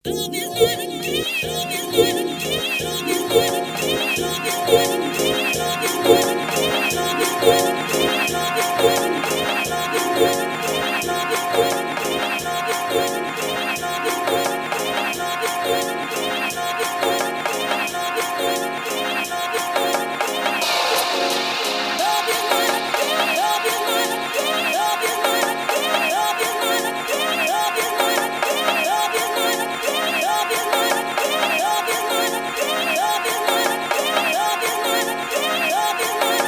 Love is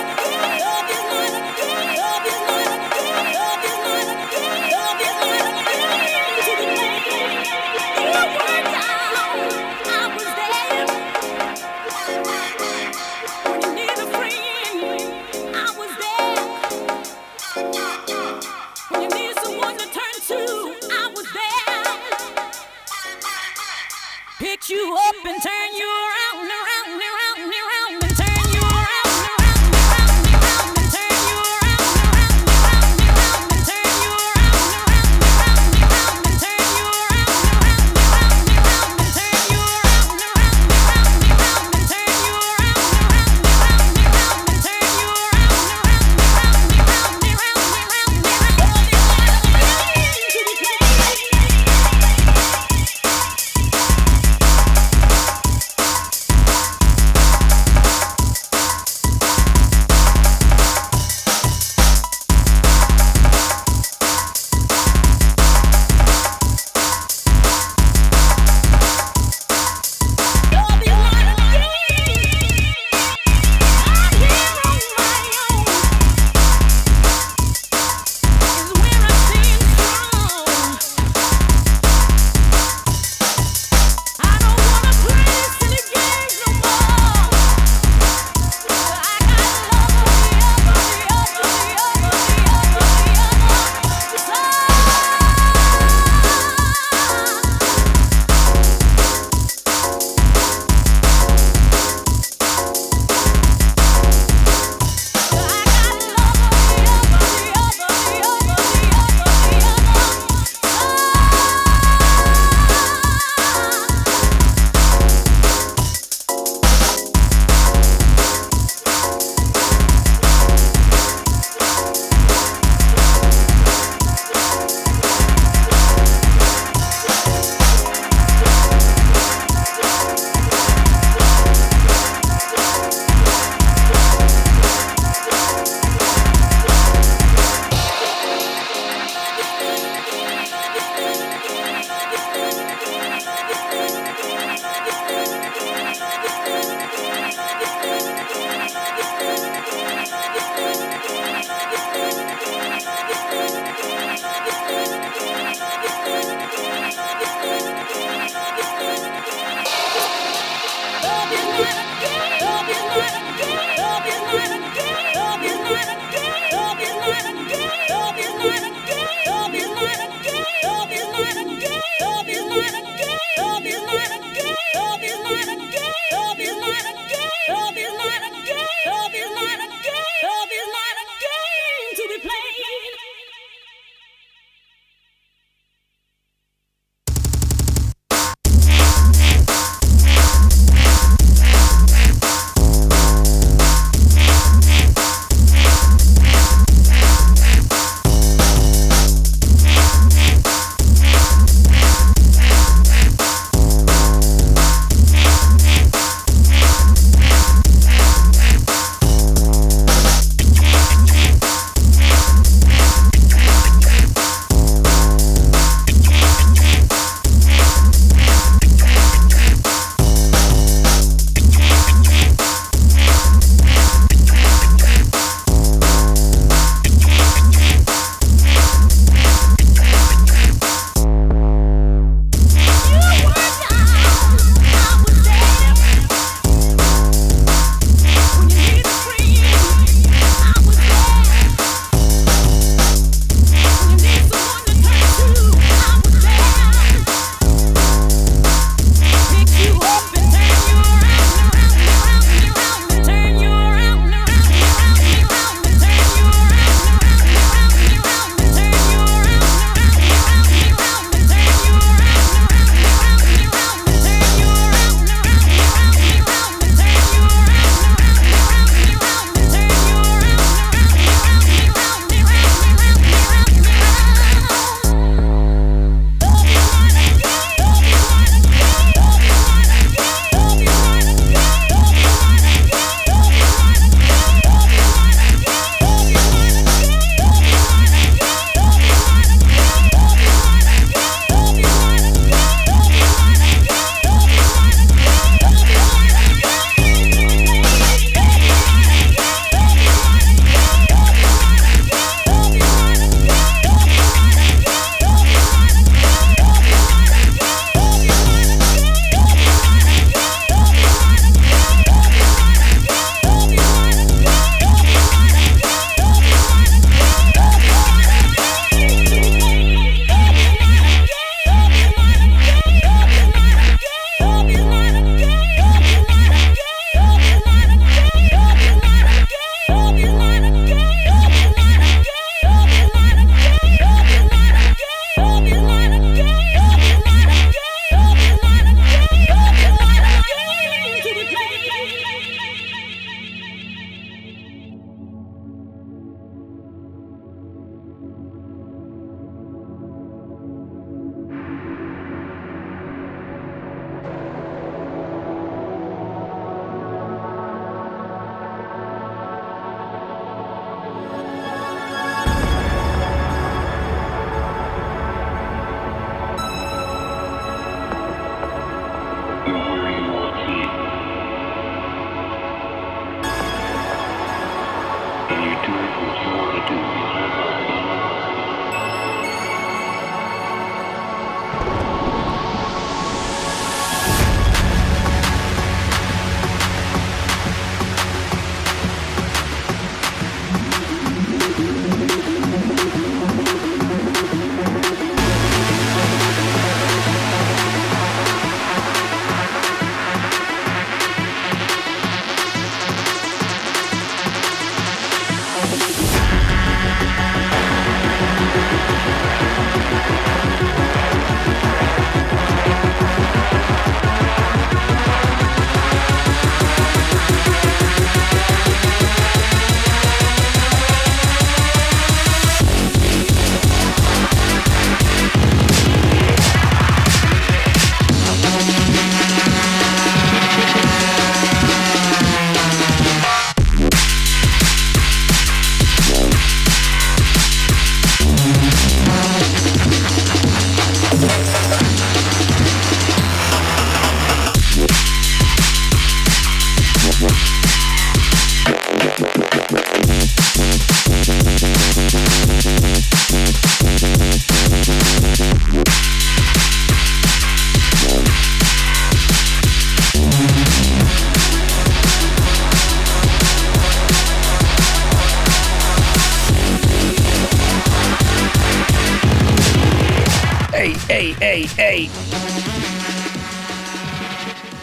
Hey.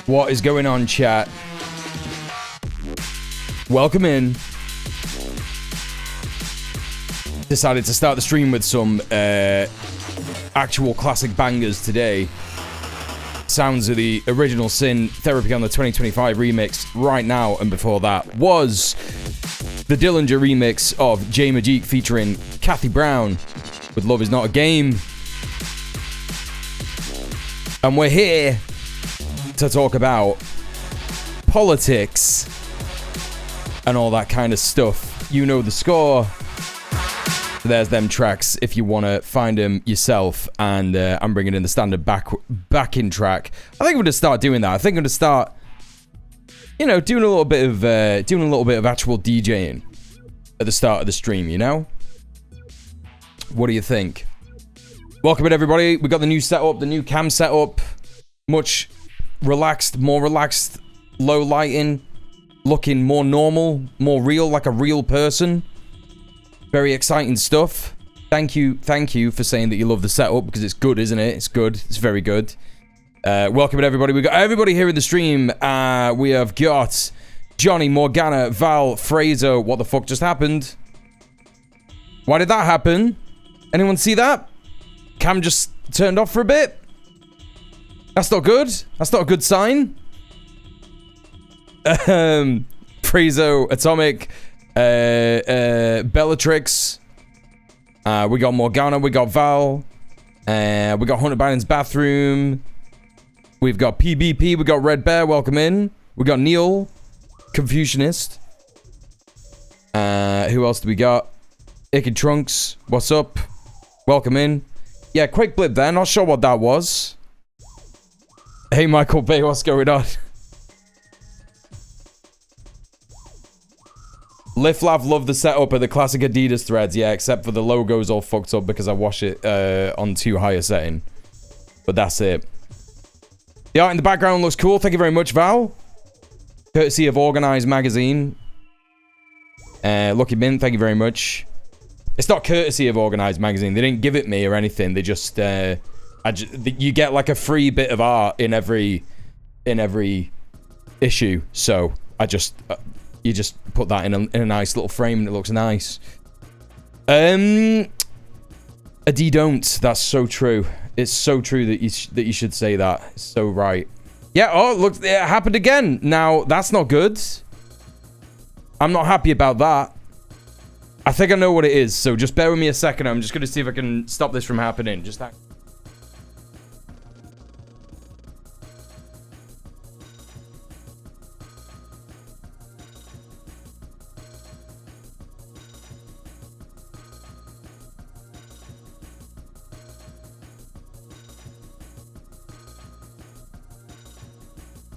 What is going on, chat? Welcome in. Decided to start the stream with some actual classic bangers today. Sounds of the Original Sin Therapy on the 2025 remix right now, and before that was the Dillinger remix of J Majik featuring Kathy Brown with Love Is Not a Game. And we're here to talk about politics and all that kind of stuff. You know the score. There's them tracks if you want to find them yourself. And I'm bringing in the standard backing track. I think I'm going to start doing that. I think I'm going to start, doing a little bit of actual DJing at the start of the stream. You know, what do you think? Welcome in, everybody. We got the new setup, the new cam setup. Much relaxed, more relaxed, low lighting, looking more normal, more real, like a real person. Very exciting stuff. Thank you for saying that you love the setup, because it's good, isn't it? It's good. It's very good. Welcome in, everybody. We got everybody here in the stream. We have got Johnny, Morgana, Val, Fraser. What the fuck just happened? Why did that happen? Anyone see that? Cam just turned off for a bit. That's not good. That's not a good sign. Prezo, Atomic, Bellatrix. We got Morgana. We got Val. We got Hunter Biden's bathroom. We've got PBP. We got Red Bear. Welcome in. We got Neil, Confucianist. Who else do we got? Icky Trunks. What's up? Welcome in. Yeah, quick blip there. Not sure what that was. Hey, Michael Bay, what's going on? Lift Laugh, love the setup of the classic Adidas threads. Yeah, except for the logo's all fucked up because I wash it on too high a setting. But that's it. The art in the background looks cool. Thank you very much, Val. Courtesy of Organized Magazine. Lucky Mint, thank you very much. It's not courtesy of Organized Magazine. They didn't give it me or anything. They just, you get like a free bit of art in every issue. So I just, you just put that in a nice little frame and it looks nice. Adi don't. That's so true. It's so true that you should say that. It's so right. Yeah. Oh, look, it happened again. Now that's not good. I'm not happy about that. I think I know what it is, so just bear with me a second. I'm just going to see if I can stop this from happening. Just that.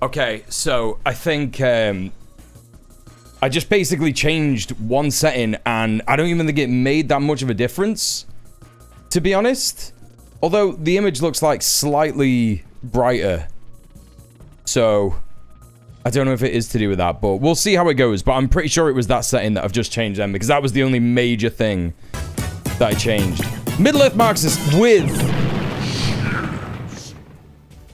Okay, so I think I just basically changed one setting, and I don't even think it made that much of a difference, to be honest. Although the image looks like slightly brighter. So I don't know if it is to do with that, but we'll see how it goes. But I'm pretty sure it was that setting that I've just changed then, because that was the only major thing that I changed. Middle-earth Marxist with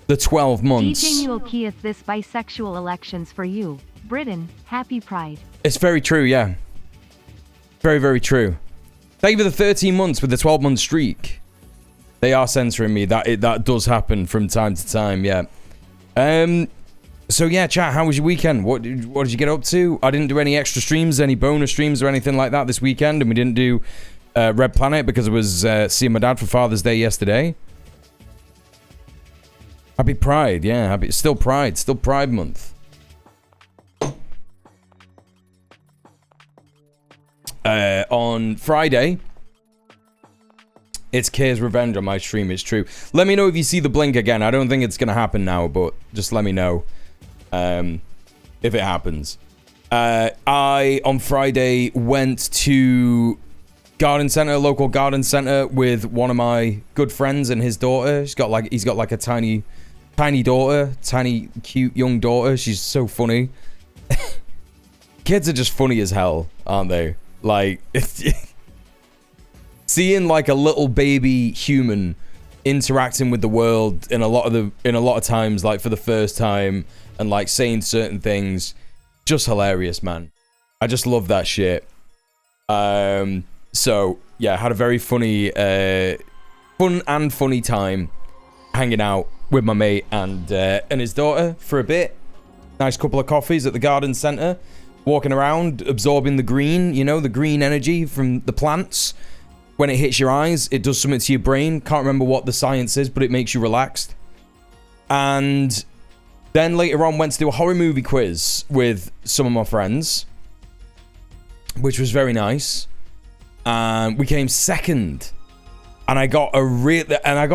the 12 months. djmuel keyeth this bisexual elections for you. Britain, happy pride. It's very true, yeah. Very, very true. Thank you for the 13 months with the 12-month streak. They are censoring me. That does happen from time to time, yeah. So yeah, chat, how was your weekend? What did you get up to? I didn't do any extra streams, any bonus streams or anything like that this weekend, and we didn't do Red Planet because I was seeing my dad for Father's Day yesterday. Happy Pride, yeah. Still Pride Month. On Friday, it's K's Revenge on my stream, it's true. Let me know if you see the blink again. I don't think it's going to happen now, but just let me know if it happens. I, on Friday, went to garden center, local garden center, with one of my good friends and his daughter. He's got like a tiny daughter, tiny, cute, young daughter. She's so funny. Kids are just funny as hell, aren't they? Like, seeing like a little baby human interacting with the world in a lot of times, like for the first time, and like saying certain things, just hilarious, man. I just love that shit. So yeah, had a very funny time hanging out with my mate and his daughter for a bit. Nice couple of coffees at the garden center, walking around, absorbing the green, you know, the green energy from the plants. When it hits your eyes, it does something to your brain. Can't remember what the science is, but it makes you relaxed. And then later on, went to do a horror movie quiz with some of my friends, which was very nice. And we came second. And I got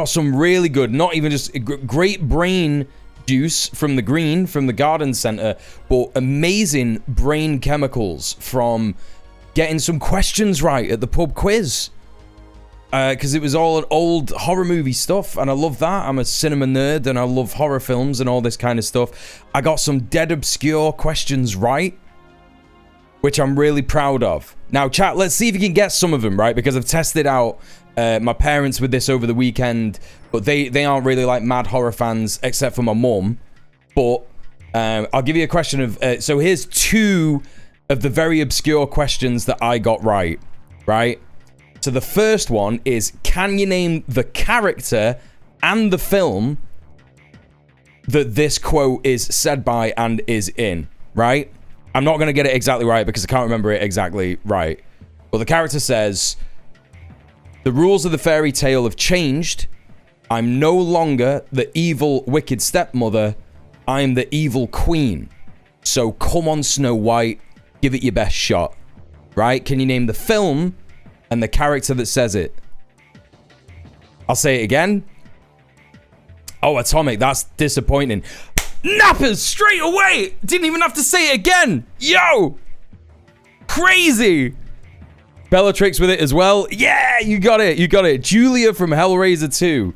some really good, not even just great brain juice from the green, from the garden center, but amazing brain chemicals from getting some questions right at the pub quiz. Because it was all old horror movie stuff, and I love that. I'm a cinema nerd, and I love horror films and all this kind of stuff. I got some dead obscure questions right, which I'm really proud of. Now, chat, let's see if you can get some of them right, because I've tested out my parents with this over the weekend, but they aren't really like mad horror fans, except for my mum. But I'll give you a question of... so here's two of the very obscure questions that I got right? So the first one is, can you name the character and the film that this quote is said by and is in, right? I'm not going to get it exactly right because I can't remember it exactly right. But the character says, the rules of the fairy tale have changed. I'm no longer the evil, wicked stepmother. I'm the evil queen. So come on, Snow White, give it your best shot, right? Can you name the film and the character that says it? I'll say it again. Oh, Atomic, that's disappointing. Nappers, straight away! Didn't even have to say it again! Yo! Crazy! Bellatrix with it as well. Yeah, you got it. Julia from Hellraiser 2.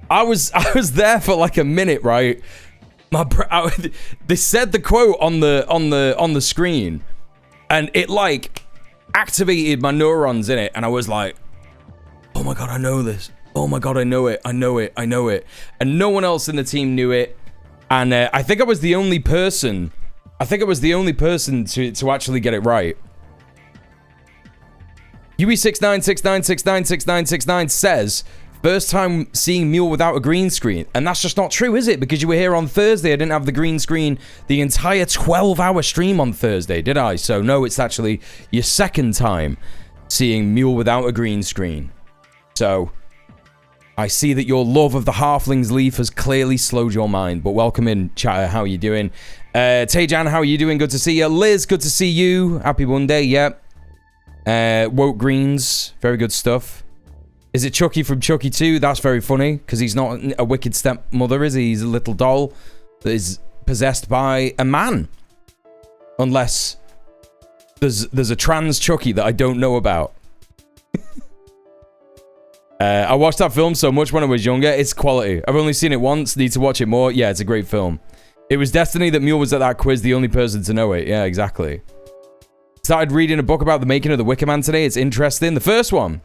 I was there for like a minute, right? They said the quote on the screen, and it like activated my neurons in it, and I was like, oh my god, I know this. Oh my god, I know it. And no one else in the team knew it. And I think I was the only person. To actually get it right. UE6969696969 says, first time seeing Mule without a green screen. And that's just not true, is it? Because you were here on Thursday. I didn't have the green screen the entire 12-hour stream on Thursday, did I? So no, it's actually your second time seeing Mule without a green screen. So I see that your love of the Halfling's Leaf has clearly slowed your mind. But welcome in, chatter. How are you doing? Tejan, how are you doing? Good to see you. Liz, good to see you. Happy Monday. Yep. Woke Greens. Very good stuff. Is it Chucky from Chucky 2? That's very funny, because he's not a wicked stepmother, is he? He's a little doll that is possessed by a man. Unless There's a trans Chucky that I don't know about. I watched that film so much when I was younger. It's quality. I've only seen it once. Need to watch it more. Yeah, it's a great film. It was destiny that Mule was at that quiz, the only person to know it. Yeah, exactly. Started reading a book about the making of the Wicker Man today. It's interesting. The first one.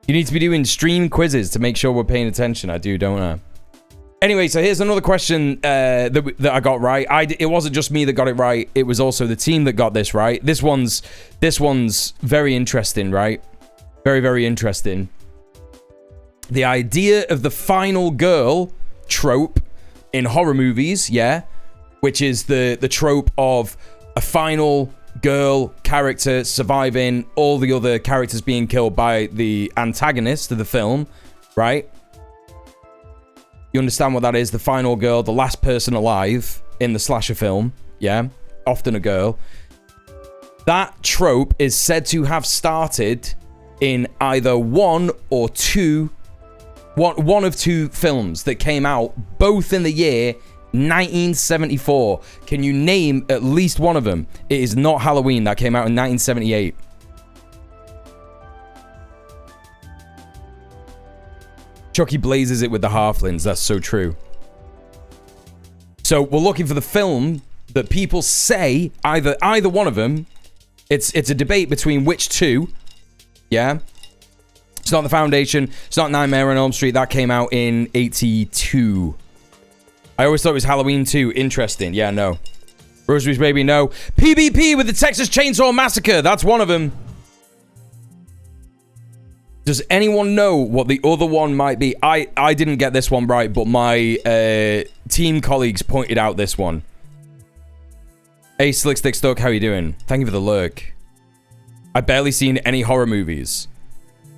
You need to be doing stream quizzes to make sure we're paying attention. I do, don't I? Anyway, so here's another question that I got right. It wasn't just me that got it right. It was also the team that got this right. This one's very interesting, right? Very, very interesting. The idea of the final girl trope in horror movies, yeah, which is the trope of a final girl character surviving, all the other characters being killed by the antagonist of the film, right? You understand what that is? The final girl, the last person alive in the slasher film, yeah? Often a girl. That trope is said to have started in either one of two films that came out both in the year 1974. Can you name at least one of them? It is not Halloween. That came out in 1978. Chucky blazes it with the halflings. That's so true. So we're looking for the film that people say either one of them. It's a debate between which two. Yeah. It's not The Foundation. It's not Nightmare on Elm Street. That came out in 82. I always thought it was Halloween 2. Interesting. Yeah, no. Rosemary's Baby, no. PvP with the Texas Chainsaw Massacre. That's one of them. Does anyone know what the other one might be? I didn't get this one right, but my team colleagues pointed out this one. Hey, Slick Stick Stuck, how you doing? Thank you for the lurk. I've barely seen any horror movies.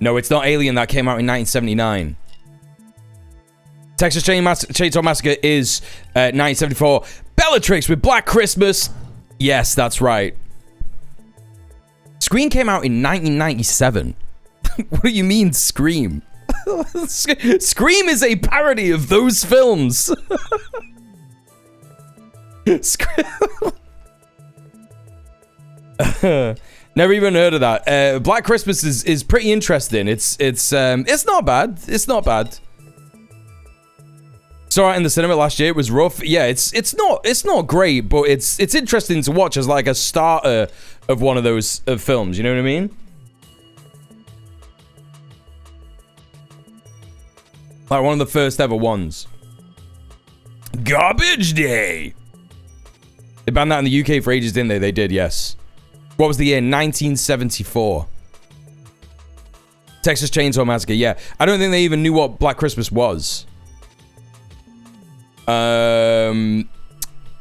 No, it's not Alien. That came out in 1979. Texas Chainsaw Massacre is 1974. Bellatrix with Black Christmas. Yes, that's right. Scream came out in 1997. What do you mean, Scream? Scream is a parody of those films. Never even heard of that. Black Christmas is pretty interesting. It's not bad. It's not bad. Saw it in the cinema last year. It was rough. Yeah, it's not great, but it's interesting to watch as like a starter of one of those films. You know what I mean? Like one of the first ever ones. Garbage Day. They banned that in the UK for ages, didn't they? They did, yes. What was the year? 1974. Texas Chainsaw Massacre, yeah. I don't think they even knew what Black Christmas was.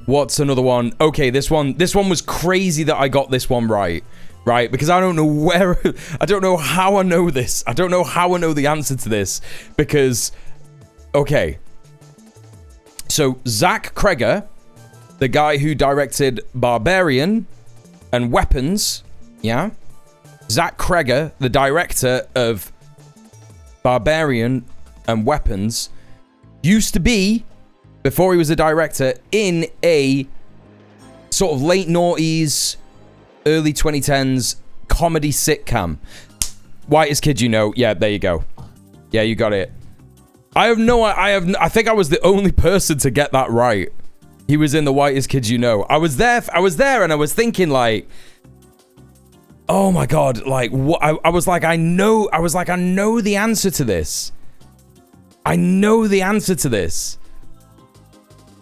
What's another one? Okay, this one was crazy that I got this one right. Right? Because I don't know I don't know how I know this. I don't know how I know the answer to this. Because, okay. So, Zach Kreger, the guy who directed Barbarian and Weapons, yeah? Zach Kreger, the director of Barbarian and Weapons, used to be, before he was a director, in a sort of late noughties, early 2010s comedy sitcom. Whitest Kid You Know. Yeah, there you go. Yeah, you got it. I think I was the only person to get that right. He was in the Whitest Kids You Know. I was there and I was thinking like, oh my god, like what I was like I know the answer to this. I know the answer to this.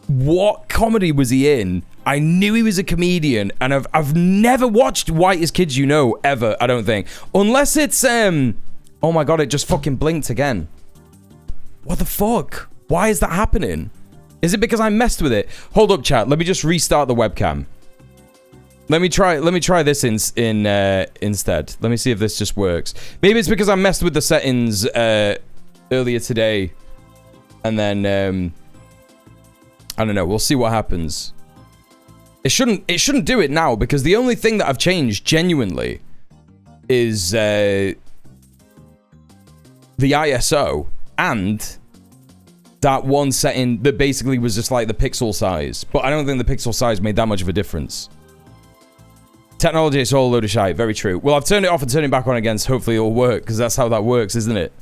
What comedy was he in? I knew he was a comedian, and I've never watched Whitest Kids You Know ever, I don't think. Unless it's oh my god, it just fucking blinked again. What the fuck? Why is that happening? Is it because I messed with it? Hold up, chat. Let me just restart the webcam. Let me try this instead. Let me see if this just works. Maybe it's because I messed with the settings earlier today, and then I don't know. We'll see what happens. It shouldn't do it now, because the only thing that I've changed genuinely is the ISO and that one setting that basically was just like the pixel size. But I don't think the pixel size made that much of a difference. Technology is all a load of shite. Very true. Well, I've turned it off and turned it back on again, so hopefully it'll work, because that's how that works, isn't it?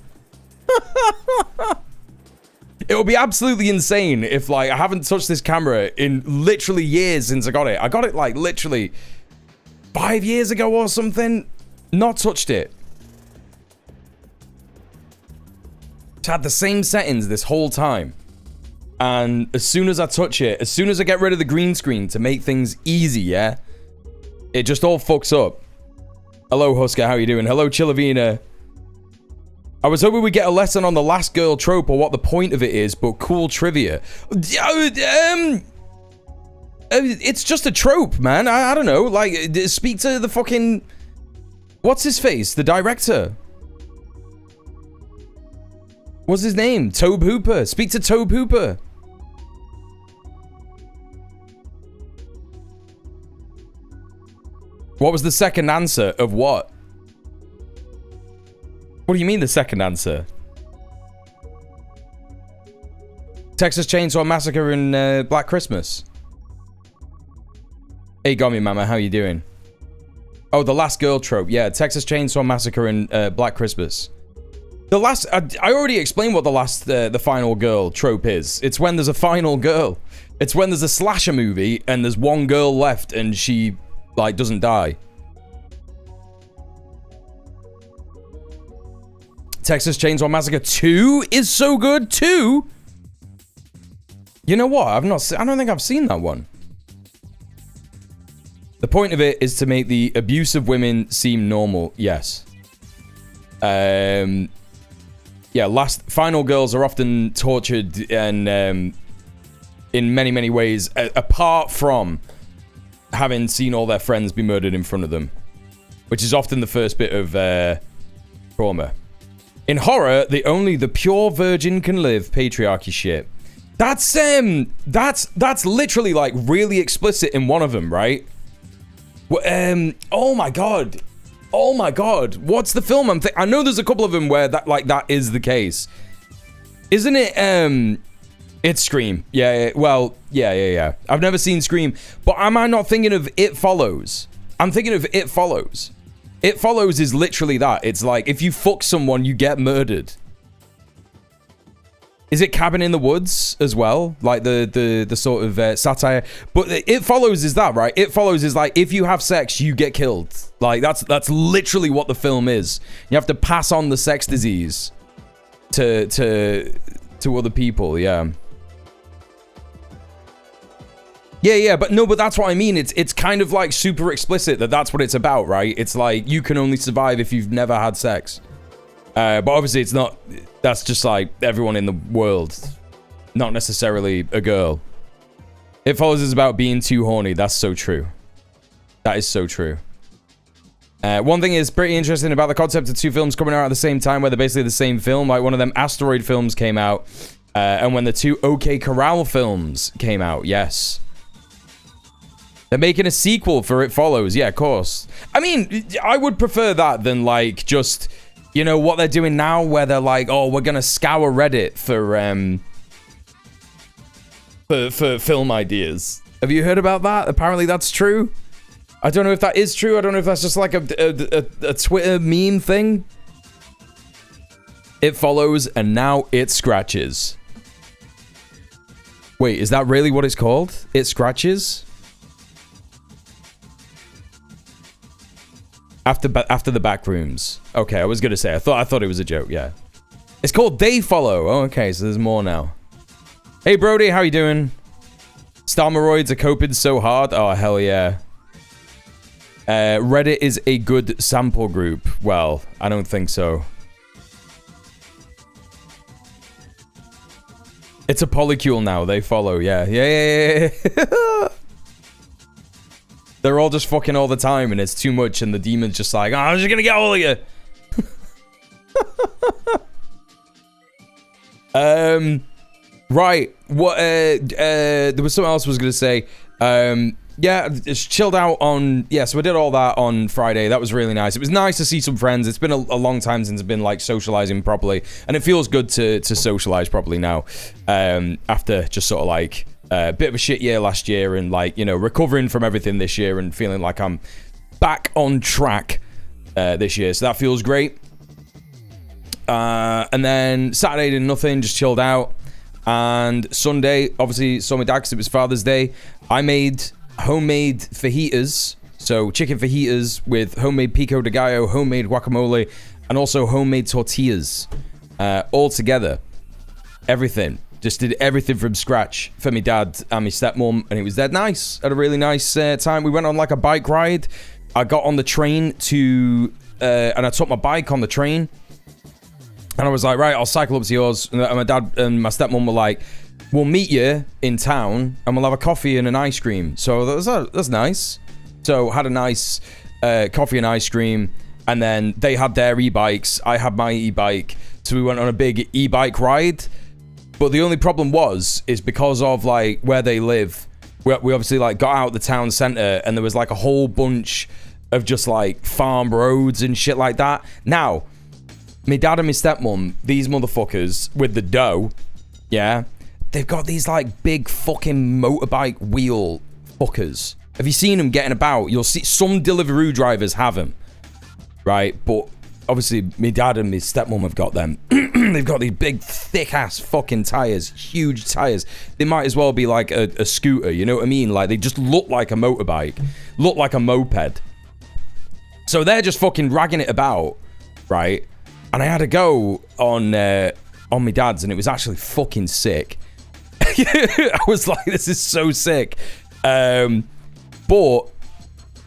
It would be absolutely insane if, like, I haven't touched this camera in literally years since I got it. I got it, like, literally 5 years ago or something. Not touched it. It's had the same settings this whole time. And as soon as I touch it, as soon as I get rid of the green screen to make things easy, yeah, it just all fucks up. Hello, Husker, how you doing? Hello, Chilavina. I was hoping we'd get a lesson on the last girl trope or what the point of it is, but cool trivia. It's just a trope, man. I don't know. Like, speak to the fucking... What's his face? The director. What's his name? Tobe Hooper. Speak to Tobe Hooper. What was the second answer of what? What do you mean the second answer? Texas Chainsaw Massacre and Black Christmas. Hey, Gummy Mama, how you doing? Oh, the last girl trope. Yeah, Texas Chainsaw Massacre and Black Christmas. The last... I already explained what the final girl trope is. It's when there's a final girl. It's when there's a slasher movie and there's one girl left and she, like, doesn't die. Texas Chainsaw Massacre 2 is so good. 2? You know what? I don't think I've seen that one. The point of it is to make the abuse of women seem normal. Yes. Yeah, final girls are often tortured and in many, many ways, apart from having seen all their friends be murdered in front of them, which is often the first bit of trauma. In horror, only the pure virgin can live. Patriarchy shit. That's literally, like, really explicit in one of them, right? Oh my god. Oh my god. What's the film I'm thinking? I know there's a couple of them where that is the case. Isn't it, it's Scream. Yeah, well, yeah. I've never seen Scream, but am I not thinking of It Follows? I'm thinking of It Follows. It Follows is literally that. It's like, if you fuck someone, you get murdered. Is it Cabin in the Woods as well? Like the sort of satire. But It Follows is that, right? It Follows is like, if you have sex, you get killed. Like, that's literally what the film is. You have to pass on the sex disease to other people, yeah. Yeah, but no, but that's what I mean. It's kind of like super explicit that's what it's about, right? It's like, you can only survive if you've never had sex. But obviously it's not, that's just like everyone in the world, not necessarily a girl. It Follows is about being too horny. That's so true. That is so true. One thing is pretty interesting about the concept of two films coming out at the same time where they're basically the same film. Like, one of them Asteroid films came out, and when the two OK Corral films came out, yes. They're making a sequel for It Follows. Yeah, of course. I mean, I would prefer that than, like, just, you know, what they're doing now where they're like, oh, we're going to scour Reddit for film ideas. Have you heard about that? Apparently that's true. I don't know if that is true. I don't know if that's just like a Twitter meme thing. It Follows and now It Scratches. Wait, is that really what it's called? It Scratches? After the back rooms. Okay, I was gonna say, I thought it was a joke, yeah. It's called They Follow. Oh, okay, so there's more now. Hey, Brody, how you doing? Starmeroids are coping so hard. Oh, hell yeah. Reddit is a good sample group. Well, I don't think so. It's a polycule now. They follow, yeah. Yeah. They're all just fucking all the time, and it's too much, and the demon's just like, oh, I'm just gonna get all of you. Right. What? There was something else I was gonna say. Yeah, it's chilled out on... Yeah, so we did all that on Friday. That was really nice. It was nice to see some friends. It's been a long time since I've been, like, socializing properly. And it feels good to socialize properly now. After just sort of, like, a bit of a shit year last year and, like, you know, recovering from everything this year and feeling like I'm back on track this year, so that feels great. And then Saturday did nothing, just chilled out. And Sunday, obviously, saw my dad because it was Father's Day. I made homemade fajitas, so chicken fajitas with homemade pico de gallo, homemade guacamole, and also homemade tortillas, all together. Everything. Just did everything from scratch for my dad and my stepmom, and it was dead nice. Had a really nice time. We went on like a bike ride. I got on the train to, and I took my bike on the train, and I was like, right, I'll cycle up to yours. And my dad and my stepmom were like, we'll meet you in town, and we'll have a coffee and an ice cream. So that's nice. So had a nice coffee and ice cream, and then they had their e-bikes. I had my e-bike, so we went on a big e-bike ride. But the only problem is because of like where they live, we obviously like got out the town center, and there was like a whole bunch of just like farm roads and shit like that. Now, my dad and my stepmom, these motherfuckers with the dough, yeah, they've got these like big fucking motorbike wheel fuckers. Have you seen them getting about? You'll see some Deliveroo drivers have them, right? But obviously, my dad and my stepmom have got them. They've got these big, thick-ass fucking tires. Huge tires. They might as well be like a scooter, you know what I mean? Like, they just look like a motorbike. Look like a moped. So they're just fucking ragging it about, right? And I had to go on my dad's, and it was actually fucking sick. I was like, this is so sick. But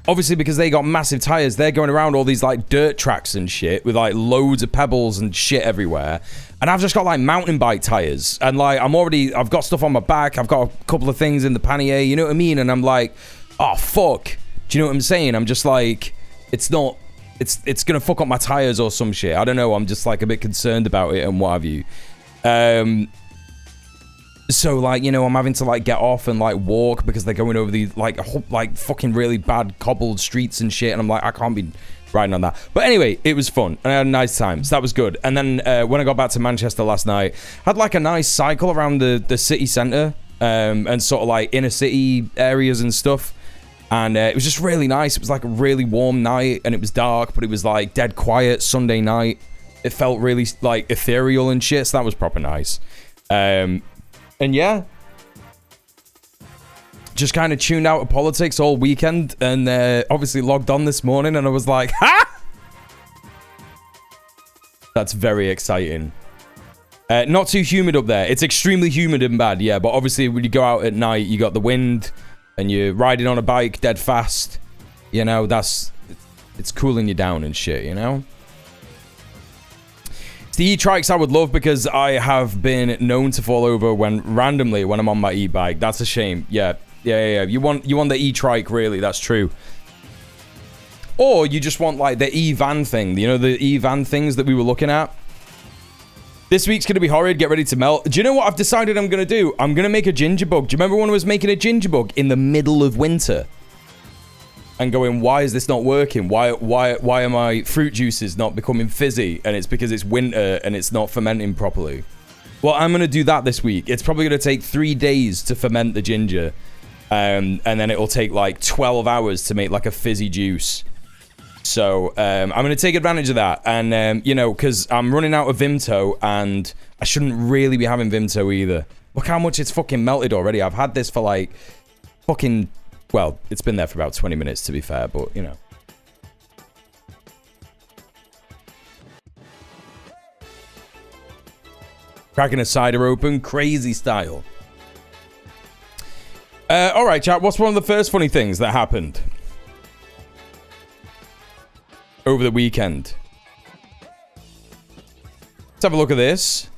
obviously, because they got massive tires, they're going around all these like dirt tracks and shit with like loads of pebbles and shit everywhere. And I've just got like mountain bike tires, and like I've got stuff on my back. I've got a couple of things in the pannier, you know what I mean? And I'm like, oh fuck, do you know what I'm saying? I'm just like, it's gonna fuck up my tires or some shit. I don't know. I'm just like a bit concerned about it and what have you. So like, you know, I'm having to like get off and like walk because they're going over the like fucking really bad cobbled streets and shit, and I'm like, I can't be riding on that. But anyway, it was fun and I had a nice time, so that was good. And then when I got back to Manchester last night, had like a nice cycle around the city centre, and sort of like inner city areas and stuff. And it was just really nice. It was like a really warm night, and it was dark, but it was like dead quiet Sunday night. It felt really like ethereal and shit, so that was proper nice. And yeah, just kind of tuned out of politics all weekend, and obviously logged on this morning, and I was like, ha! That's very exciting. Not too humid up there. It's extremely humid and bad, yeah, but obviously when you go out at night, you got the wind, and you're riding on a bike dead fast. You know, it's cooling you down and shit, you know? The e-trikes I would love, because I have been known to fall over randomly when I'm on my e-bike. That's a shame. Yeah. You want the e-trike, really. That's true. Or you just want like the e-van thing. You know, the e-van things that we were looking at. This week's going to be horrid. Get ready to melt. Do you know what I've decided I'm going to do? I'm going to make a ginger bug. Do you remember when I was making a ginger bug in the middle of winter? And going, why is this not working? Why are my fruit juices not becoming fizzy? And it's because it's winter and it's not fermenting properly. Well, I'm going to do that this week. It's probably going to take 3 days to ferment the ginger. And then it'll take like 12 hours to make like a fizzy juice. So I'm going to take advantage of that. And, you know, because I'm running out of Vimto, and I shouldn't really be having Vimto either. Look how much it's fucking melted already. I've had this for like fucking... Well, it's been there for about 20 minutes, to be fair, but, you know. Cracking a cider open, crazy style. All right, chat, what's one of the first funny things that happened over the weekend? Let's have a look at this.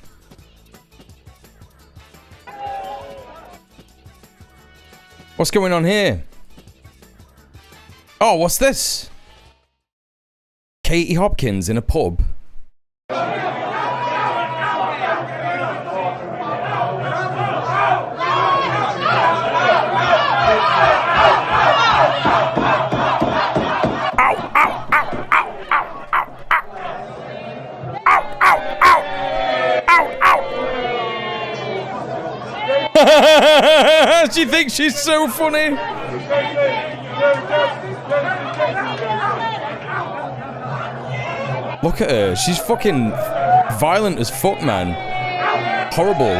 What's going on here? Oh, what's this? Katie Hopkins in a pub. She thinks she's so funny. Look at her. She's fucking violent as fuck, man. Horrible.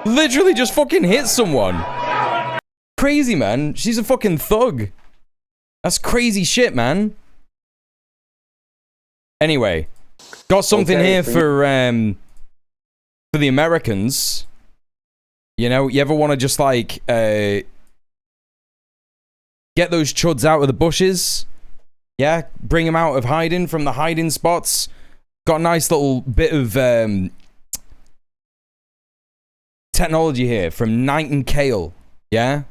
Literally just fucking hit someone. Crazy, man. She's a fucking thug. That's crazy shit, man. Anyway, got something here for the Americans. You know, you ever want to just like get those chuds out of the bushes? Yeah, bring them out of hiding from the hiding spots. Got a nice little bit of technology here from Nightingale. Yeah.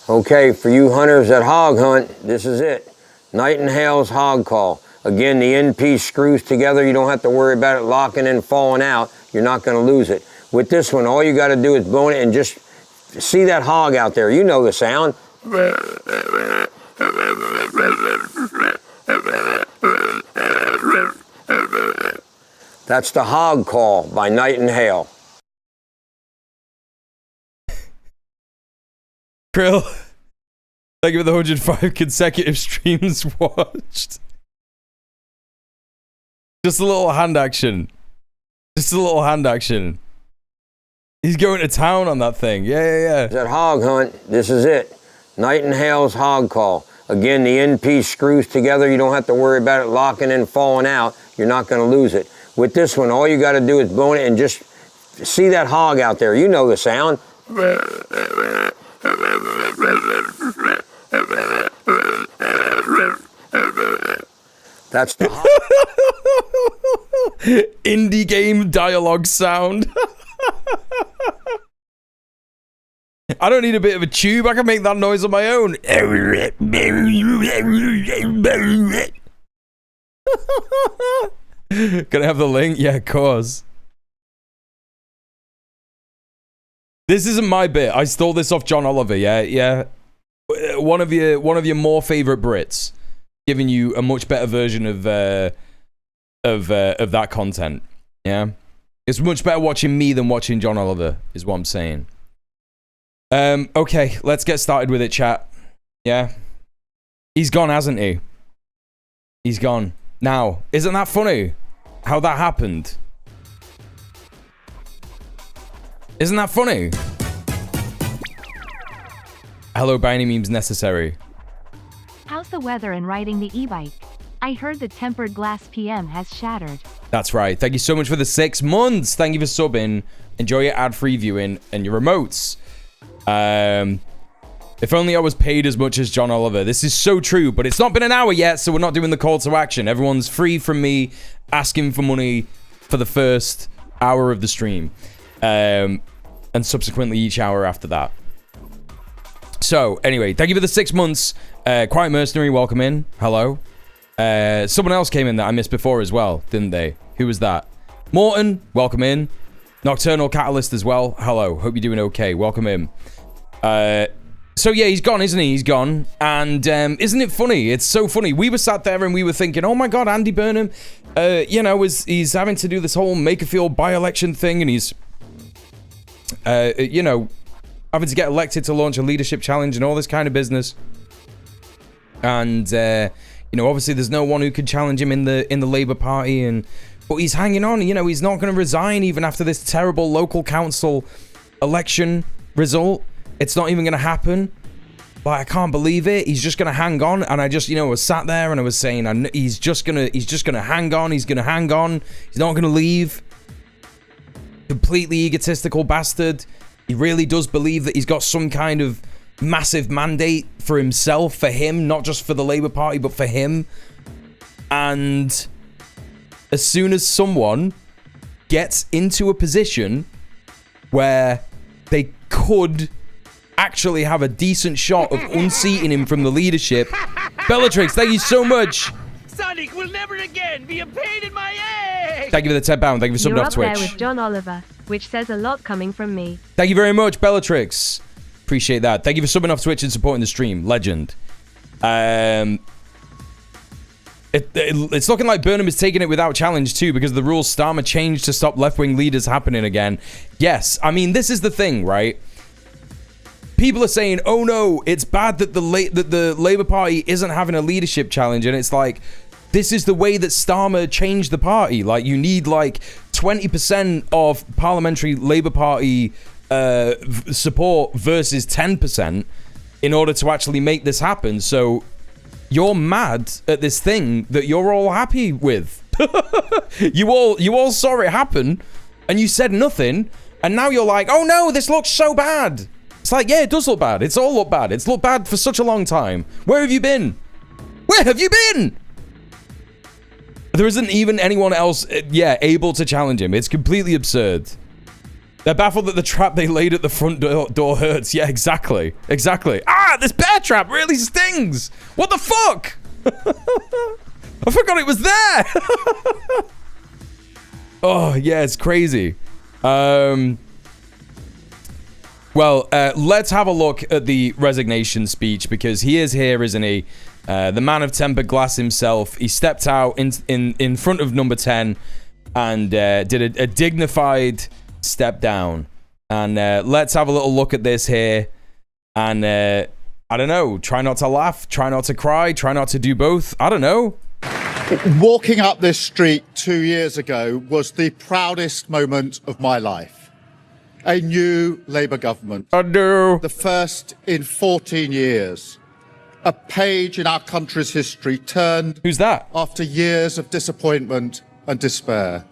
Okay, for you hunters that hog hunt, this is it. Nightingale's hog call. Again, the end piece screws together. You don't have to worry about it locking and falling out. You're not going to lose it. With this one, all you got to do is bone it and just see that hog out there. You know the sound. That's the hog call by Nightingale. Krill, thank you for the 105 consecutive streams watched. Just a little hand action. Just a little hand action. He's going to town on that thing. Yeah. That hog hunt, this is it. Nightingale's hog call. Again, the end piece screws together. You don't have to worry about it locking and falling out. You're not going to lose it. With this one, all you got to do is bone it and just see that hog out there. You know the sound. That's the indie game dialogue sound. I don't need a bit of a tube. I can make that noise on my own. Gonna have the link? Yeah, of course. This isn't my bit. I stole this off John Oliver. Yeah. One of your more favorite Brits, giving you a much better version of that content. Yeah, it's much better watching me than watching John Oliver, is what I'm saying. Okay, let's get started with it, chat. Yeah, he's gone, hasn't he? He's gone. Now, isn't that funny? How that happened? Isn't that funny? Hello, by any means necessary. How's the weather and riding the e-bike? I heard the tempered glass PM has shattered. That's right. Thank you so much for the 6 months. Thank you for subbing. Enjoy your ad-free viewing and your remotes. If only I was paid as much as John Oliver. This is so true, but it's not been an hour yet, so we're not doing the call to action. Everyone's free from me asking for money for the first hour of the stream. And subsequently each hour after that. So, anyway, thank you for the 6 months. Quiet Mercenary, welcome in. Hello. Someone else came in that I missed before as well, didn't they? Who was that? Morton, welcome in. Nocturnal Catalyst as well. Hello. Hope you're doing okay. Welcome in. So yeah, he's gone, isn't he? He's gone. And isn't it funny? It's so funny. We were sat there and we were thinking, oh my God, Andy Burnham, you know, he's having to do this whole Makerfield by-election thing, and he's, you know, having to get elected to launch a leadership challenge and all this kind of business. And, you know, obviously there's no one who could challenge him in the Labour Party, but he's hanging on. You know, he's not going to resign even after this terrible local council election result. It's not even going to happen. Like, I can't believe it. He's just going to hang on. And I just, you know, was sat there and I was saying, he's just going to hang on. He's going to hang on. He's not going to leave. Completely egotistical bastard. He really does believe that he's got some kind of massive mandate for himself, for him, not just for the Labour Party, but for him. And as soon as someone gets into a position where they could actually have a decent shot of unseating him from the leadership. Bellatrix, thank you so much. Sonic will never again be a pain in my ass. Thank you for the £10. Thank you for subbing off Twitch. You're up there with John Oliver, which says a lot coming from me. Thank you very much, Bellatrix. Appreciate that. Thank you for subbing off Twitch and supporting the stream. Legend. It's looking like Burnham is taking it without challenge too, because the rules Starmer changed to stop left-wing leaders happening again. Yes, I mean, this is the thing, right? people are saying, oh no, it's bad that the Labour Party isn't having a leadership challenge. And it's like, this is the way that Starmer changed the party. Like, you need like 20% of parliamentary Labour Party support versus 10% in order to actually make this happen. So you're mad at this thing that you're all happy with. You all saw it happen and you said nothing, and now you're like, oh no, this looks so bad. It's like, yeah, it does look bad. It's all looked bad. It's looked bad for such a long time. Where have you been? Where have you been? There isn't even anyone else, able to challenge him. It's completely absurd. They're baffled that the trap they laid at the front door hurts. Yeah, exactly. Exactly. Ah, this bear trap really stings. What the fuck? I forgot it was there. Oh, yeah, it's crazy. Well, let's have a look at the resignation speech, because he is here, isn't he? The man of tempered glass himself. He stepped out in front of number 10 and did a dignified step down. And let's have a little look at this here. And I don't know, try not to laugh, try not to cry, try not to do both. I don't know. Walking up this street 2 years ago was the proudest moment of my life. A new Labour government. I do. The first in 14 years. A page in our country's history turned. Who's that? After years of disappointment and despair.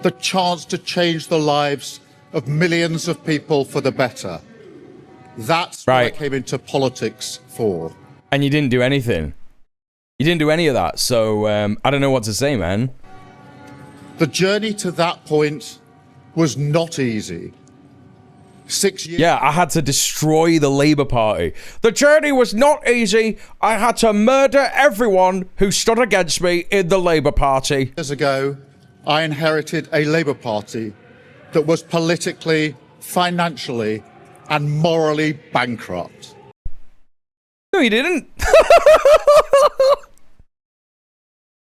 The chance to change the lives of millions of people for the better. That's what I came into politics for. And you didn't do anything. You didn't do any of that. So I don't know what to say, man. The journey to that point was not easy. 6 years. Yeah, I had to destroy the Labour Party. The journey was not easy. I had to murder everyone who stood against me in the Labour Party. Years ago, I inherited a Labour Party that was politically, financially, and morally bankrupt. No, you didn't.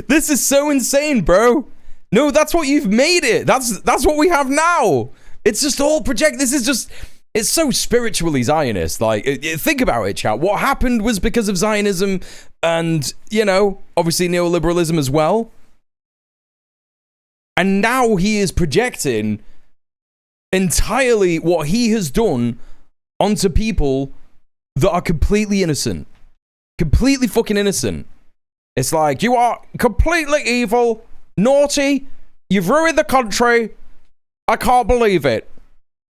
This is so insane, bro. No, that's what you've made it. That's what we have now. It's just all project. This is just, it's so spiritually Zionist. Like, think about it, chat. What happened was because of Zionism and, you know, obviously neoliberalism as well. And now he is projecting entirely what he has done onto people that are completely innocent. Completely fucking innocent. It's like, you are completely evil, naughty, you've ruined the country, I can't believe it.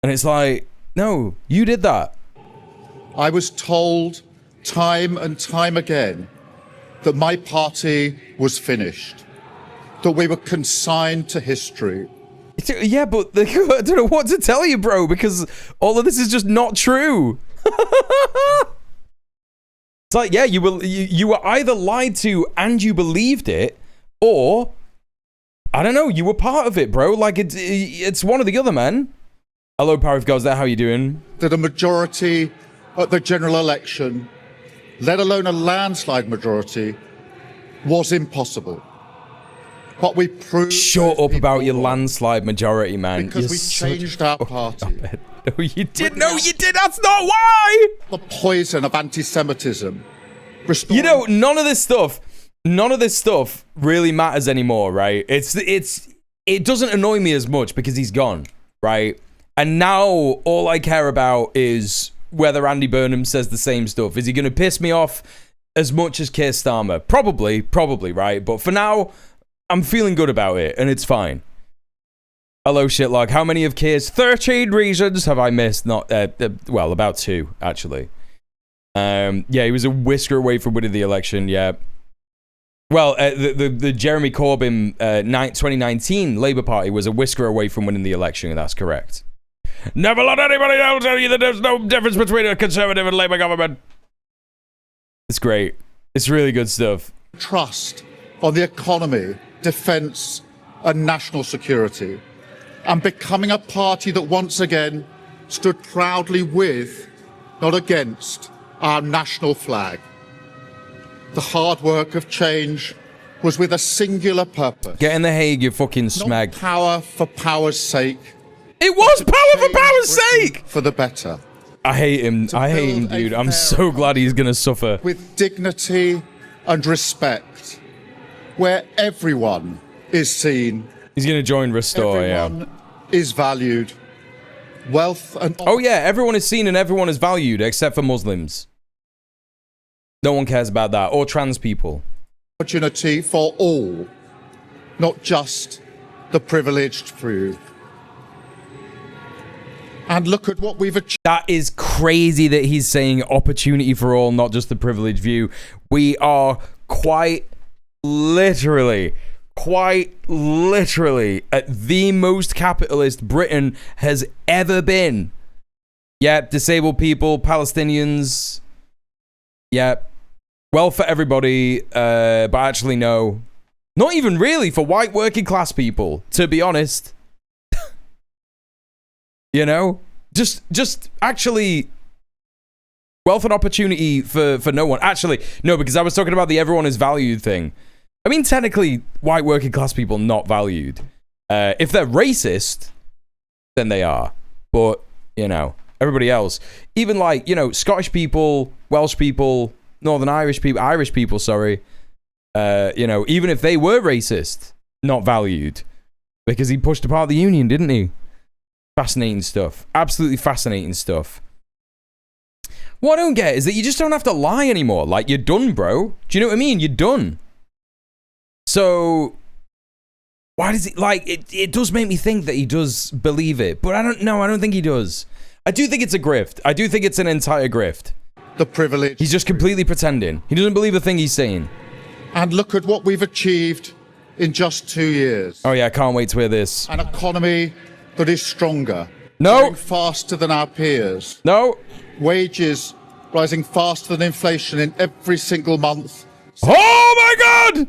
And it's like, no, you did that. I was told time and time again that my party was finished, that we were consigned to history. Yeah, but I don't know what to tell you, bro, because all of this is just not true. It's like, yeah, you were either lied to and you believed it, or I don't know, you were part of it, bro. Like, it's one or the other, man. Hello, Power of Gods there, how you doing? That a majority at the general election, let alone a landslide majority, was impossible. But we proved... Shut up about your landslide majority, man. Because we changed our party. No, you did. No, you did. That's not why. The poison of anti-Semitism. You know, none of this stuff really matters anymore, right? It doesn't annoy me as much because he's gone, right? And now all I care about is whether Andy Burnham says the same stuff. Is he going to piss me off as much as Keir Starmer? Probably, right? But for now, I'm feeling good about it, and it's fine. Hello, Shitlog. How many of Keir's 13 reasons have I missed? Not, well, about 2, actually. Yeah, he was a whisker away from winning the election, yeah. Well, the Jeremy Corbyn 2019 Labour Party was a whisker away from winning the election, that's correct. Never let anybody else tell you that there's no difference between a Conservative and Labour government. It's great. It's really good stuff. Trust on the economy, defence and national security, and becoming a party that once again stood proudly with, not against, our national flag. The hard work of change was with a singular purpose. Get in the Hague, you fucking smeg. Not power for power's sake. It was power for power's sake! For the better. I hate him. I hate him, dude. I'm so glad he's gonna suffer. With dignity and respect, where everyone is seen. He's gonna join Restore, everyone is valued. Wealth and oh yeah, everyone is seen and everyone is valued except for Muslims. No one cares about that, or trans people. Opportunity for all, not just the privileged few. And look at what we've achieved. That is crazy that he's saying opportunity for all, not just the privileged few. We are quite literally at the most capitalist Britain has ever been. Yep, disabled people, Palestinians. Yep. Well for everybody, but actually no. Not even really for white working class people, to be honest. You know? Just actually wealth and opportunity for no one. Actually, no, because I was talking about the everyone is valued thing. I mean, technically, white working class people not valued. If they're racist, then they are. But, you know, everybody else. Even like, you know, Scottish people, Welsh people, Northern Irish people, sorry. You know, even if they were racist, not valued. Because he pushed apart the union, didn't he? Fascinating stuff. Absolutely fascinating stuff. What I don't get is that you just don't have to lie anymore. Like, you're done, bro. Do you know what I mean? You're done. So, why does it, like, it does make me think that he does believe it. But I don't know. I don't think he does. I do think it's a grift. I do think it's an entire grift. The privilege. He's just completely pretending. He doesn't believe a thing he's saying. And look at what we've achieved in just 2 years. Oh yeah, I can't wait to hear this. An economy that is stronger. No. Growing faster than our peers. No. Wages rising faster than inflation in every single month. Oh my God!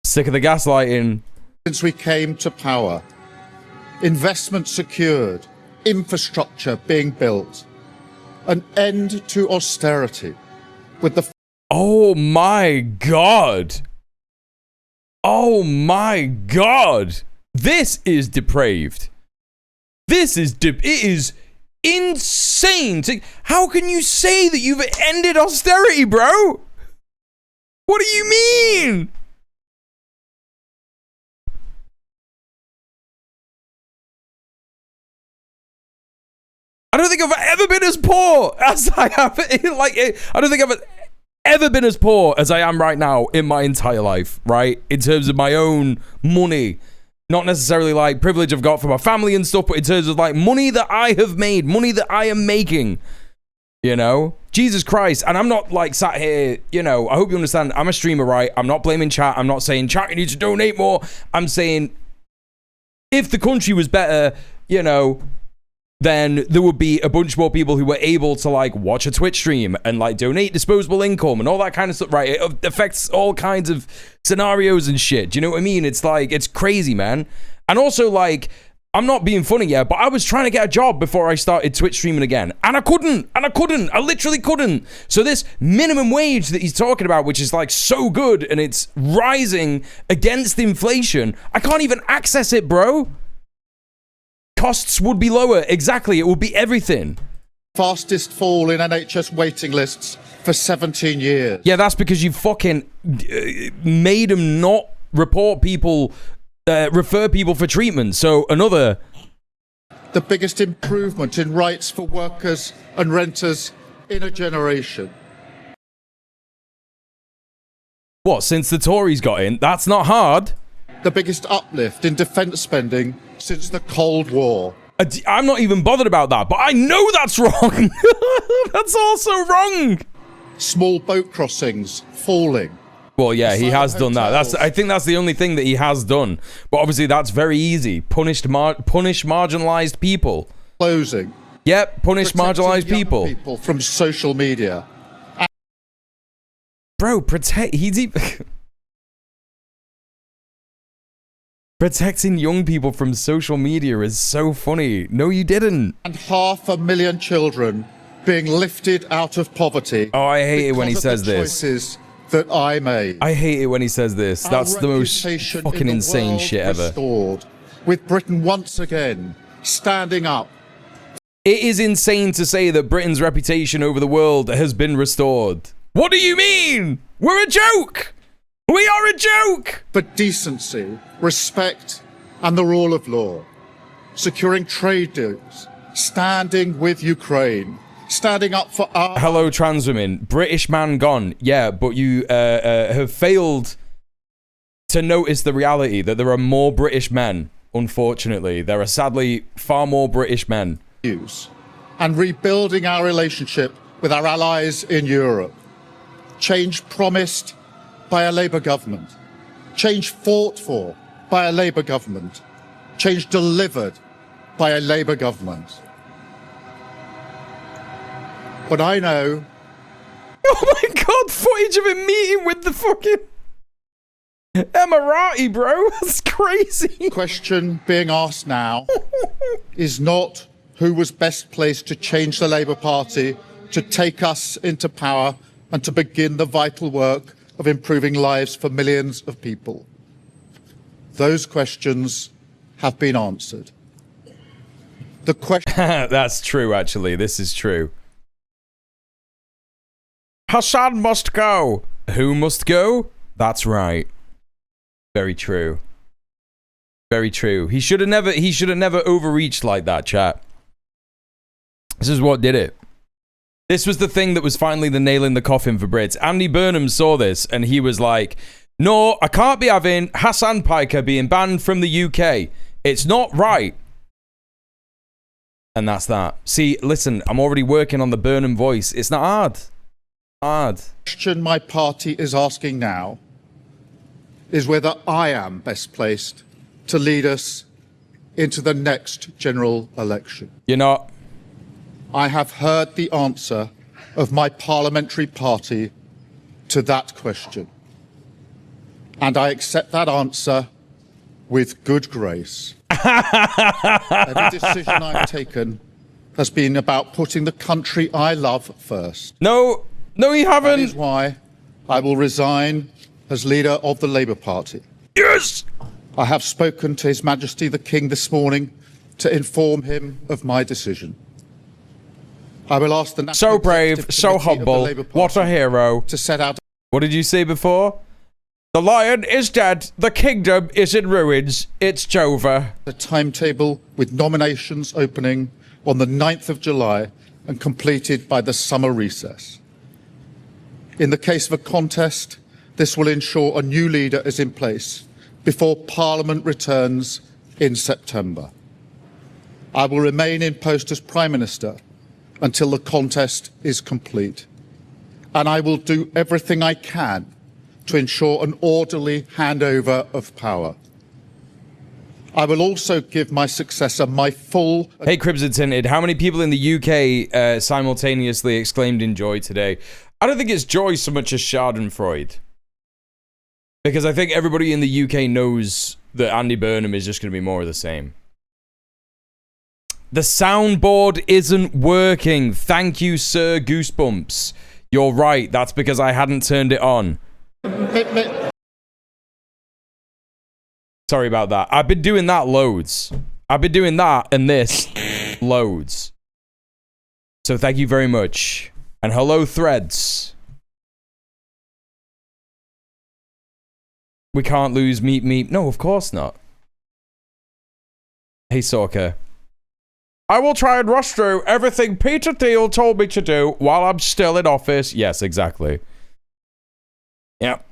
Sick of the gaslighting. Since we came to power. Investment secured. Infrastructure being built. An end to austerity. With the... Oh my God. Oh my God. This is depraved. This is it is insane. How can you say that you've ended austerity, bro? What do you mean? I don't think I've ever been as poor as I have. Like, I don't think I've ever been as poor as I am right now in my entire life, right? In terms of my own money. Not necessarily like privilege I've got from my family and stuff, but in terms of like money that I have made, money that I am making. You know? Jesus Christ. And I'm not like sat here, you know, I hope you understand, I'm a streamer, right? I'm not blaming chat. I'm not saying chat, you need to donate more. I'm saying if the country was better, you know, then there would be a bunch more people who were able to like watch a Twitch stream and like donate disposable income and all that kind of stuff, right? It affects all kinds of scenarios and shit. Do you know what I mean? It's like, it's crazy, man. And also like, I'm not being funny yet, but I was trying to get a job before I started Twitch streaming again. And I couldn't. I literally couldn't. So this minimum wage that he's talking about, which is like so good and it's rising against inflation, I can't even access it, bro. Costs would be lower. Exactly. It would be everything. Fastest fall in NHS waiting lists for 17 years. Yeah, that's because you fucking made them not report people, refer people for treatment. So another... The biggest improvement in rights for workers and renters in a generation. What, since the Tories got in? That's not hard. The biggest uplift in defence spending since the Cold War. I'm not even bothered about that, but I know that's wrong. That's also wrong. Small boat crossings falling. Well, yeah, he has done that. I think that's the only thing that he has done. But obviously, that's very easy. Punish marginalized people. Closing. Yep, punish marginalized people. People from social media. Bro, he's even... Protecting young people from social media is so funny. No, you didn't. And 500,000 children being lifted out of poverty. Oh, I hate it when he says this. this. Choices that I made. I hate it when he says this. Our That's the most reputation in fucking the insane world shit ever. restored, with Britain once again standing up. It is insane to say that Britain's reputation over the world has been restored. What do you mean? We're a joke! We are a joke! For decency, respect, and the rule of law, securing trade deals, standing with Ukraine, standing up for our... Hello, trans women. British man gone. Yeah, but you have failed to notice the reality that there are more British men, unfortunately. There are sadly far more British men. And rebuilding our relationship with our allies in Europe. Change promised by a Labour government. Change fought for by a Labour government. Change delivered by a Labour government. But I know... Oh my god, footage of him meeting with the fucking Emirati, bro. That's crazy. The question being asked now is not who was best placed to change the Labour Party, to take us into power and to begin the vital work of improving lives for millions of people. Those questions have been answered. The question... That's true, actually. This is true. Hassan must go. Who must go? That's right. Very true. Very true. He should have never overreached like that, chat. This is what did it. This was the thing that was finally the nail in the coffin for Brits. Andy Burnham saw this and he was like, no, I can't be having Hassan Piker being banned from the UK. It's not right. And that's that. See, listen, I'm already working on the Burnham voice. It's not hard. Hard. The question my party is asking now is whether I am best placed to lead us into the next general election. You're not. I have heard the answer of my parliamentary party to that question. And I accept that answer with good grace. Every decision I've taken has been about putting the country I love first. No, you haven't. That is why I will resign as leader of the Labour Party. Yes! I have spoken to His Majesty the King this morning to inform him of my decision. I will ask the National So brave, Executive so Committee of the humble. Labour Party What a hero. to set out... What did you say before? The lion is dead. The kingdom is in ruins. It's over. a timetable with nominations opening on the 9th of July and completed by the summer recess. In the case of a contest, this will ensure a new leader is in place before Parliament returns in September. I will remain in post as Prime Minister until the contest is complete, and I will do everything I can to ensure an orderly handover of power. I will also give my successor my full... Hey, Crimson Tinted, how many people in the UK simultaneously exclaimed in joy today? I don't think it's joy so much as Schadenfreude. Because I think everybody in the UK knows that Andy Burnham is just going to be more of the same. The soundboard isn't working. Thank you, Sir Goosebumps. You're right. That's because I hadn't turned it on. Sorry about that. I've been doing that loads. I've been doing that and this loads. So thank you very much. And hello, Threads. We can't lose meep. No, of course not. Hey, Sorka. I will try and rush through everything Peter Thiel told me to do while I'm still in office. Yes, exactly. Yep.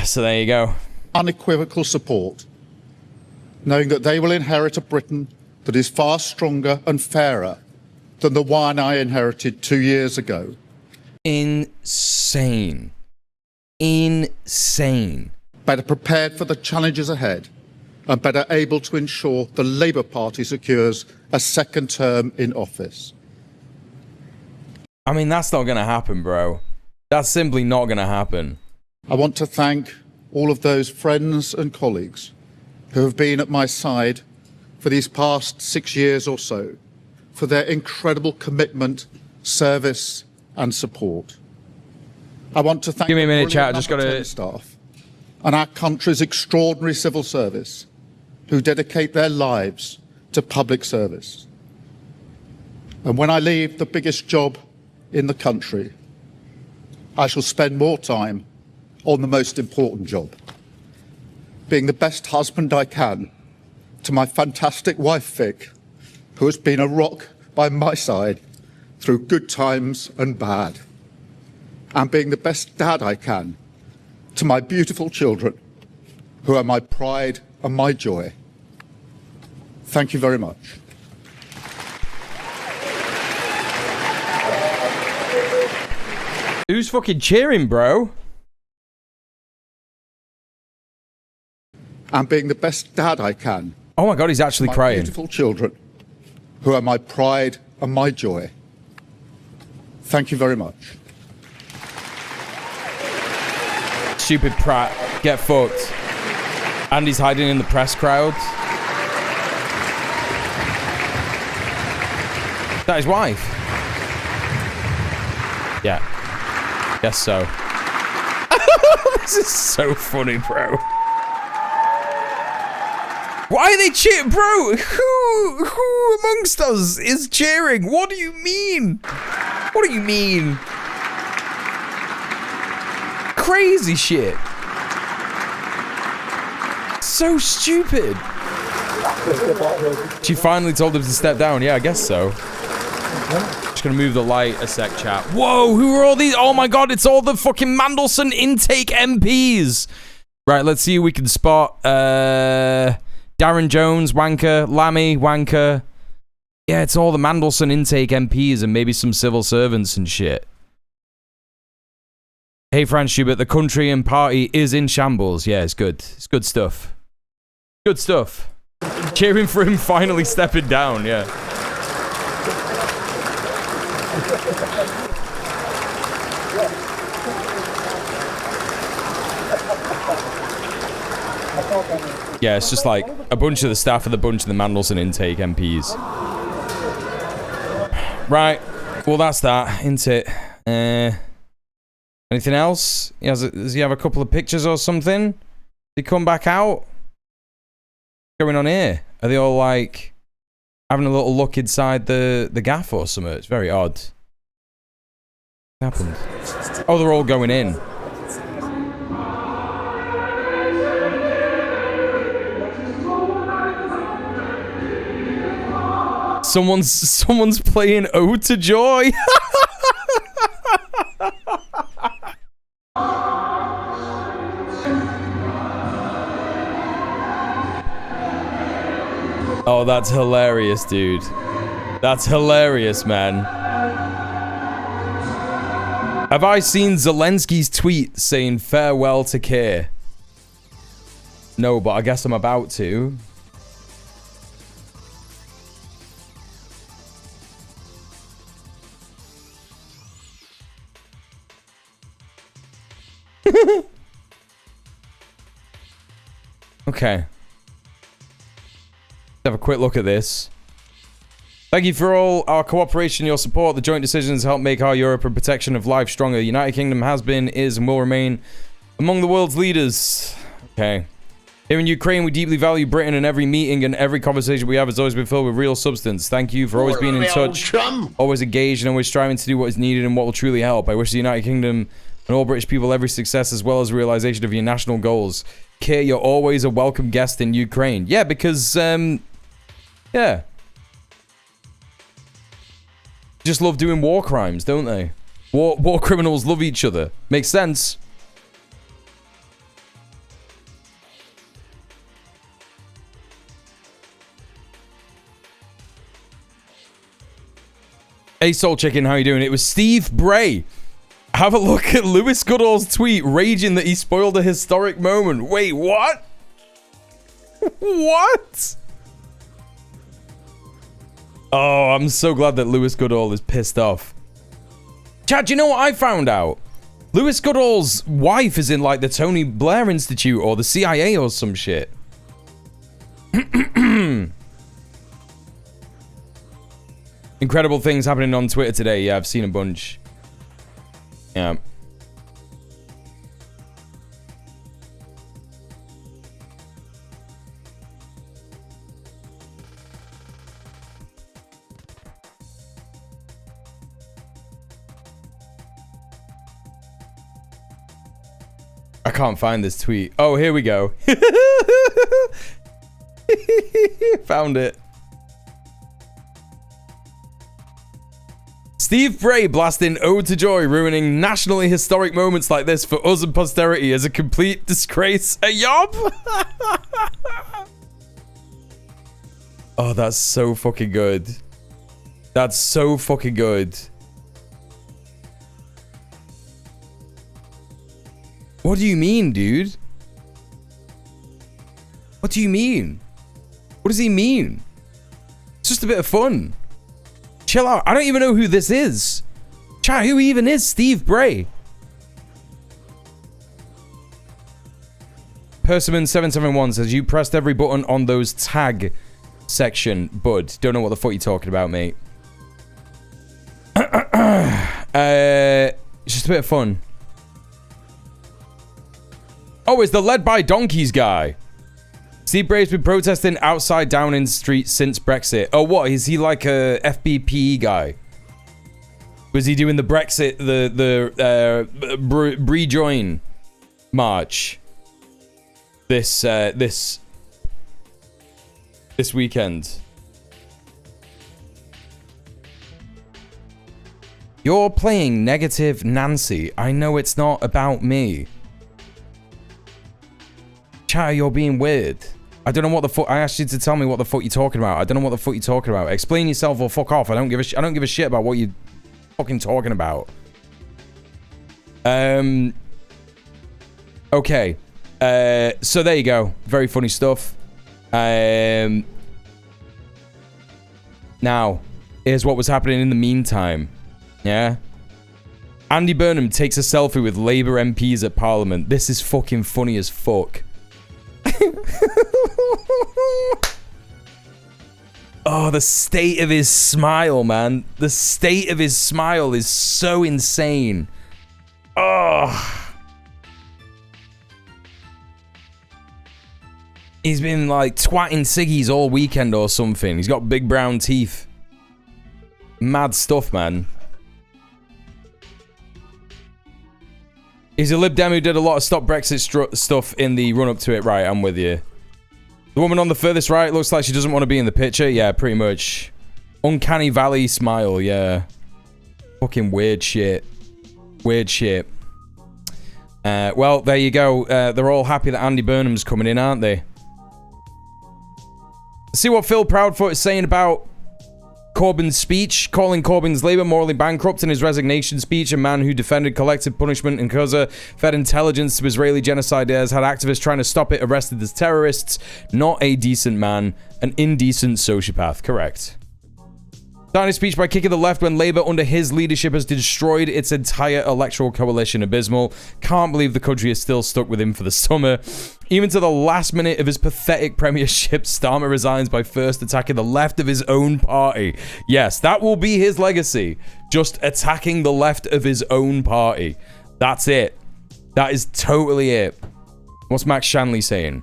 So there you go. Unequivocal support, knowing that they will inherit a Britain that is far stronger and fairer than the one I inherited 2 years ago. Insane. Insane. Better prepared for the challenges ahead and better able to ensure the Labour Party secures a second term in office. I mean, that's not going to happen, bro. That's simply not going to happen. I want to thank all of those friends and colleagues who have been at my side for these past 6 years or so, for their incredible commitment, service and support. I want to thank Give me a minute, the chat. I brilliant just number gotta- 10 staff and our country's extraordinary civil service who dedicate their lives to public service. And when I leave the biggest job in the country, I shall spend more time on the most important job, being the best husband I can to my fantastic wife, Vic, who has been a rock by my side through good times and bad, and being the best dad I can to my beautiful children, who are my pride and my joy. Thank you very much. Who's fucking cheering, bro? And being the best dad I can. Oh my god, he's actually My crying. beautiful children, who are my pride and my joy. Thank you very much. Stupid prat. Get fucked. Andy's hiding in the press crowd. Is that his wife? Yeah. Guess so. This is so funny, bro. Why are they cheering? Bro, who amongst us is cheering? What do you mean? What do you mean? Crazy shit. So stupid. She finally told him to step down. Yeah, I guess so. Just gonna move the light a sec, chat. Whoa, who are all these? Oh my god, it's all the fucking Mandelson intake MPs. Right, let's see who we can spot. Darren Jones, wanker. Lammy, wanker. Yeah, it's all the Mandelson intake MPs and maybe some civil servants and shit. Hey, Franz Schubert, the country and party is in shambles. Yeah, it's good. It's good stuff. Good stuff. Cheering for him finally stepping down, yeah. Yeah, it's just like a bunch of the staff of a bunch of the Mandelson intake MPs. Right. Well, that's that, isn't it? Anything else? Does he have a couple of pictures or something? Did he come back out? What's going on here? Are they all like having a little look inside the gaff or something? It's very odd. What happened? Oh, they're all going in. Someone's playing Ode to Joy. Oh, that's hilarious, dude. That's hilarious, man. Have I seen Zelensky's tweet saying farewell to care? No, but I guess I'm about to. Okay. Let's have a quick look at this. Thank you for all our cooperation, your support. The joint decisions help make our Europe and protection of life stronger. The United Kingdom has been, is, and will remain among the world's leaders. Okay. Here in Ukraine, we deeply value Britain, and every meeting and every conversation we have has always been filled with real substance. Thank you for always being in touch, always engaged, and always striving to do what is needed and what will truly help. I wish the United Kingdom and all British people every success as well as realization of your national goals. Keir, you're always a welcome guest in Ukraine. Yeah, because, yeah. Just love doing war crimes, don't they? War criminals love each other. Makes sense. Hey, Soul Chicken, how you doing? It was Steve Bray. Have a look at Lewis Goodall's tweet, raging that he spoiled a historic moment. Wait, what? What? Oh, I'm so glad that Lewis Goodall is pissed off. Chad, do you know what I found out? Lewis Goodall's wife is in, like, the Tony Blair Institute or the CIA or some shit. Incredible things happening on Twitter today. Yeah, I've seen a bunch. Yeah. I can't find this tweet. Oh, here we go. Found it. Steve Bray blasting Ode to Joy, ruining nationally historic moments like this for us and posterity as a complete disgrace. A yob? Oh, that's so fucking good. That's so fucking good. What do you mean, dude? What do you mean? What does he mean? It's just a bit of fun. Chill out. I don't even know who this is. Chat, who even is Steve Bray? Persimmon771 says, you pressed every button on those tag section, bud. Don't know what the fuck you're talking about, mate. It's just a bit of fun. Oh, it's the led by donkeys guy. Steve Bray's been protesting outside Downing Street since Brexit. Oh, what? Is he like a FBPE guy? Was he doing the Brexit, the rejoin march this weekend? You're playing negative Nancy. I know it's not about me. Chat, you're being weird. I don't know what the fuck. I asked you to tell me what the fuck you're talking about. I don't know what the fuck you're talking about. Explain yourself or fuck off. I don't give a shit about what you're fucking talking about. Okay. So there you go. Very funny stuff. Now, here's what was happening in the meantime. Yeah. Andy Burnham takes a selfie with Labour MPs at Parliament. This is fucking funny as fuck. Oh, the state of his smile, man. The state of his smile is so insane. Oh. He's been like twatting ciggies all weekend or something. He's got big brown teeth. Mad stuff, man. He's a Lib Dem who did a lot of Stop Brexit stuff in the run-up to it. Right, I'm with you. The woman on the furthest right looks like she doesn't want to be in the picture. Yeah, pretty much. Uncanny Valley smile, yeah. Fucking weird shit. Weird shit. Well, there you go. They're all happy that Andy Burnham's coming in, aren't they? See what Phil Proudfoot is saying about Corbyn's speech, calling Corbyn's Labour morally bankrupt in his resignation speech. A man who defended collective punishment in Gaza, fed intelligence to Israeli genocidaires, had activists trying to stop it arrested as terrorists. Not a decent man, an indecent sociopath. Correct. Starting his speech by kicking the left when Labour under his leadership has destroyed its entire electoral coalition. Abysmal. Can't believe the country is still stuck with him for the summer. Even to the last minute of his pathetic premiership, Starmer resigns by first attacking the left of his own party. Yes, that will be his legacy. Just attacking the left of his own party. That's it. That is totally it. What's Max Shanley saying?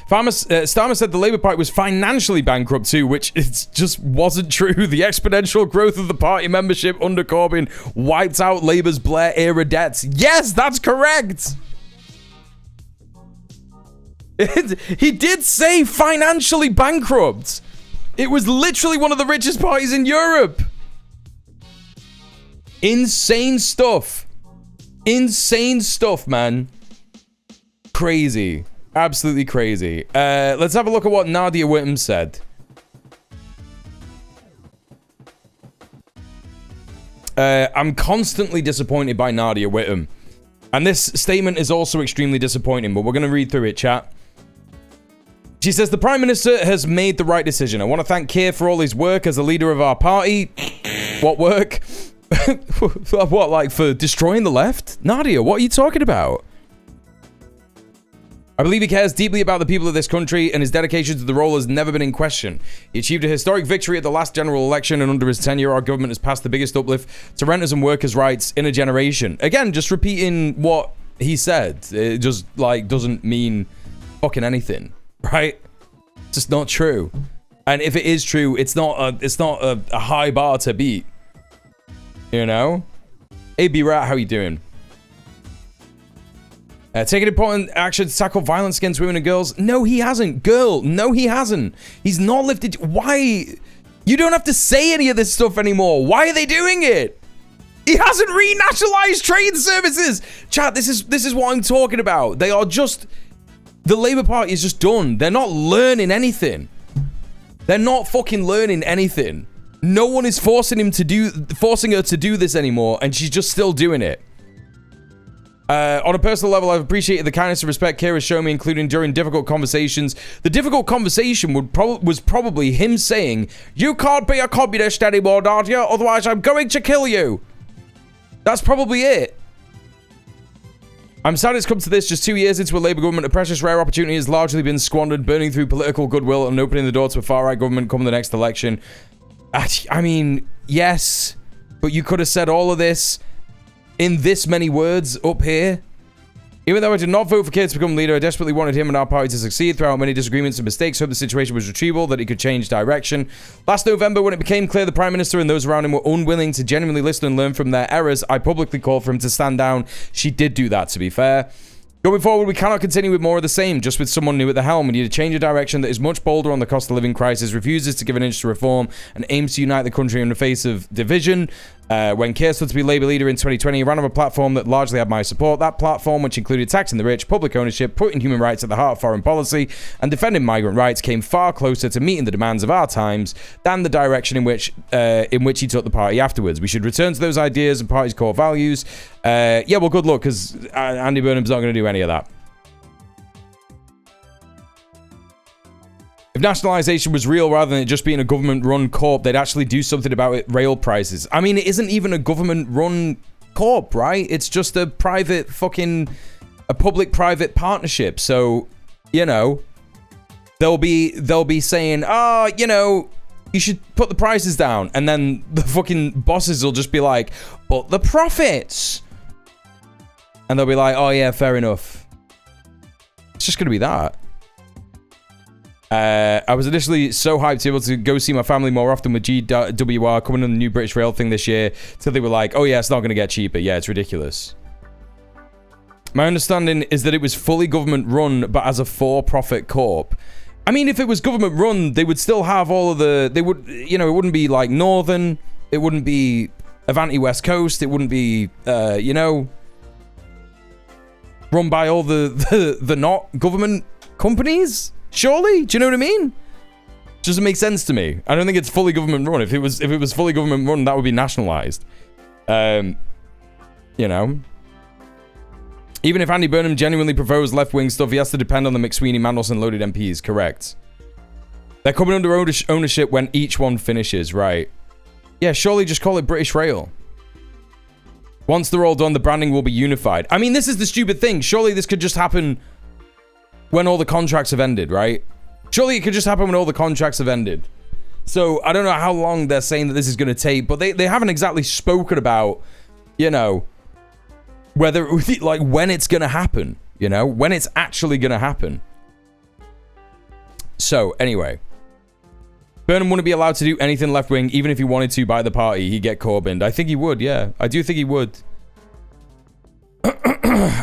Starmer said the Labour Party was financially bankrupt too, which it just wasn't true. The exponential growth of the party membership under Corbyn wiped out Labour's Blair-era debts. Yes, that's correct! He did say financially bankrupt. It was literally one of the richest parties in Europe. Insane stuff. Insane stuff, man. Crazy. Absolutely crazy. Let's have a look at what Nadia Whittam said. I'm constantly disappointed by Nadia Whittam. And this statement is also extremely disappointing, but we're going to read through it, chat. She says, the Prime Minister has made the right decision. I want to thank Keir for all his work as a leader of our party. What work? What, like for destroying the left? Nadia, what are you talking about? I believe he cares deeply about the people of this country, and his dedication to the role has never been in question. He achieved a historic victory at the last general election, and under his tenure, our government has passed the biggest uplift to renters and workers' rights in a generation. Again, just repeating what he said. It just, like, doesn't mean fucking anything, right? It's just not true. And if it is true, it's not a high bar to beat. You know? Hey, B-Rat, how you doing? Taking important action to tackle violence against women and girls. No, he hasn't. Girl, no, he hasn't. He's not lifted. Why? You don't have to say any of this stuff anymore. Why are they doing it? He hasn't renationalized train services. Chat, this is what I'm talking about. They are just... The Labour Party is just done. They're not learning anything. They're not fucking learning anything. No one is forcing her to do this anymore, and she's just still doing it. On a personal level, I've appreciated the kindness and respect Kira's shown me, including during difficult conversations. The difficult conversation was probably him saying, "You can't be a communist anymore, Nadia, otherwise I'm going to kill you." That's probably it. I'm sad it's come to this just 2 years into a Labour government. A precious rare opportunity has largely been squandered, burning through political goodwill and opening the door to a far-right government come the next election. I mean, yes, but you could have said all of this in this many words up here. Even though I did not vote for Keir to become leader, I desperately wanted him and our party to succeed. Throughout many disagreements and mistakes, hope the situation was retrievable, that he could change direction. Last November, when it became clear the Prime Minister and those around him were unwilling to genuinely listen and learn from their errors, I publicly called for him to stand down. She did do that, to be fair. Going forward, we cannot continue with more of the same, just with someone new at the helm. We need to change a direction that is much bolder on the cost of living crisis, refuses to give an inch to reform, and aims to unite the country in the face of division. When Keir stood to be Labour leader in 2020, he ran on a platform that largely had my support. That platform, which included taxing the rich, public ownership, putting human rights at the heart of foreign policy, and defending migrant rights, came far closer to meeting the demands of our times than the direction in which he took the party afterwards. We should return to those ideas and party's core values. Yeah, well, good luck, because Andy Burnham's not going to do any of that. If nationalisation was real rather than it just being a government-run corp, they'd actually do something about it. Rail prices. I mean, it isn't even a government-run corp, right? It's just a public-private partnership. So, you know, they'll be saying, oh, you know, you should put the prices down, and then the fucking bosses will just be like, but the profits, and they'll be like, oh yeah, fair enough. It's just gonna be that. I was initially so hyped to be able to go see my family more often with GWR coming on the new British Rail thing this year, till they were like, oh yeah, it's not going to get cheaper. Yeah, it's ridiculous. My understanding is that it was fully government run, but as a for-profit corp. I mean, if it was government run, they would still have all of the, they would, you know, it wouldn't be like Northern, it wouldn't be Avanti West Coast, it wouldn't be, you know, run by all the not government companies. Surely? Do you know what I mean? Doesn't make sense to me. I don't think it's fully government run. If it was fully government run, that would be nationalized. You know. Even if Andy Burnham genuinely proposed left-wing stuff, he has to depend on the McSweeney, Mandelson loaded MPs. Correct. They're coming under ownership when each one finishes, right? Yeah, surely just call it British Rail. Once they're all done, the branding will be unified. I mean, this is the stupid thing. Surely this could just happen when all the contracts have ended, right? Surely it could just happen when all the contracts have ended. So, I don't know how long they're saying that this is going to take, but they haven't exactly spoken about, you know, whether, like, when it's going to happen, you know? When it's actually going to happen. So, anyway. Burnham wouldn't be allowed to do anything left-wing, even if he wanted to by the party. He'd get Corbyned. I think he would, yeah. I do think he would.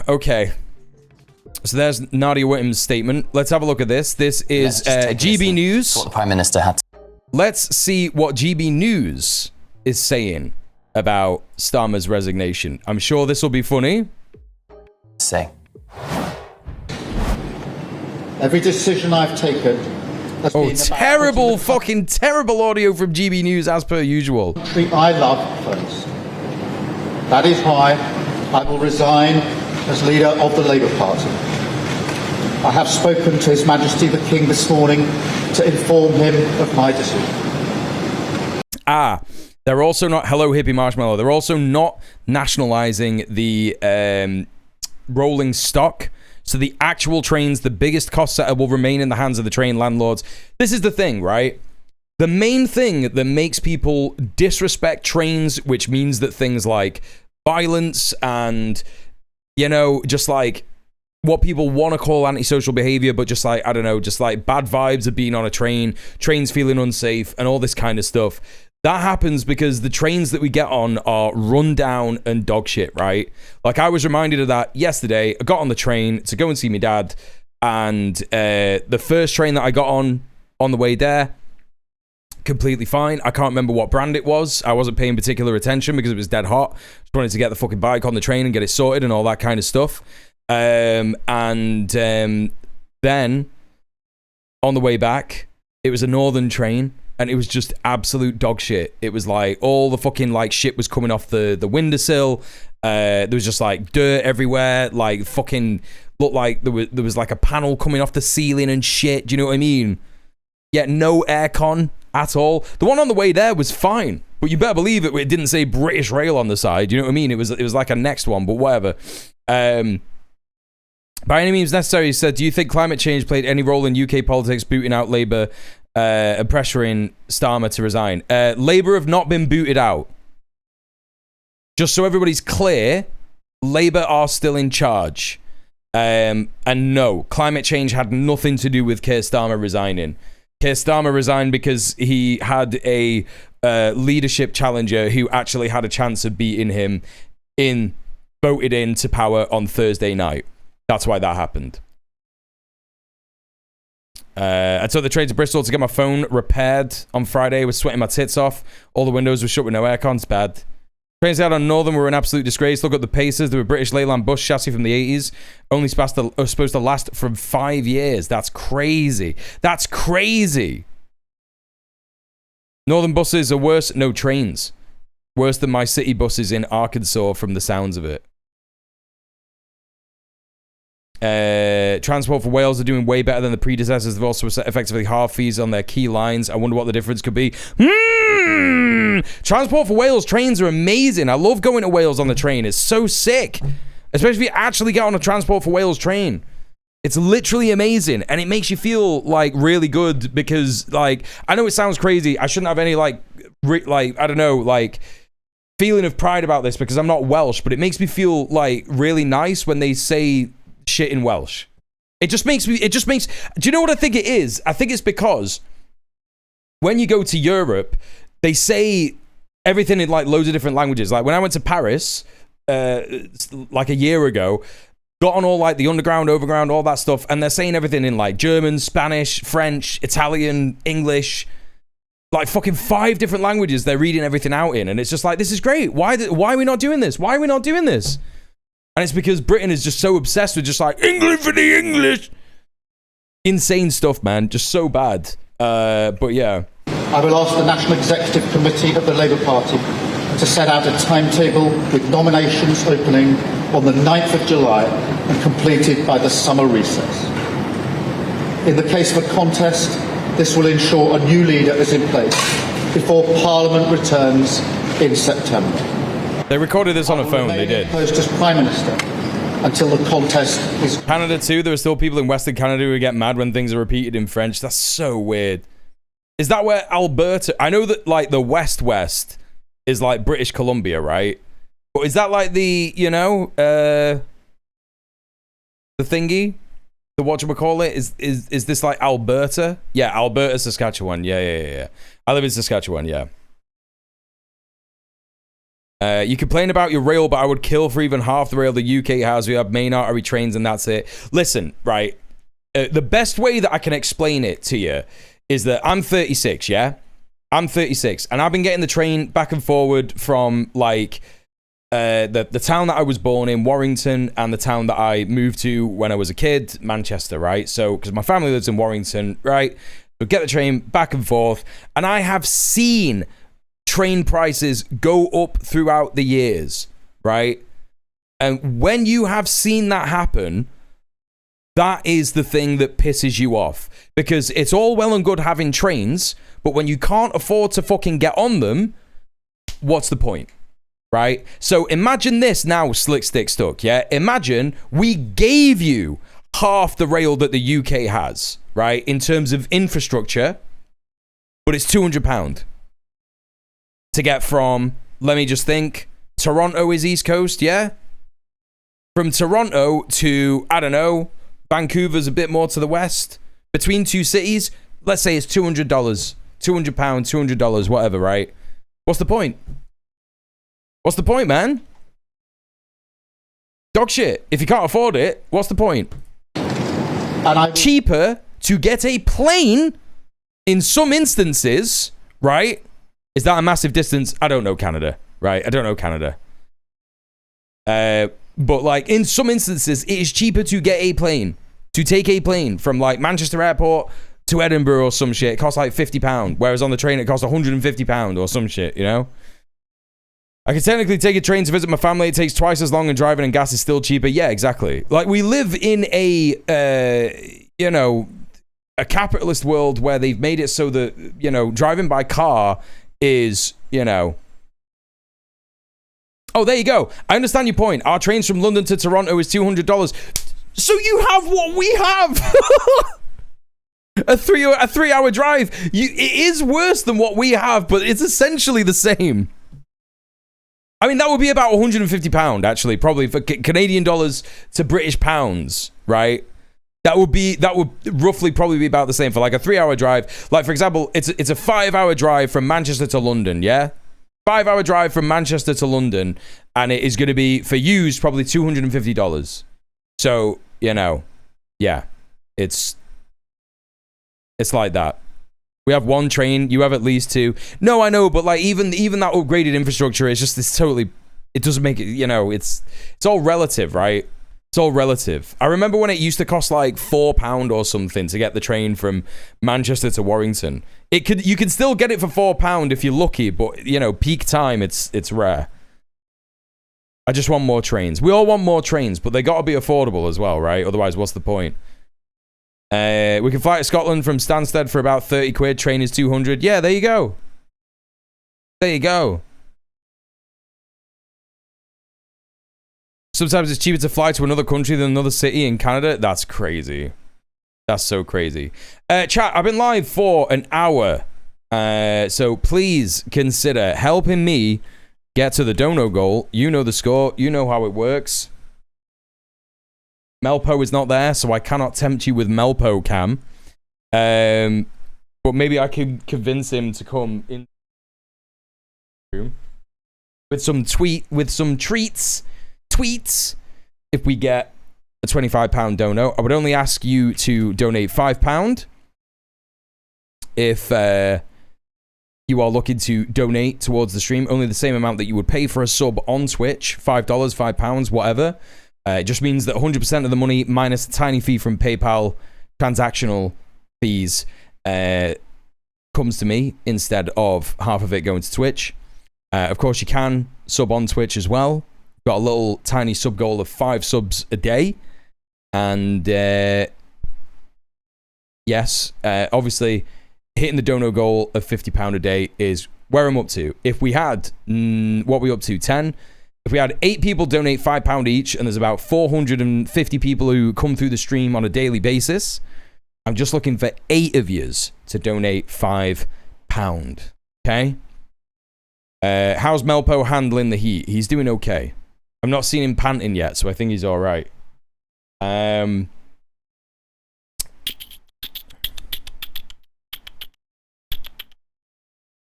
Okay. So there's Nadia Whittam's statement. Let's have a look at this. This is GB News. What the Prime Minister had to Let's see what GB News is saying about Starmer's resignation. I'm sure this will be funny. say. Every decision I've taken has been about terrible, fucking terrible audio from GB News as per usual. the country I love first. That is why I will resign as leader of the Labour Party. I have spoken to His Majesty the King this morning to inform him of my decision. They're also not, hello hippie marshmallow, they're also not nationalising the rolling stock. So the actual trains, the biggest cost setter will remain in the hands of the train landlords. This is the thing, right? The main thing that makes people disrespect trains, which means that things like violence and, you know, just like what people want to call antisocial behavior, but just like, I don't know, just like bad vibes of being on a train, trains feeling unsafe, and all this kind of stuff. That happens because the trains that we get on are run down and dog shit, right? Like, I was reminded of that yesterday. I got on the train to go and see my dad, and the first train that I got on the way there, completely fine. I can't remember what brand it was. I wasn't paying particular attention because it was dead hot. Just wanted to get the fucking bike on the train and get it sorted and all that kind of stuff. Then on the way back, it was a northern train. And it was just absolute dog shit. It was like all the fucking like shit was coming off the windowsill. There was just like dirt everywhere. Like fucking looked like there was like a panel coming off the ceiling and shit. Do you know what I mean? Yeah, no aircon at all. The one on the way there was fine, but you better believe it didn't say British Rail on the side. Do you know what I mean? It was like a next one, but whatever. By any means necessary, he said, do you think climate change played any role in UK politics booting out Labour and pressuring Starmer to resign? Labour have not been booted out. Just so everybody's clear, Labour are still in charge. And no, climate change had nothing to do with Keir Starmer resigning. Keir Starmer resigned because he had a leadership challenger who actually had a chance of beating him voted into power on Thursday night. That's why that happened. I took the train to Bristol to get my phone repaired on Friday. I was sweating my tits off. All the windows were shut with no aircon. It's bad. Trains out on Northern were an absolute disgrace. Look at the Pacers. They were British Leyland bus chassis from the 80s. Only supposed to last from 5 years. That's crazy. That's crazy. Northern buses are worse. No, trains. Worse than my city buses in Arkansas from the sounds of it. Transport for Wales are doing way better than the predecessors. They've also set effectively half fees on their key lines. I wonder what the difference could be. Transport for Wales trains are amazing. I love going to Wales on the train. It's so sick. Especially if you actually get on a Transport for Wales train. It's literally amazing. And it makes you feel like really good because like, I know it sounds crazy. I shouldn't have any I don't know, like feeling of pride about this because I'm not Welsh, but it makes me feel like really nice when they say shit in Welsh. Do you know what I think it is? I think it's because when you go to Europe, they say everything in like loads of different languages. Like when I went to Paris, like a year ago, got on all like the underground, overground, all that stuff, and they're saying everything in like German, Spanish, French, Italian, English, like fucking 5 different languages they're reading everything out in, and it's just like, this is great. Why are we not doing this? Why are we not doing this? And it's because Britain is just so obsessed with just like, England for the English. Insane stuff, man. Just so bad. But yeah. I will ask the National Executive Committee of the Labour Party to set out a timetable with nominations opening on the 9th of July and completed by the summer recess. In the case of a contest, this will ensure a new leader is in place before Parliament returns in September. They recorded this on a phone, they did. Post as Prime Minister until the contest is... Canada too, there are still people in Western Canada who get mad when things are repeated in French. That's so weird. Is that where Alberta... I know that like the West is like British Columbia, right? But is that like the, you know, the thingy? The whatchamacallit? Is this like Alberta? Yeah, Alberta, Saskatchewan. Yeah. I live in Saskatchewan, yeah. You complain about your rail, but I would kill for even half the rail the UK has. We have main artery trains and that's it. Listen, right? The best way that I can explain it to you is that I'm 36, yeah? I'm 36, and I've been getting the train back and forward from, like, the town that I was born in, Warrington, and the town that I moved to when I was a kid, Manchester, right? So, because my family lives in Warrington, right? So get the train back and forth, and I have seen train prices go up throughout the years, right? And when you have seen that happen, that is the thing that pisses you off. Because it's all well and good having trains, but when you can't afford to fucking get on them, what's the point? Right? So imagine this now, Slick Stick Stuck, yeah? Imagine we gave you half the rail that the UK has, right? In terms of infrastructure, but it's £200 to get from, let me just think, Toronto is East Coast, yeah? From Toronto to, I don't know, Vancouver's a bit more to the west. Between two cities, let's say it's $200. £200, $200, whatever, right? What's the point? What's the point, man? Dog shit. If you can't afford it, what's the point? Cheaper to get a plane in some instances, right? Is that a massive distance? I don't know Canada, right? I don't know Canada. But like in some instances, it is cheaper to get a plane, to take a plane from like Manchester Airport to Edinburgh or some shit. It costs like £50, whereas on the train it costs £150 or some shit, you know? I can technically take a train to visit my family. It takes twice as long, and driving and gas is still cheaper. Yeah, exactly. Like, we live in a, you know, a capitalist world where they've made it so that, you know, driving by car is, you know... Oh, there you go. I understand your point. Our trains from London to Toronto is $200. So you have what we have. a 3-hour drive. It is worse than what we have, but it's essentially the same. I mean, that would be about £150, actually, probably for Canadian dollars to British pounds, right? That would roughly probably be about the same for like a 3-hour drive. Like, for example, it's a 5-hour drive from Manchester to London, yeah? 5-hour drive from Manchester to London, and it is going to be, for used, probably $250. So, you know, yeah, it's like that. We have one train, you have at least two. No, I know, but like even that upgraded infrastructure is just this totally, it doesn't make it, you know, it's all relative, right? It's all relative. I remember when it used to cost like £4 or something to get the train from Manchester to Warrington. You can still get it for £4 if you're lucky, but you know, peak time, it's rare. I just want more trains. We all want more trains, but they got to be affordable as well, right? Otherwise, what's the point? We can fly to Scotland from Stansted for about 30 quid. Train is 200. Yeah, there you go. There you go. Sometimes it's cheaper to fly to another country than another city in Canada. That's crazy. That's so crazy. Chat, I've been live for an hour. So please consider helping me get to the dono goal. You know the score. You know how it works. Melpo is not there, so I cannot tempt you with Melpo Cam. But maybe I could convince him to come in with some treats. If we get a £25 dono, I would only ask you to donate £5 if you are looking to donate towards the stream. Only the same amount that you would pay for a sub on Twitch. $5, £5, whatever. It just means that 100% of the money, minus a tiny fee from PayPal, transactional fees, comes to me instead of half of it going to Twitch. Of course, you can sub on Twitch as well. Got a little tiny sub goal of 5 subs a day. And yes, obviously, hitting the dono goal of £50 a day is where I'm up to. If we had, what are we up to, 10? If we had 8 people donate £5 each, and there's about 450 people who come through the stream on a daily basis, I'm just looking for 8 of yous to donate £5. Okay? How's Melpo handling the heat? He's doing okay. I've not seen him panting yet, so I think he's all right.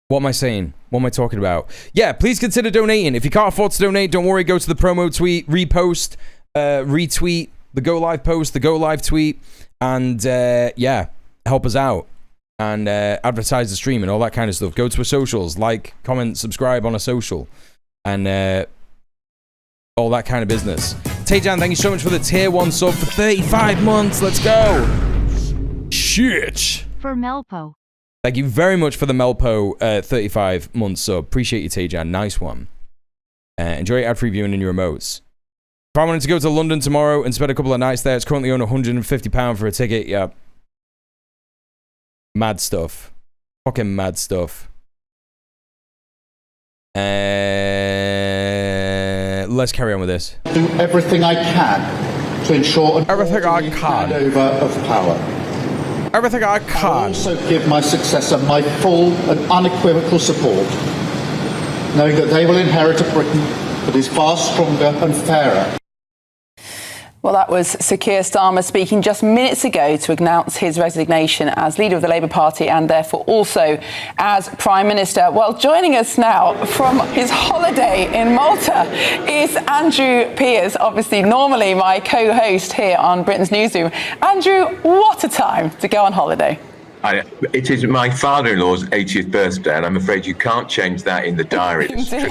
What am I saying? What am I talking about? Yeah, please consider donating. If you can't afford to donate, don't worry. Go to the promo tweet, repost, retweet the Go Live post, the Go Live tweet, and yeah, help us out and advertise the stream and all that kind of stuff. Go to our socials, like, comment, subscribe on a social, and all that kind of business. Taejan, thank you so much for the tier 1 sub for 35 months. Let's go. Shit. For Melpo. Thank you very much for the Melpo 35 months sub. Appreciate you, Taejan. Nice one. Enjoy ad-free viewing in your remotes. If I wanted to go to London tomorrow and spend a couple of nights there, it's currently on £150 for a ticket. Yep. Mad stuff. Fucking mad stuff. Let's carry on with this. Do everything I can to ensure an handover of power. Everything I can. I will also give my successor my full and unequivocal support, knowing that they will inherit a Britain that is far stronger and fairer. Well, that was Sir Keir Starmer speaking just minutes ago to announce his resignation as leader of the Labour Party and therefore also as Prime Minister. Well, joining us now from his holiday in Malta is Andrew Pearce, obviously normally my co-host here on Britain's Newsroom. Andrew, what a time to go on holiday. It is my father-in-law's 80th birthday, and I'm afraid you can't change that in the diary. It's been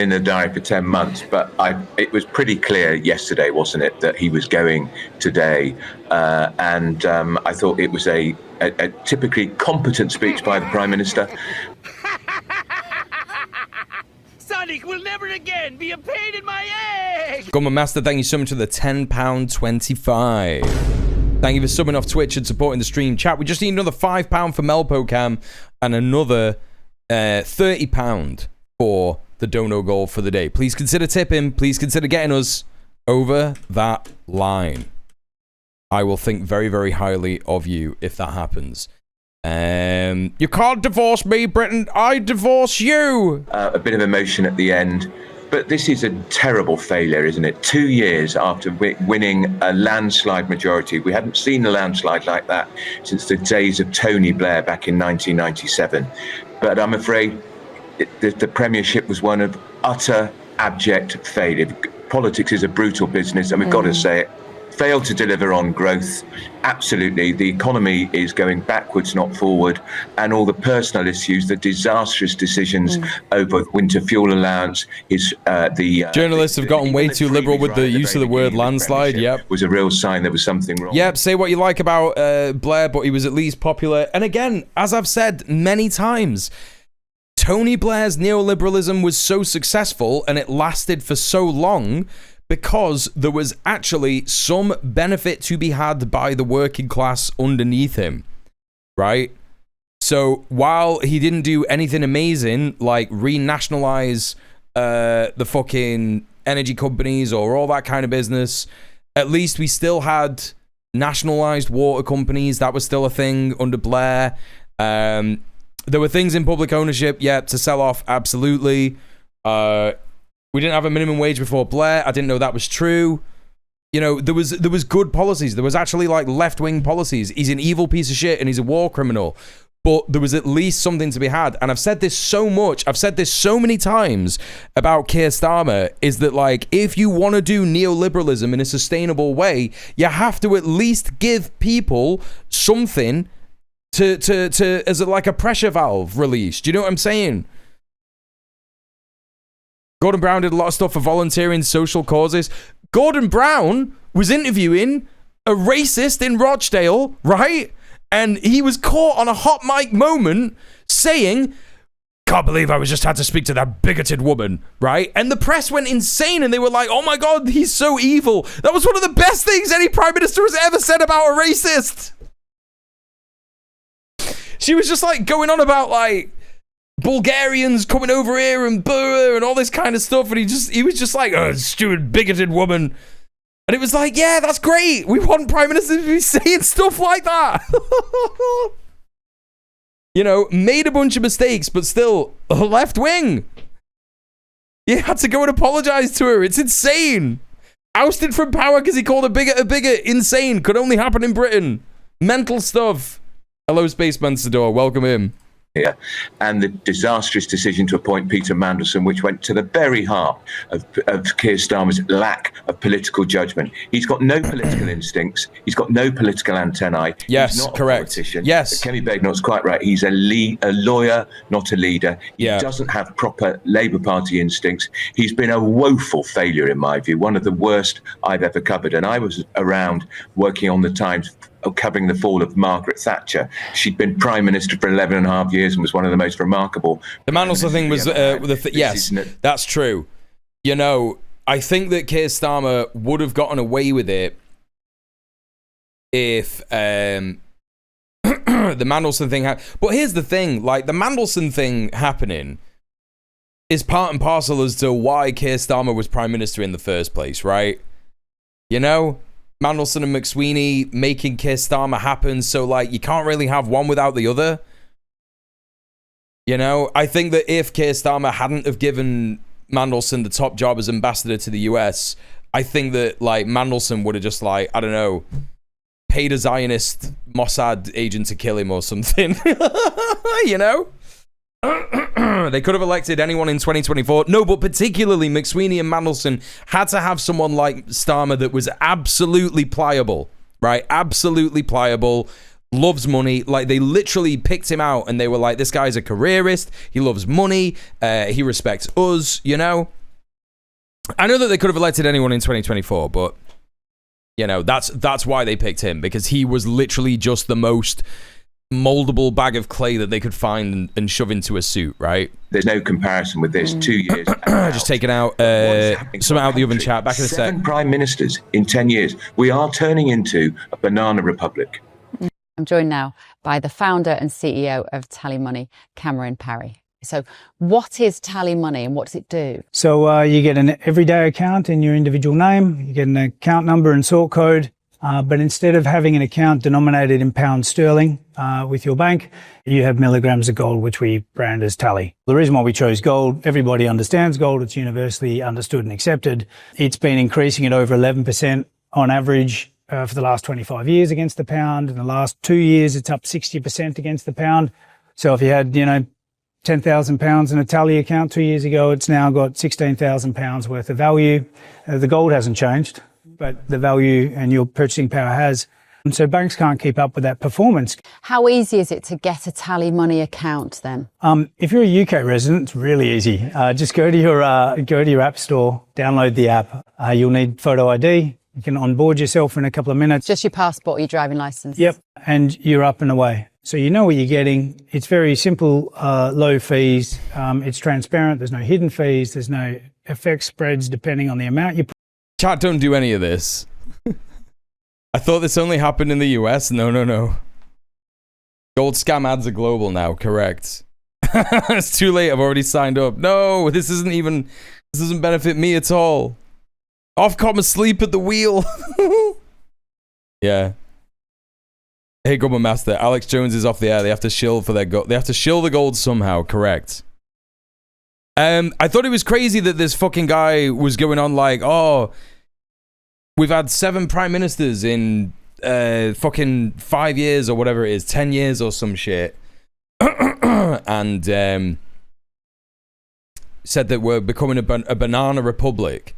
in the diary for 10 months, but it was pretty clear yesterday, wasn't it, that he was going today, and I thought it was a typically competent speech by the Prime Minister. Sonic will never again be a pain in my egg! Government Master, thank you so much for the £10.25. Thank you for subbing off Twitch and supporting the stream chat. We just need another £5 for Melpo Cam and another £30 for the dono goal for the day. Please consider tipping. Please consider getting us over that line. I will think very, very highly of you if that happens. You can't divorce me, Britain. I divorce you. A bit of emotion at the end. But this is a terrible failure, isn't it? 2 years after winning a landslide majority. We haven't seen a landslide like that since the days of Tony Blair back in 1997. But I'm afraid the Premiership was one of utter, abject failure. Politics is a brutal business, and we've got to say it. Failed to deliver on growth. Absolutely. The economy is going backwards, not forward. And all the personal issues, the disastrous decisions over winter fuel allowance, journalists have gotten way too liberal with the use of the word landslide. Yep. Was a real sign there was something wrong. Yep. Say what you like about Blair, but he was at least popular. And again, as I've said many times, Tony Blair's neoliberalism was so successful and it lasted for so long because there was actually some benefit to be had by the working class underneath him, right? So while he didn't do anything amazing, like renationalize the fucking energy companies or all that kind of business, at least we still had nationalized water companies. That was still a thing under Blair. There were things in public ownership, to sell off, absolutely. We didn't have a minimum wage before Blair. I didn't know that was true. You know, there was good policies. There was actually like left-wing policies. He's an evil piece of shit and he's a war criminal. But there was at least something to be had. And I've said this so much. I've said this so many times about Keir Starmer, is that like, if you want to do neoliberalism in a sustainable way, you have to at least give people something to as like a pressure valve release. Do you know what I'm saying? Gordon Brown did a lot of stuff for volunteering social causes. Gordon Brown was interviewing a racist in Rochdale, right? And he was caught on a hot mic moment saying, "Can't believe I just had to speak to that bigoted woman," right? And the press went insane and they were like, "Oh my God, he's so evil." That was one of the best things any prime minister has ever said about a racist. She was just like going on about like Bulgarians coming over here and all this kind of stuff, and he was just like, "Oh, stupid bigoted woman," and it was like, yeah, that's great. We want prime ministers to be saying stuff like that. You know, made a bunch of mistakes, but still left wing. You had to go and apologize to her. It's insane. Ousted from power because he called a bigot a bigot. Insane. Could only happen in Britain. Mental stuff. Hello, Spaceman Sador. Welcome in. Yeah. And the disastrous decision to appoint Peter Mandelson, which went to the very heart of Keir Starmer's lack of political judgment. He's got no political instincts. He's got no political antennae. Yes, he's not correct. A politician. Yes. Kemi Badenoch's quite right. He's a lawyer, not a leader. He doesn't have proper Labour Party instincts. He's been a woeful failure, in my view, one of the worst I've ever covered. And I was around working on the Times covering the fall of Margaret Thatcher. She'd been Prime Minister for 11 and a half years and was one of the most remarkable. The Mandelson thing was, yes, that's true. You know, I think that Keir Starmer would have gotten away with it if the Mandelson thing happened. But here's the thing, like the Mandelson thing happening is part and parcel as to why Keir Starmer was Prime Minister in the first place, right? You know? Mandelson and McSweeney making Keir Starmer happen, so like you can't really have one without the other. You know, I think that if Keir Starmer hadn't have given Mandelson the top job as ambassador to the US, I think that like Mandelson would have just like, I don't know, paid a Zionist Mossad agent to kill him or something. You know? They could have elected anyone in 2024. No, but particularly McSweeney and Mandelson had to have someone like Starmer that was absolutely pliable, right? Absolutely pliable, loves money. Like, they literally picked him out and they were like, this guy's a careerist, he loves money, he respects us, you know? I know that they could have elected anyone in 2024, but, you know, that's why they picked him, because he was literally just the most moldable bag of clay that they could find and shove into a suit, right? There's no comparison with this. 2 years. Just taking out some out of the oven chat. Back in a sec. 7 prime ministers in 10 years. We are turning into a banana republic. I'm joined now by the founder and CEO of Tally Money, Cameron Parry. So what is Tally Money and what does it do? So you get an everyday account in your individual name, you get an account number and sort code, but instead of having an account denominated in pounds sterling with your bank, you have milligrams of gold, which we brand as Tally. The reason why we chose gold, everybody understands gold, it's universally understood and accepted. It's been increasing at over 11% on average for the last 25 years against the pound. In the last 2 years, it's up 60% against the pound. So if you had, £10,000 in a Tally account 2 years ago, it's now got £16,000 worth of value. The gold hasn't changed, but the value and your purchasing power has. And so banks can't keep up with that performance. How easy is it to get a Tally Money account then? If you're a UK resident, it's really easy. Just go to your app store, download the app. You'll need photo ID. You can onboard yourself in a couple of minutes. Just your passport or your driving licence? Yep, and you're up and away. So you know what you're getting. It's very simple, low fees. It's transparent. There's no hidden fees. There's no FX spreads depending on the amount you put. Chat don't do any of this. I thought this only happened in the US. No. Gold scam ads are global now, correct. It's too late, I've already signed up. No, this doesn't benefit me at all. Ofcom asleep at the wheel. Yeah. Hey, Grubber Master, Alex Jones is off the air. They have to shill for their gold. They have to shill the gold somehow, correct. I thought it was crazy that this fucking guy was going on like, oh, we've had 7 prime ministers in fucking 5 years or whatever it is, 10 years or some shit. And said that we're becoming a banana republic.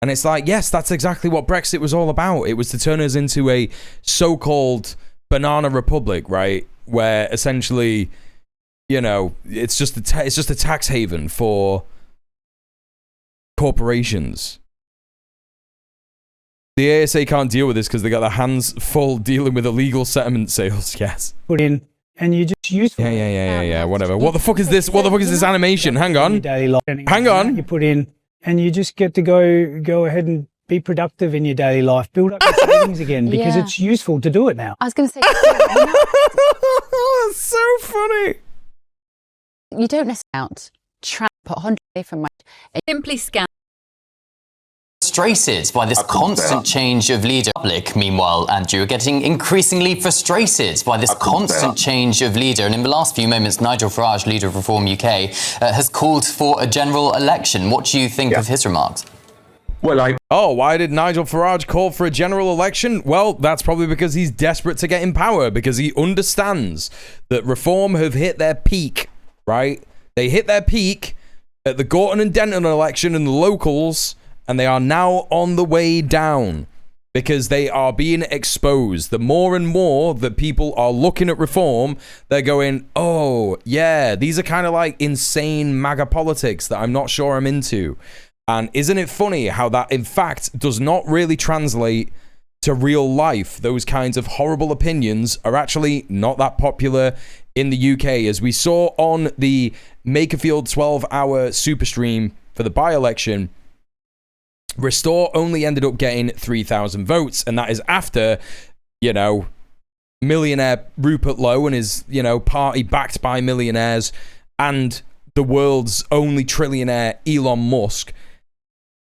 And it's like, yes, that's exactly what Brexit was all about. It was to turn us into a so-called banana republic, right? Where essentially, it's just a tax haven for corporations. The ASA can't deal with this because they got their hands full dealing with illegal settlement sales. Yes. Put in, and you just use. Yeah. Whatever. What the fuck is this? What the fuck is this animation? Hang on. Hang on. You put in, and you just get to go ahead and be productive in your daily life. Build up your savings again because it's useful to do it now. I was going to say. That's so funny. You don't necessarily put 100 from my. Simply scan. Frustrated by this constant change of leader. Public, meanwhile, Andrew, are getting increasingly frustrated by this constant change of leader. And in the last few moments, Nigel Farage, leader of Reform UK, has called for a general election. What do you think of his remarks? Well, why did Nigel Farage call for a general election? Well, that's probably because he's desperate to get in power, because he understands that Reform have hit their peak, right? They hit their peak at the Gorton and Denton election and the locals, and they are now on the way down because they are being exposed. The more and more that people are looking at Reform, they're going, oh, yeah, these are kind of like insane MAGA politics that I'm not sure I'm into. And isn't it funny how that, in fact, does not really translate to real life? Those kinds of horrible opinions are actually not that popular in the UK. As we saw on the Makerfield 12-hour super stream for the by-election, Restore only ended up getting 3,000 votes, and that is after, millionaire Rupert Lowe and his, party backed by millionaires, and the world's only trillionaire Elon Musk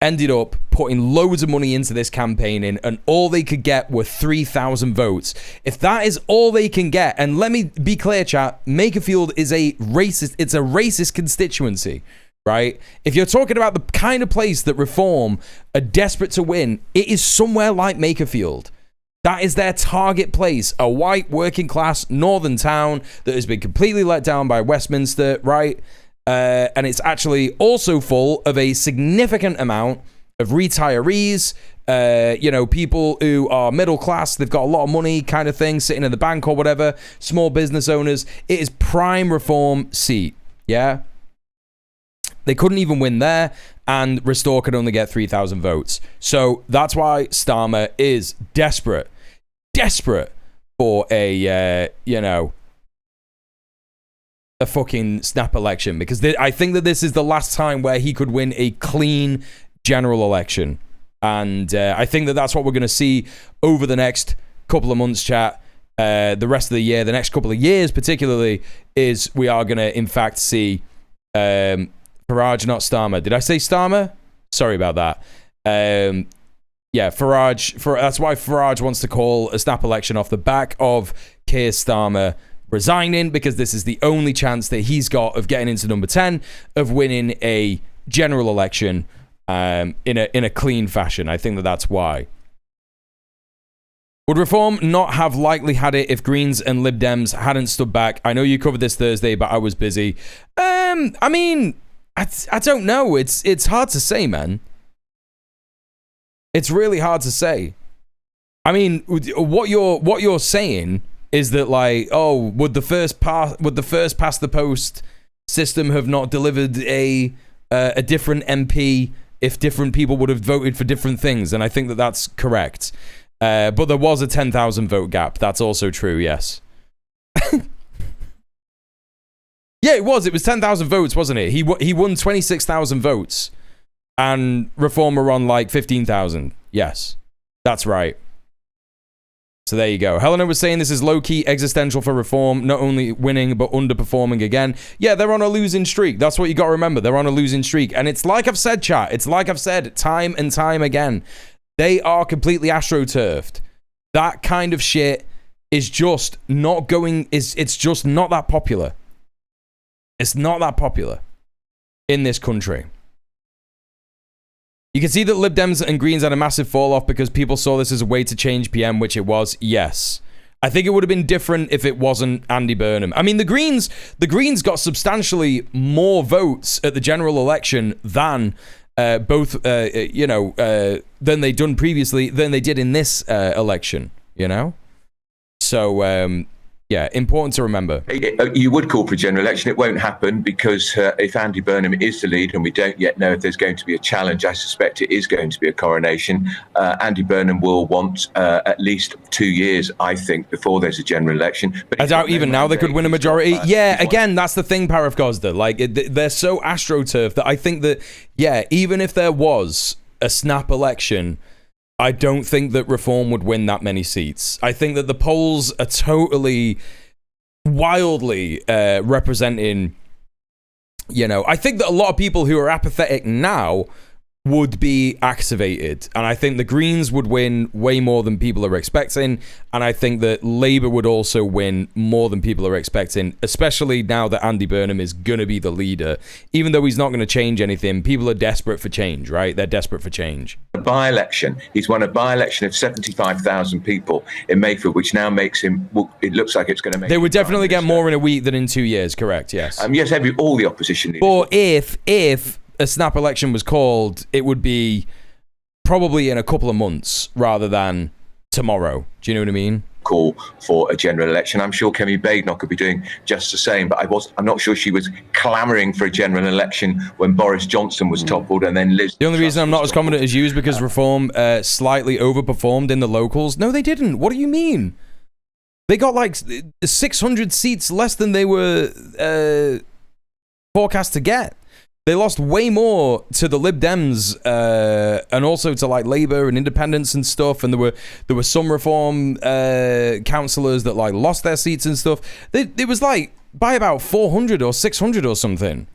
ended up putting loads of money into this campaigning, and all they could get were 3,000 votes. If that is all they can get, and let me be clear, chat, Makerfield is a racist constituency, right? If you're talking about the kind of place that Reform are desperate to win, it is somewhere like Makerfield. That is their target place, a white working class northern town that has been completely let down by Westminster, right? And it's actually also full of a significant amount of retirees, people who are middle class, they've got a lot of money kind of thing, sitting in the bank or whatever, small business owners. It is prime Reform seat, yeah? They couldn't even win there, and Restore could only get 3,000 votes. So that's why Starmer is desperate for a fucking snap election, because I think that this is the last time where he could win a clean general election. And I think that that's what we're going to see over the next couple of months, chat. The rest of the year, the next couple of years particularly, is we are going to, in fact, see Farage, not Starmer. Did I say Starmer? Sorry about that. Farage. That's why Farage wants to call a snap election off the back of Keir Starmer resigning, because this is the only chance that he's got of getting into number 10, of winning a general election in a clean fashion. I think that that's why. Would Reform not have likely had it if Greens and Lib Dems hadn't stood back? I know you covered this Thursday, but I was busy. I mean, I don't know. It's hard to say, man. It's really hard to say. I mean, what you're saying is that, like, oh, would the first past the post system have not delivered a different MP if different people would have voted for different things? And I think that that's correct. But there was a 10,000 vote gap. That's also true. Yes. Yeah, it was 10,000 votes, wasn't it? He won 26,000 votes, and Reform were on like 15,000. Yes, that's right. So there you go. Helena was saying this is low-key existential for Reform, not only winning, but underperforming again. Yeah, they're on a losing streak. That's what you got to remember. They're on a losing streak. And it's like I've said, chat. It's like I've said time and time again. They are completely astroturfed. That kind of shit is just not going... It's just not that popular. It's not that popular in this country. You can see that Lib Dems and Greens had a massive fall off because people saw this as a way to change PM, which it was. Yes. I think it would have been different if it wasn't Andy Burnham. I mean, the Greens got substantially more votes at the general election than than they'd done previously, than they did in this election, you know? So, yeah, important to remember. You would call for a general election. It won't happen because if Andy Burnham is the lead, and we don't yet know if there's going to be a challenge, I suspect it is going to be a coronation. Andy Burnham will want at least 2 years, I think, before there's a general election. But I doubt even now they could win a majority. Yeah, again, that's the thing, Paraf Gosda. Like, they're so astroturf that I think that, yeah, even if there was a snap election, I don't think that Reform would win that many seats. I think that the polls are totally, wildly representing, I think that a lot of people who are apathetic now would be activated. And I think the Greens would win way more than people are expecting. And I think that Labour would also win more than people are expecting, especially now that Andy Burnham is going to be the leader. Even though he's not going to change anything, people are desperate for change, right? They're desperate for change. A by-election. He's won a by-election of 75,000 people in Mayfield, which now makes him, well, it looks like it's going to make... They would definitely get more in a week than in 2 years, correct, yes. Yes, all the opposition leaders. Or if a snap election was called, it would be probably in a couple of months rather than tomorrow. Do you know what I mean? Call for a general election. I'm sure Kemi Badenoch could be doing just the same, but I'm not sure she was clamouring for a general election when Boris Johnson was toppled and then Liz... The only reason I'm not as confident as you is because Reform slightly overperformed in the locals. No, they didn't. What do you mean? They got like 600 seats less than they were forecast to get. They lost way more to the Lib Dems and also to like Labour and Independents and stuff. And there were some Reform councillors that like lost their seats and stuff. It was like by about 400 or 600 or something.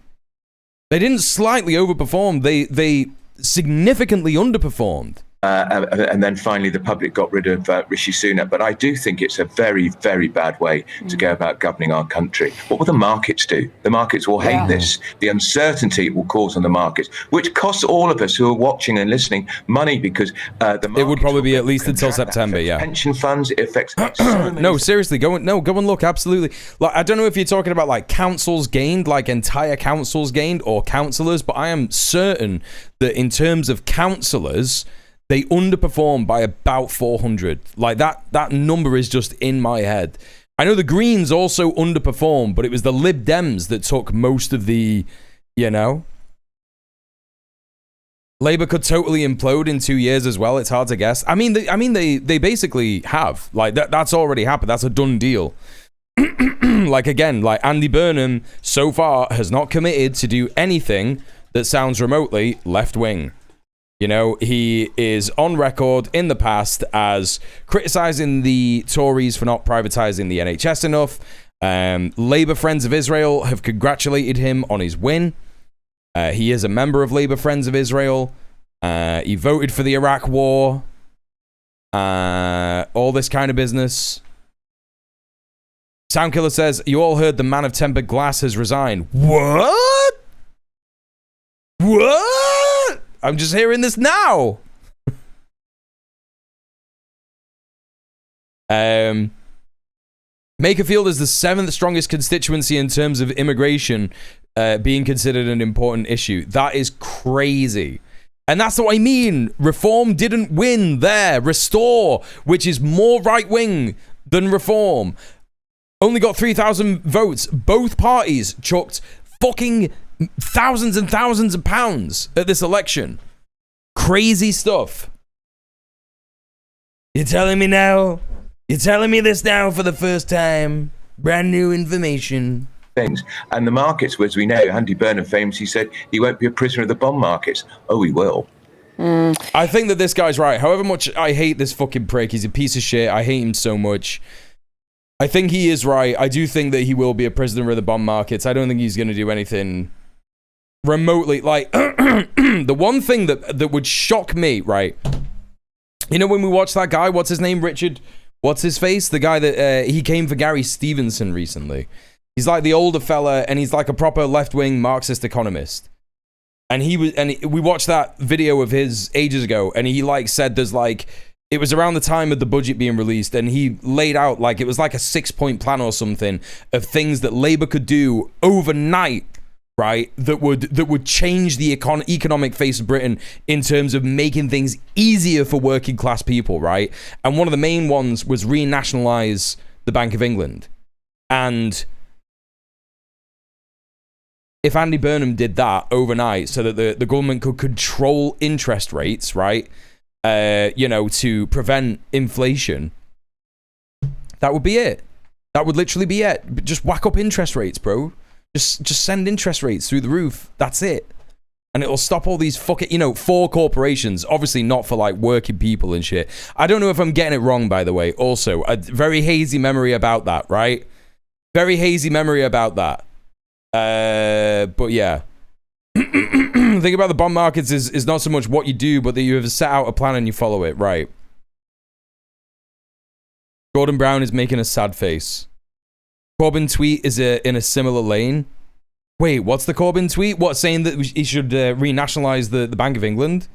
They didn't slightly overperform. They significantly underperformed. and then finally the public got rid of Rishi Sunak. But I do think it's a very, very bad way to go about governing our country. What will the markets do? The markets will hate this. The uncertainty it will cause on the markets, which costs all of us who are watching and listening money, because it would probably be at least until September. Yeah, pension funds. It affects so many. No, seriously, go and look. Absolutely. Like, I don't know if you're talking about like councils gained, like entire councils gained, or councillors, but I am certain that in terms of councillors, they underperformed by about 400. Like that number is just in my head. I know the Greens also underperformed, but it was the Lib Dems that took most of the, Labour could totally implode in 2 years as well. It's hard to guess. I mean, they basically have. Like that's already happened. That's a done deal. Like again, like Andy Burnham so far has not committed to do anything that sounds remotely left wing. He is on record in the past as criticising the Tories for not privatising the NHS enough. Labour Friends of Israel have congratulated him on his win. He is a member of Labour Friends of Israel. He voted for the Iraq War. All this kind of business. Soundkiller says, you all heard the man of tempered glass has resigned. What? I'm just hearing this now. Makerfield is the 7th strongest constituency in terms of immigration being considered an important issue. That is crazy. And that's what I mean. Reform didn't win there. Restore, which is more right-wing than Reform, only got 3,000 votes. Both parties chucked fucking thousands and thousands of pounds at this election. Crazy stuff. You're telling me now? You're telling me this now for the first time? Brand new information. Things. And the markets, as we know, Andy Burnham famously said he won't be a prisoner of the bond markets. Oh, he will. I think that this guy's right. However much I hate this fucking prick, he's a piece of shit. I hate him so much. I think he is right. I do think that he will be a prisoner of the bond markets. I don't think he's going to do anything remotely. Like, the one thing that would shock me, right? When we watched that guy, what's his name? Richard, what's his face? The guy that, he came for Gary Stevenson recently. He's like the older fella, and he's like a proper left-wing Marxist economist. And we watched that video of his ages ago, and he like said there's like, it was around the time of the budget being released, and he laid out like it was like a 6-point plan or something of things that Labour could do overnight, right? That would change the economic face of Britain in terms of making things easier for working class people, right? And one of the main ones was renationalise the Bank of England. And if Andy Burnham did that overnight so that the government could control interest rates, right? To prevent inflation, that would be it. That would literally be it. Just whack up interest rates, bro. Just send interest rates through the roof. That's it. And it'll stop all these fucking, for corporations, obviously not for like working people and shit. I don't know if I'm getting it wrong, by the way. Also, a very hazy memory about that, right? Very hazy memory about that. But yeah. The thing about the bond markets is not so much what you do, but that you have set out a plan and you follow it, right? Gordon Brown is making a sad face. Corbyn tweet is in a similar lane. Wait, what's the Corbyn tweet? What, saying that he should renationalise the Bank of England?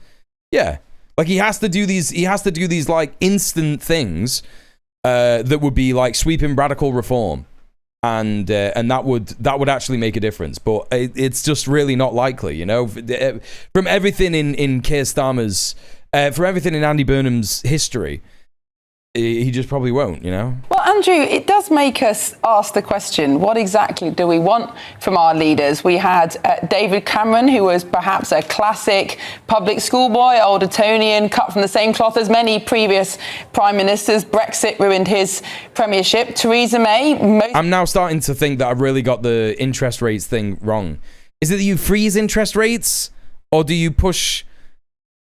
Yeah, like he has to do these like instant things that would be like sweeping radical reform. And that would actually make a difference, but it's just really not likely, From everything in Keir Starmer's, from everything in Andy Burnham's history, he just probably won't, Well, Andrew, it does make us ask the question: what exactly do we want from our leaders? We had David Cameron, who was perhaps a classic public school boy, old Etonian, cut from the same cloth as many previous prime ministers. Brexit ruined his premiership. Theresa May. I'm now starting to think that I've really got the interest rates thing wrong. Is it that you freeze interest rates, or do you push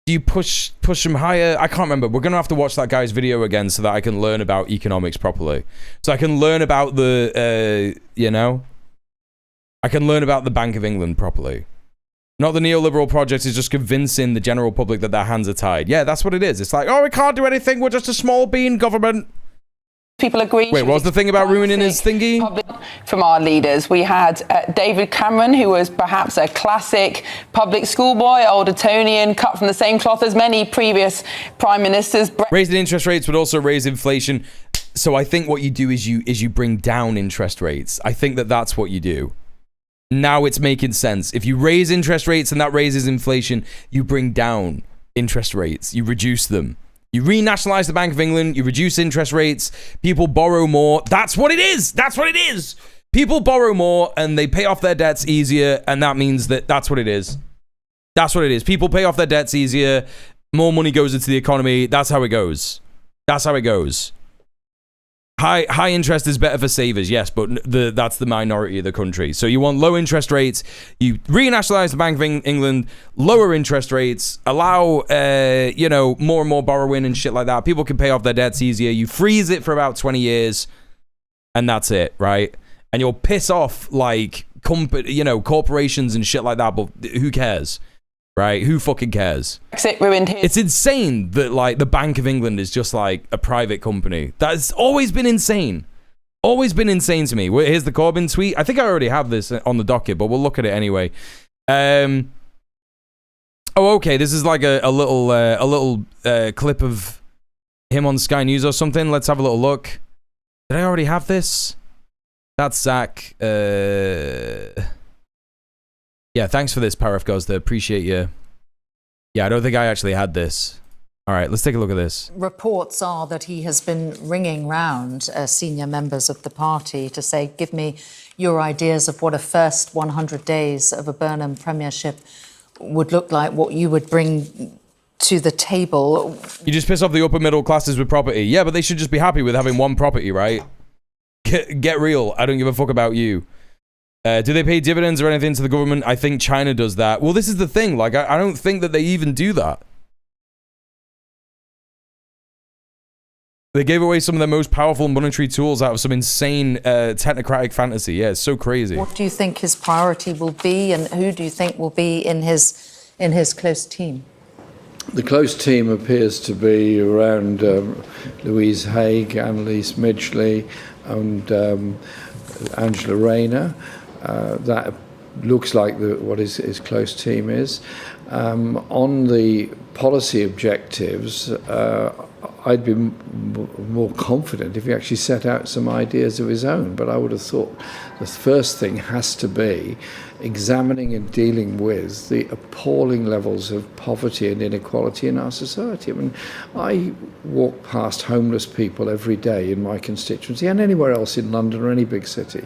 them higher? I can't remember. We're going to have to watch that guy's video again so that I can learn about economics properly. So I can learn about I can learn about the Bank of England properly. Not the neoliberal project is just convincing the general public that their hands are tied. Yeah, that's what it is. It's like, oh, we can't do anything. We're just a small bean government. People agree. Wait, what was the thing about ruining his thingy? From our leaders, we had David Cameron, who was perhaps a classic public schoolboy, old Etonian, cut from the same cloth as many previous prime ministers. Raising interest rates would also raise inflation. So I think what you do is you bring down interest rates. I think that's what you do. Now it's making sense. If you raise interest rates and that raises inflation, you bring down interest rates. You reduce them. You renationalize the Bank of England. You reduce interest rates. People borrow more. That's what it is. That's what it is. People borrow more and they pay off their debts easier. And that means that's what it is. That's what it is. People pay off their debts easier. More money goes into the economy. That's how it goes. That's how it goes. High interest is better for savers, yes, but that's the minority of the country. So you want low interest rates. You renationalize the Bank of England, lower interest rates, allow more and more borrowing and shit like that. People can pay off their debts easier. You freeze it for about 20 years, and that's it, right? And you'll piss off like corporations and shit like that. But who cares? Right? Who fucking cares? Brexit ruined his... It's insane that like the Bank of England is just like a private company. That's always been insane. Always been insane to me. Here's the Corbyn tweet. I think I already have this on the docket, but we'll look at it anyway. Oh, okay. This is like a little clip of him on Sky News or something. Let's have a little look. Did I already have this? That's Zach. Yeah, thanks for this, Paraf Gozda. Appreciate you. Yeah, I don't think I actually had this. All right, let's take a look at this. Reports are that he has been ringing round senior members of the party to say, give me your ideas of what a first 100 days of a Burnham premiership would look like, what you would bring to the table. You just piss off the upper middle classes with property. Yeah, but they should just be happy with having one property, right? Get real. I don't give a fuck about you. Do they pay dividends or anything to the government? I think China does that. Well, this is the thing. Like, I don't think that they even do that. They gave away some of their most powerful monetary tools out of some insane technocratic fantasy. Yeah, it's so crazy. What do you think his priority will be, and who do you think will be in his close team? The close team appears to be around Louise Haigh, Annalise Midgley, and Angela Rayner. That looks like what his close team is. On the policy objectives, I'd be more confident if he actually set out some ideas of his own, but I would have thought the first thing has to be examining and dealing with the appalling levels of poverty and inequality in our society. I mean, I walk past homeless people every day in my constituency and anywhere else in London or any big city.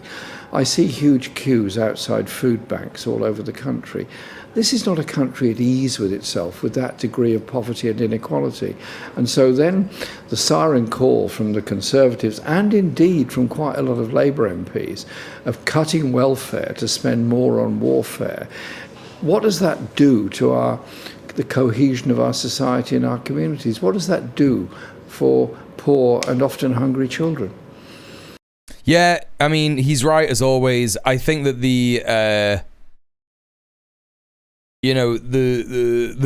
I see huge queues outside food banks all over the country. This is not a country at ease with itself with that degree of poverty and inequality. And so then the siren call from the Conservatives and indeed from quite a lot of Labour MPs of cutting welfare to spend more on warfare, what does that do to the cohesion of our society and our communities? What does that do for poor and often hungry children? Yeah, I mean, he's right as always. I think that the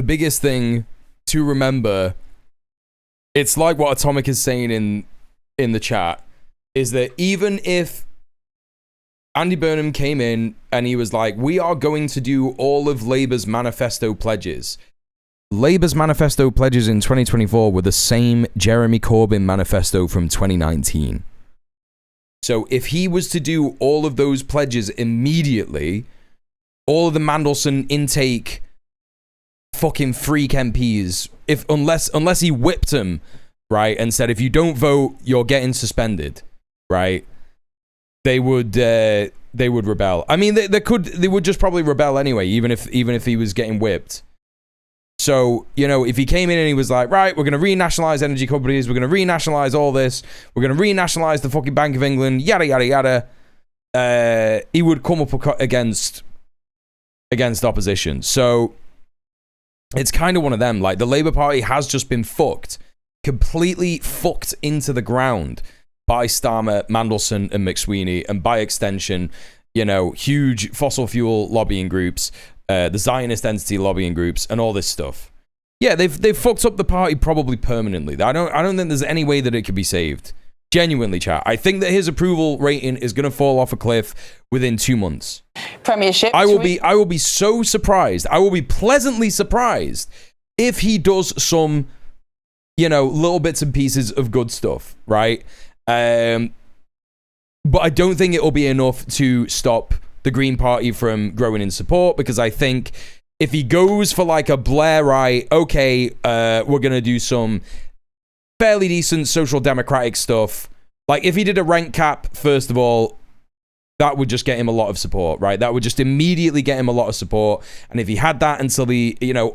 biggest thing to remember, it's like what Atomic is saying in the chat, is that even if Andy Burnham came in and he was like, we are going to do all of Labour's manifesto pledges. Labour's manifesto pledges in 2024 were the same Jeremy Corbyn manifesto from 2019. So if he was to do all of those pledges immediately, all of the Mandelson intake fucking freak MPs, unless he whipped them, right, and said, if you don't vote, you're getting suspended, right, they would rebel. I mean, they would just probably rebel anyway, even if he was getting whipped. So, if he came in and he was like, right, we're going to renationalize energy companies, we're going to renationalize all this, we're going to renationalize the fucking Bank of England, yada, yada, yada, he would come up against opposition. So, it's kind of one of them. Like, the Labour Party has just been completely fucked into the ground by Starmer, Mandelson, and McSweeney, and by extension, huge fossil fuel lobbying groups. the Zionist entity lobbying groups, and all this stuff. Yeah, they've fucked up the party probably permanently. I don't think there's any way that it could be saved. Genuinely, chat. I think that his approval rating is going to fall off a cliff within 2 months. Premiership. I will be so surprised. I will be pleasantly surprised if he does some, little bits and pieces of good stuff, right? But I don't think it will be enough to stop the Green Party from growing in support, because I think if he goes for like a Blairite, okay, we're going to do some fairly decent social democratic stuff. Like if he did a rank cap, first of all, that would just get him a lot of support, right? That would just immediately get him a lot of support. And if he had that until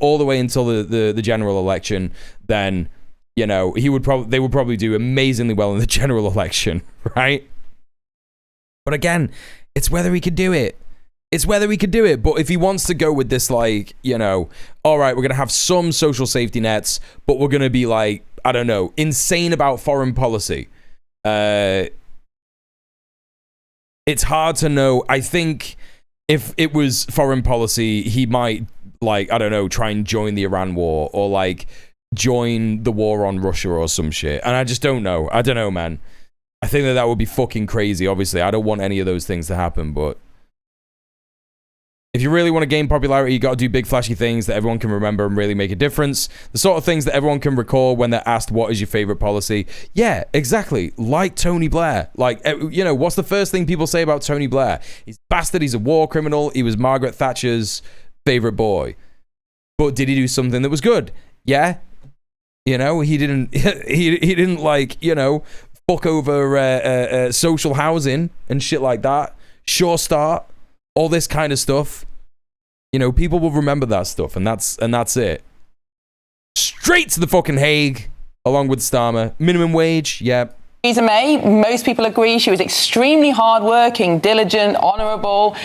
all the way until the general election, then, they would probably do amazingly well in the general election, right? But again, it's whether he could do it. But if he wants to go with this, like, all right, we're going to have some social safety nets, but we're going to be like, I don't know, insane about foreign policy. It's hard to know. I think if it was foreign policy, he might, like, I don't know, try and join the Iran war, or like join the war on Russia or some shit. And I just don't know. I don't know, man. I think that would be fucking crazy. Obviously, I don't want any of those things to happen, but if you really want to gain popularity, you got to do big flashy things that everyone can remember and really make a difference. The sort of things that everyone can recall when they're asked, what is your favorite policy? Yeah, exactly. Like Tony Blair. Like, what's the first thing people say about Tony Blair? He's a bastard. He's a war criminal. He was Margaret Thatcher's favorite boy. But did he do something that was good? Yeah. He didn't, he didn't like, fuck over social housing and shit like that. Sure Start. All this kind of stuff. People will remember that stuff, and that's it. Straight to the fucking Hague, along with Starmer. Minimum wage, yeah. Theresa May, most people agree she was extremely hardworking, diligent, honourable,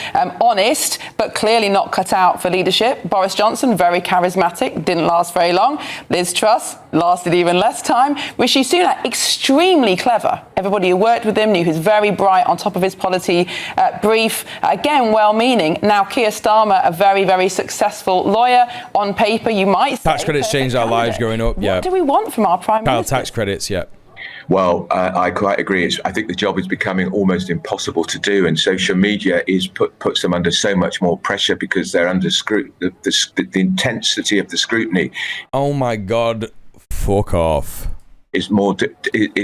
honest, but clearly not cut out for leadership. Boris Johnson, very charismatic, didn't last very long. Liz Truss lasted even less time. Rishi Sunak, extremely clever. Everybody who worked with him knew he was very bright, on top of his polity brief. Again, well-meaning. Now Keir Starmer, a very, very successful lawyer. On paper, you might say... Tax credits changed our lives growing up, yeah. What do we want from our Prime Minister? Tax credits, yeah. Well, I quite agree. I think the job is becoming almost impossible to do, and social media puts them under so much more pressure because they're under the intensity of the scrutiny. Oh my God, fuck off. Is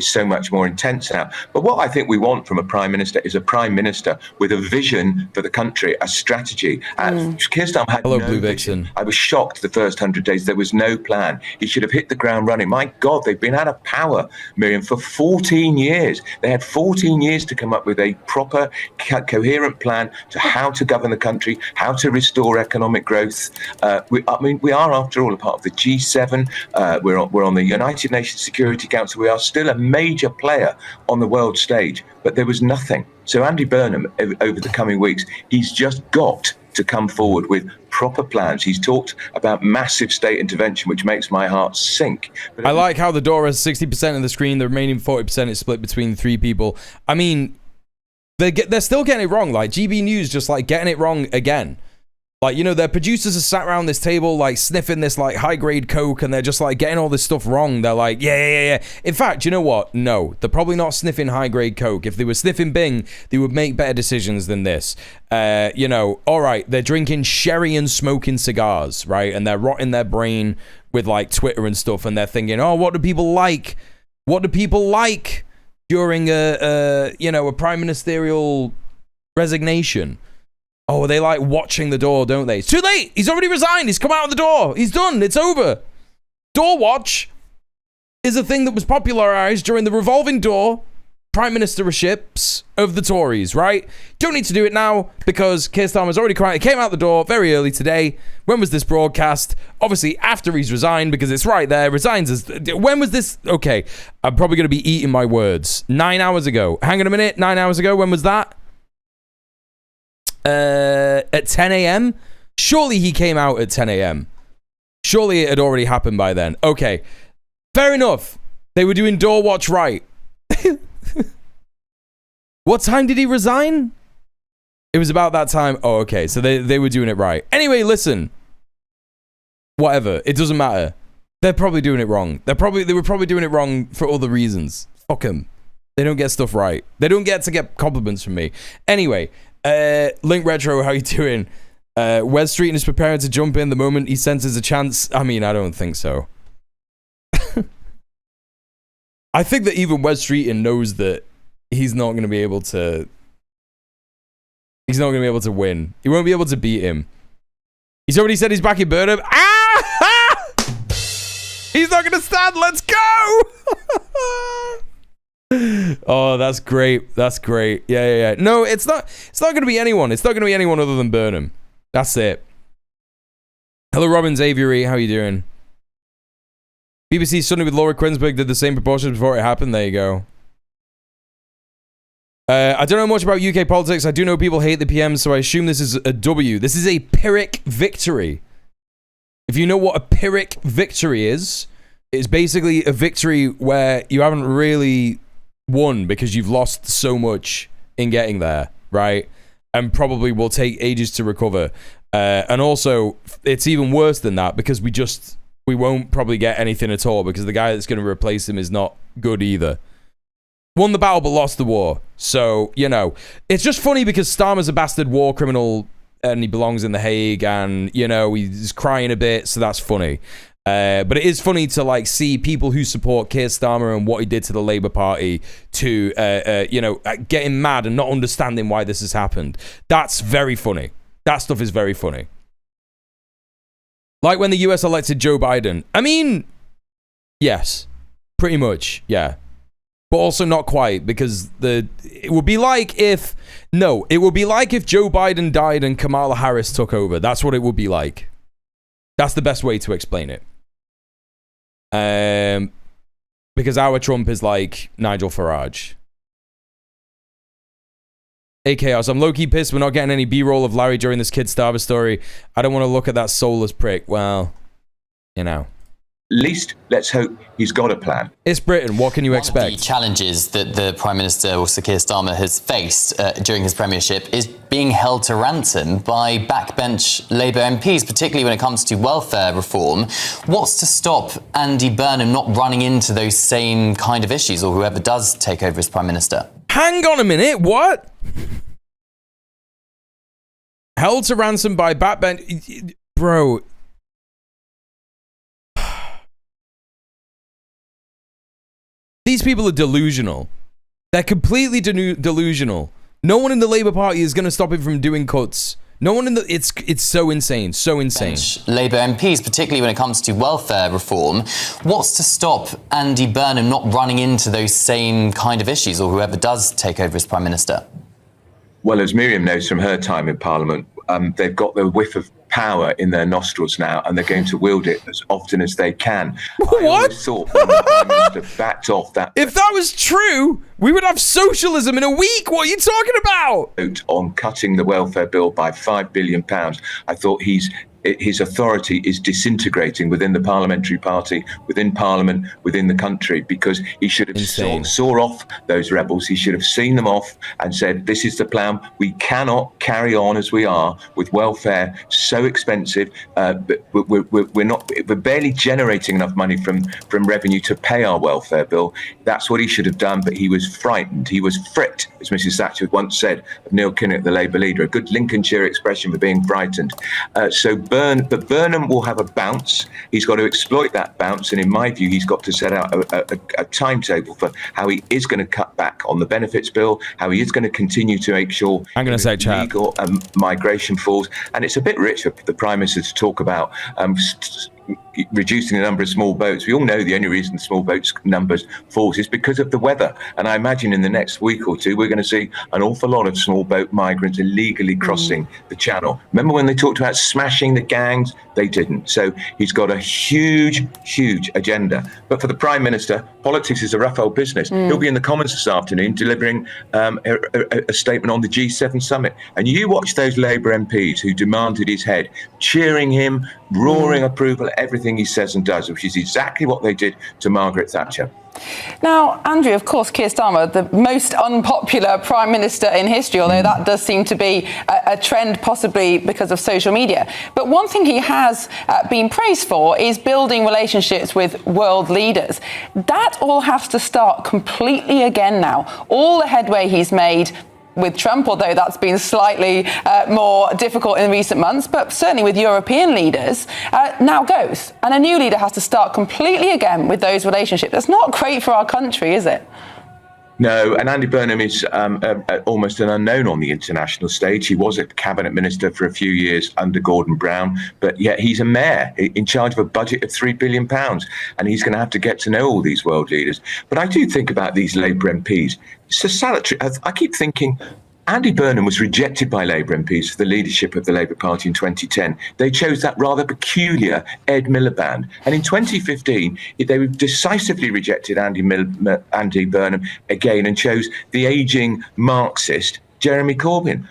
so much more intense now. But what I think we want from a prime minister is a prime minister with a vision for the country, a strategy. And Keir Starmer had Hello, no Blue vision. Vixen. I was shocked the first 100 days. There was no plan. He should have hit the ground running. My God, they've been out of power, Miriam, for 14 years. They had 14 years to come up with a proper, coherent plan to how to govern the country, how to restore economic growth. We are, after all, a part of the G7. We're on the United Nations Security Council. We are still a major player on the world stage, but there was nothing. So Andy Burnham, over the coming weeks, he's just got to come forward with proper plans. He's talked about massive state intervention, which makes my heart sink. But I like how the door has 60% of the screen, the remaining 40% is split between 3 people. I mean, they're still getting it wrong. Like GB News just like getting it wrong again. Like, their producers are sat around this table, like, sniffing this, like, high-grade coke, and they're just, like, getting all this stuff wrong. They're like, yeah. In fact, you know what? No, they're probably not sniffing high-grade coke. If they were sniffing Bing, they would make better decisions than this. All right, they're drinking sherry and smoking cigars, right? And they're rotting their brain with, like, Twitter and stuff, and they're thinking, oh, what do people like? What do people like during a prime ministerial resignation? Oh, they like watching the door, don't they? It's too late. He's already resigned. He's come out of the door. He's done. It's over. Door watch is a thing that was popularized during the revolving door prime ministerships of the Tories, right? Don't need to do it now because Keir Starmer's already came out the door very early today. When was this broadcast? Obviously after he's resigned, because it's right there. Resigns as... When was this? Okay, I'm probably going to be eating my words. 9 hours ago. Hang on a minute. 9 hours ago. When was that? At 10 a.m. Surely he came out at 10 a.m. Surely it had already happened by then. Okay, fair enough. They were doing door watch right. What time did he resign? It was about that time. Oh, okay. So they were doing it right. Anyway, listen. Whatever. It doesn't matter. They're probably doing it wrong. They were probably doing it wrong for other reasons. Fuck them. They don't get stuff right. They don't get to get compliments from me. Anyway, Link Retro, how you doing? Wes Streeton is preparing to jump in the moment he senses a chance. I mean, I don't think so. I think that even Wes Streeton knows that he's not going to be able to. He's not going to be able to win. He won't be able to beat him. He's already said he's back in Burnham. He's not going to stand. Let's go. Oh, that's great. That's great. Yeah. No, it's not going to be anyone. It's not going to be anyone other than Burnham. That's it. Hello, Robin Xavier. How you doing? BBC Sunday with Laura Quinsberg did the same proportions before it happened. There you go. I don't know much about UK politics. I do know people hate the PM, so I assume this is a W. This is a Pyrrhic victory. If you know what a Pyrrhic victory is, it's basically a victory where you haven't really won because you've lost so much in getting there, right? And probably will take ages to recover. And also, it's even worse than that because we won't probably get anything at all because the guy that's going to replace him is not good either. Won the battle but lost the war. So, you know, it's just funny because Starmer's a bastard war criminal and he belongs in The Hague and, you know, he's crying a bit, so that's funny. But it is funny to, like, see people who support Keir Starmer and what he did to the Labour Party to, you know, getting mad and not understanding why this has happened. That's very funny. That stuff is very funny. Like when the US elected Joe Biden. I mean, yes, pretty much, yeah. But also not quite, because it would be like if Joe Biden died and Kamala Harris took over. That's what it would be like. That's the best way to explain it. Because our Trump is like Nigel Farage. Hey Chaos, I'm low-key pissed we're not getting any B-roll of Larry during this Kid Starver story. I don't want to look at that soulless prick. Well, you know. At least let's hope he's got a plan. It's Britain. What can you expect? One of the challenges that the Prime Minister, or Sir Keir Starmer, has faced during his premiership is being held to ransom by backbench Labour MPs, particularly when it comes to welfare reform. What's to stop Andy Burnham not running into those same kind of issues, or whoever does take over as Prime Minister? Hang on a minute. What? Held to ransom by backbench... Bro... These people are delusional. They're completely delusional. No one in the Labour Party is going to stop him from doing cuts. No one in the... It's so insane. So insane. Labour MPs, particularly when it comes to welfare reform. What's to stop Andy Burnham not running into those same kind of issues, or whoever does take over as Prime Minister? Well, as Miriam knows from her time in Parliament, they've got the whiff of power in their nostrils now, and they're going to wield it as often as they can. What? I always thought when the Prime Minister backed off that... If that was true, we would have socialism in a week. What are you talking about? ...on cutting the welfare bill by £5 billion. I thought his authority is disintegrating within the parliamentary party, within Parliament, within the country, because he should have saw off those rebels. He should have seen them off and said, this is the plan. We cannot carry on as we are with welfare so expensive. But we're barely generating enough money from revenue to pay our welfare bill. That's what he should have done, but he was frightened. He was fricked, as Mrs Thatcher once said of Neil Kinnock, the Labour leader, a good Lincolnshire expression for being frightened. But Burnham will have a bounce. He's got to exploit that bounce, and in my view, he's got to set out a timetable for how he is going to cut back on the benefits bill, how he is going to continue to make sure legal migration falls. And it's a bit rich for the Prime Minister to talk about reducing the number of small boats. We all know the only reason small boats numbers falls is because of the weather. And I imagine in the next week or two, we're going to see an awful lot of small boat migrants illegally crossing the channel. Remember when they talked about smashing the gangs? They didn't. So he's got a huge, huge agenda. But for the Prime Minister, politics is a rough old business. He'll be in the Commons this afternoon delivering a statement on the G7 summit. And you watch those Labour MPs who demanded his head, cheering him, roaring approval. everything he says and does, which is exactly what they did to Margaret Thatcher. Now, Andrew, of course, Keir Starmer, the most unpopular Prime Minister in history, although that does seem to be a trend possibly because of social media. But one thing he has been praised for is building relationships with world leaders. That all has to start completely again now. All the headway he's made with Trump, although that's been slightly more difficult in recent months, but certainly with European leaders, now goes. And a new leader has to start completely again with those relationships. That's not great for our country, is it? No, and Andy Burnham is almost an unknown on the international stage. He was a cabinet minister for a few years under Gordon Brown, but yet he's a mayor in charge of a budget of £3 billion, and he's going to have to get to know all these world leaders. But I do think about these Labour MPs. It's a salutary. I keep thinking, Andy Burnham was rejected by Labour MPs for the leadership of the Labour Party in 2010. They chose that rather peculiar Ed Miliband. And in 2015, they decisively rejected Andy Burnham again and chose the ageing Marxist Jeremy Corbyn.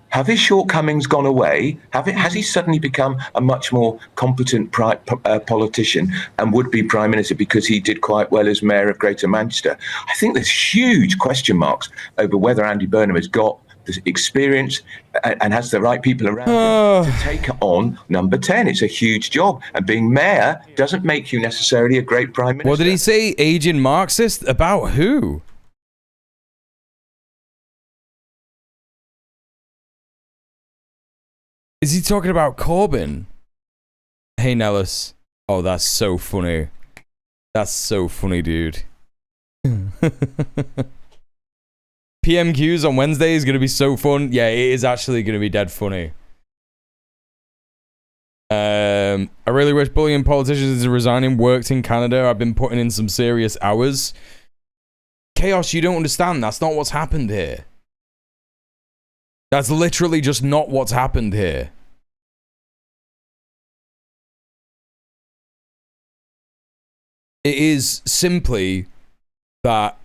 Have his shortcomings gone away? Has he suddenly become a much more competent politician and would-be Prime Minister because he did quite well as Mayor of Greater Manchester? I think there's huge question marks over whether Andy Burnham has got the experience and has the right people around him to take on number 10. It's a huge job. And being Mayor doesn't make you necessarily a great Prime Minister. What did he say? Aging Marxist? About who? Is he talking about Corbyn? Hey, Nellis. Oh, that's so funny. That's so funny, dude. PMQs on Wednesday is going to be so fun. Yeah, it is actually going to be dead funny. I really wish bullying politicians into resigning worked in Canada. I've been putting in some serious hours. Chaos, you don't understand. That's not what's happened here. That's literally just not what's happened here. It is simply that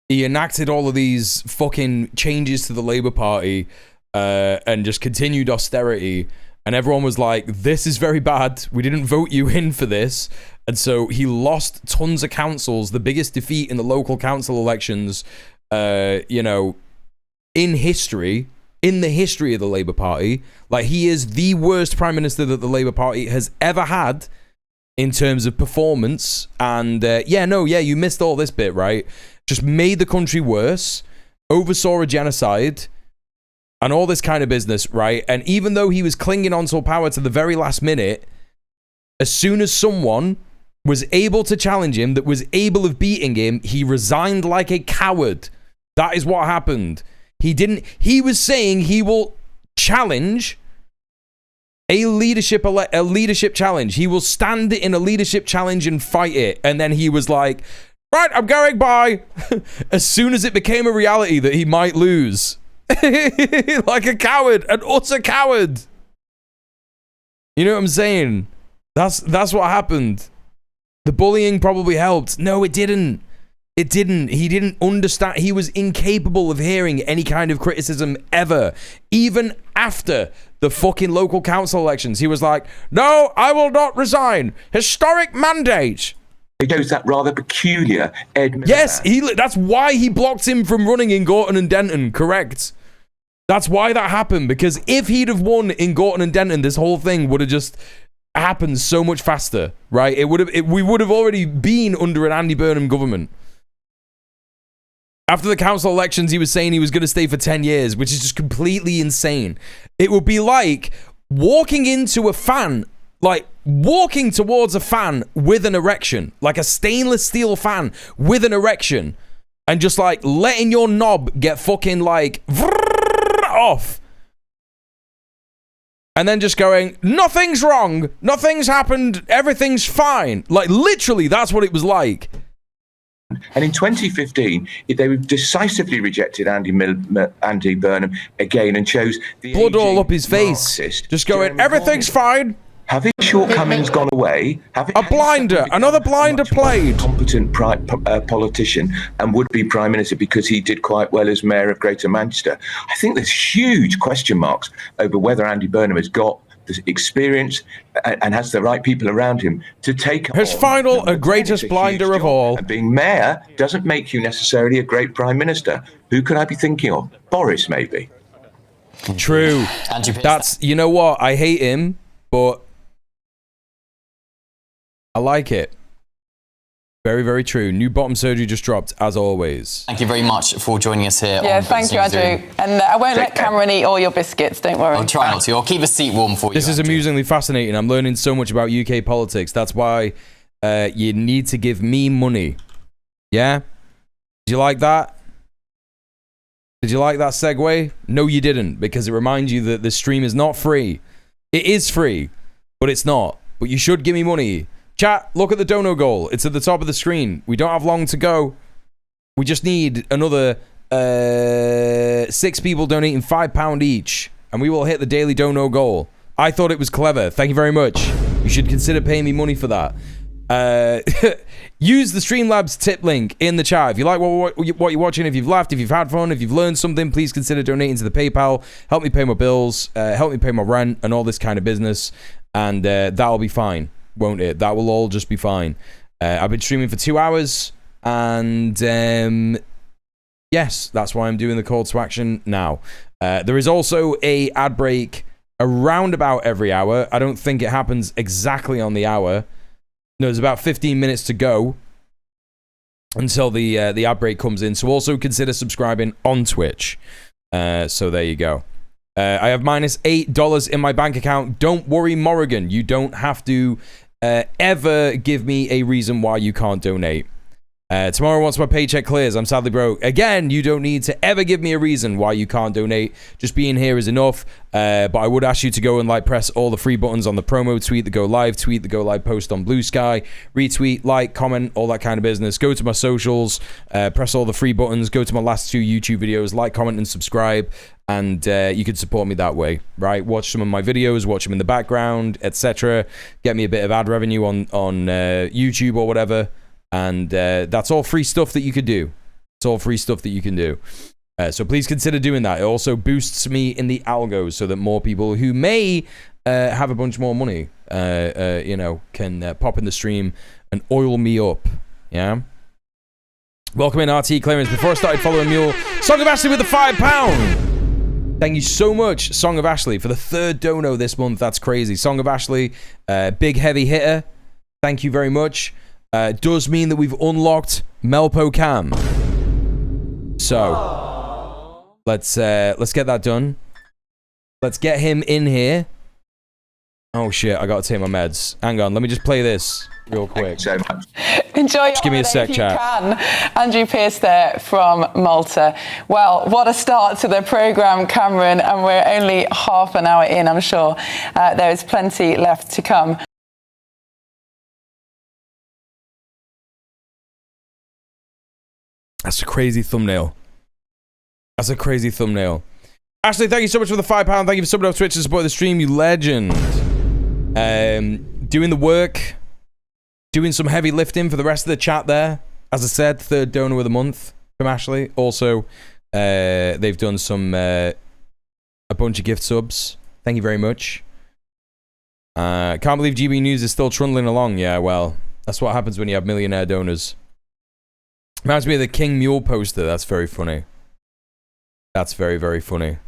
he enacted all of these fucking changes to the Labour Party and just continued austerity. And everyone was like, this is very bad. We didn't vote you in for this. And so he lost tons of councils, the biggest defeat in the local council elections, you know, in history, in the history of the Labour Party. Like, he is the worst Prime Minister that the Labour Party has ever had in terms of performance. And you missed all this bit, right? Just made the country worse, oversaw a genocide, and all this kind of business, right? And even though he was clinging onto power to the very last minute, as soon as someone was able to challenge him, that was able of beating him, he resigned like a coward. That is what happened. He was saying he will challenge a leadership challenge. He will stand in a leadership challenge and fight it. And then he was like, right, I'm going, bye. As soon as it became a reality that he might lose. Like a coward, an utter coward. You know what I'm saying? That's what happened. The bullying probably helped. No, it didn't. It didn't. He didn't understand. He was incapable of hearing any kind of criticism ever. Even after the fucking local council elections, he was like, no, I will not resign. Historic mandate. He chose that rather peculiar Ed Miliband. Yes, that's why he blocked him from running in Gorton and Denton, correct. That's why that happened, because if he'd have won in Gorton and Denton, this whole thing would have just happened so much faster, right? We would have already been under an Andy Burnham government. After the council elections, he was saying he was going to stay for 10 years, which is just completely insane. It would be like walking into a fan, like walking towards a fan with an erection, like a stainless steel fan with an erection, and just like letting your knob get fucking like off. And then just going, nothing's wrong, nothing's happened, everything's fine. Like literally, that's what it was like. And in 2015, they decisively rejected Andy Burnham again and chose the blood all up his face. Just going, Jeremy everything's Corbyn. fine. Have his shortcomings gone away? A blinder, another blinder played. Competent politician and would-be Prime Minister because he did quite well as Mayor of Greater Manchester. I think there's huge question marks over whether Andy Burnham has got the experience and has the right people around him to take his final, a greatest blinder of all. And being mayor doesn't make you necessarily a great prime minister. Who could I be thinking of? Boris, maybe. True. That's, you know what? I hate him, but I like it. Very, very true. New bottom surgery just dropped, as always. Thank you very much for joining us here. Yeah, thank you, Andrew. And I won't let Cameron eat all your biscuits, don't worry. I'll try not to. I'll keep a seat warm for you. This is amusingly fascinating. I'm learning so much about UK politics. That's why you need to give me money. Yeah? Did you like that? Did you like that segue? No, you didn't, because it reminds you that the stream is not free. It is free, but it's not. But you should give me money. Chat, look at the dono goal. It's at the top of the screen. We don't have long to go. We just need another 6 people donating £5 each, and we will hit the daily dono goal. I thought it was clever. Thank you very much. You should consider paying me money for that. Use the Streamlabs tip link in the chat. If you like what you're watching, if you've laughed, if you've had fun, if you've learned something, please consider donating to the PayPal. Help me pay my bills, help me pay my rent, and all this kind of business, and that'll be fine. Won't it? That will all just be fine. I've been streaming for 2 hours, and yes, that's why I'm doing the call to action now. There is also a ad break around about every hour. I don't think it happens exactly on the hour. No, there's about 15 minutes to go until the ad break comes in. So also consider subscribing on Twitch. So there you go. I have -$8 in my bank account. Don't worry, Morrigan. You don't have to ever give me a reason why you can't donate. Tomorrow, once my paycheck clears, I'm sadly broke. Again, you don't need to ever give me a reason why you can't donate. Just being here is enough. But I would ask you to go and press all the free buttons on the promo tweet, the go live tweet, the go live post on Blue Sky, retweet, like, comment, all that kind of business. Go to my socials, press all the free buttons, go to my last 2 YouTube videos, like, comment, and subscribe. And you could support me that way, right? Watch some of my videos, watch them in the background, etc. Get me a bit of ad revenue on YouTube or whatever. And that's all free stuff that you could do. It's all free stuff that you can do. So please consider doing that. It also boosts me in the algos so that more people who may have a bunch more money, can pop in the stream and oil me up. Yeah. Welcome in, RT Clearance. Before I started following Mule, Song of Ashley with the £5. Thank you so much, Song of Ashley, for the 3rd dono this month. That's crazy. Song of Ashley, big heavy hitter. Thank you very much. Does mean that we've unlocked Melpo Cam. So let's get that done. Let's get him in here. Oh shit, I gotta take my meds. Hang on, let me just play this real quick. Thank you so much. Enjoy your just give me a sec, chat. Andrew Pierce there from Malta. Well, what a start to the programme, Cameron, and we're only half an hour in, I'm sure. There is plenty left to come. That's a crazy thumbnail. That's a crazy thumbnail. Ashley, thank you so much for the £5. Thank you for subbing off Twitch to support the stream, you legend. Doing the work. Doing some heavy lifting for the rest of the chat there. As I said, 3rd donor of the month from Ashley. Also, they've done some a bunch of gift subs. Thank you very much. Can't believe GB News is still trundling along. Yeah, well, that's what happens when you have millionaire donors. Reminds me of the King Mule poster. That's very funny. That's very, very funny.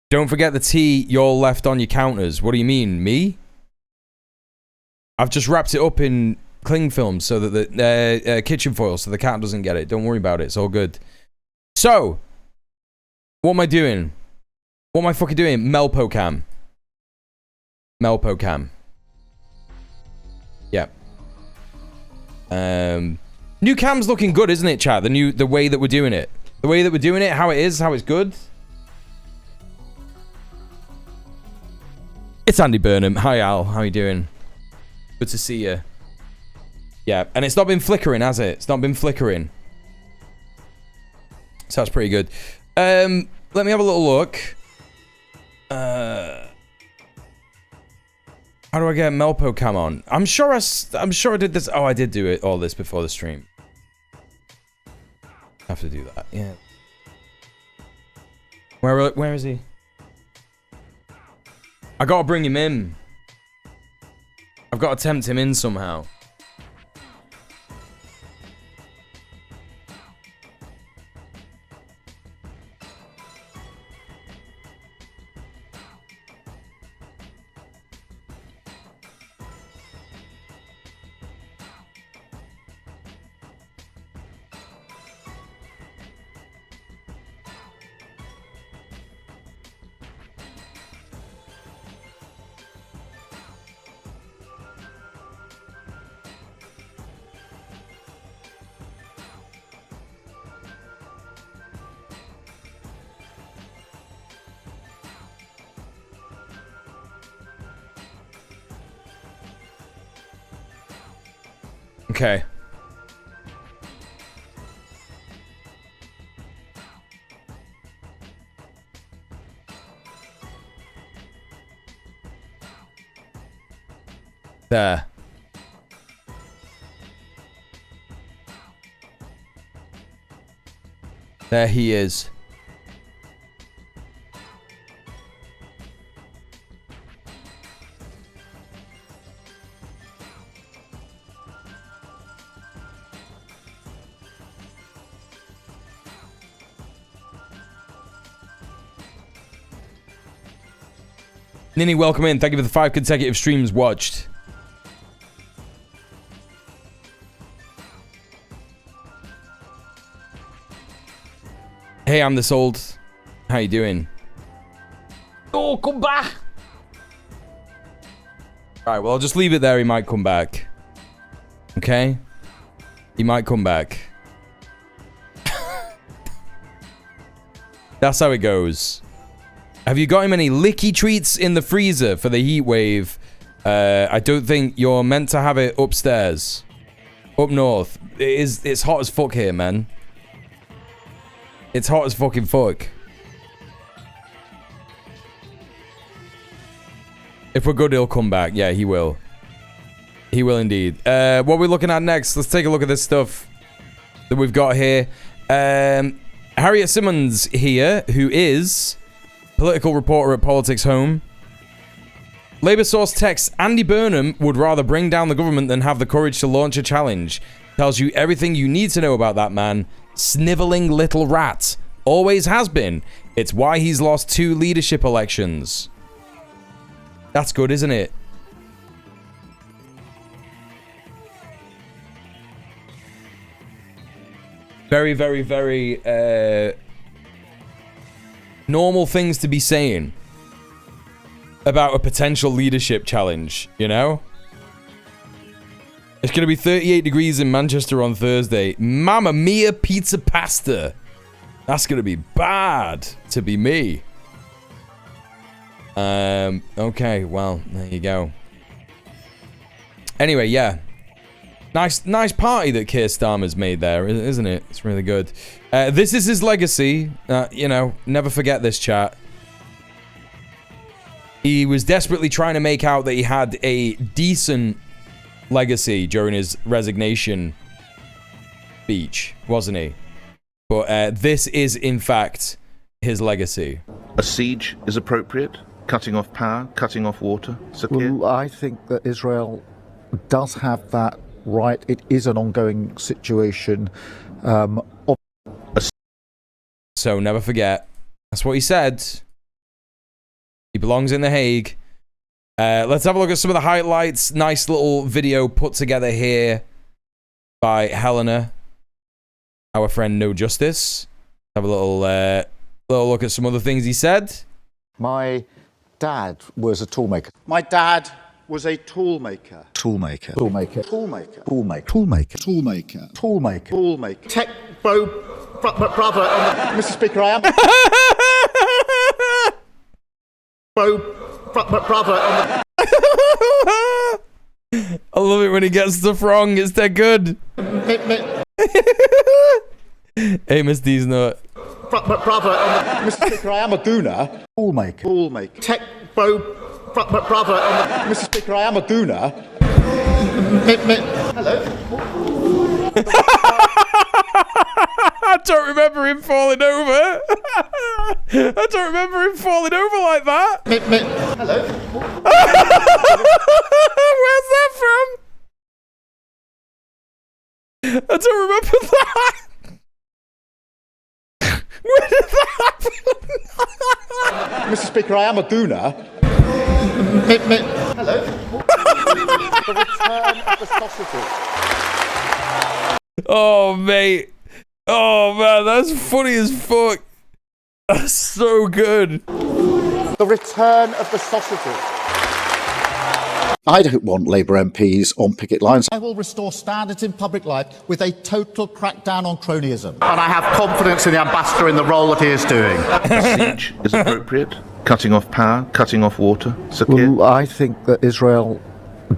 Don't forget the tea you're left on your counters. What do you mean, me? I've just wrapped it up in cling film so that the kitchen foil so the cat doesn't get it. Don't worry about it. It's all good. So, what am I doing? What am I fucking doing? Melpo Cam. Melpo Cam. Yeah. New cam's looking good, isn't it, chat? The way that we're doing it. The way that we're doing it, how it is, how it's good. It's Andy Burnham. Hi, Al. How you doing? Good to see you. Yeah, and it's not been flickering, has it? It's not been flickering. So that's pretty good. Let me have a little look. How do I get Melpo Cam on? I'm sure I did this. Oh, I did do all this before the stream. Have to do that. Yeah. Where is he? I gotta bring him in. I've got to tempt him in somehow. Okay. There. There he is. Nini, welcome in. Thank you for the 5 consecutive streams watched. Hey, I'm this old. How you doing? Oh, come back! Alright, well, I'll just leave it there. He might come back. Okay? He might come back. That's how it goes. Have you got him any licky treats in the freezer for the heat wave? I don't think you're meant to have it upstairs. Up north. It's hot as fuck here, man. It's hot as fucking fuck. If we're good, he'll come back. Yeah, he will. He will indeed. What are we looking at next? Let's take a look at this stuff that we've got here. Harriet Simmons here, who is political reporter at Politics Home. Labour source texts Andy Burnham would rather bring down the government than have the courage to launch a challenge. Tells you everything you need to know about that man. Snivelling little rat. Always has been. It's why he's lost 2 leadership elections. That's good, isn't it? Very, very, very normal things to be saying about a potential leadership challenge, you know? It's going to be 38 degrees in Manchester on Thursday. Mamma mia pizza pasta. That's going to be bad to be me. Okay, well, there you go. Anyway, yeah. Nice party that Keir Starmer's made there, isn't it? It's really good. This is his legacy. You know, never forget this, chat. He was desperately trying to make out that he had a decent legacy during his resignation speech, wasn't he? But this is, in fact, his legacy. A siege is appropriate? Cutting off power, cutting off water? Well, I think that Israel does have that right. It is an ongoing situation. So never forget. That's what he said. He belongs in The Hague. Let's have a look at some of the highlights. Nice little video put together here by Helena, our friend No Justice. Have a little look at some other things he said. My dad was a toolmaker. My dad was a toolmaker. Toolmaker. Toolmaker. Toolmaker. Toolmaker. Toolmaker. Toolmaker. Toolmaker. Toolmaker. Tech bro, brother, Mr. Speaker, I am. Brother, I love it when he gets stuff wrong. It's that good. Hey, Miss D's not. Brother, Mr. Speaker, I am a gooner. Toolmaker. Toolmaker. Tech bro, brother, Mr. Speaker, I am a gooner. Hello. I don't remember him falling over. I don't remember him falling over like that. Hello. Where's that from? I don't remember that. Where did that happen? Mr. Speaker, I am a gooner. Hello. The return of the sausages. Oh, mate. Oh, man, that's funny as fuck. That's so good. The return of the sausages. I don't want Labour MPs on picket lines. I will restore standards in public life with a total crackdown on cronyism. And I have confidence in the ambassador in the role that he is doing. A siege is appropriate. Cutting off power, cutting off water. Well, I think that Israel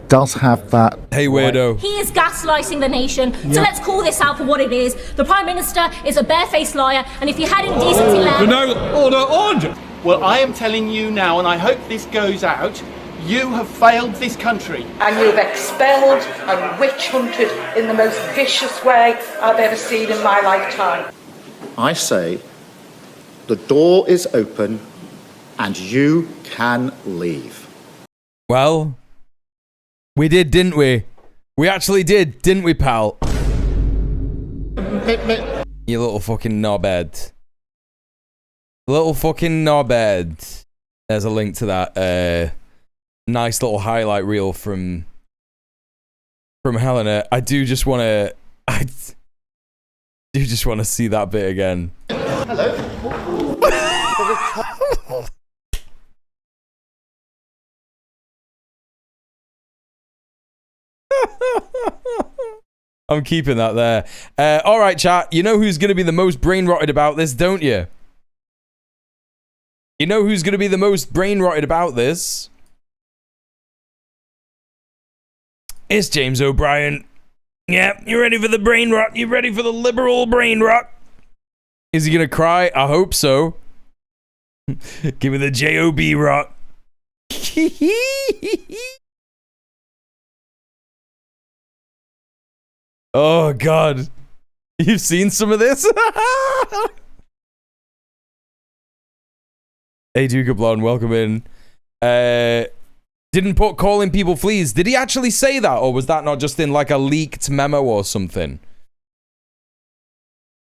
does have that. Hey, weirdo. He is gaslighting the nation, so let's call this out for what it is. The Prime Minister is a barefaced liar, and if he had any decency left... No, order! Well, I am telling you now, and I hope this goes out, you have failed this country. And you have expelled and witch hunted in the most vicious way I've ever seen in my lifetime. I say the door is open and you can leave. Well, we did, didn't we? We actually did, didn't we, pal? You little fucking knobhead. Little fucking knobhead. There's a link to that nice little highlight reel from Helena. I do just want to see that bit again. Hello. I'm keeping that there. All right, chat. You know who's going to be the most brain rotted about this, don't you? You know who's going to be the most brain rotted about this? It's James O'Brien. Yeah, you ready for the brain rot? You ready for the liberal brain rot? Is he going to cry? I hope so. Give me the J-O-B rot. Oh, God. You've seen some of this? Hey, Duke Blonde, welcome in. Didn't put calling people fleas. Did he actually say that? Or was that not just in like a leaked memo or something?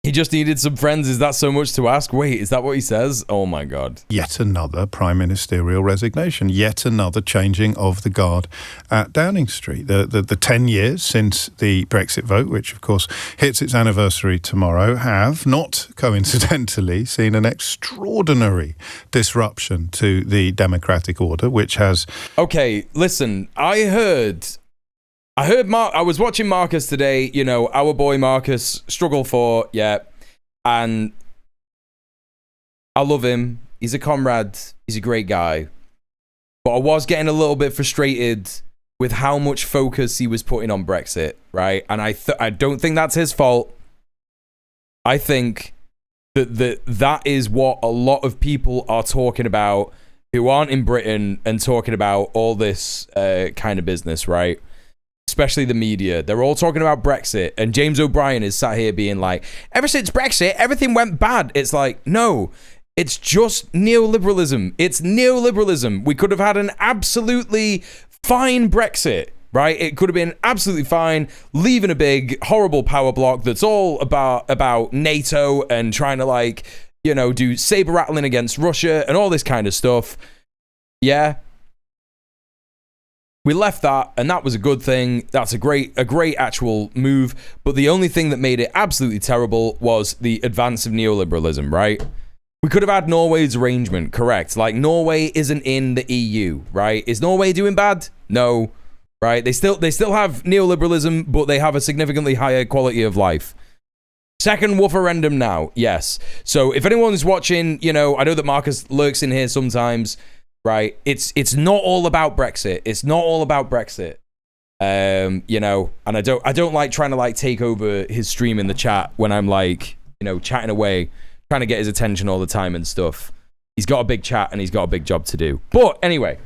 He just needed some friends. Is that so much to ask? Wait, is that what he says? Oh my God. Yet another prime ministerial resignation. Yet another changing of the guard at Downing Street. The 10 years since the Brexit vote, which of course hits its anniversary tomorrow, have not coincidentally seen an extraordinary disruption to the democratic order, which has... Okay, listen, I was watching Marcus today, you know, our boy Marcus, struggle for, yeah, and I love him. He's a comrade. He's a great guy. But I was getting a little bit frustrated with how much focus he was putting on Brexit, right? And I don't think that's his fault. I think that is what a lot of people are talking about who aren't in Britain and talking about all this kind of business, right? Especially the media. They're all talking about Brexit, and James O'Brien is sat here being like, ever since Brexit, everything went bad. It's like, no, it's just neoliberalism. It's neoliberalism. We could have had an absolutely fine Brexit, right? It could have been absolutely fine, leaving a big, horrible power block that's all about NATO and trying to, like, you know, do saber rattling against Russia and all this kind of stuff. Yeah. We left that, and that was a good thing. That's a great actual move. But the only thing that made it absolutely terrible was the advance of neoliberalism, right? We could have had Norway's arrangement, correct? Like, Norway isn't in the EU, right? Is Norway doing bad? No, right? They still have neoliberalism, but they have a significantly higher quality of life. Second referendum now, yes. So if anyone's watching, you know, I know that Marcus lurks in here sometimes. Right, it's not all about Brexit. It's not all about Brexit. You know, and I don't like trying to like take over his stream in the chat when I'm like, you know, chatting away, trying to get his attention all the time and stuff. He's got a big chat and he's got a big job to do. But anyway,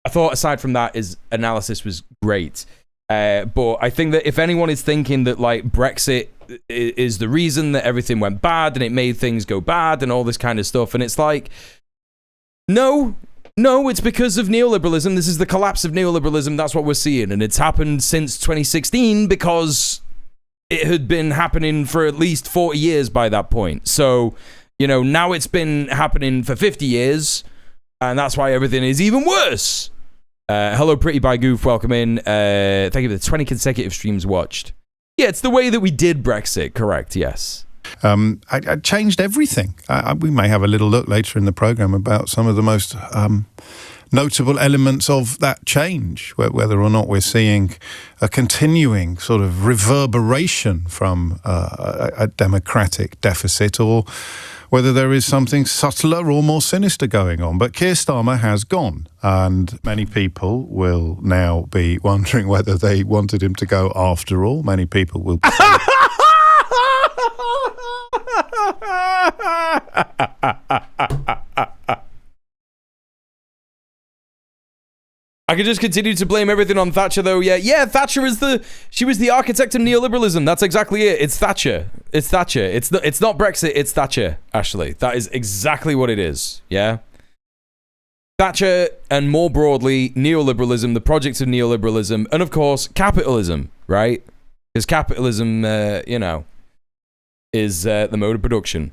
I thought aside from that, his analysis was great. But I think that if anyone is thinking that like Brexit is the reason that everything went bad and it made things go bad and all this kind of stuff, and it's like, no, it's because of neoliberalism. This is the collapse of neoliberalism. That's what we're seeing, and it's happened since 2016 because it had been happening for at least 40 years by that point. So, you know, now it's been happening for 50 years, and that's why everything is even worse. Hello, Pretty by Goof. Welcome in. Thank you for the 20 consecutive streams watched. Yeah, it's the way that we did Brexit. Correct, yes. I changed everything. We may have a little look later in the program about some of the most notable elements of that change, whether or not we're seeing a continuing sort of reverberation from a democratic deficit, or whether there is something subtler or more sinister going on. But Keir Starmer has gone, and many people will now be wondering whether they wanted him to go after all. Many people will be I could just continue to blame everything on Thatcher, though. Yeah, Thatcher she was the architect of neoliberalism. That's exactly it. It's Thatcher. It's not Brexit, it's Thatcher, Ashley. That is exactly what it is, yeah? Thatcher, and more broadly, neoliberalism, the projects of neoliberalism, and of course, capitalism, right? Because capitalism, you know, is the mode of production.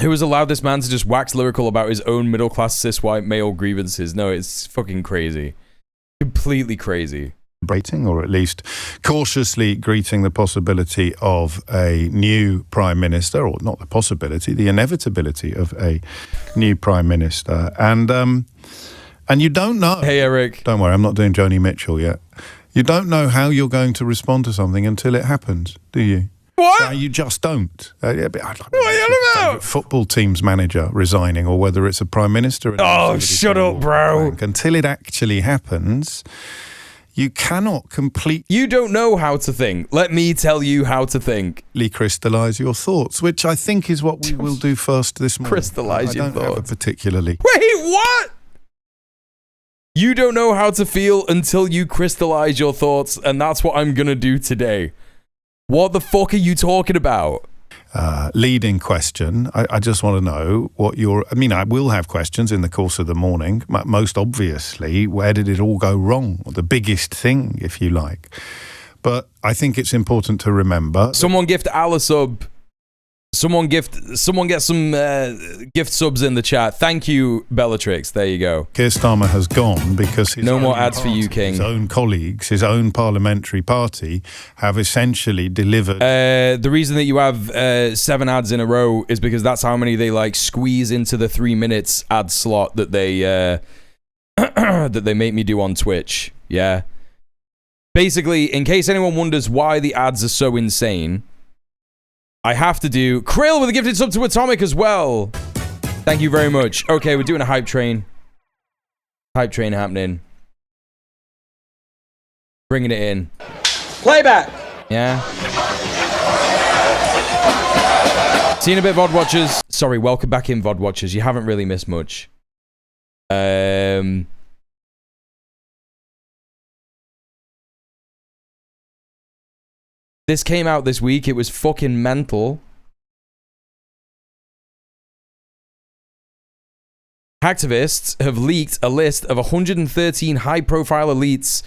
Who has allowed this man to just wax lyrical about his own middle-class cis-white male grievances? No, it's fucking crazy. Completely crazy. Or at least cautiously greeting the possibility of a new prime minister, or not the possibility, the inevitability of a new prime minister. And you don't know. Hey, Eric. Don't worry, I'm not doing Joni Mitchell yet. You don't know how you're going to respond to something until it happens, do you? What? You just don't. What are you on about? Football team's manager resigning, or whether it's a prime minister. Oh, shut up, bro. Until it actually happens, you cannot You don't know how to think. Let me tell you how to think. Crystallize your thoughts, which I think is what we will do first this morning. Crystallize your thoughts. I don't have a particularly. Wait, what? You don't know how to feel until you crystallize your thoughts, and that's what I'm gonna do today. What the fuck are you talking about? Leading question. I just want to know what I will have questions in the course of the morning. Most obviously, where did it all go wrong? Or the biggest thing, if you like. But I think it's important to remember. Someone gift Al a sub. Someone get some gift subs in the chat. Thank you, Bellatrix. There you go. Keir Starmer has gone because no more ads for you, King. His own colleagues, his own parliamentary party, have essentially delivered. The reason that you have 7 ads in a row is because that's how many they like squeeze into the 3 minutes ad slot that they that they make me do on Twitch. Yeah. Basically, in case anyone wonders why the ads are so insane, I have to do Krill with a gifted sub to Atomic as well. Thank you very much. Okay, we're doing a hype train. Hype train happening. Bringing it in. Playback. Yeah. Seen a bit of VOD Watchers. Sorry, welcome back in, VOD Watchers. You haven't really missed much. This came out this week. It was fucking mental. Hacktivists have leaked a list of 113 high-profile elites,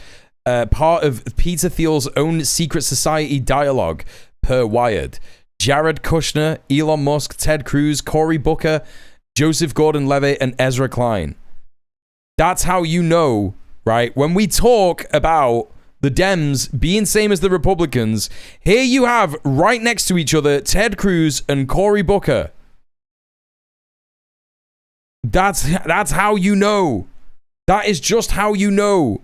part of Peter Thiel's own secret society dialogue, per Wired. Jared Kushner, Elon Musk, Ted Cruz, Cory Booker, Joseph Gordon-Levitt, and Ezra Klein. That's how you know, right? When we talk about the Dems being same as the Republicans, here you have right next to each other Ted Cruz and Cory Booker. That's how you know. That is just how you know.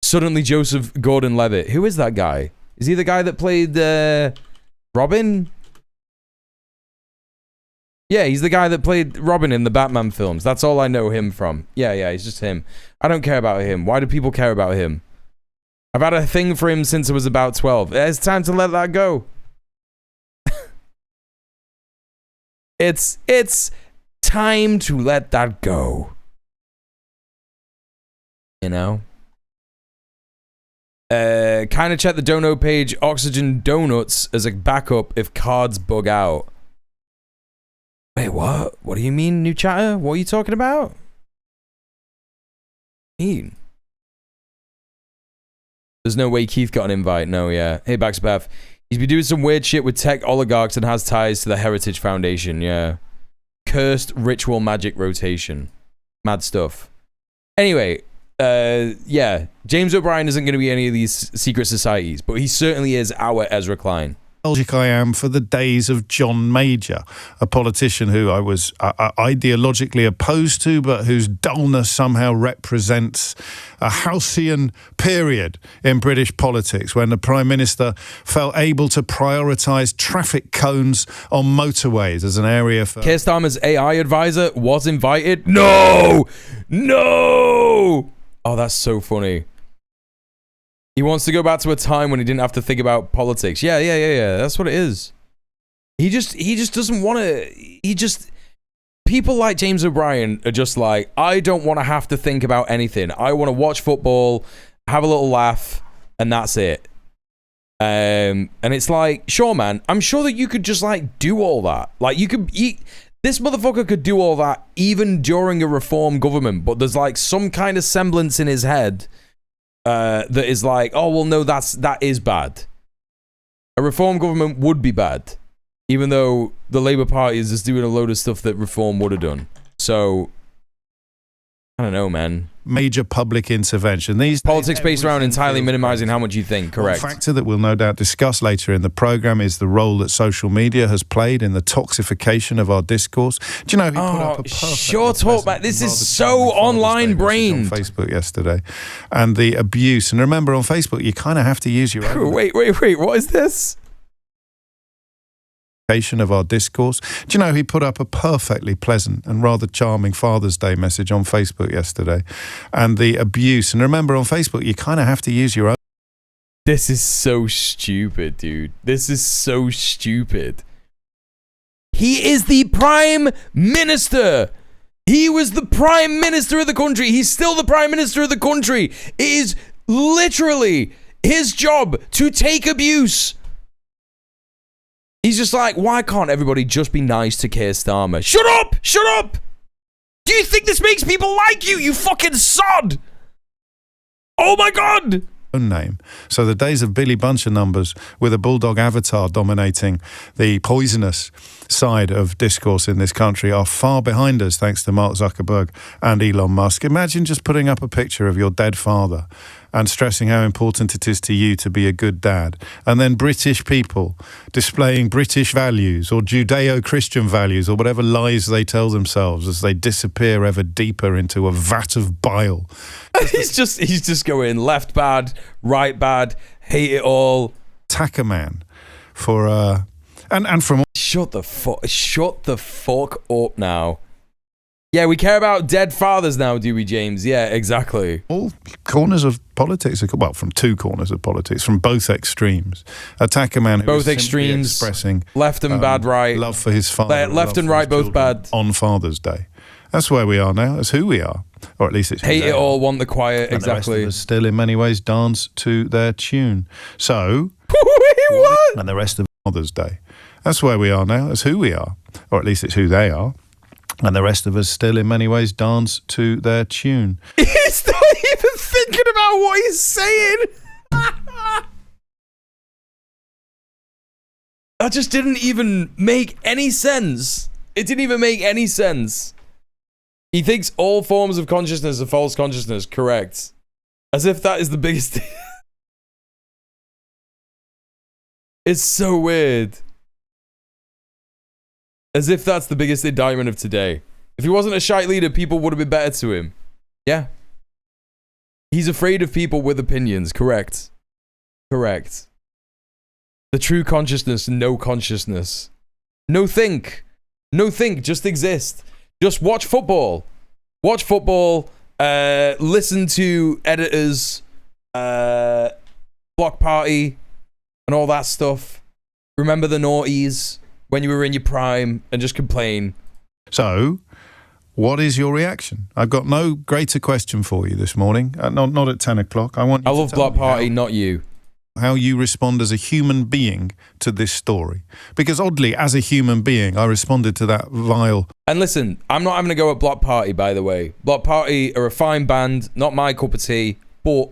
Suddenly Joseph Gordon-Levitt. Who is that guy? Is he the guy that played Robin? Yeah, he's the guy that played Robin in the Batman films. That's all I know him from. Yeah, he's just him. I don't care about him. Why do people care about him? I've had a thing for him since I was about 12. It's time to let that go. It's time to let that go. You know? Kind of check the dono page, Oxygen Donuts, as a backup if cards bug out. Wait, what? What do you mean, new chatter? What are you talking about? There's no way Keith got an invite. No, yeah. Hey, Baxpath. He's been doing some weird shit with tech oligarchs and has ties to the Heritage Foundation, yeah. Cursed ritual magic rotation. Mad stuff. Anyway, yeah. James O'Brien isn't going to be any of these secret societies, but he certainly is our Ezra Klein. Nostalgic I am for the days of John Major, a politician who I was ideologically opposed to, but whose dullness somehow represents a halcyon period in British politics when the Prime Minister felt able to prioritise traffic cones on motorways as an area for... Keir Starmer's AI advisor was invited? No! No! Oh, that's so funny. He wants to go back to a time when he didn't have to think about politics. Yeah. That's what it is. He just doesn't want to... People like James O'Brien are just like, I don't want to have to think about anything. I want to watch football, have a little laugh, and that's it. And it's like, sure, man, I'm sure that you could just, like, do all that. Like, this motherfucker could do all that even during a reform government, but there's, like, some kind of semblance in his head that is like, oh, well, no, that is bad. A reform government would be bad, even though the Labour Party is just doing a load of stuff that reform would have done. So, I don't know, man. Major public intervention. These politics based around entirely minimizing how much you think, correct. One factor that we'll no doubt discuss later in the programme is the role that social media has played in the toxification of our discourse. Do you know he put up a perfect... Sure talk, man. This is so online-brained. On Facebook yesterday. And the abuse. And remember, on Facebook, you kind of have to use your own... Wait. What is this? Of our discourse. Do you know he put up a perfectly pleasant and rather charming Father's Day message on Facebook yesterday, and the abuse. And remember, on Facebook you kind of have to use your own. This is so stupid, dude. This is so stupid. He is the Prime Minister. He was the Prime Minister of the country. He's still the Prime Minister of the country. It is literally his job to take abuse. He's just like, why can't everybody just be nice to Keir Starmer? Shut up! Shut up! Do you think this makes people like you, you fucking sod? Oh my God! Name. So the days of Billy Buncher numbers with a bulldog avatar dominating the poisonous side of discourse in this country are far behind us, thanks to Mark Zuckerberg and Elon Musk. Imagine just putting up a picture of your dead father and stressing how important it is to you to be a good dad, and then British people displaying British values or Judeo-Christian values or whatever lies they tell themselves as they disappear ever deeper into a vat of bile. He's just going left bad, right bad, hate it all. Attack a man for and from... Shut the fuck up now. Yeah, we care about dead fathers now, do we, James? Yeah, exactly. All corners of politics, well, from two corners of politics, from both extremes. Attack a man who both is extremes expressing left and bad, right. Love for his father. Left and right, both bad. On Father's Day. That's where we are now. That's who we are. Or at least it's... Hate it all, want the quiet, and exactly. The rest of us still, in many ways, dance to their tune. So... Wait, what? And the rest of Father's Day. That's where we are now. That's who we are. Or at least it's who they are. And the rest of us still, in many ways, dance to their tune. He's not even thinking about what he's saying. That just didn't even make any sense. It didn't even make any sense. He thinks all forms of consciousness are false consciousness. Correct. As if that is the biggest... It's so weird. As if that's the biggest indictment of today. If he wasn't a shite leader, people would have been better to him. Yeah. He's afraid of people with opinions. Correct. Correct. The true consciousness, no consciousness. No think. No think, just exist. Just watch football. Watch football. Listen to editors. Block party. And all that stuff. Remember the noughties when you were in your prime and just complain. So, What is your reaction? I've got no greater question for you this morning. Not at 10 o'clock. I love Block Party, not you. How you respond as a human being to this story. Because oddly, as a human being, I responded to that vile... And listen, I'm not having to go at Block Party, by the way. Block Party are a fine band, not my cup of tea, but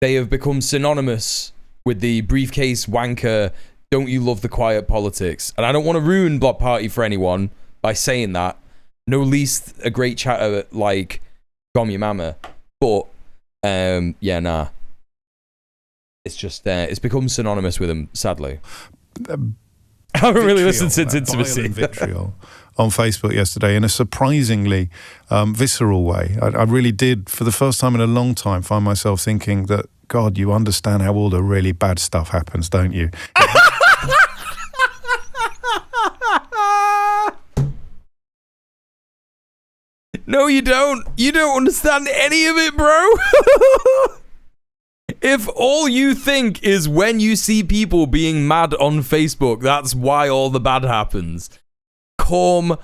they have become synonymous with the briefcase wanker, don't you love the quiet politics. And I don't want to ruin Block Party for anyone by saying that. No least a great chatter like Gom Your Mama. But, yeah, nah. It's just, it's become synonymous with them, sadly. I haven't really listened since Intimacy. Vitriol on Facebook yesterday in a surprisingly visceral way. I really did, for the first time in a long time, find myself thinking that, God, you understand how all the really bad stuff happens, don't you? No, you don't. You don't understand any of it, bro. If all you think is when you see people being mad on Facebook, that's why all the bad happens. Come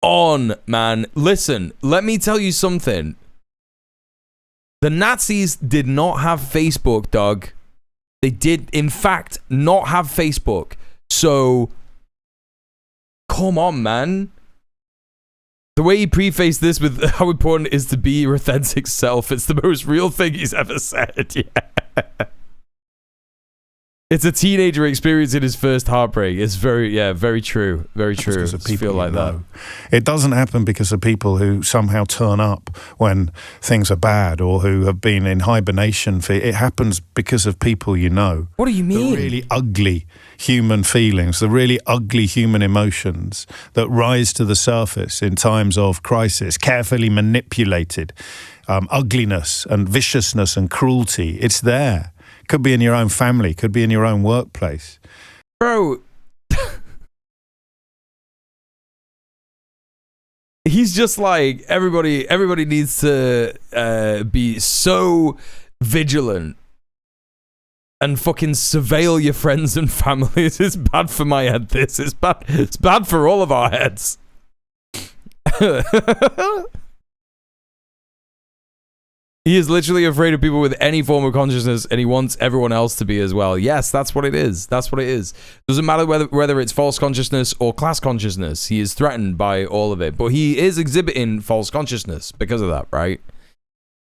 on, man. Listen, let me tell you something. The Nazis did not have Facebook, dog. They did, in fact, not have Facebook. So, come on, man. The way he prefaced this with how important it is to be your authentic self, it's the most real thing he's ever said. Yeah. It's a teenager experiencing his first heartbreak. It's very true. Very true. Because of people like that. It doesn't happen because of people who somehow turn up when things are bad or who have been in hibernation. It happens because of people you know. What do you mean? The really ugly human feelings, the really ugly human emotions that rise to the surface in times of crisis, carefully manipulated ugliness and viciousness and cruelty. It's there. Could be in your own family, could be in your own workplace. Bro, he's just like, everybody needs to be so vigilant and fucking surveil your friends and families. It's bad for my head, this. It's bad for all of our heads. He is literally afraid of people with any form of consciousness, and he wants everyone else to be as well. Yes, that's what it is. That's what it is. Doesn't matter whether it's false consciousness or class consciousness. He is threatened by all of it. But he is exhibiting false consciousness because of that, right?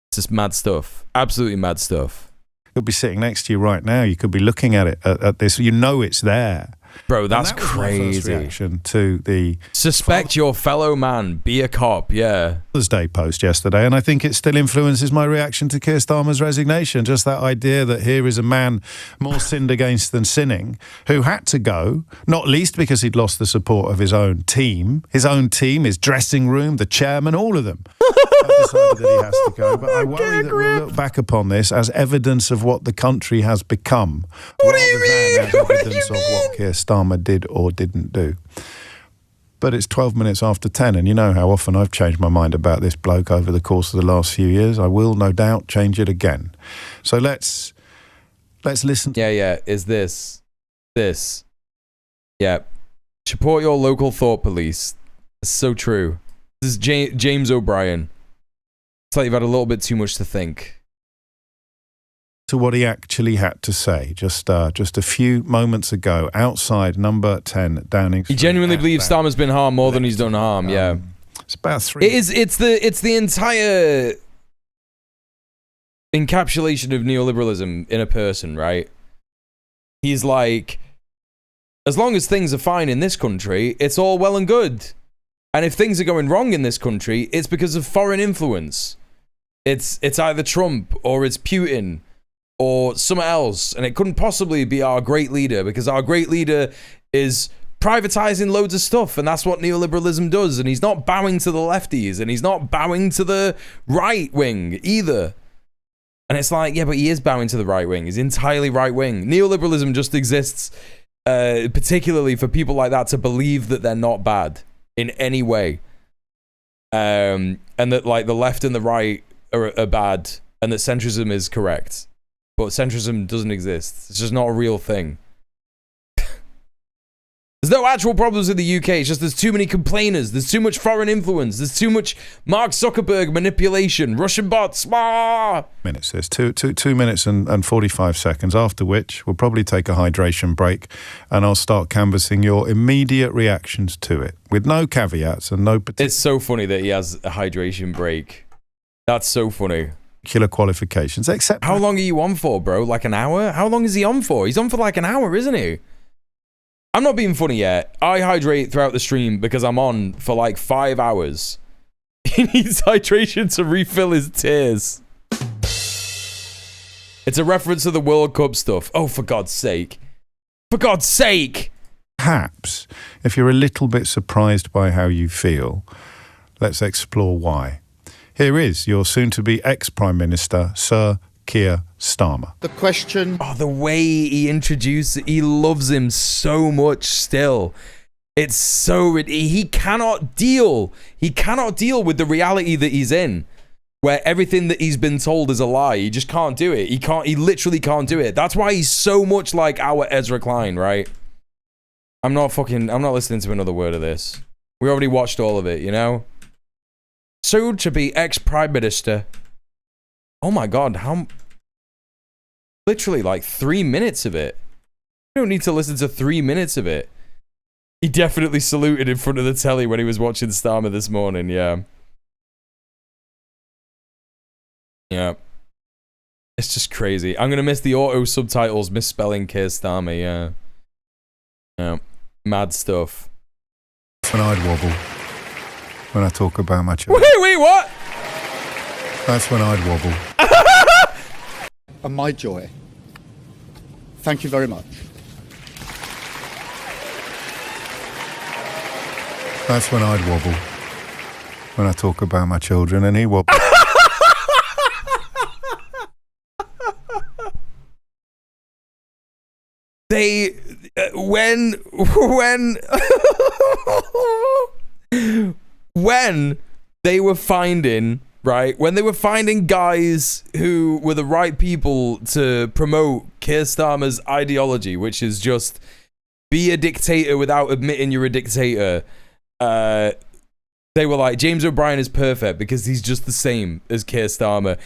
It's just mad stuff. Absolutely mad stuff. Could be sitting next to you right now. You could be looking at it, at this. You know it's there. Bro, that's crazy. My first reaction to the suspect your fellow man, be a cop, yeah. Father's Day post yesterday, and I think it still influences my reaction to Keir Starmer's resignation. Just that idea that here is a man more sinned against than sinning, who had to go, not least because he'd lost the support of his own team, his dressing room, the chairman, all of them. I've decided that he has to go, but I worry that we'll look back upon this as evidence of what the country has become. What do you mean? As evidence of what Keir Starmer did or didn't do. But it's 12 minutes after 10, and you know how often I've changed my mind about this bloke over the course of the last few years. I will, no doubt, change it again. So let's listen. Yeah, is this. Yeah. Support your local thought police. It's so true. This is James O'Brien. It's like you've had a little bit too much to think. To what he actually had to say just a few moments ago outside number 10 Downing Street. He genuinely believes Starmer's been harmed more than he's done harm. Yeah, it's about 3. It's the entire encapsulation of neoliberalism in a person, right? He's like, as long as things are fine in this country, it's all well and good. And if things are going wrong in this country, it's because of foreign influence. It's either Trump or it's Putin or someone else. And it couldn't possibly be our great leader, because our great leader is privatizing loads of stuff, and that's what neoliberalism does. And he's not bowing to the lefties, and he's not bowing to the right wing either. And it's like, yeah, but he is bowing to the right wing. He's entirely right wing. Neoliberalism just exists particularly for people like that to believe that they're not bad in any way, and that like the left and the right are bad, and that centrism is correct. But centrism doesn't exist. It's just not a real thing. There's no actual problems in the UK. It's just there's too many complainers. There's too much foreign influence. There's too much Mark Zuckerberg manipulation. Russian bots. Minutes. There's 2 minutes and 45 seconds, after which we'll probably take a hydration break and I'll start canvassing your immediate reactions to it with no caveats and no It's so funny that he has a hydration break. That's so funny. particular qualifications, except... How long are you on for, bro? Like an hour? How long is he on for? He's on for like an hour, isn't he? I'm not being funny yet. I hydrate throughout the stream because I'm on for like 5 hours. He needs hydration to refill his tears. It's a reference to the World Cup stuff. Oh, for God's sake. For God's sake! Perhaps, if you're a little bit surprised by how you feel, let's explore why. Here is your soon-to-be ex-Prime Minister, Sir Keir Starmer. The question... Oh, the way he introduced it, he loves him so much still. It's so... He cannot deal with the reality that he's in, where everything that he's been told is a lie. He just can't do it. He literally can't do it. That's why he's so much like our Ezra Klein, right? I'm not listening to another word of this. We already watched all of it, you know? Soon to be ex-Prime Minister. Oh my God, how... Literally like 3 minutes of it. You don't need to listen to 3 minutes of it. He definitely saluted in front of the telly when he was watching Starmer this morning, yeah. Yeah. It's just crazy. I'm gonna miss the auto subtitles misspelling Keir Starmer, yeah. Yeah. Mad stuff. When I'd wobble when I talk about my children. Wait, what? That's when I'd wobble. And my joy. Thank you very much. That's when I'd wobble when I talk about my children, and he wobbled. They, when they were finding, right, when they were finding guys who were the right people to promote Keir Starmer's ideology, which is just be a dictator without admitting you're a dictator, they were like, James O'Brien is perfect because he's just the same as Keir Starmer,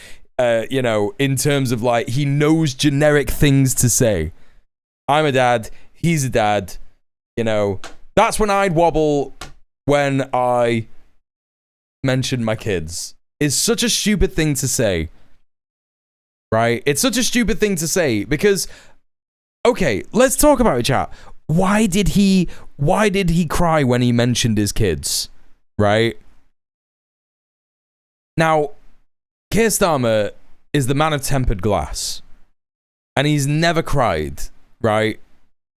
you know, in terms of like, he knows generic things to say. I'm a dad, he's a dad, you know. That's when I'd wobble when I mentioned my kids. It's such a stupid thing to say, right? It's such a stupid thing to say because, okay, let's talk about it, chat. Why did he cry when he mentioned his kids, right? Now, Keir Starmer is the man of tempered glass, and he's never cried, right?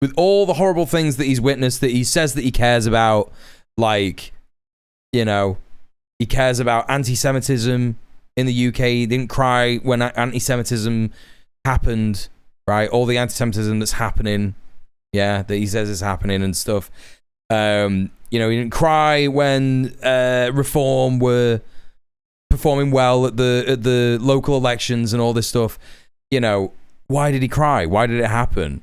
With all the horrible things that he's witnessed, that he says that he cares about, like, you know, he cares about anti-Semitism in the UK. He didn't cry when anti-Semitism happened, right? All the anti-Semitism that's happening, yeah, that he says is happening and stuff. You know, he didn't cry when Reform were performing well at the local elections and all this stuff. You know, why did he cry? Why did it happen?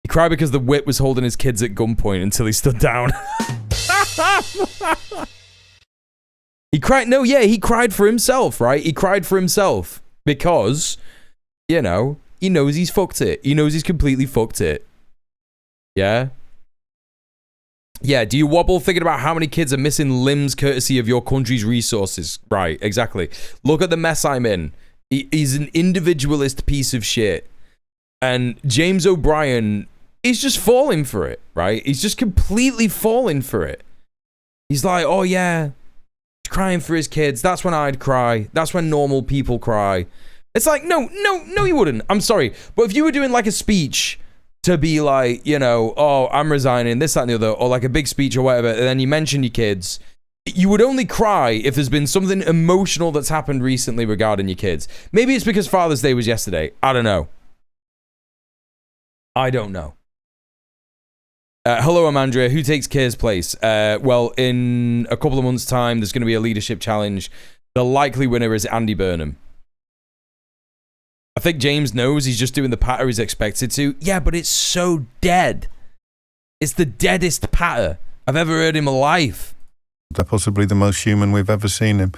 He cried because the whip was holding his kids at gunpoint until he stood down. He cried. No, yeah, he cried for himself, right? He cried for himself because, you know, he knows he's fucked it. He knows he's completely fucked it. Yeah? Yeah, do you wobble thinking about how many kids are missing limbs courtesy of your country's resources? Right, exactly. Look at the mess I'm in. He's an individualist piece of shit. And James O'Brien, he's just falling for it, right? He's just completely falling for it. He's like, oh yeah, he's crying for his kids. That's when I'd cry. That's when normal people cry. It's like, no, you wouldn't. I'm sorry. But if you were doing like a speech to be like, you know, oh, I'm resigning, this, that, and the other, or like a big speech or whatever, and then you mention your kids, you would only cry if there's been something emotional that's happened recently regarding your kids. Maybe it's because Father's Day was yesterday. I don't know. I don't know. Hello, Amandria. Who takes Keir's place? Well, in a couple of months' time, there's going to be a leadership challenge. The likely winner is Andy Burnham. I think James knows he's just doing the patter he's expected to. Yeah, but it's so dead. It's the deadest patter I've ever heard in my life. They're possibly the most human we've ever seen him.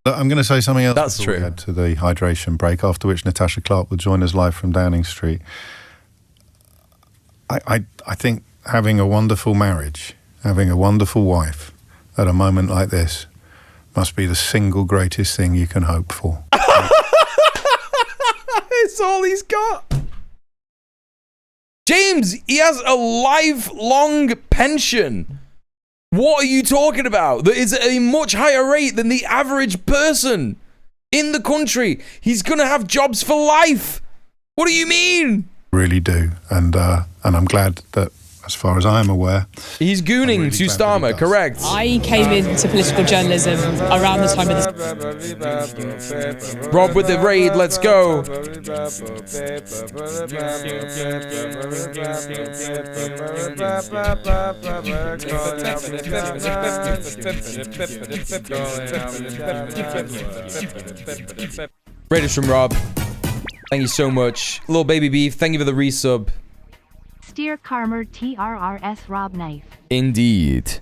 I'm going to say something else. That's before true. We head to the hydration break, after which Natasha Clark will join us live from Downing Street. I think having a wonderful marriage, having a wonderful wife at a moment like this must be the single greatest thing you can hope for. It's all he's got. James, he has a lifelong pension. What are you talking about? That is a much higher rate than the average person in the country. He's going to have jobs for life. What do you mean? Really do. And I'm glad that, as far as I'm aware, he's gooning really to Starmer, correct? I came into political journalism around the time of this. Rob with the raid, let's go. Raiders from Rob. Thank you so much. Little baby beef, thank you for the resub. Steer Karmer TRRS Rob Knife. Indeed.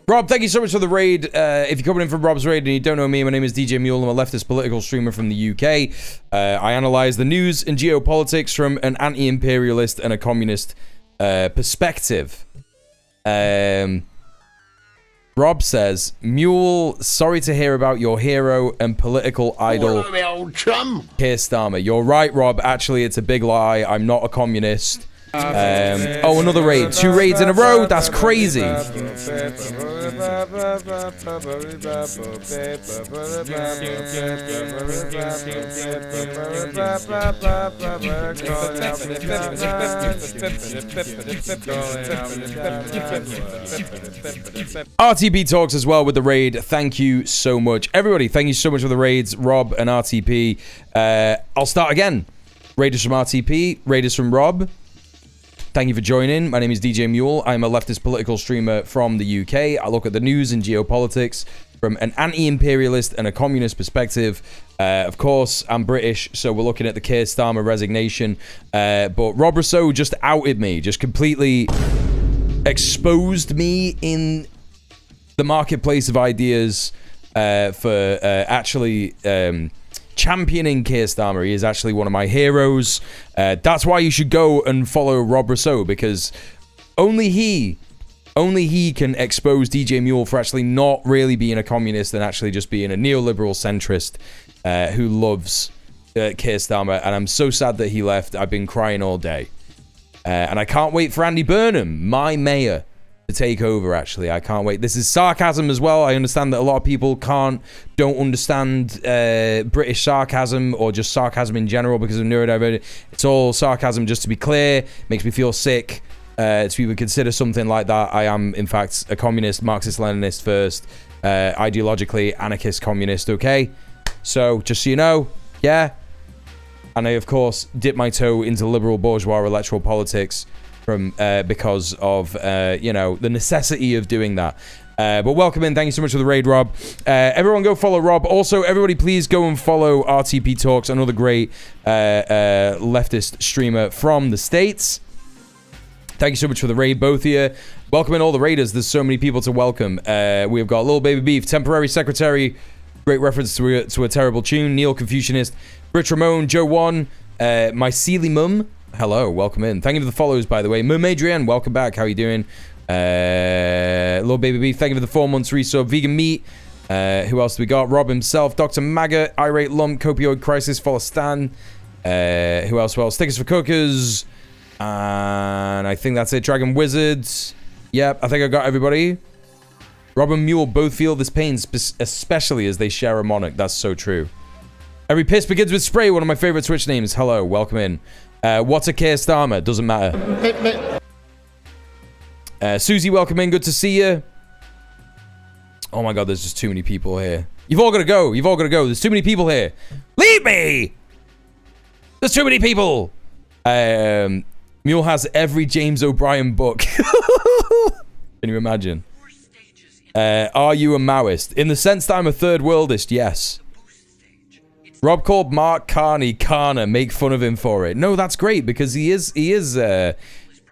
Rob, thank you so much for the raid. If you're coming in from Rob's raid and you don't know me, my name is djmuel. I'm a leftist political streamer from the UK. I analyze the news and geopolitics from an anti-imperialist and a communist perspective. Rob says, Mule, sorry to hear about your hero and political idol, Keir Starmer. You're right, Rob. Actually, it's a big lie. I'm not a communist. Oh, another raid. 2 raids in a row. That's crazy. RTP talks as well with the raid. Thank you so much. Everybody, thank you so much for the raids. Rob and RTP. I'll start again. Raiders from RTP. Raiders from Rob. Thank you for joining. My name is djmuel. I'm a leftist political streamer from the UK. I look at the news and geopolitics from an anti-imperialist and a communist perspective. Of course, I'm British, so we're looking at the Keir Starmer resignation. But Rob Rousseau just outed me, just completely exposed me in the marketplace of ideas for actually championing Keir Starmer. He is actually one of my heroes. That's why you should go and follow Rob Rousseau, because only he can expose djmuel for actually not really being a communist and actually just being a neoliberal centrist who loves Keir Starmer. And I'm so sad that he left. I've been crying all day. And I can't wait for Andy Burnham, my mayor, to take over. Actually, I can't wait. This is sarcasm as well. I understand that a lot of people don't understand British sarcasm or just sarcasm in general because of neurodivergent. It's all sarcasm, just to be clear. Makes me feel sick to even consider something like that. I am, in fact, a communist, Marxist-Leninist first, ideologically anarchist communist, okay? So, just so you know, yeah. And I, of course, dip my toe into liberal bourgeois electoral politics from because of the necessity of doing that. But welcome in. Thank you so much for the raid, Rob. Everyone go follow Rob. Also, everybody please go and follow RTP Talks, another great leftist streamer from the States. Thank you so much for the raid, both of you. Welcome in all the raiders. There's so many people to welcome. We've got Little Baby Beef, temporary secretary, great reference to a terrible tune, Neil Confucianist, Rich Ramon, Joe One, my Sealy Mum. Hello, welcome in. Thank you for the follows, by the way. Mermaidrienne, welcome back. How are you doing? Little Baby Beef, thank you for the 4 months resub. Vegan Meat. Who else do we got? Rob himself, Dr. Maggot, Irate Lump, Copioid Crisis, Follow Stan. Who else? Well, Stickers for Cookers. And I think that's it. Dragon Wizards. Yep, I think I got everybody. Rob and Mule both feel this pain, especially as they share a monarch. That's so true. Every piss begins with spray, one of my favorite Twitch names. Hello, welcome in. What's a Keir Starmer? Doesn't matter. Susie, welcome in. Good to see you. Oh my god, there's just too many people here. You've all got to go. You've all got to go. There's too many people here. Leave me! There's too many people. Mule has every James O'Brien book. Can you imagine? Are you a Maoist? In the sense that I'm a third worldist, yes. Rob called Mark Carney Kana, make fun of him for it. No, that's great because he is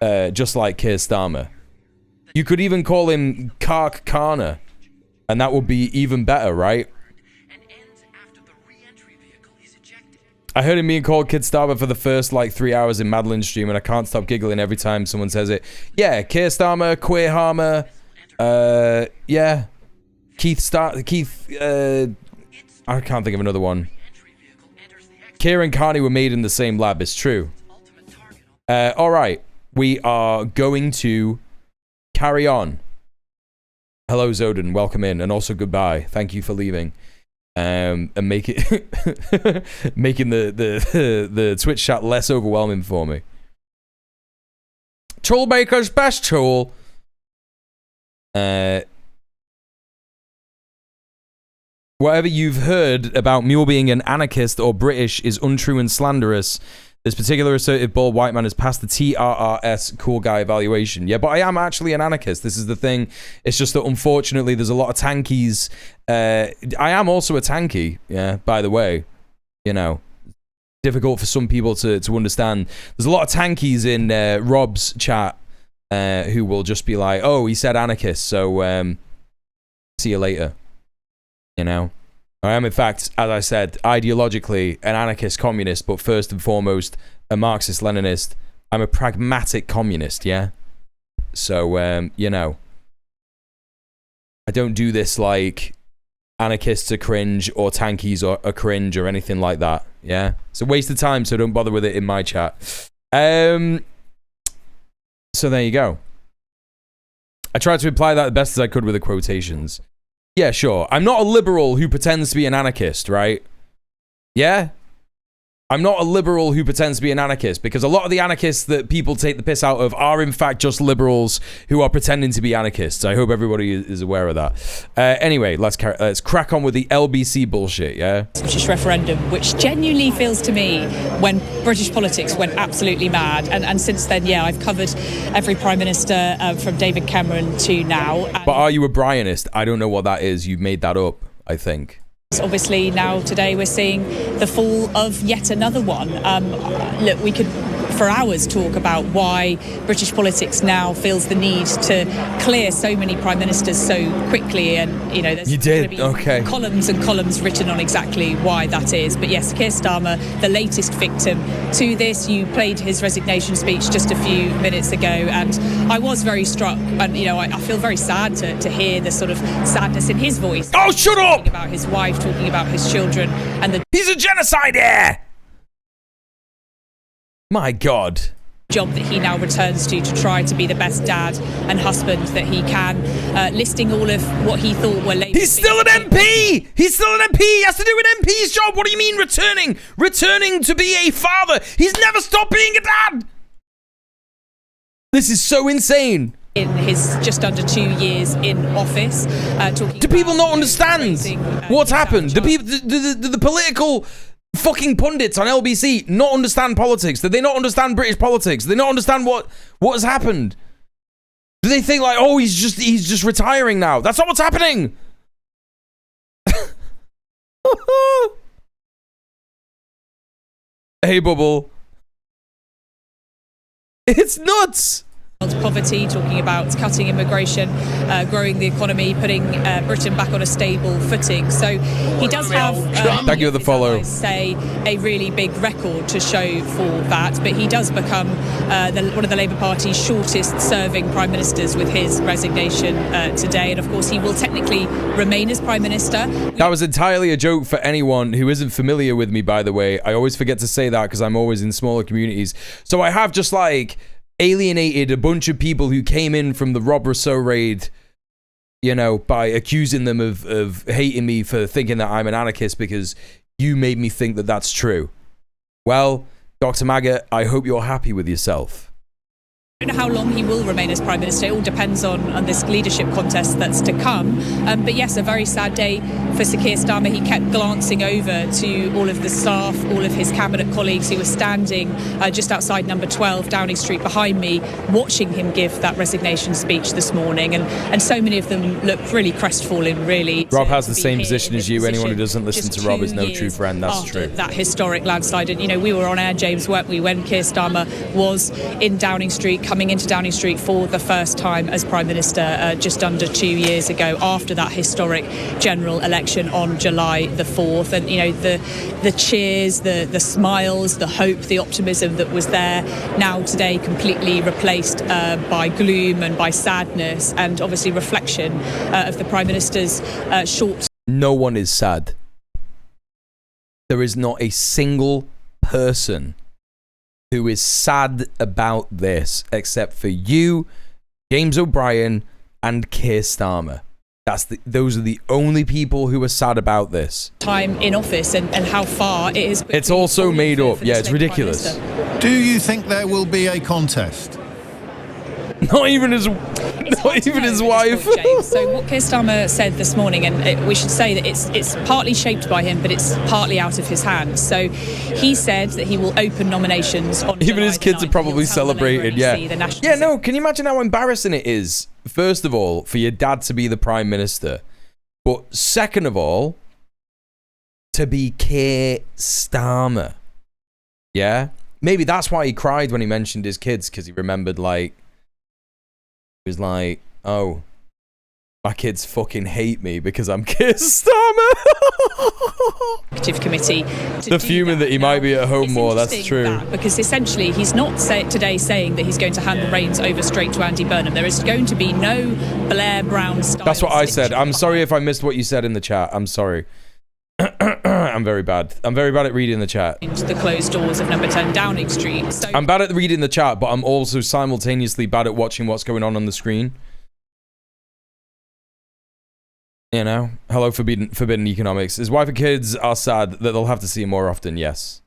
just like Keir Starmer. You could even call him Kark Karna, and that would be even better, right? I heard him being called Kid Starmer for the first like 3 hours in Madeline's stream, and I can't stop giggling every time someone says it. Yeah, Keir Starmer, Queer Harmer, yeah, Keith, I can't think of another one. Keir and Carney were made in the same lab, it's true. All right, we are going to carry on. Hello, Zoden, welcome in, and also goodbye. Thank you for leaving. And make it making the Twitch chat less overwhelming for me. Trollmaker's best troll. Whatever you've heard about Mule being an anarchist or British is untrue and slanderous. This particular assertive bald white man has passed the TRRS cool guy evaluation. Yeah, but I am actually an anarchist. This is the thing. It's just that unfortunately there's a lot of tankies. I am also a tanky, yeah, by the way. You know, difficult for some people to understand. There's a lot of tankies in Rob's chat who will just be like, oh, he said anarchist, so see you later. You know? I am, in fact, as I said, ideologically an anarchist communist, but first and foremost, a Marxist-Leninist. I'm a pragmatic communist, yeah? So, you know. I don't do this like anarchists are cringe or tankies are cringe or anything like that, yeah? It's a waste of time, so don't bother with it in my chat. So there you go. I tried to imply that the best as I could with the quotations. Yeah, sure. I'm not a liberal who pretends to be an anarchist, right? Yeah? I'm not a liberal who pretends to be an anarchist, because a lot of the anarchists that people take the piss out of are in fact just liberals who are pretending to be anarchists. I hope everybody is aware of that. Anyway, let's crack on with the LBC bullshit, yeah? British referendum, which genuinely feels to me when British politics went absolutely mad. And since then, yeah, I've covered every Prime Minister from David Cameron to now. But are you a Brianist? I don't know what that is. You've made that up, I think. Obviously, now today we're seeing the fall of yet another one. Look, we could for hours talk about why British politics now feels the need to clear so many prime ministers so quickly, and you know, there's going to be columns and columns written on exactly why that is. But yes, Keir Starmer, the latest victim to this. You played his resignation speech just a few minutes ago, and I was very struck, and you know, I feel very sad to hear the sort of sadness in his voice. Oh, shut up! Talking about his wife, talking about his children, and he's a genocider! My God. Job that he now returns to try to be the best dad and husband that he can, listing all of what he thought were Labour. He's still an MP! He's still an MP! He has to do an MP's job! What do you mean returning? Returning to be a father! He's never stopped being a dad! This is so insane! In his just under 2 years in office, do people not understand what's happened? Do people, the political fucking pundits on LBC not understand politics? Do they not understand British politics? Do they not understand what has happened? Do they think like, oh, he's just retiring now? That's not what's happening. Hey, Bubble. It's nuts. Poverty, talking about cutting immigration, growing the economy, putting Britain back on a stable footing. So he does have, thank you for the follow. Say a really big record to show for that, but he does become one of the Labour Party's shortest-serving prime ministers with his resignation today, and of course he will technically remain as prime minister. That was entirely a joke for anyone who isn't familiar with me. By the way, I always forget to say that because I'm always in smaller communities. So I have just like alienated a bunch of people who came in from the Rob Rousseau raid, you know, by accusing them of hating me for thinking that I'm an anarchist because you made me think that that's true. Well, Dr. Maggot, I hope you're happy with yourself. I don't know how long he will remain as Prime Minister. It all depends on this leadership contest that's to come. But yes, a very sad day for Sir Keir Starmer. He kept glancing over to all of the staff, all of his cabinet colleagues who were standing just outside number 12 Downing Street behind me, watching him give that resignation speech this morning. And so many of them looked really crestfallen, really. Rob has the same position as you. Anyone who doesn't listen to Rob is no true friend. That's true. That historic landslide. And, you know, we were on air, James, weren't we, when Keir Starmer was in Downing Street coming into Downing Street for the first time as Prime Minister just under 2 years ago, after that historic general election on July the 4th. And, you know, the cheers, the smiles, the hope, the optimism that was there, now today completely replaced by gloom and by sadness, and obviously reflection of the Prime Minister's short... No one is sad. There is not a single person who is sad about this except for you, James O'Brien, and Keir Starmer. Those are the only people who are sad about this. Time in office and how far it is. It's also made up. Yeah, it's ridiculous. Do you think there will be a contest? Not even his wife. Point, James. So what Keir Starmer said this morning, and we should say that it's partly shaped by him, but it's partly out of his hands. So he said that he will open nominations on even his kids are probably celebrated. Yeah. Yeah, no, can you imagine how embarrassing it is, first of all, for your dad to be the Prime Minister, but second of all, to be Keir Starmer. Yeah? Maybe that's why he cried when he mentioned his kids, because he remembered, like, he was like, oh, my kids fucking hate me because I'm Keir Starmer. Committee. The fuming that he might be at home more, that's true. Because essentially he's not today saying that he's going to hand the reins over straight to Andy Burnham. There is going to be no Blair Brown style. That's what I said. I'm sorry if I missed what you said in the chat. I'm sorry. I'm very bad. I'm very bad at reading the chat. Into the closed doors of number 10 Downing Street. So I'm bad at reading the chat, but I'm also simultaneously bad at watching what's going on the screen. You know, hello, forbidden economics. His wife and kids are sad that they'll have to see him more often, yes.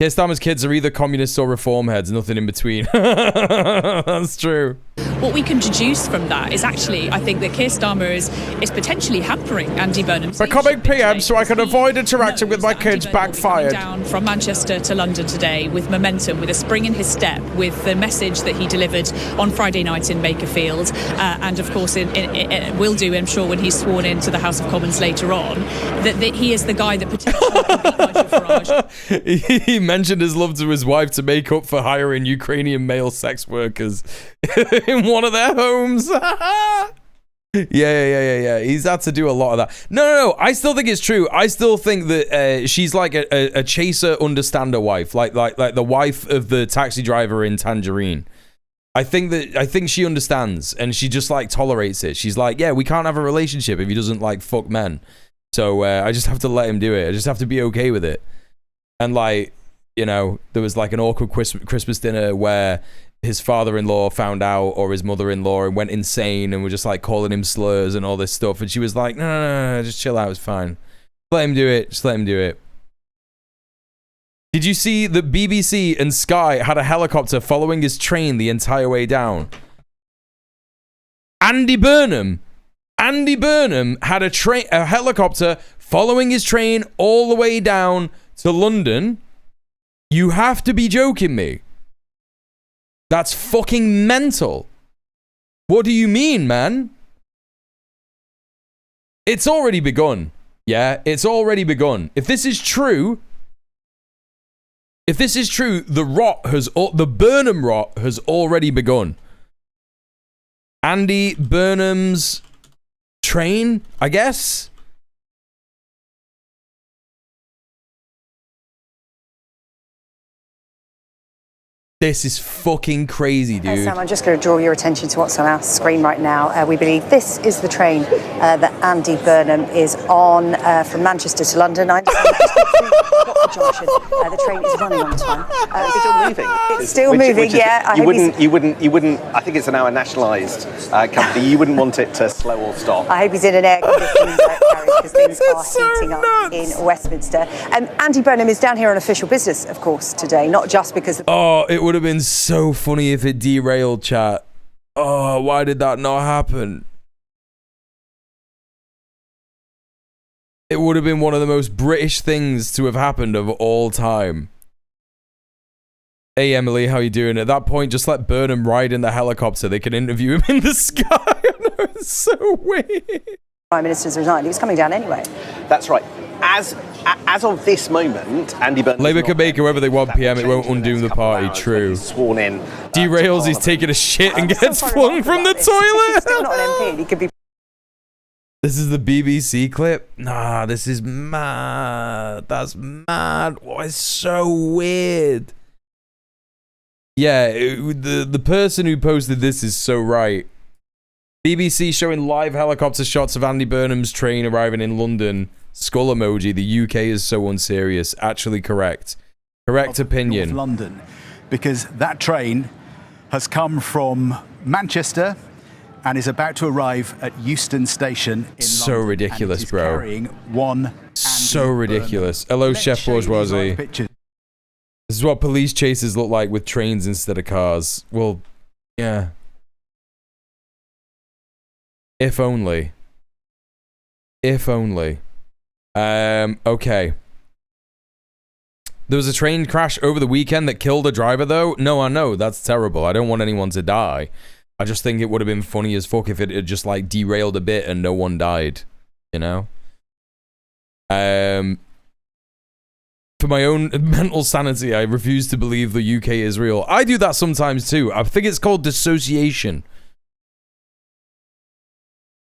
Keir Starmer's kids are either communists or reform heads, nothing in between. That's true. What we can deduce from that is actually, I think that Keir Starmer is potentially hampering Andy Burnham's... We're coming PM so I can avoid interacting with my kids backfired. Down from Manchester to London today with momentum, with a spring in his step, with the message that he delivered on Friday night in Bakerfield, and of course will do, I'm sure, when he's sworn into the House of Commons later on, that he is the guy that potentially can beat Nigel Farage. He mentioned his love to his wife to make up for hiring Ukrainian male sex workers in one of their homes. Yeah. He's had to do a lot of that. No. I still think it's true. I still think that she's like a chaser understander wife, like the wife of the taxi driver in Tangerine. I think she understands and she just like tolerates it. She's like, yeah, we can't have a relationship if he doesn't like fuck men. So I just have to let him do it. I just have to be okay with it. And like, you know, there was like an awkward Christmas dinner where his father-in-law found out, or his mother-in-law, and went insane and were just like calling him slurs and all this stuff. And she was like, no, just chill out, it's fine. Let him do it. Just let him do it. Did you see that BBC and Sky had a helicopter following his train the entire way down? Andy Burnham had a helicopter following his train all the way down to London. You have to be joking me. That's fucking mental. What do you mean, man? It's already begun. Yeah, it's already begun. If this is true, the Burnham rot has already begun. Andy Burnham's train, I guess. This is fucking crazy, dude. Sam, I'm just going to draw your attention to what's on our screen right now. We believe this is the train that Andy Burnham is on from Manchester to London. I understand Junction. The train is running on time. It's still moving. It's still moving. Yeah. You wouldn't. I think it's now a nationalised company. You wouldn't want it to slow or stop. I hope he's in an air conditioned carriage because things are heating up in Westminster. Andy Burnham is down here on official business, of course, today. Not just because. Oh, it would have been so funny if it derailed, chat. Oh, why did that not happen? It would have been one of the most British things to have happened of all time. Hey, Emily, how you doing? At that point, just let Burnham ride in the helicopter. They can interview him in the sky. It's so weird. Prime Minister's resigned. He was coming down anyway. That's right. As as of this moment, Andy Burnham. Labour can make whoever they want PM, it won't undo the party. True. Sworn in. Derails, he's taking a shit and gets flung from the toilet. Still not an MP. He could be. This is the BBC clip? Nah, this is mad. That's mad. Oh, it's so weird. Yeah, the person who posted this is so right. BBC showing live helicopter shots of Andy Burnham's train arriving in London. Skull emoji. The UK is so unserious. Actually correct. Correct opinion. North London, because that train has come from Manchester and is about to arrive at Euston Station in so London, ridiculous, and it is bro. carrying one So ridiculous. Hello, Chef Bourgeoisie. This is what police chases look like with trains instead of cars. Well, yeah. If only. If only. Okay. There was a train crash over the weekend that killed a driver, though. No, I know. That's terrible. I don't want anyone to die. I just think it would have been funny as fuck if it had just, like, derailed a bit and no one died. You know? For my own mental sanity, I refuse to believe the UK is real. I do that sometimes, too. I think it's called dissociation.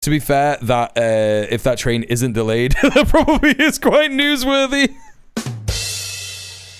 To be fair, that if that train isn't delayed, that probably is quite newsworthy.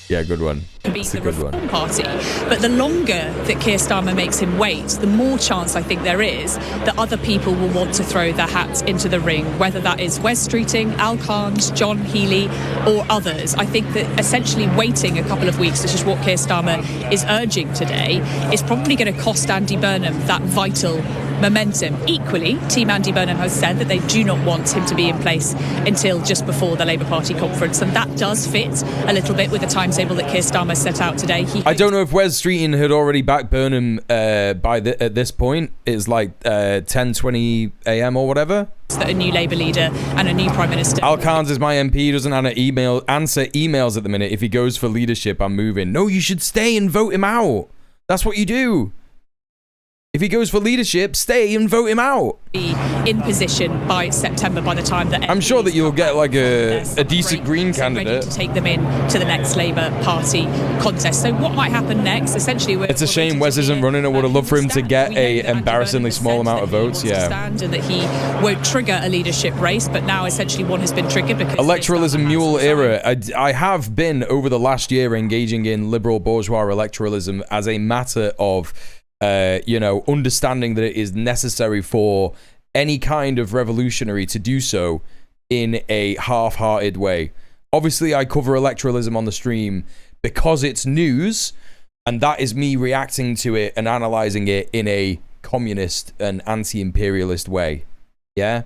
Yeah, good one. That's a good one. Party. But the longer that Keir Starmer makes him wait, the more chance I think there is that other people will want to throw their hats into the ring, whether that is Wes Streeting, Al Khan's, John Healey, or others. I think that essentially waiting a couple of weeks, which is what Keir Starmer is urging today, is probably going to cost Andy Burnham that vital momentum. Equally, Team Andy Burnham has said that they do not want him to be in place until just before the Labour Party conference, and that does fit a little bit with the timetable that Keir Starmer set out today. I don't know if Wes Streeting had already backed Burnham at this point. It's like 10:20 a.m. or whatever. That a new Labour leader and a new Prime Minister. Al Khan's is my MP. He doesn't answer emails at the minute. If he goes for leadership, I'm moving. No, you should stay and vote him out. That's what you do. If he goes for leadership, stay and vote him out. Be in position by September, by the time that I'm sure that you'll get like a decent Green candidate to take them in to the next Labour Party contest. So what might happen next? Essentially, it's a shame Wes isn't running. I would have loved for him to get a embarrassingly small amount of votes. Yeah. And that he won't trigger a leadership race, but now essentially one has been triggered because electoralism mule era. I have been over the last year engaging in liberal bourgeois electoralism as a matter of understanding that it is necessary for any kind of revolutionary to do so in a half-hearted way. Obviously, I cover electoralism on the stream because it's news, and that is me reacting to it and analyzing it in a communist and anti-imperialist way. Yeah?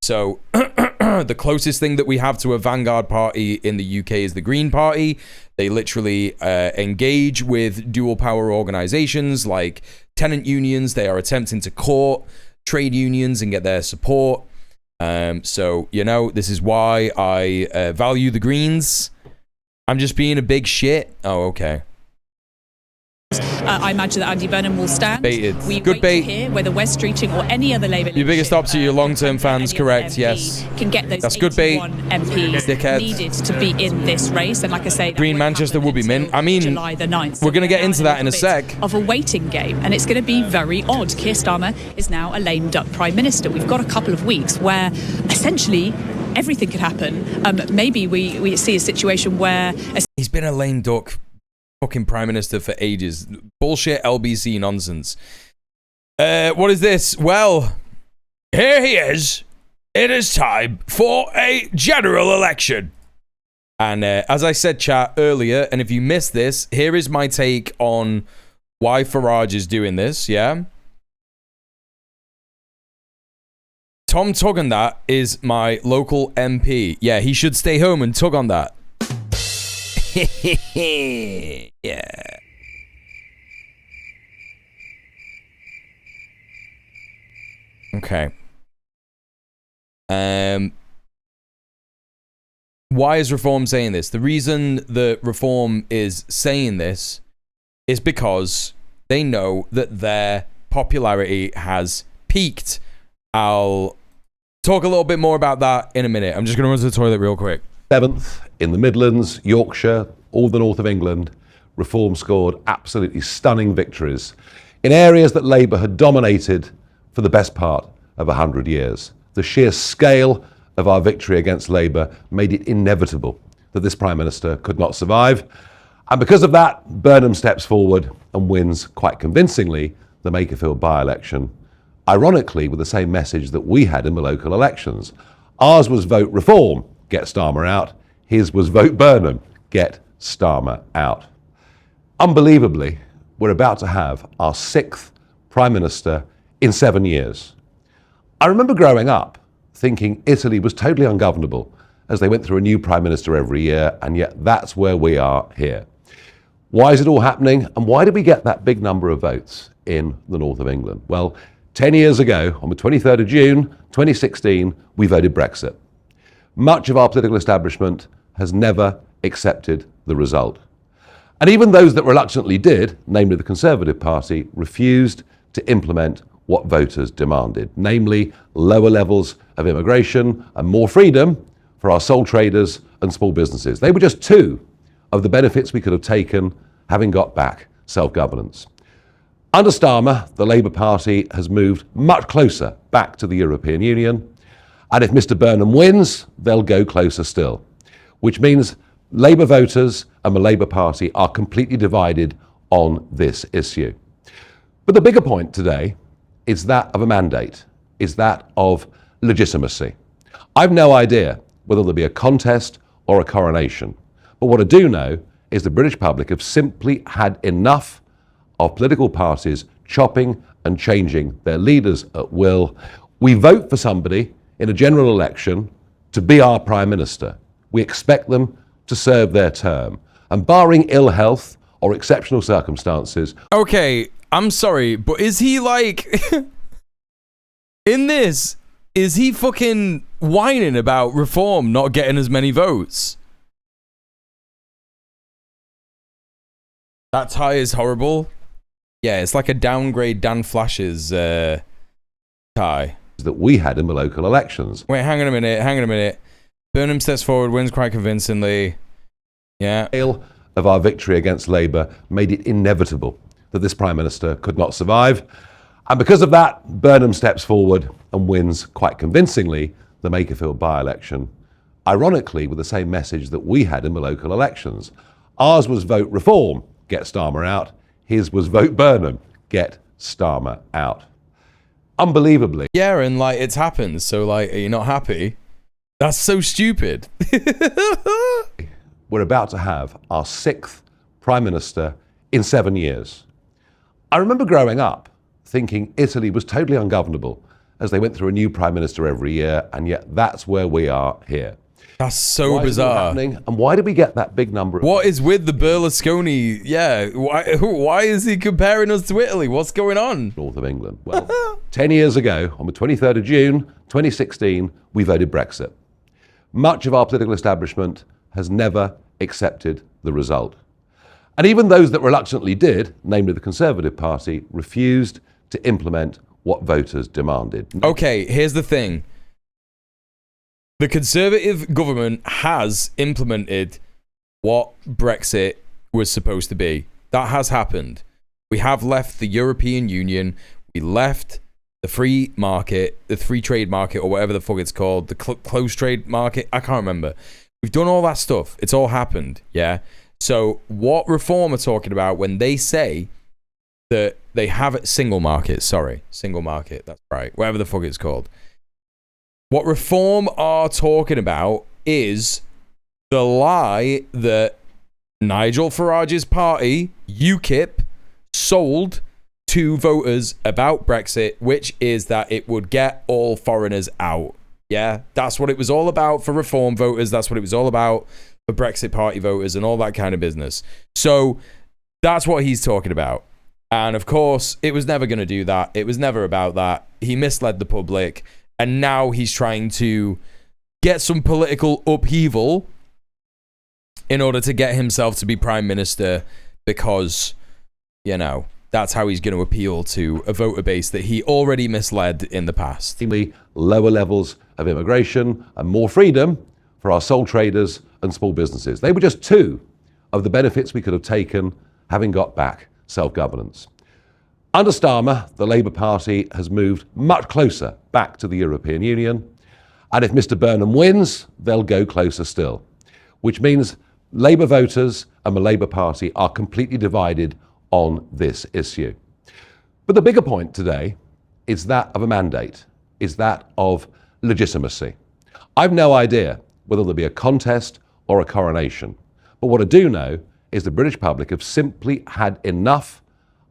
So, the closest thing that we have to a vanguard party in the UK is the Green Party. They literally engage with dual power organizations like tenant unions. They are attempting to court trade unions and get their support. So, this is why I value the Greens. I'm just being a big shit. Oh, okay. I imagine that Andy Burnham will stand. Baited. We Good wait bait. to hear whether Wes Streeting or any other Labour Your biggest ops are your long-term fans, correct? Yes. can get those That's good bait. 81 MPs Dickhead. needed to be in this race. And like I say, Green Manchester will be mint. I mean, July the 9th. we're going to get into that in a sec. Of a waiting game, and it's going to be very odd. Keir Starmer is now a lame duck Prime Minister. We've got a couple of weeks where essentially everything could happen. Maybe we see a situation where he's been a lame duck fucking Prime Minister for ages. Bullshit LBC nonsense. What is this? Well, here he is. It is time for a general election. And as I said, chat, earlier, and if you missed this, here is my take on why Farage is doing this, yeah? Tom Tug on that is my local MP. Yeah, he should stay home and tug on that. Yeah. Okay. Why is Reform saying this? The reason that Reform is saying this is because they know that their popularity has peaked. I'll talk a little bit more about that in a minute. I'm just going to run to the toilet real quick. 7th in the Midlands, Yorkshire, all the north of England, Reform scored absolutely stunning victories in areas that Labour had dominated for the best part of 100 years. The sheer scale of our victory against Labour made it inevitable that this Prime Minister could not survive. And because of that, Burnham steps forward and wins quite convincingly the Makerfield by-election, ironically with the same message that we had in the local elections. Ours was vote reform, get Starmer out. His was vote Burnham, get Starmer out. Unbelievably, we're about to have our 6th Prime Minister in 7 years. I remember growing up thinking Italy was totally ungovernable as they went through a new Prime Minister every year, and yet that's where we are here. Why is it all happening, and why did we get that big number of votes in the north of England? Well, 10 years ago, on the 23rd of June 2016, we voted Brexit. Much of our political establishment has never accepted the result. And even those that reluctantly did, namely the Conservative Party, refused to implement what voters demanded, namely lower levels of immigration and more freedom for our sole traders and small businesses. They were just 2 of the benefits we could have taken having got back self-governance. Under Starmer, the Labour Party has moved much closer back to the European Union, and if Mr Burnham wins, they'll go closer still, which means Labour voters and the Labour Party are completely divided on this issue. But the bigger point today is that of a mandate, is that of legitimacy. I've no idea whether there'll be a contest or a coronation, but what I do know is the British public have simply had enough of political parties chopping and changing their leaders at will. We vote for somebody in a general election to be our Prime Minister. We expect them to serve their term. And barring ill health or exceptional circumstances... Okay, I'm sorry, but is he like... in this, is he fucking whining about reform not getting as many votes? That tie is horrible. Yeah, it's like a downgrade Dan Flash's tie. ...that we had in the local elections. Wait, hang on a minute. Burnham steps forward, wins quite convincingly. Yeah. ...of our victory against Labour made it inevitable that this Prime Minister could not survive. And because of that, Burnham steps forward and wins quite convincingly the Makerfield by-election, ironically with the same message that we had in the local elections. Ours was vote reform, get Starmer out. His was vote Burnham, get Starmer out. Unbelievably. Yeah, and like it's happened, so like, are you not happy? That's so stupid. We're about to have our 6th Prime Minister in 7 years. I remember growing up thinking Italy was totally ungovernable as they went through a new Prime Minister every year, and yet that's where we are here. That's so bizarre. And why did we get that big number of... What is with the Berlusconi? Yeah, why is he comparing us to Italy? What's going on? North of England. Well, 10 years ago, on the 23rd of June 2016, we voted Brexit. Much of our political establishment has never accepted the result. And even those that reluctantly did, namely the Conservative Party, refused to implement what voters demanded. Okay, here's the thing. The Conservative government has implemented what Brexit was supposed to be. That has happened. We have left the European Union. We left the free market, the free trade market, or whatever the fuck it's called, the closed trade market. I can't remember. We've done all that stuff. It's all happened, yeah? So what Reform are talking about when they say that they have a single market, that's right, whatever the fuck it's called. What Reform are talking about is the lie that Nigel Farage's party, UKIP, sold to voters about Brexit, which is that it would get all foreigners out. Yeah, that's what it was all about for Reform voters. That's what it was all about for Brexit party voters and all that kind of business. So that's what he's talking about. And of course, it was never going to do that. It was never about that. He misled the public. And now he's trying to get some political upheaval in order to get himself to be Prime Minister because, you know, that's how he's going to appeal to a voter base that he already misled in the past. Lower levels of immigration and more freedom for our sole traders and small businesses. They were just two of the benefits we could have taken having got back self-governance. Under Starmer, the Labour Party has moved much closer back to the European Union. And if Mr. Burnham wins, they'll go closer still, which means Labour voters and the Labour Party are completely divided on this issue. But the bigger point today is that of a mandate, is that of legitimacy. I've no idea whether there'll be a contest or a coronation. But what I do know is the British public have simply had enough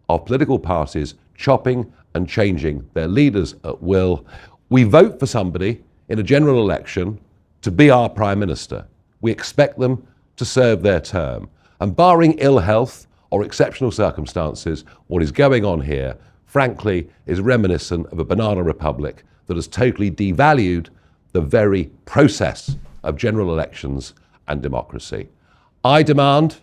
of political parties chopping and changing their leaders at will. We vote for somebody in a general election to be our Prime Minister. We expect them to serve their term. And barring ill health or exceptional circumstances, what is going on here, frankly, is reminiscent of a banana republic that has totally devalued the very process of general elections and democracy. I demand,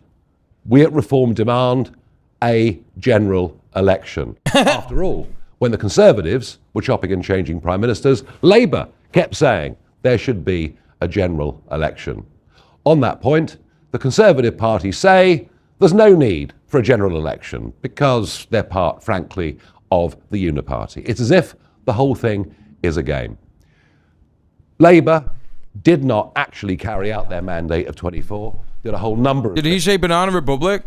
we at Reform demand, a general election. After all, when the Conservatives were chopping and changing prime ministers, Labour kept saying there should be a general election. On that point, the Conservative Party say there's no need for a general election because they're part, frankly, of the Uniparty. It's as if the whole thing is a game. Labour did not actually carry out their mandate of 24. Did a whole number of Did he say Banana Republic?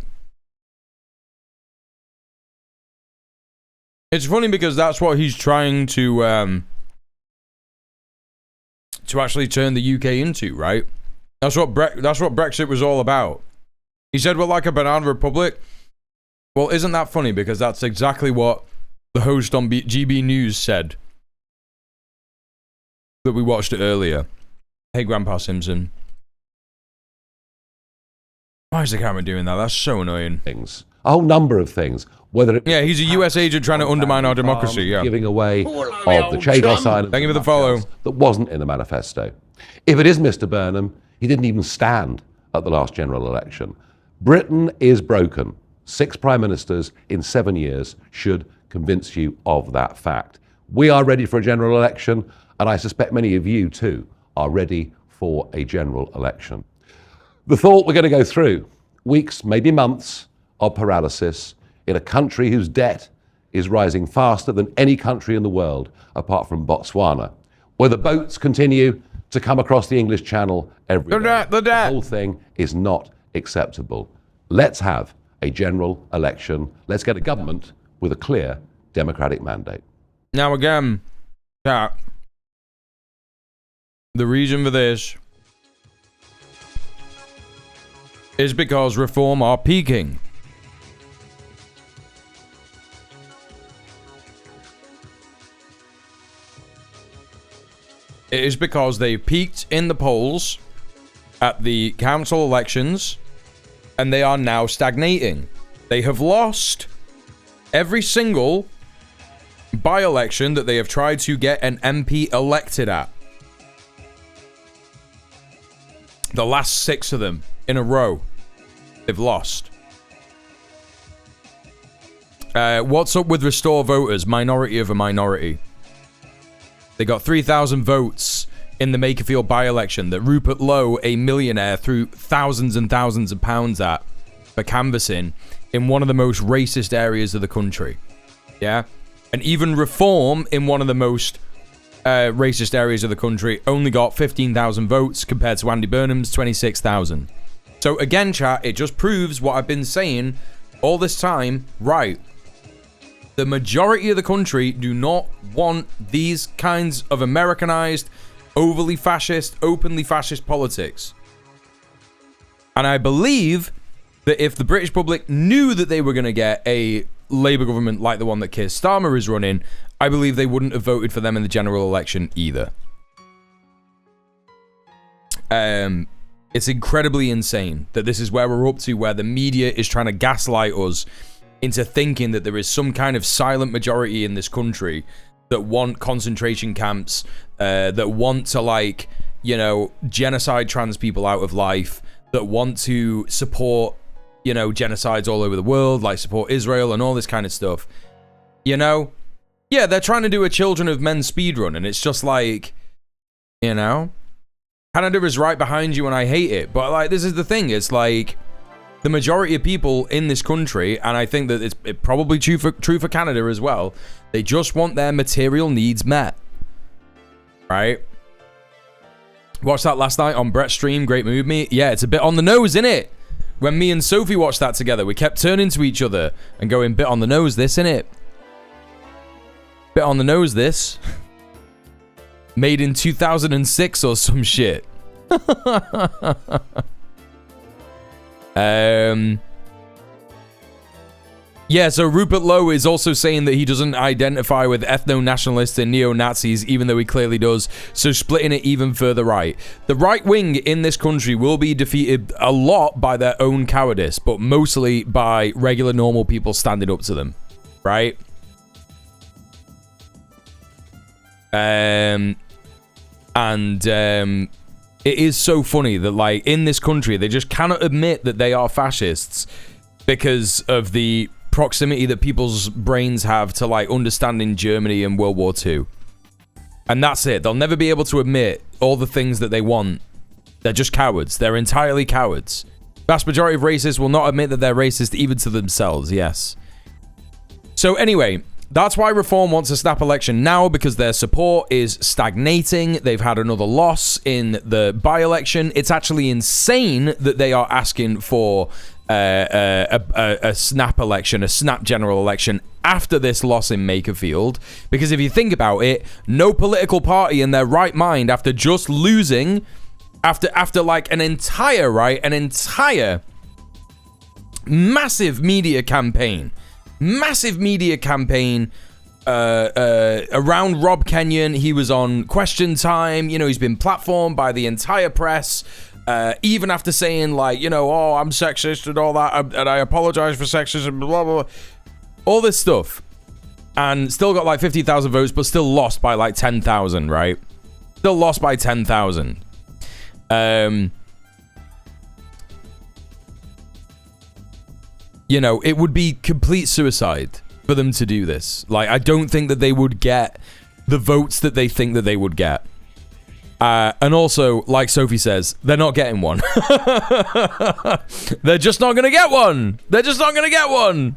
It's funny because that's what he's trying to actually turn the UK into, right? That's what Brexit was all about. He said we're like a banana republic. Well, isn't that funny? Because that's exactly what the host on GB News said. That we watched it earlier. Hey, Grandpa Simpson. Why is the camera doing that? That's so annoying. Things. A whole number of things. Whether it he's a US agent trying to undermine our democracy. Yeah, giving away of the Chagos Island. Thank you for the follow. That wasn't in the manifesto. If it is Mr. Burnham, he didn't even stand at the last general election. Britain is broken. 6 prime ministers in 7 years should convince you of that fact. We are ready for a general election, and I suspect many of you too are ready for a general election. The thought we're going to go through weeks, maybe months of paralysis in a country whose debt is rising faster than any country in the world apart from Botswana, where the boats continue to come across the English Channel every day. The whole thing is not acceptable. Let's have a general election. Let's get a government with a clear democratic mandate. Now again, chat, the reason for this is because Reform are peaking. It is because they peaked in the polls at the council elections and they are now stagnating. They have lost every single by-election that they have tried to get an MP elected at. The last 6 of them in a row, they've lost. What's up with Restore Voters? Minority of a minority. They got 3,000 votes in the Makerfield by-election that Rupert Lowe, a millionaire, threw thousands and thousands of pounds at for canvassing in one of the most racist areas of the country. Yeah? And even Reform in one of the most racist areas of the country only got 15,000 votes compared to Andy Burnham's 26,000. So again, chat, it just proves what I've been saying all this time, right. The majority of the country do not want these kinds of Americanized, overly fascist, openly fascist politics. And I believe that if the British public knew that they were going to get a Labour government like the one that Keir Starmer is running, I believe they wouldn't have voted for them in the general election either. It's incredibly insane that this is where we're up to, where the media is trying to gaslight us into thinking that there is some kind of silent majority in this country that want concentration camps, that want to, like, you know, genocide trans people out of life, that want to support, you know, genocides all over the world, like support Israel and all this kind of stuff. You know? Yeah, they're trying to do a Children of Men speedrun, and it's just like, you know? Canada is right behind you and I hate it. But like, this is the thing. It's like the majority of people in this country, and I think that it's probably true for Canada as well, they just want their material needs met. Right? Watched that last night on Brett's stream. Great movie. Yeah, it's a bit on the nose, innit? When me and Sophie watched that together, we kept turning to each other and going, bit on the nose this, innit? Bit on the nose this. Made in 2006 or some shit. Yeah, so Rupert Lowe is also saying that he doesn't identify with ethno-nationalists and neo-Nazis, even though he clearly does, so splitting it even further right. The right wing in this country will be defeated a lot by their own cowardice, but mostly by regular normal people standing up to them, right? It is so funny that, like, in this country, they just cannot admit that they are fascists because of the proximity that people's brains have to, like, understanding Germany and World War II. And that's it. They'll never be able to admit all the things that they want. They're just cowards. They're entirely cowards. Vast majority of racists will not admit that they're racist even to themselves, yes. So anyway, that's why Reform wants a snap election now, because their support is stagnating. They've had another loss in the by-election. It's actually insane that they are asking for a snap election, a snap general election after this loss in Makerfield. Because if you think about it, no political party in their right mind, after just losing, after like an entire massive media campaign around Rob Kenyon. He was on Question Time. You know, he's been platformed by the entire press. Even after saying, like, you know, oh, I'm sexist and all that, and I apologize for sexism, blah, blah, blah. All this stuff. And still got like 50,000 votes, but still lost by like 10,000, right? Still lost by 10,000. You know, it would be complete suicide for them to do this. Like, I don't think that they would get the votes that they think that they would get. And also, like Sophie says, they're not getting one. They're just not going to get one. They're just not going to get one.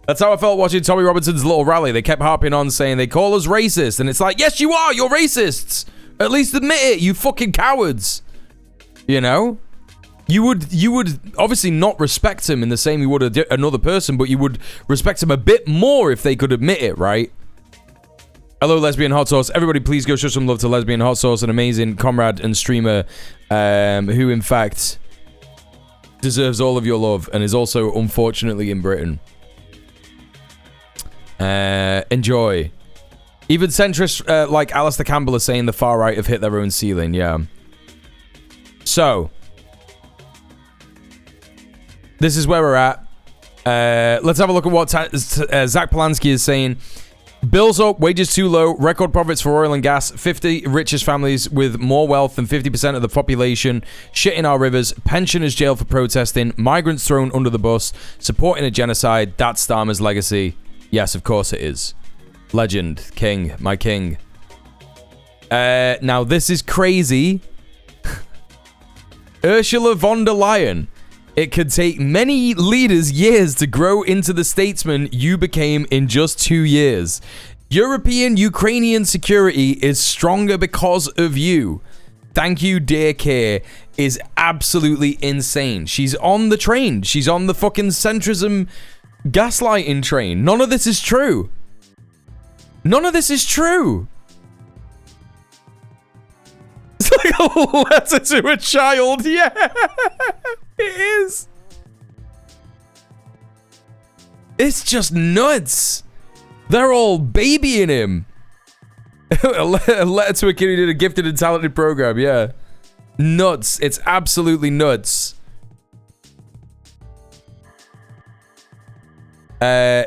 That's how I felt watching Tommy Robinson's little rally. They kept harping on saying they call us racist. And it's like, yes, you are. You're racists. At least admit it, you fucking cowards. You know? You would obviously not respect him in the same you would another person, but you would respect him a bit more if they could admit it, right? Hello, Lesbian Hot Sauce. Everybody, please go show some love to Lesbian Hot Sauce, an amazing comrade and streamer who, in fact, deserves all of your love and is also, unfortunately, in Britain. Enjoy. Even centrists like Alistair Campbell are saying the far right have hit their own ceiling, yeah. So, this is where we're at. Let's have a look at what Zach Polanski is saying. Bills up, wages too low, record profits for oil and gas, 50 richest families with more wealth than 50% of the population, shit in our rivers, pensioners jailed for protesting, migrants thrown under the bus, supporting a genocide. That's Starmer's legacy. Yes, of course it is. Legend. King. My king. Now, this is crazy. Ursula von der Leyen. It could take many leaders years to grow into the statesman you became in just 2 years. European Ukrainian security is stronger because of you. Thank you, dear Keir, is absolutely insane. She's on the train. She's on the fucking centrism gaslighting train. None of this is true. None of this is true. It's like a letter to a child. Yeah, it is. It's just nuts. They're all babying him. A letter to a kid who did a gifted and talented program. Yeah. Nuts. It's absolutely nuts. This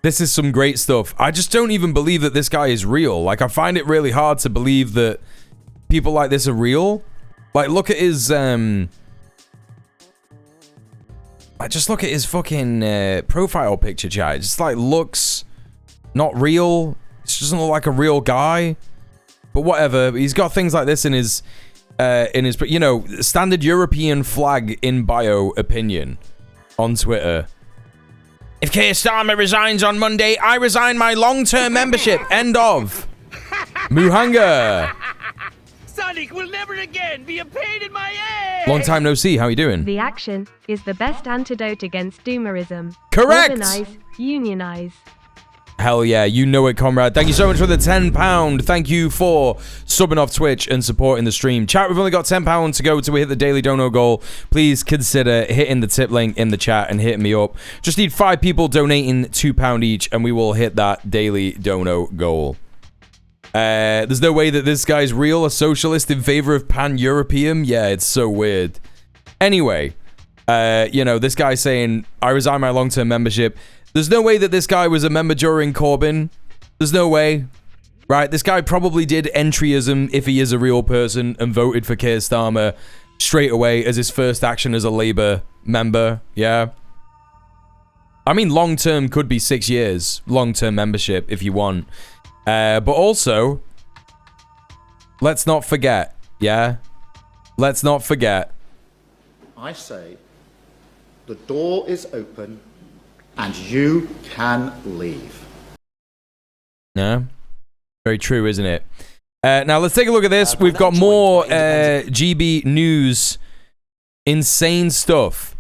is some great stuff. I just don't even believe that this guy is real. Like, I find it really hard to believe that people like this are real. Like, look at his just look at his fucking profile picture, chat. It just like looks not real. It doesn't look like a real guy. But whatever. He's got things like this in his standard European flag in bio opinion on Twitter. If Keir Starmer resigns on Monday, I resign my long-term membership. End of. Muhanga. Sonic will never again be a pain in my ass. Long time no see. How you doing? The action is the best antidote against doomerism. Correct. Organize, unionize. Hell yeah, you know it, comrade. Thank you so much for the £10. Thank you for subbing off Twitch and supporting the stream. Chat, we've only got £10 to go till we hit the daily dono goal. Please consider hitting the tip link in the chat and hitting me up. Just need 5 people donating £2 each, and we will hit that daily dono goal. There's no way that this guy's real, a socialist in favor of pan-European. Yeah, it's so weird. Anyway, this guy saying, I resign my long-term membership. There's no way that this guy was a member during Corbyn. There's no way. Right? This guy probably did entryism, if he is a real person, and voted for Keir Starmer straight away as his first action as a Labour member. Yeah. I mean, long-term could be 6 years. Long-term membership, if you want. But also, let's not forget. Yeah? Let's not forget. I say, the door is open. And you can leave. Yeah, very true, isn't it? Now let's take a look at this. We've got more GB News insane stuff.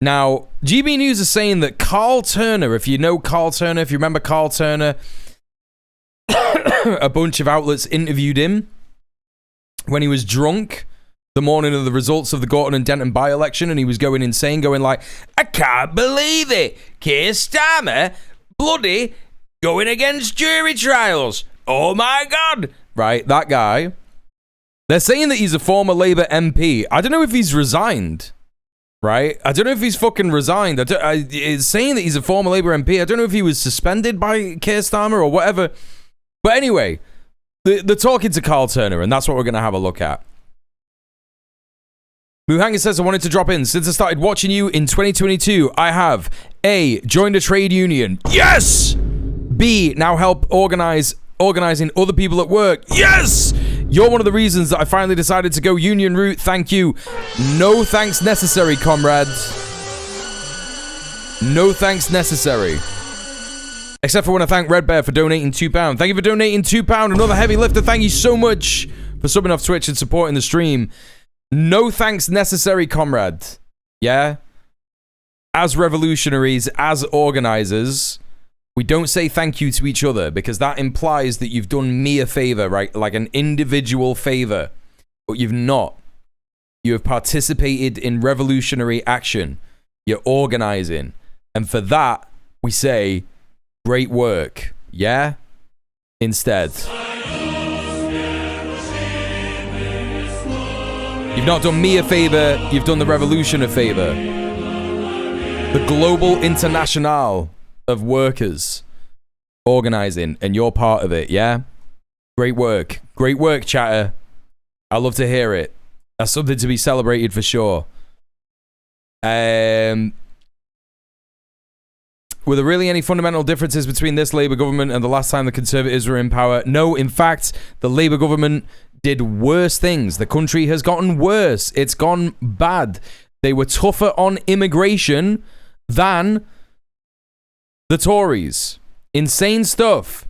Now, GB News is saying that Carl Turner, if you know Carl Turner, if you remember Carl Turner, a bunch of outlets interviewed him when he was drunk the morning of the results of the Gorton and Denton by-election, and he was going insane, going like, I can't believe it. Keir Starmer, bloody, going against jury trials. Oh my God. Right, that guy. They're saying that he's a former Labour MP. I don't know if he's resigned. Right? I don't know if he's fucking resigned. It's saying that he's a former Labour MP. I don't know if he was suspended by Keir Starmer or whatever. But anyway, they're talking to Carl Turner, and that's what we're going to have a look at. Muhanga says, I wanted to drop in. Since I started watching you in 2022, I have A, joined a trade union. Yes! B, now help organizing other people at work. Yes! You're one of the reasons that I finally decided to go union route. Thank you. No thanks necessary, comrades. No thanks necessary. Except for when I thank Red Bear for donating £2. Thank you for donating £2. Another heavy lifter. Thank you so much for subbing off Twitch and supporting the stream. No thanks necessary, comrade. Yeah? As revolutionaries, as organizers, we don't say thank you to each other because that implies that you've done me a favor, right? Like an individual favor. But you've not. You have participated in revolutionary action. You're organizing. And for that, we say, great work. Yeah? Instead. You've not done me a favor, you've done the revolution a favor. The global international of workers organizing, and you're part of it, yeah? Great work. Great work, chatter. I love to hear it. That's something to be celebrated for sure. Were there really any fundamental differences between this Labour government and the last time the Conservatives were in power? No, in fact, the Labour government did worse things. The country has gotten worse. It's gone bad. They were tougher on immigration than the Tories. Insane stuff.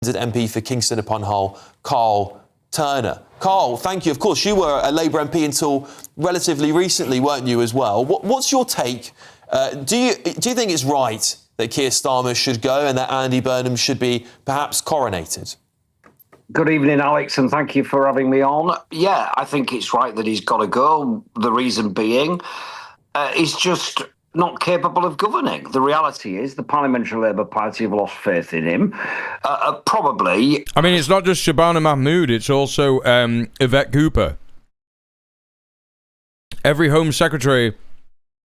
MP for Kingston upon Hull, Carl Turner. Carl, thank you. Of course, you were a Labour MP until relatively recently, weren't you, as well? What's your take? Do you think it's right that Keir Starmer should go and that Andy Burnham should be perhaps coronated? Good evening, Alex, and thank you for having me on. Yeah, I think it's right that he's got to go. The reason being, he's just not capable of governing. The reality is the Parliamentary Labour Party have lost faith in him. Probably. I mean, it's not just Shabana Mahmood, it's also Yvette Cooper. Every Home Secretary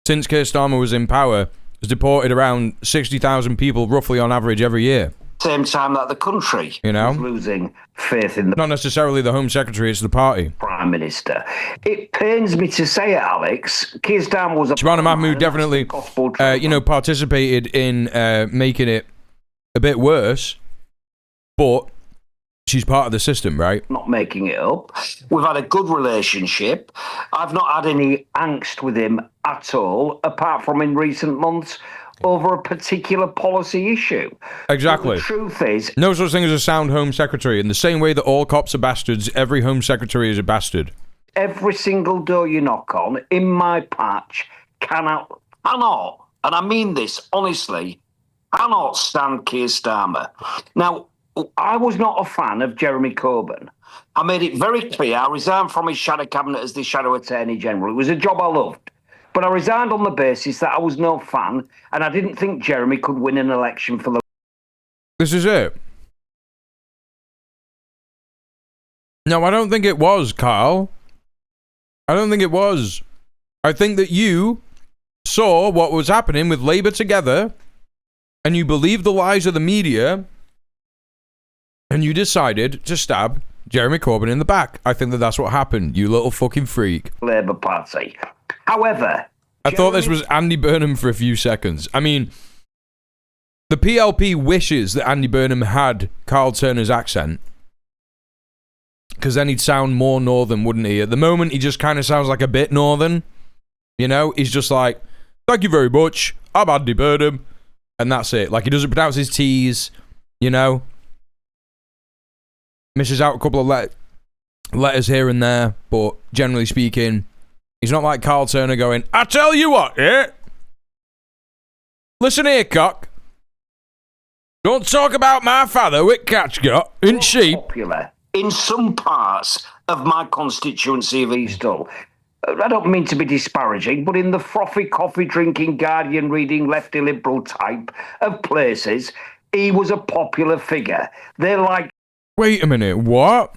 since Keir Starmer was in power has deported around 60,000 people roughly on average every year. Same time that the country is losing faith in the... Not necessarily the Home Secretary, it's the party. Prime Minister. It pains me to say it, Alex. Keir Starmer was a... Shabana Mahmood definitely, participated in making it a bit worse, but She's part of the system, right? Not making it up. We've had a good relationship. I've not had any angst with him at all, apart from in recent months over a particular policy issue. Exactly. But the truth is, no such thing as a sound Home Secretary. In the same way that all cops are bastards, every Home Secretary is a bastard. every single door you knock on in my patch cannot, and I mean this honestly, cannot stand Keir Starmer. Now, I was not a fan of Jeremy Corbyn. I made it very clear I resigned from his shadow cabinet as the Shadow Attorney General. It was a job I loved. But I resigned on the basis that I was no fan and I didn't think Jeremy could win an election for the... This is it. No, I don't think it was, Carl. I don't think it was. I think that you saw what was happening with Labour together and you believed the lies of the media and you decided to stab Jeremy Corbyn in the back. I think that that's what happened, you little fucking freak. Labour Party. However... I thought this was Andy Burnham for a few seconds. I mean, the PLP wishes that Andy Burnham had Carl Turner's accent. Because then he'd sound more northern, wouldn't he? At the moment, he just kind of sounds like a bit northern. You know, he's just like, thank you very much, I'm Andy Burnham. And that's it. Like, he doesn't pronounce his T's, you know. Misses out a couple of letters here and there, but generally speaking, he's not like Carl Turner going, I tell you what, yeah? Listen here, cock. Don't talk about my father with catchgut and sheep. Popular in some parts of my constituency of East Hull. I don't mean to be disparaging, but in the frothy coffee-drinking, Guardian-reading, lefty liberal type of places, he was a popular figure. They're like... Wait a minute, what?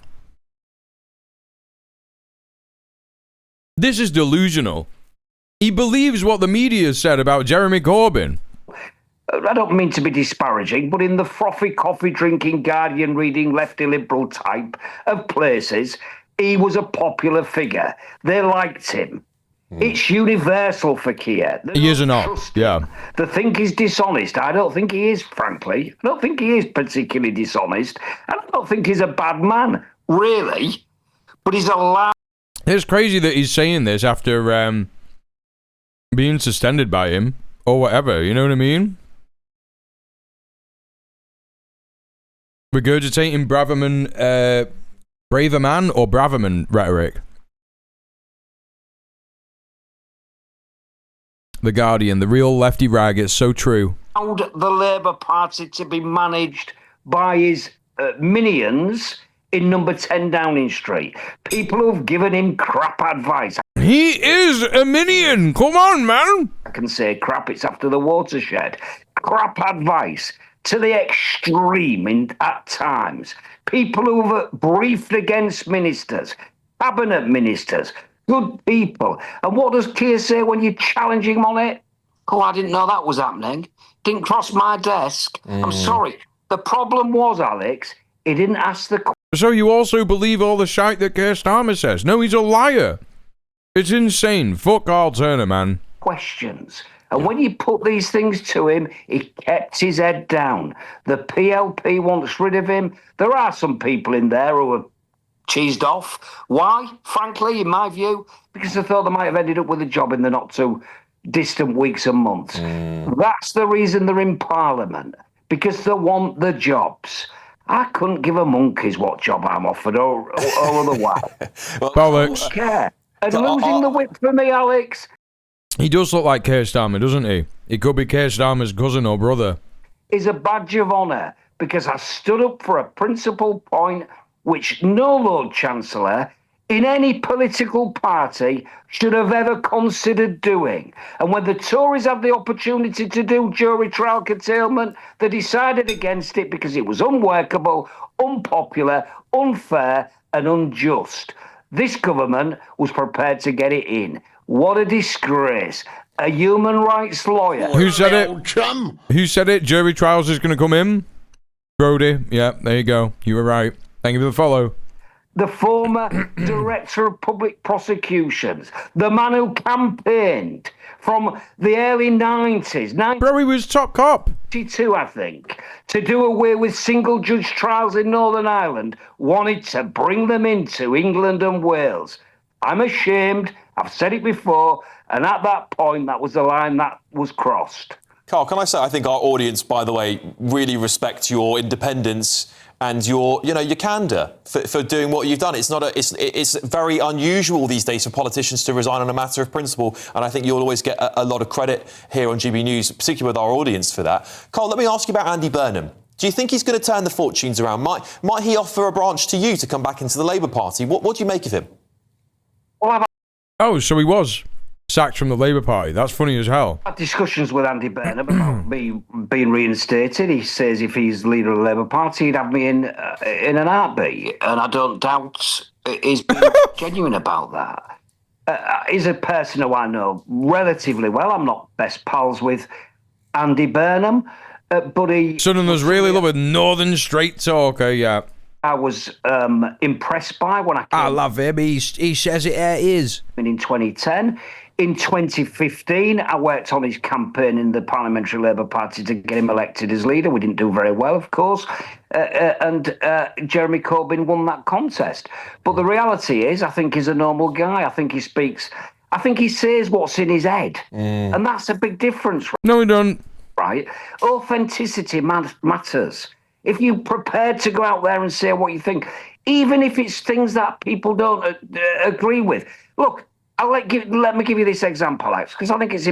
This is delusional. He believes what the media said about Jeremy Corbyn. I don't mean to be disparaging, but in the frothy coffee-drinking, Guardian-reading, lefty liberal type of places, he was a popular figure. They liked him. It's universal for Keir. He is or not, yeah. They think he's dishonest. I don't think he is, frankly. I don't think he is particularly dishonest. And I don't think he's a bad man, really. But he's a liar. It's crazy that he's saying this after being suspended by him or whatever, you know what I mean? Regurgitating Braverman or Braverman rhetoric. The Guardian, the real lefty rag, it's so true. Allowed the Labour Party to be managed by his minions in number 10 Downing Street. People who've given him crap advice. He is a minion, come on, man. I can say crap, it's after the watershed. Crap advice to the extreme at times. People who've briefed against ministers, cabinet ministers, good people. And what does Keir say when you challenge him on it? Oh, I didn't know that was happening. Didn't cross my desk. I'm sorry. The problem was, Alex, he didn't ask the question. So you also believe all the shite that Keir Starmer says? No, he's a liar. It's insane. Fuck Carl Turner, man. Questions. And when you put these things to him, he kept his head down. The PLP wants rid of him. There are some people in there who are cheesed off. Why? Frankly, in my view, because they thought they might have ended up with a job in the not too distant weeks and months. That's the reason they're in Parliament, because they want the jobs. I couldn't give a monkey's what job I'm offered or otherwise. Bollocks. I don't care. And losing the whip for me, Alex. He does look like Keir Starmer, doesn't he? He could be Keir Starmer's cousin or brother. Is a badge of honour because I stood up for a principal point which no Lord Chancellor in any political party should have ever considered doing. And when the Tories had the opportunity to do jury trial curtailment, they decided against it because it was unworkable, unpopular, unfair and unjust. This government was prepared to get it in. What a disgrace. A human rights lawyer. Who said it? Chum. Who said it? Jury trials is going to come in? Brody. Yeah, there you go. You were right. Thank you for the follow. the former Director of Public Prosecutions, the man who campaigned from the early 90s, bro, he was top cop. 92, I think, to do away with single judge trials in Northern Ireland, wanted to bring them into England and Wales. I'm ashamed, I've said it before, and at that point, that was the line that was crossed. Carl, can I say, I think our audience, by the way, really respect your independence and your candour for doing what you've done. It's very unusual these days for politicians to resign on a matter of principle, and I think you'll always get a lot of credit here on GB News, particularly with our audience for that. Carl, let me ask you about Andy Burnham. Do you think he's going to turn the fortunes around? Might he offer a branch to you to come back into the Labour Party? What do you make of him? Well, Oh, so he was sacked from the Labour Party. That's funny as hell. I've had discussions with Andy Burnham about me being reinstated. He says if he's leader of the Labour Party, he'd have me in an heartbeat, and I don't doubt he's being genuine about that. He's a person who I know relatively well. I'm not best pals with Andy Burnham, but he... Southerners really love a northern straight talker, yeah. I was impressed by when I came... I love him. He says it is. In 2010. In 2015, I worked on his campaign in the Parliamentary Labour Party to get him elected as leader. We didn't do very well, of course. And Jeremy Corbyn won that contest. But the reality is, I think he's a normal guy. I think he says what's in his head. And that's a big difference. No, he don't. Right? Authenticity matters. If you're prepared to go out there and say what you think, even if it's things that people don't agree with. Look, let me give you this example, Alex, because I think it's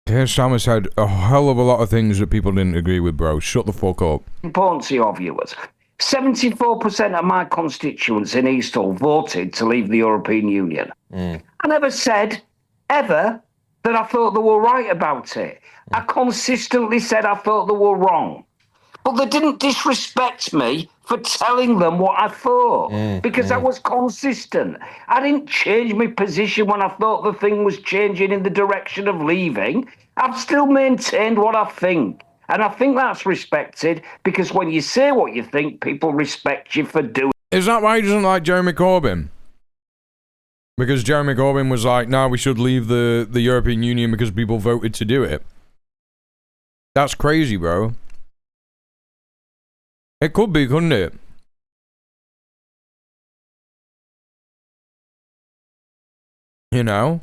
Keir Starmer said a hell of a lot of things that people didn't agree with, bro. Shut the fuck up. important to your viewers. 74% of my constituents in East Hull voted to leave the European Union. I never said, ever, that I thought they were right about it. I consistently said I thought they were wrong. But they didn't disrespect me for telling them what I thought, because I was consistent. I didn't change my position when I thought the thing was changing in the direction of leaving. I've still maintained what I think. And I think that's respected, because when you say what you think, people respect you for doing it. Is that why he doesn't like Jeremy Corbyn? Because Jeremy Corbyn was like, no, we should leave the European Union because people voted to do it. That's crazy, bro. It could be, couldn't it? You know?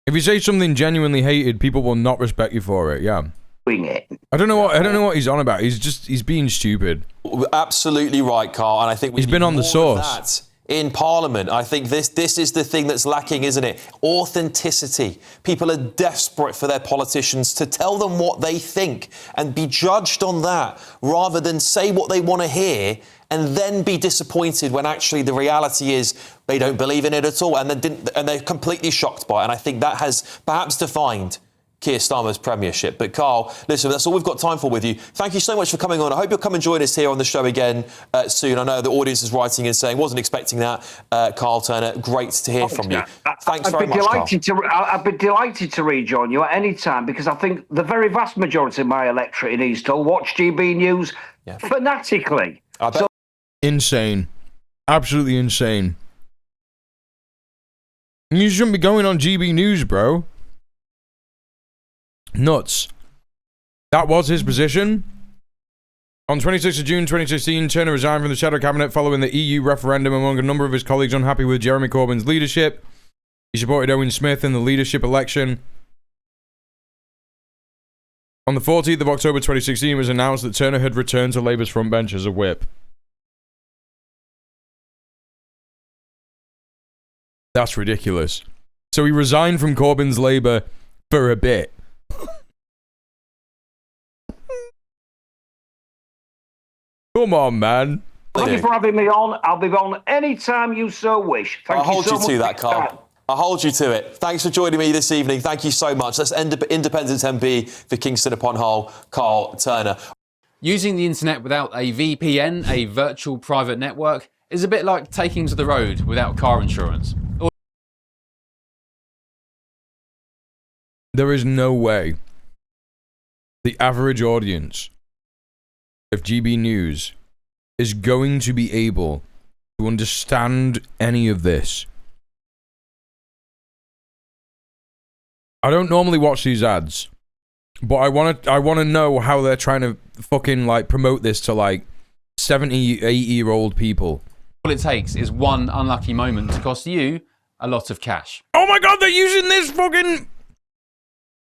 If you say something genuinely hated, people will not respect you for it, yeah. I don't know what he's on about. He's being stupid. Absolutely right, Carl, and I think he's been on the source. In Parliament, I think this is the thing that's lacking, isn't it? Authenticity. People are desperate for their politicians to tell them what they think and be judged on that, rather than say what they want to hear and then be disappointed when actually the reality is they don't believe in it at all, and they're completely shocked by it. And I think that has perhaps defined Keir Starmer's premiership. But Carl, listen, that's all we've got time for with you. Thank you so much for coming on. I hope you'll come and join us here on the show again soon. I know the audience is writing and saying, wasn't expecting that. Carl Turner, great to hear from you. Thanks very much, Carl. I'd be delighted to rejoin you at any time, because I think the very vast majority of my electorate in East Hull watch GB News fanatically. Insane. Absolutely insane. You shouldn't be going on GB News, bro. Nuts. That was his position. On 26th of June 2016, Turner resigned from the Shadow Cabinet following the EU referendum among a number of his colleagues unhappy with Jeremy Corbyn's leadership. He supported Owen Smith in the leadership election. On the 14th of October 2016, it was announced that Turner had returned to Labour's front bench as a whip. That's ridiculous. So he resigned from Corbyn's Labour for a bit. Come on, man. Thank you for having me on. I'll be on anytime you so wish. I'll hold you to that, Carl. I'll hold you to it. Thanks for joining me this evening. Thank you so much. That's Independent MP for Kingston upon Hull, Carl Turner. Using the internet without a VPN, a virtual private network, is a bit like taking to the road without car insurance. There is no way the average audience of GB News is going to be able to understand any of this. I don't normally watch these ads, but I want to know how they're trying to fucking like promote this to like 70, 80-year-old people. All it takes is one unlucky moment to cost you a lot of cash. Oh my god, they're using this fucking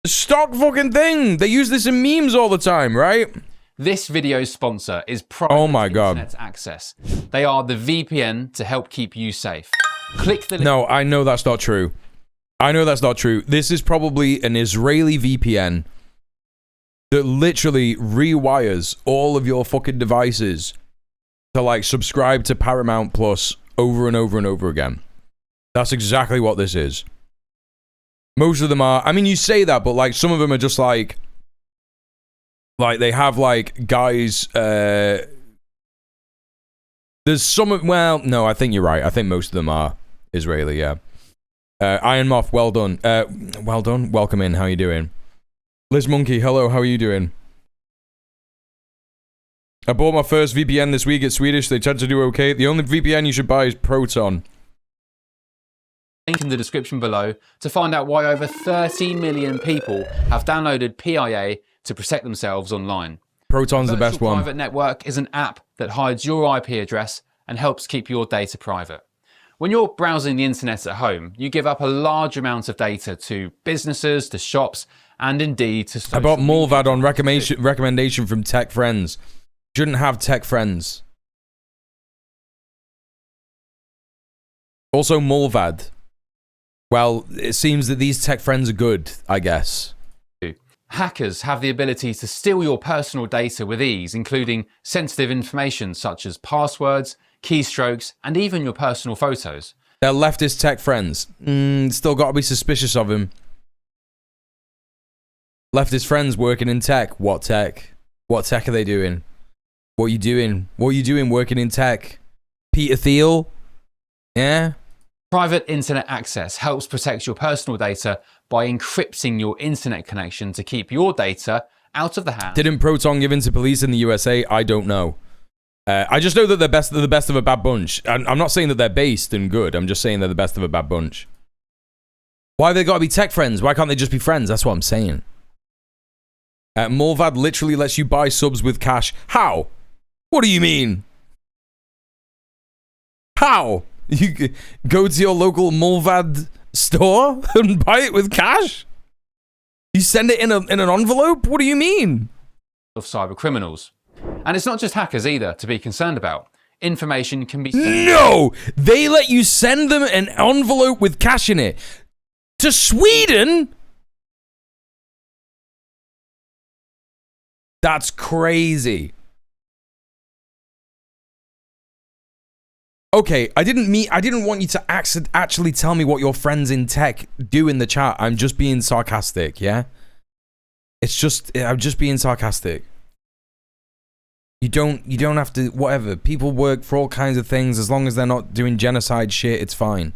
stock fucking thing. They use this in memes all the time, right? This video's sponsor is Private Internet Access. They are the VPN to help keep you safe. Click the link. No, I know that's not true. I know that's not true. This is probably an Israeli VPN that literally rewires all of your fucking devices to like subscribe to Paramount Plus over and over and over again. That's exactly what this is. Most of them are, I mean, you say that, but like some of them are just like they have like guys, there's some, well, no, I think you're right. I think most of them are Israeli, yeah. Iron Moth, well done. Well done. Welcome in. How you doing? Liz Monkey, hello. How are you doing? I bought my first VPN this week. It's Swedish. They tend to do okay. The only VPN you should buy is Proton. Link in the description below to find out why over 30 million people have downloaded PIA to protect themselves online. Proton's the best one. Private Network is an app that hides your IP address and helps keep your data private. When you're browsing the internet at home, you give up a large amount of data to businesses, to shops, and indeed to social I bought media. Mulvad on recommendation from Tech Friends. Shouldn't have Tech Friends. Also Mulvad. Well, it seems that these Tech Friends are good, I guess. Hackers have the ability to steal your personal data with ease, including sensitive information such as passwords, keystrokes, and even your personal photos. They're leftist Tech Friends. Still got to be suspicious of him. Leftist friends working in tech. What tech? What tech are they doing? What are you doing? What are you doing working in tech? Peter Thiel? Yeah? Private internet access helps protect your personal data by encrypting your internet connection to keep your data out of the hands. Didn't Proton give in to police in the USA? I don't know. I just know that they're the best of a bad bunch. I'm not saying that they're based and good. I'm just saying they're the best of a bad bunch. Why have they got to be tech friends? Why can't they just be friends? That's what I'm saying. Mulvad literally lets you buy subs with cash. How? What do you mean? How? You go to your local Mulvad store and buy it with cash? You send it in an envelope? What do you mean? Of cyber criminals. And it's not just hackers either to be concerned about. Information can be... No! They let you send them an envelope with cash in it. To Sweden? That's crazy. Okay, I didn't want you to actually tell me what your friends in tech do in the chat. I'm just being sarcastic, yeah? I'm just being sarcastic. You don't have to, whatever. People work for all kinds of things. As long as they're not doing genocide shit, it's fine.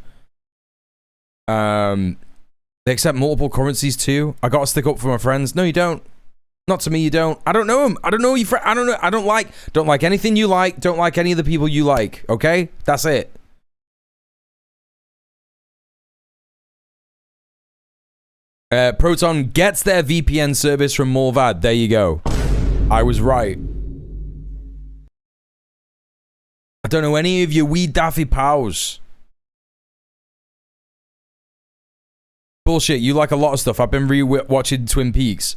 They accept multiple currencies too. I gotta stick up for my friends. No, you don't. Not to me, you don't. I don't know him. I don't know you. I don't know. I don't like anything you like. Don't like any of the people you like. Okay, that's it. Proton gets their VPN service from Mulvad. There you go. I was right. I don't know any of your wee daffy pals. Bullshit. You like a lot of stuff. I've been re-watching Twin Peaks.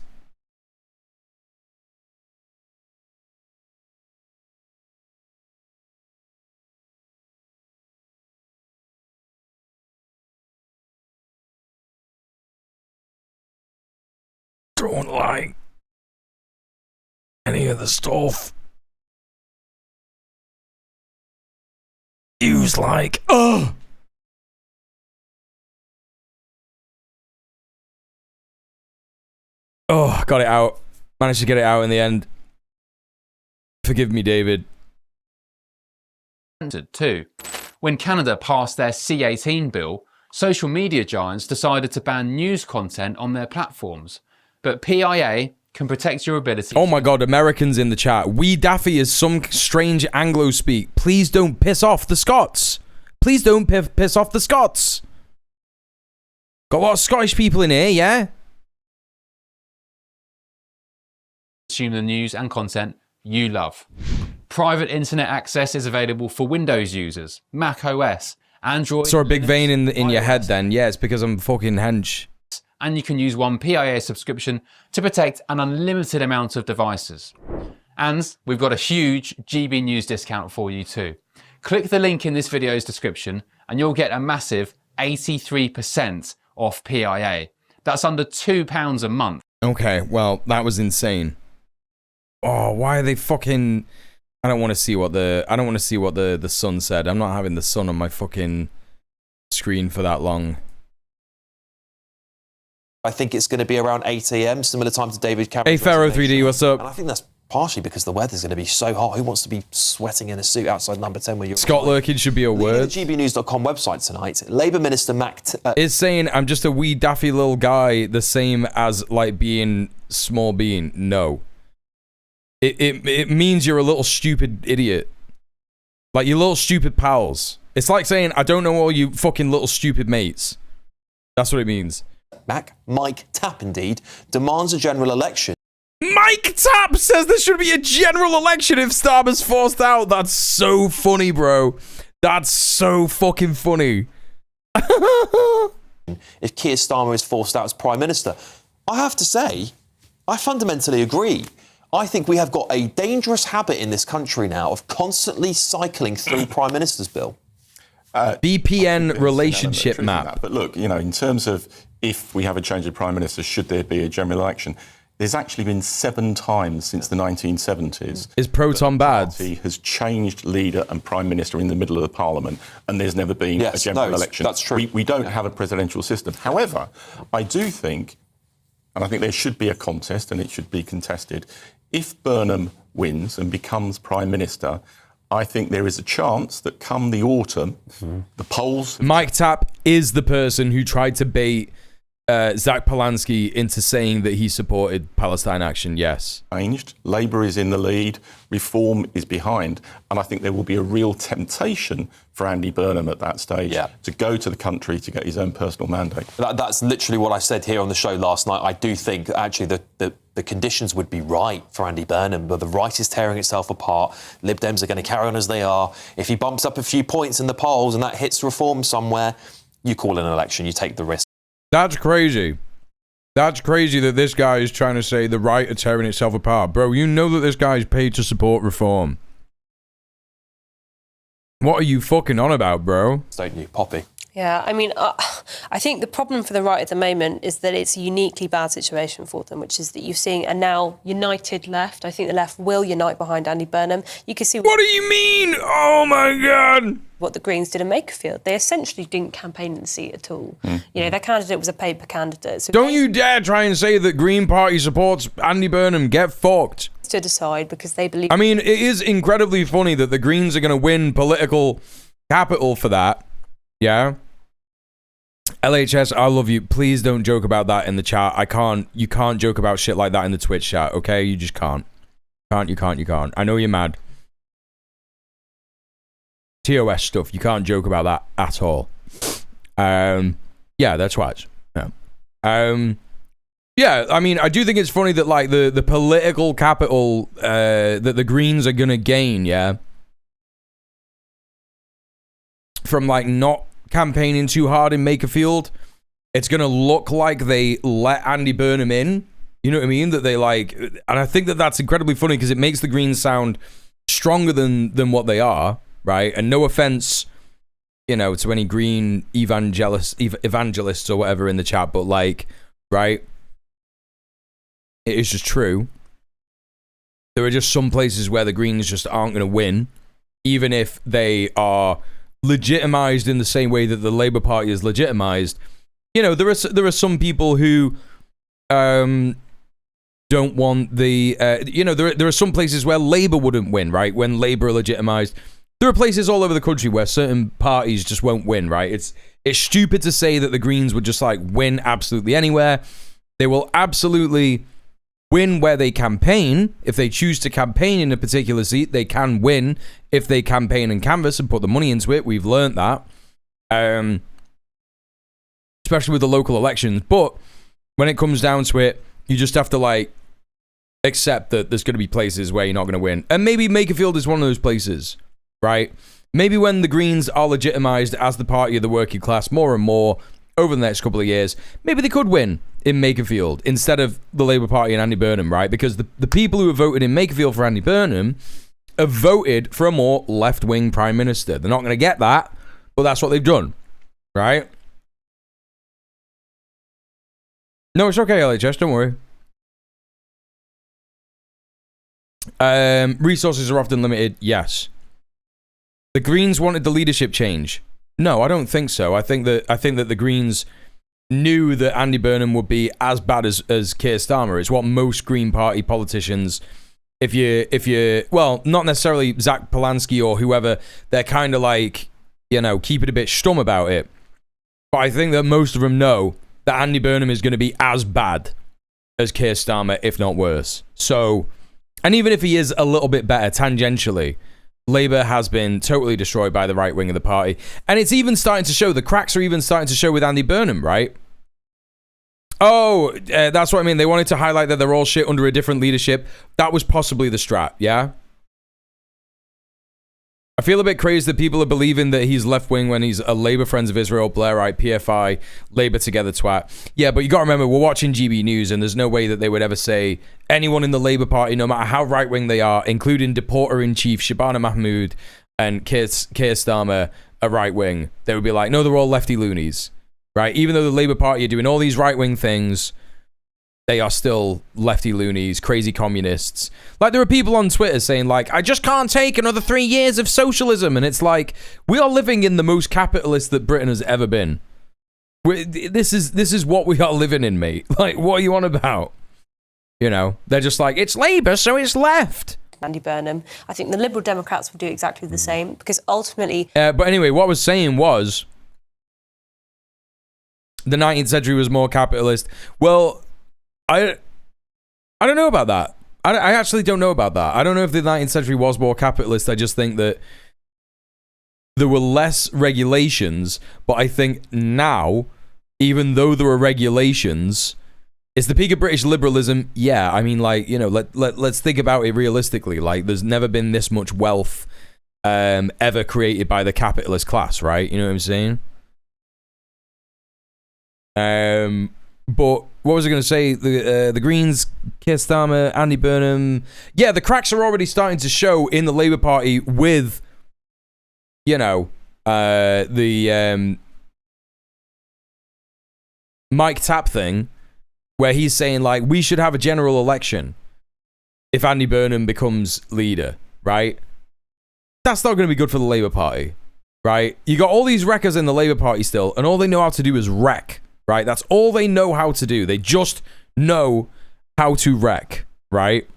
Don't like any of the stuff. Use like, oh, got it out. Managed to get it out in the end. Forgive me, David. Too. When Canada passed their C-18 bill, social media giants decided to ban news content on their platforms. But PIA can protect your ability. Oh my God, Americans in the chat. Wee Daffy is some strange Anglo speak. Please don't piss off the Scots. Please don't piss off the Scots. Got a lot of Scottish people in here, yeah? Consume the news and content you love. Private internet access is available for Windows users, Mac OS, Android. Saw a big vein in your head then. Yeah, it's because I'm fucking hench. And you can use one PIA subscription to protect an unlimited amount of devices. And we've got a huge GB News discount for you too. Click the link in this video's description and you'll get a massive 83% off PIA. That's under £2 a month. Okay, well, that was insane. Oh, why are they fucking... I don't want to see what the sun said. I'm not having the sun on my fucking screen for that long. I think it's going to be around 8 AM, similar time to David Cameron's. Hey, Pharaoh 3D, what's up? And I think that's partially because the weather's going to be so hot. Who wants to be sweating in a suit outside number 10 where you're... Scott Lurkin should be a word. The gbnews.com website tonight, Labour Minister Mac... is saying I'm just a wee daffy little guy, the same as, like, being small being. No. It means you're a little stupid idiot. Like, your little stupid pals. It's like saying, I don't know all you fucking little stupid mates. That's what it means. Mike Tapp, indeed, demands a general election. Mike Tapp says there should be a general election if Starmer's forced out. That's so funny, bro. That's so fucking funny. If Keir Starmer is forced out as Prime Minister. I have to say, I fundamentally agree. I think we have got a dangerous habit in this country now of constantly cycling through Prime Minister's bill. BPN relationship map. But look, you know, in terms of if we have a change of Prime Minister, should there be a general election? There's actually been 7 times since the 1970s. Is Proton bad? The party has changed leader and Prime Minister in the middle of the Parliament, and there's never been a general election. That's true. We don't have a presidential system. However, I do think, and I think there should be a contest and it should be contested, if Burnham wins and becomes Prime Minister, I think there is a chance that come the autumn, the polls... Mike Tapp is the person who tried to bait Zach Polanski into saying that he supported Palestine Action, yes. Changed. Labour is in the lead. Reform is behind. And I think there will be a real temptation for Andy Burnham at that stage to go to the country to get his own personal mandate. That's literally what I said here on the show last night. I do think, actually, the conditions would be right for Andy Burnham, but the right is tearing itself apart. Lib Dems are going to carry on as they are. If he bumps up a few points in the polls and that hits reform somewhere, you call an election, you take the risk. That's crazy. That's crazy that this guy is trying to say the right are tearing itself apart. Bro, you know that this guy is paid to support reform. What are you fucking on about, bro? Don't you, Poppy? Yeah, I mean, I think the problem for the right at the moment is that it's a uniquely bad situation for them, which is that you're seeing a now united left. I think the left will unite behind Andy Burnham. You can see... What do you mean? Oh, my God! What the Greens did in Makerfield. They essentially didn't campaign in the seat at all. You know, their candidate was a paper candidate. So don't you dare try and say that Green Party supports Andy Burnham. Get fucked. Stood aside because they believe... I mean, it is incredibly funny that the Greens are going to win political capital for that. Yeah. LHS, I love you. Please don't joke about that in the chat. You can't joke about shit like that in the Twitch chat, okay? You just can't. You can't. I know you're mad. TOS stuff, you can't joke about that at all. Yeah, that's right. Yeah. Yeah, I mean, I do think it's funny that, like, the political capital that the Greens are gonna gain, yeah, from, like, not campaigning too hard in Makerfield, it's gonna look like they let Andy Burnham in. You know what I mean? That they like, and I think that that's incredibly funny because it makes the Greens sound stronger than what they are, right? And no offense, you know, to any Green evangelists or whatever in the chat, but like, right? It is just true. There are just some places where the Greens just aren't going to win, even if they are legitimized in the same way that the Labour Party is legitimized. You know, there are some people who don't want the you know, there are some places where Labour wouldn't win, right? When Labour are legitimized. There are places all over the country where certain parties just won't win, right? It's stupid to say that the Greens would just like win absolutely anywhere. They will absolutely win where they campaign. If they choose to campaign in a particular seat, they can win if they campaign and canvass and put the money into it. We've learned that. Especially with the local elections. But when it comes down to it, you just have to, like, accept that there's going to be places where you're not going to win. And maybe Makerfield is one of those places, right? Maybe when the Greens are legitimized as the party of the working class more and more over the next couple of years, maybe they could win in Makerfield instead of the Labour Party and Andy Burnham, right? Because the people who have voted in Makerfield for Andy Burnham have voted for a more left-wing Prime Minister. They're not going to get that, but that's what they've done, right? No, it's okay, LHS, don't worry. Resources are often limited, yes. The Greens wanted the leadership change. No, I don't think so. I think that the Greens knew that Andy Burnham would be as bad as Keir Starmer. It's what most Green Party politicians, if you well, not necessarily Zach Polanski or whoever, they're kind of like, you know, keep it a bit stum about it. But I think that most of them know that Andy Burnham is going to be as bad as Keir Starmer, if not worse. So, and even if he is a little bit better tangentially, Labour has been totally destroyed by the right wing of the party. And it's even starting to show, the cracks are even starting to show with Andy Burnham, right? Oh, that's what I mean. They wanted to highlight that they're all shit under a different leadership. That was possibly the strat, yeah? I feel a bit crazy that people are believing that he's left-wing when he's a Labour Friends of Israel, Blairite, PFI, Labour Together twat. Yeah, but you got to remember, we're watching GB News, and there's no way that they would ever say anyone in the Labour Party, no matter how right-wing they are, including Deporter-in-Chief Shabana Mahmood and Keir Starmer, are right-wing. They would be like, no, they're all lefty loonies, right? Even though the Labour Party are doing all these right-wing things, they are still lefty loonies, crazy communists. Like, there are people on Twitter saying, like, I just can't take another 3 years of socialism. And it's like, we are living in the most capitalist that Britain has ever been. This is what we are living in, mate. Like, what are you on about? You know, they're just like, it's Labour, so it's left. Andy Burnham. I think the Liberal Democrats will do exactly the same, because ultimately... But anyway, what I was saying was, the 19th century was more capitalist. Well... I don't know about that. I actually don't know about that. I don't know if the 19th century was more capitalist. I just think that there were less regulations, but I think now, even though there are regulations, it's the peak of British liberalism. Yeah, I mean, like, you know, let's think about it realistically. Like, there's never been this much wealth ever created by the capitalist class, right? You know what I'm saying? But what was I going to say? The Greens, Keir Starmer, Andy Burnham. Yeah, the cracks are already starting to show in the Labour Party with, you know, the Mike Tapp thing, where he's saying, like, we should have a general election if Andy Burnham becomes leader, right? That's not going to be good for the Labour Party, right? You got all these wreckers in the Labour Party still, and all they know how to do is wreck. Right, that's all they know how to do. They just know how to wreck, right?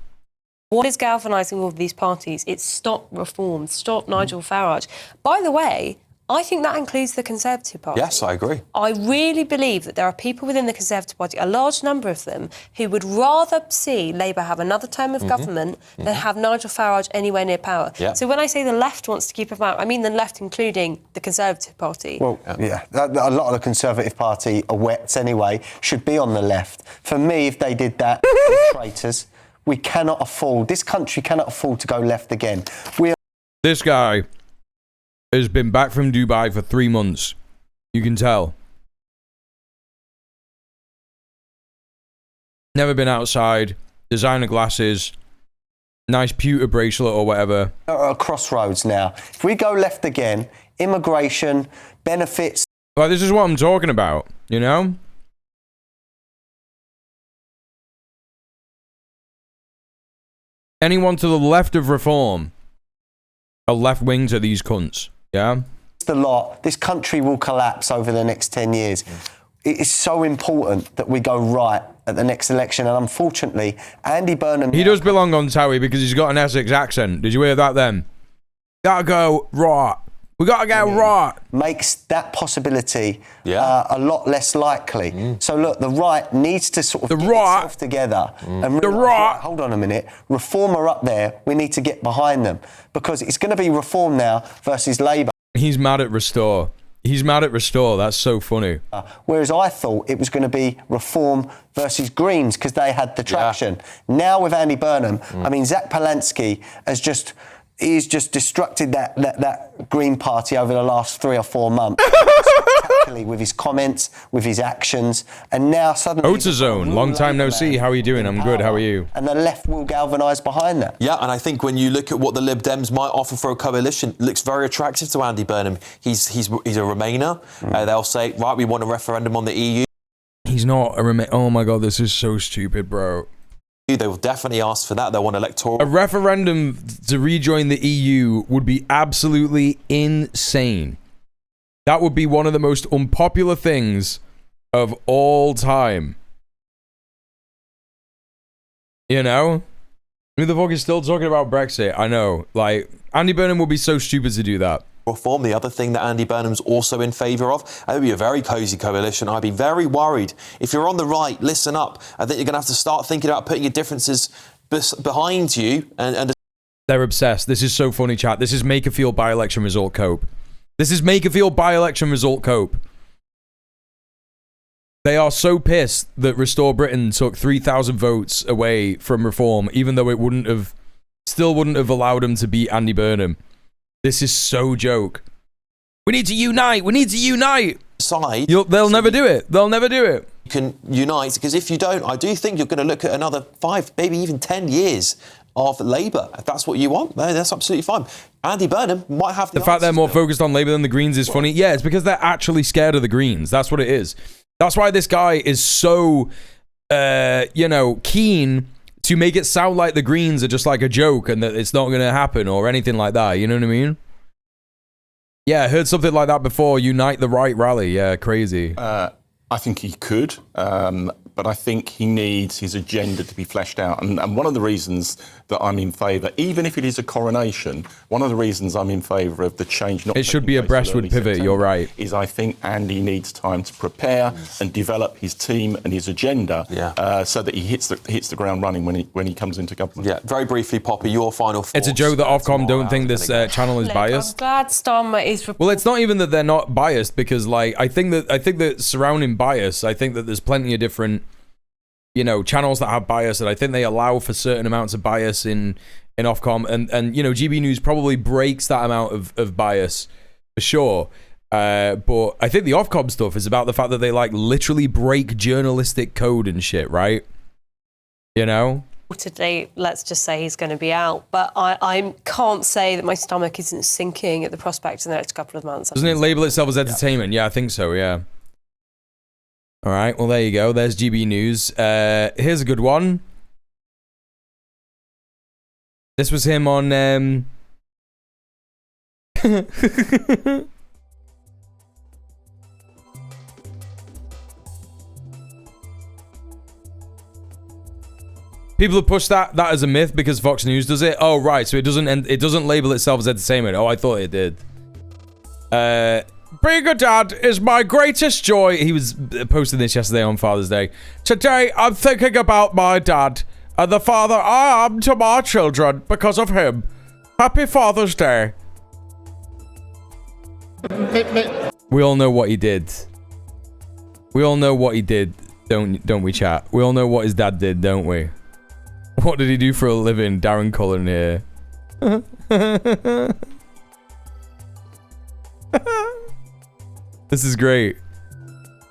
What is galvanising all of these parties? It's stop reform, stop Nigel Farage. By the way, I think that includes the Conservative Party. Yes, I agree. I really believe that there are people within the Conservative Party, a large number of them, who would rather see Labour have another term of government than have Nigel Farage anywhere near power. Yeah. So when I say the left wants to keep him out, I mean the left including the Conservative Party. Well, yeah, a lot of the Conservative Party are wets anyway, should be on the left. For me, if they did that, they're traitors. We cannot afford, this country cannot afford to go left again. This guy has been back from Dubai for 3 months. You can tell. Never been outside. Designer glasses. Nice pewter bracelet or whatever. We're at a crossroads now. If we go left again, immigration, benefits... Well, this is what I'm talking about, you know? Anyone to the left of reform are left wing to these cunts. Yeah. The lot. This country will collapse over the next 10 years. It is so important that we go right at the next election. And unfortunately, Andy Burnham... He does belong on Towie because he's got an Essex accent. Did you hear that then? Gotta go right We got to get right. Makes that possibility a lot less likely. So look, the right needs to sort of get itself together and realise, right, hold on a minute, Reform are up there, we need to get behind them, because it's going to be Reform now versus Labour. He's mad at Restore. He's mad at Restore. That's so funny. Whereas I thought it was going to be Reform versus Greens because they had the traction. Now with Andy Burnham, I mean, Zach Polansky he's just destructed that Green Party over the last 3 or 4 months. Spectacularly with his comments, with his actions, and now suddenly... Otazone, long time no see. How are you doing? I'm good. How are you? And the left will galvanise behind that. Yeah, and I think when you look at what the Lib Dems might offer for a coalition, it looks very attractive to Andy Burnham. He's a Remainer. They'll say, right, we want a referendum on the EU. He's not a Remainer. Oh my God, this is so stupid, bro. They will definitely ask for that. They'll want electoral. A referendum to rejoin the EU would be absolutely insane. That would be one of the most unpopular things of all time. You know? Who the fuck is still talking about Brexit? I know. Like, Andy Burnham would be so stupid to do that. Reform, the other thing that Andy Burnham's also in favour of, it would be a very cosy coalition. I'd be very worried. If you're on the right, listen up. I think you're going to have to start thinking about putting your differences behind you. And they're obsessed. This is so funny, chat. This is make a field by-election result cope. This is make a field by-election result cope. They are so pissed that Restore Britain took 3,000 votes away from Reform, even though it still wouldn't have allowed them to beat Andy Burnham. This is so joke. We need to unite. We need to unite. They'll never do it. They'll never do it. You can unite, because if you don't, I do think you're going to look at another 5, maybe even 10 years of Labour. If that's what you want, that's absolutely fine. Andy Burnham might have the fact they're more focused on Labour than the Greens is funny. Yeah, it's because they're actually scared of the Greens. That's what it is. That's why this guy is so, keen to make it sound like the Greens are just like a joke and that it's not going to happen or anything like that. You know what I mean? Yeah, I heard something like that before. Unite the right rally. Yeah, crazy. I think he could, but I think he needs his agenda to be fleshed out. And one of the reasons that I'm in favour, even if it is a coronation, one of the reasons I'm in favour of the change... It should be a Breastwood pivot, you're right. ...is I think Andy needs time to prepare and develop his team and his agenda so that he hits the ground running when he comes into government. Yeah, very briefly, Poppy, your final thoughts. It's a joke that Ofcom don't think this channel is biased. I'm glad Starmer is... Well, it's not even that they're not biased, because like I think that surrounding bias, I think that there's plenty of different channels that have bias, and I think they allow for certain amounts of bias in Ofcom, and GB News probably breaks that amount of bias for sure. But I think the Ofcom stuff is about the fact that they like literally break journalistic code and shit, right? Today, let's just say he's going to be out, but I can't say that my stomach isn't sinking at the prospect in the next couple of months. Doesn't it label itself as entertainment? Yeah, I think so, yeah. All right, well, there you go. There's GB News. Here's a good one. This was him on... People have pushed that as a myth because Fox News does it. Oh, right. So it doesn't label itself as entertainment. Oh, I thought it did. Being a dad is my greatest joy. He was posting this yesterday on Father's Day. Today, I'm thinking about my dad and the father I am to my children because of him. Happy Father's Day. We all know what he did. We all know what he did, don't we, chat? We all know what his dad did, don't we? What did he do for a living? Darren Cullen here. This is great.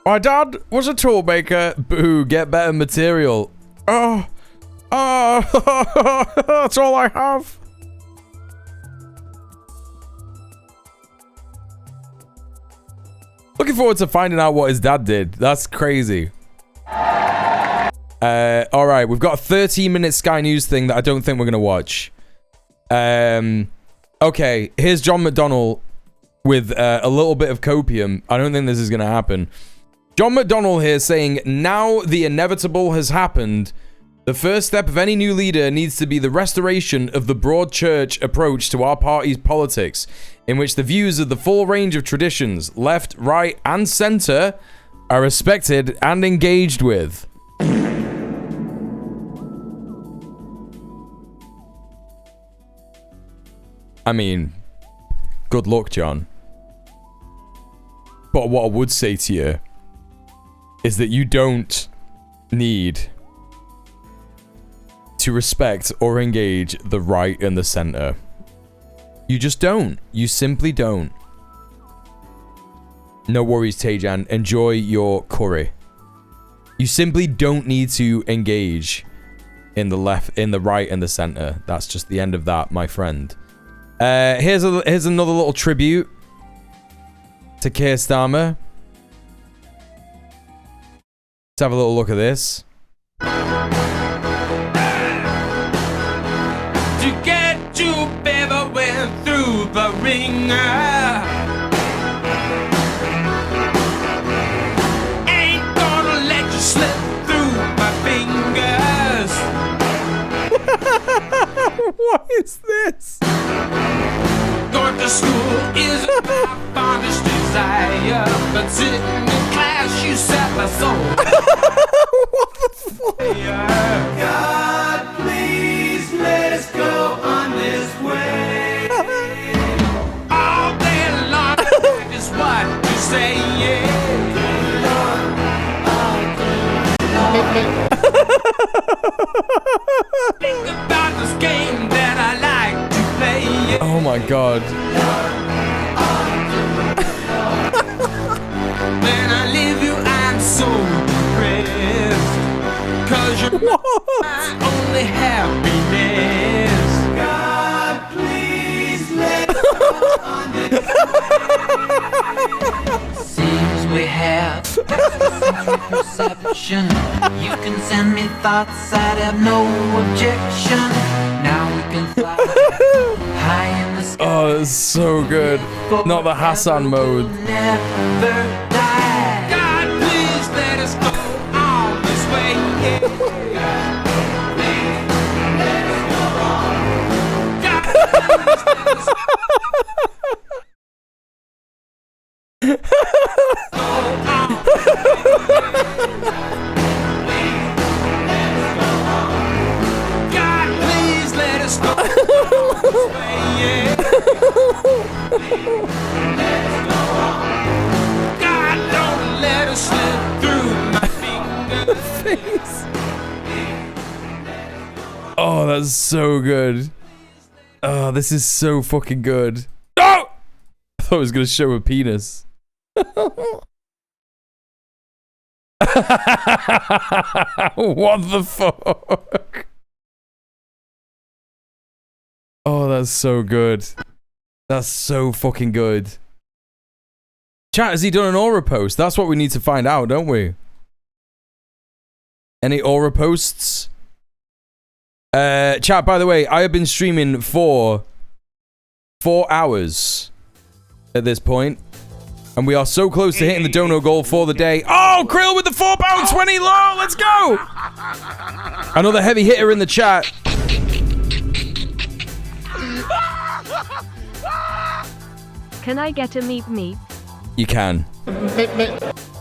My dad was a toolmaker. Boo, get better material. That's all I have. Looking forward to finding out what his dad did. That's crazy. All right, we've got a 13-minute Sky News thing that I don't think we're going to watch. Okay, here's John McDonnell with a little bit of copium. I don't think this is going to happen. John McDonnell here saying, now the inevitable has happened. The first step of any new leader needs to be the restoration of the broad church approach to our party's politics, in which the views of the full range of traditions, left, right, and center, are respected and engaged with. I mean, good luck, John. But what I would say to you is that you don't need to respect or engage the right and the center. You just don't. You simply don't. No worries, Tejan. Enjoy your curry. You simply don't need to engage in the left, in the right, and the center. That's just the end of that, my friend. Here's another little tribute to Keir Starmer. Let's have a little look at this. To get you, baby, went through the ringer. Ain't gonna let you slip through my fingers. What is this? Going to school is my fondest desire, but sitting in class you set my soul. What the fuck? God, please let us go on this way. All day long, that is what you say, yeah. Think about this game that I like to play. Oh my god. When I leave you, I'm so depressed. 'Cause you're my only happiness. God, please let us go on this way. Seems we have extrasensory perception. You can send me thoughts, I'd have no objection. Now we can fly high in the sky. Oh, it's so good. Not the Hassan mode. Never die. God, please let us go on this way. God, please let us go on. God, please let us go on. God, please let us go on this way. God, don't let us slip through my fingers. Oh, that's so good. Oh, this is so fucking good. Oh! I thought it was going to show a penis. What the fuck? Oh, that's so good. That's so fucking good. Chat, has he done an aura post? That's what we need to find out, don't we? Any aura posts? Chat, by the way, I have been streaming for 4 hours at this point, and we are so close to hitting the dono goal for the day. Oh, Krill with the £4.20 low. Let's go. Another heavy hitter in the chat. Can I get a meep meep? You can.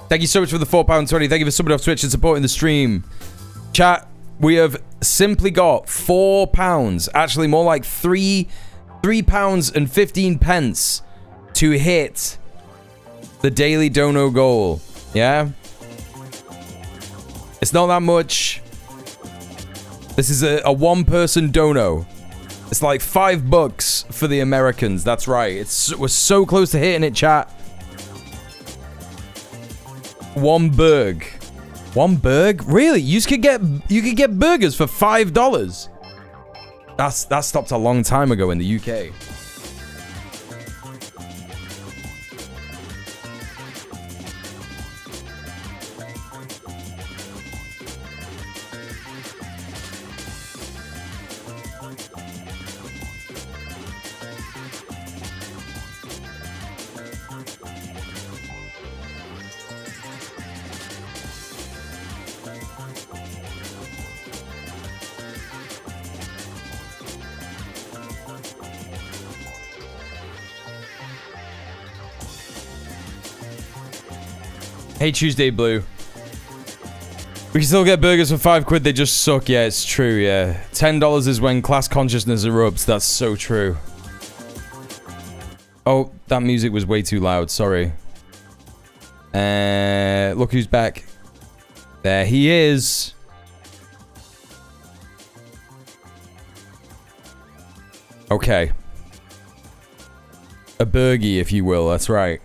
Thank you so much for the £4.20. Thank you for subbing off Twitch and supporting the stream. Chat, we have simply got £4, actually more like £3.15 to hit the daily dono goal. Yeah? It's not that much. This is a one-person dono. It's like $5 for the Americans. That's right. We're so close to hitting it, chat. One burg. Really? You could get burgers for $5. That stopped a long time ago in the UK. Hey, Tuesday Blue. We can still get burgers for £5. They just suck. Yeah, it's true. Yeah, $10 is when class consciousness erupts. That's so true. Oh, that music was way too loud. Sorry. Look who's back. There he is. Okay. A burgie, if you will. That's right.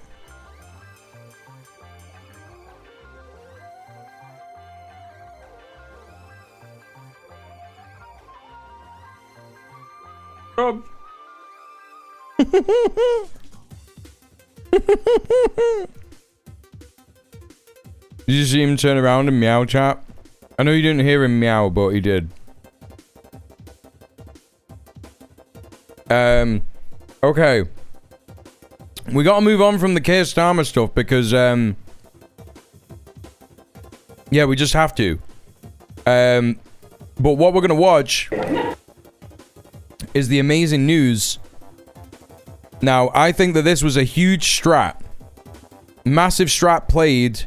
Rob. Did you see him turn around and meow, chat? I know you didn't hear him meow, but he did. Okay. We gotta move on from the Keir Starmer stuff because, yeah, we just have to. But what we're gonna watch is the amazing news. Now, I think that this was a huge strat. Massive strat played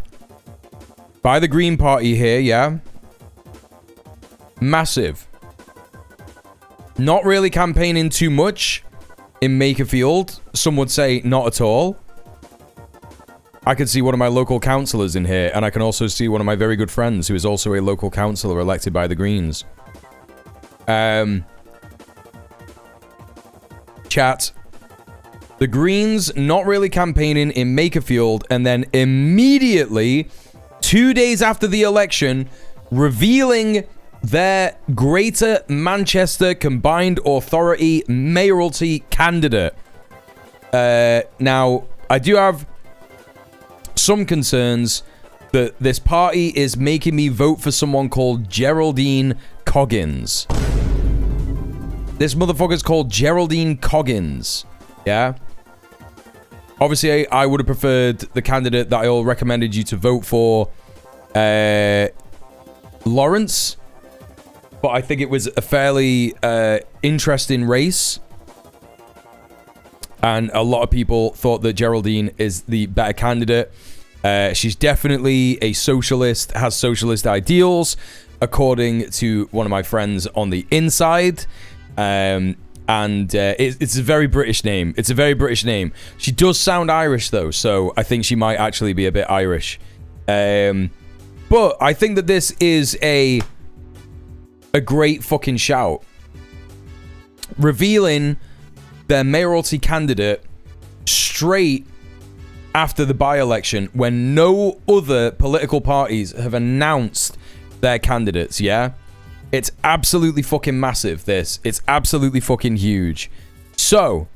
by the Green Party here, yeah? Massive. Not really campaigning too much in Makerfield. Some would say not at all. I could see one of my local councillors in here, and I can also see one of my very good friends who is also a local councillor elected by the Greens. Chat. The Greens not really campaigning in Makerfield, and then immediately, 2 days after the election, revealing their Greater Manchester Combined Authority mayoralty candidate. Now, I do have some concerns that this party is making me vote for someone called Geraldine Coggins. This motherfucker's called Geraldine Coggins. Yeah? Obviously, I would have preferred the candidate that I all recommended you to vote for, Lawrence. But I think it was a fairly interesting race. And a lot of people thought that Geraldine is the better candidate. She's definitely a socialist, has socialist ideals, according to one of my friends on the inside. It's a very British name. It's a very British name. She does sound Irish, though, so I think she might actually be a bit Irish. But I think that this is a great fucking shout. Revealing their mayoralty candidate straight after the by-election when no other political parties have announced their candidates, yeah? It's absolutely fucking massive, this. It's absolutely fucking huge. So,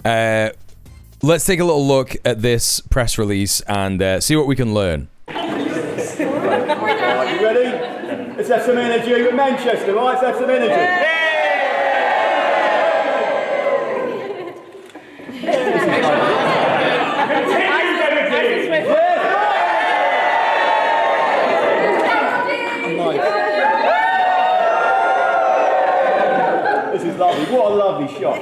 let's take a little look at this press release and see what we can learn. You ready? Let's have some energy with Manchester, right? Let's have some energy. This is lovely. What a lovely shot.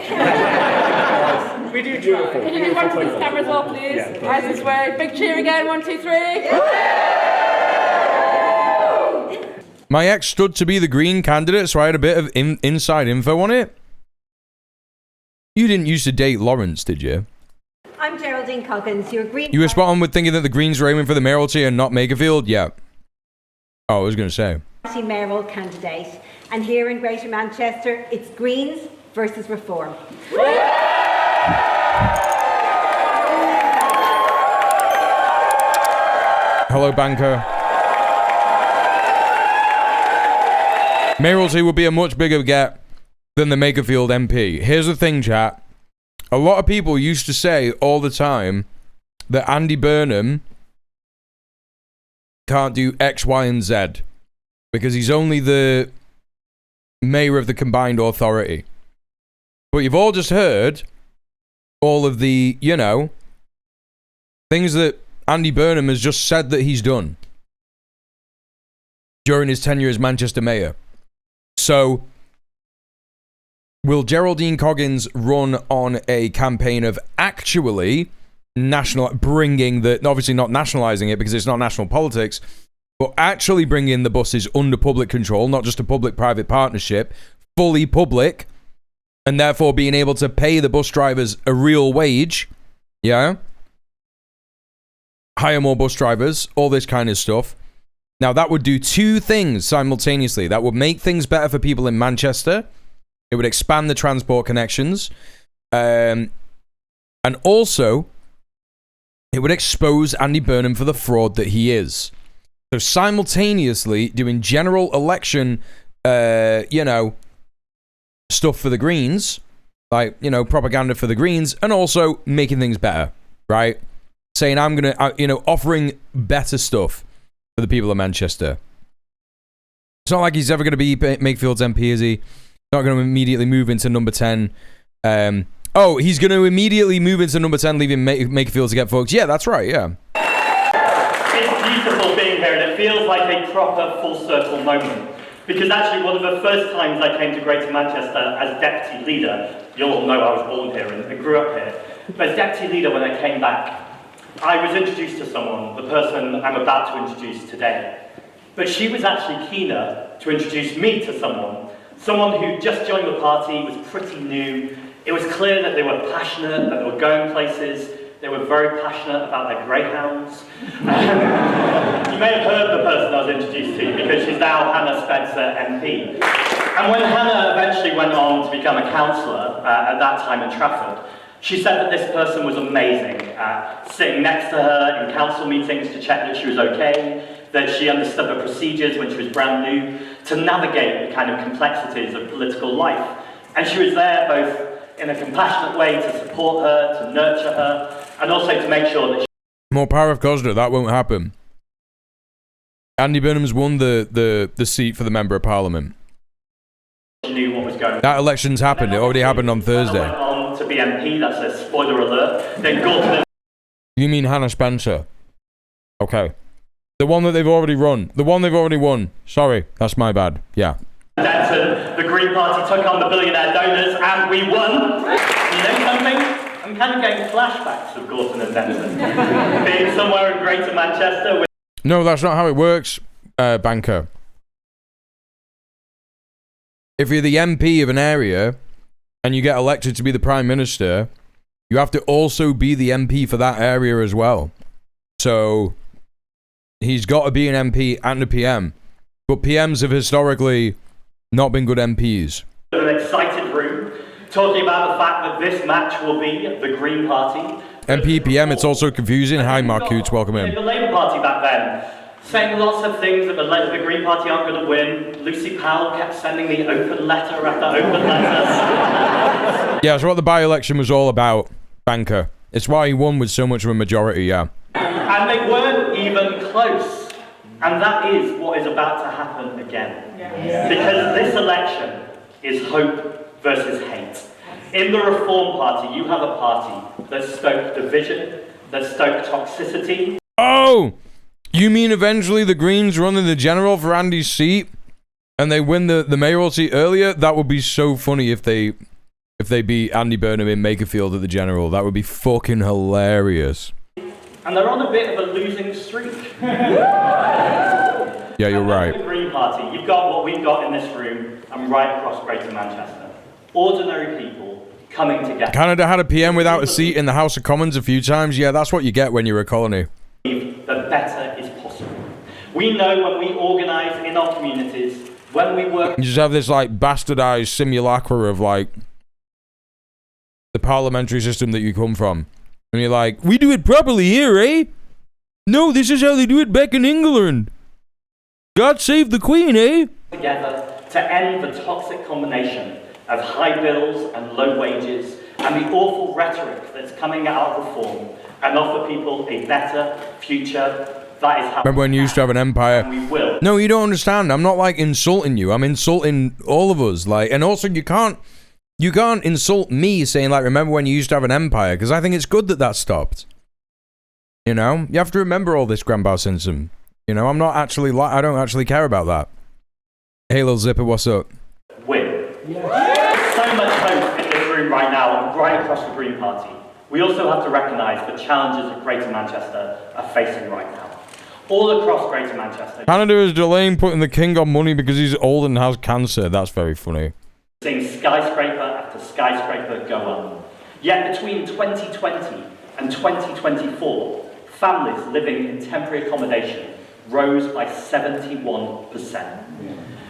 We do beautiful. Can you run to these cameras well, please? Yeah, As this way. Big cheer again. 1, 2, 3. My ex stood to be the Green candidate, so I had a bit of inside info on it. You didn't used to date Lawrence, did you? I'm Geraldine Coggins, your Green... You were spot on with thinking that the Greens were aiming for the mayoralty and not Makerfield? Yeah. Oh, I was going to say. Party mayoral candidate. And here in Greater Manchester, it's Greens versus Reform. Hello, banker. Mayoralty would be a much bigger get than the Makerfield MP. Here's the thing, chat. A lot of people used to say all the time that Andy Burnham can't do X, Y, and Z because he's only the mayor of the Combined Authority. But you've all just heard all of the, you know, things that Andy Burnham has just said that he's done during his tenure as Manchester mayor. So, will Geraldine Coggins run on a campaign of actually bringing the, obviously not nationalising it because it's not national politics, but actually bringing the buses under public control, not just a public-private partnership, fully public, and therefore being able to pay the bus drivers a real wage, yeah? Hire more bus drivers, all this kind of stuff. Now, that would do two things simultaneously. That would make things better for people in Manchester. It would expand the transport connections. And also, it would expose Andy Burnham for the fraud that he is. So simultaneously doing general election, stuff for the Greens, like, propaganda for the Greens, and also making things better, right? Saying I'm going to, offering better stuff for the people of Manchester. It's not like he's ever going to be Makefield's MP, is he? Not going to immediately move into number 10. He's going to immediately move into number 10, leaving Makefield to get votes. Yeah, that's right, yeah. It's beautiful being here, and it feels like a proper full circle moment. Because actually, one of the first times I came to Greater Manchester as deputy leader, you'll all know I was born here and I grew up here, but as deputy leader, when I came back, I was introduced to someone, the person I'm about to introduce today. But she was actually keener to introduce me to someone who just joined the party, was pretty new. It was clear that they were passionate, that they were going places. They were very passionate about their greyhounds. You may have heard the person I was introduced to because she's now Hannah Spencer MP. And when Hannah eventually went on to become a councillor at that time in Trafford, she said that this person was amazing, sitting next to her in council meetings to check that she was okay, that she understood the procedures when she was brand new, to navigate the kind of complexities of political life. And she was there both in a compassionate way to support her, to nurture her, and also to make sure that she... More power of Cosner, that won't happen. Andy Burnham's won the seat for the Member of Parliament. She knew what was going on. That election's happened, it already happened on Thursday. Went on to be MP, that's a spoiler alert. Then Gorton... You mean Hannah Spencer? Okay. The one that they've already run. The one they've already won. Sorry, that's my bad. Yeah. Denton, the Green Party took on the billionaire donors and we won. You know something? I'm kind of getting flashbacks of Gorton and Denton. Being somewhere in Greater Manchester with... No, that's not how it works, banker. If you're the MP of an area and you get elected to be the Prime Minister, you have to also be the MP for that area as well. So he's got to be an MP and a PM. But PMs have historically not been good MPs. An excited room, talking about the fact that this match will be the Green Party. MP, PM, it's also confusing. Hi, Mark Coots, welcome in. The Labour Party back then, saying lots of things that the Green Party aren't going to win. Lucy Powell kept sending me open letter after open letter. Yeah, that's what the by-election was all about, banker. It's why he won with so much of a majority, yeah. And they weren't even close. And that is what is about to happen again. Yes. Because this election is hope versus hate. In the Reform Party, you have a party that stoked division, that stoked toxicity. Oh! You mean eventually the Greens run in the general for Andy's seat and they win the mayoral seat earlier? That would be so funny if they beat Andy Burnham in Makerfield at the general. That would be fucking hilarious. And they're on a bit of a losing streak. Yeah, you're right. The Green Party, you've got what we've got in this room and right across Greater Manchester. Ordinary people coming together. Canada had a PM without a seat in the House of Commons a few times. Yeah, that's what you get when you're a colony. That better is possible. We know when we organise in our communities, when we work... You just have this, bastardized simulacra of, the parliamentary system that you come from. And you're like, we do it properly here, eh? No, this is how they do it back in England. God save the Queen, eh? Together to end the toxic combination of high bills and low wages and the awful rhetoric that's coming out of reform and offer people a better future. That is how... Remember when you used to have an empire? And we will. No, you don't understand. I'm not, insulting you. I'm insulting all of us. And also, you can't insult me saying, remember when you used to have an empire? Because I think it's good that that stopped. You know? You have to remember all this, Grandpa Simpson. You know, I'm not actually, I don't actually care about that. Hey, little zipper, what's up? Win. Yeah. So much hope in this room right now and right across the Green Party. we also have to recognise the challenges that Greater Manchester are facing right now. All across Greater Manchester. Canada is delaying putting the king on money because he's old and has cancer. That's very funny. Seeing skyscraper after skyscraper go up. Yet between 2020 and 2024, families living in temporary accommodation rose by 71%.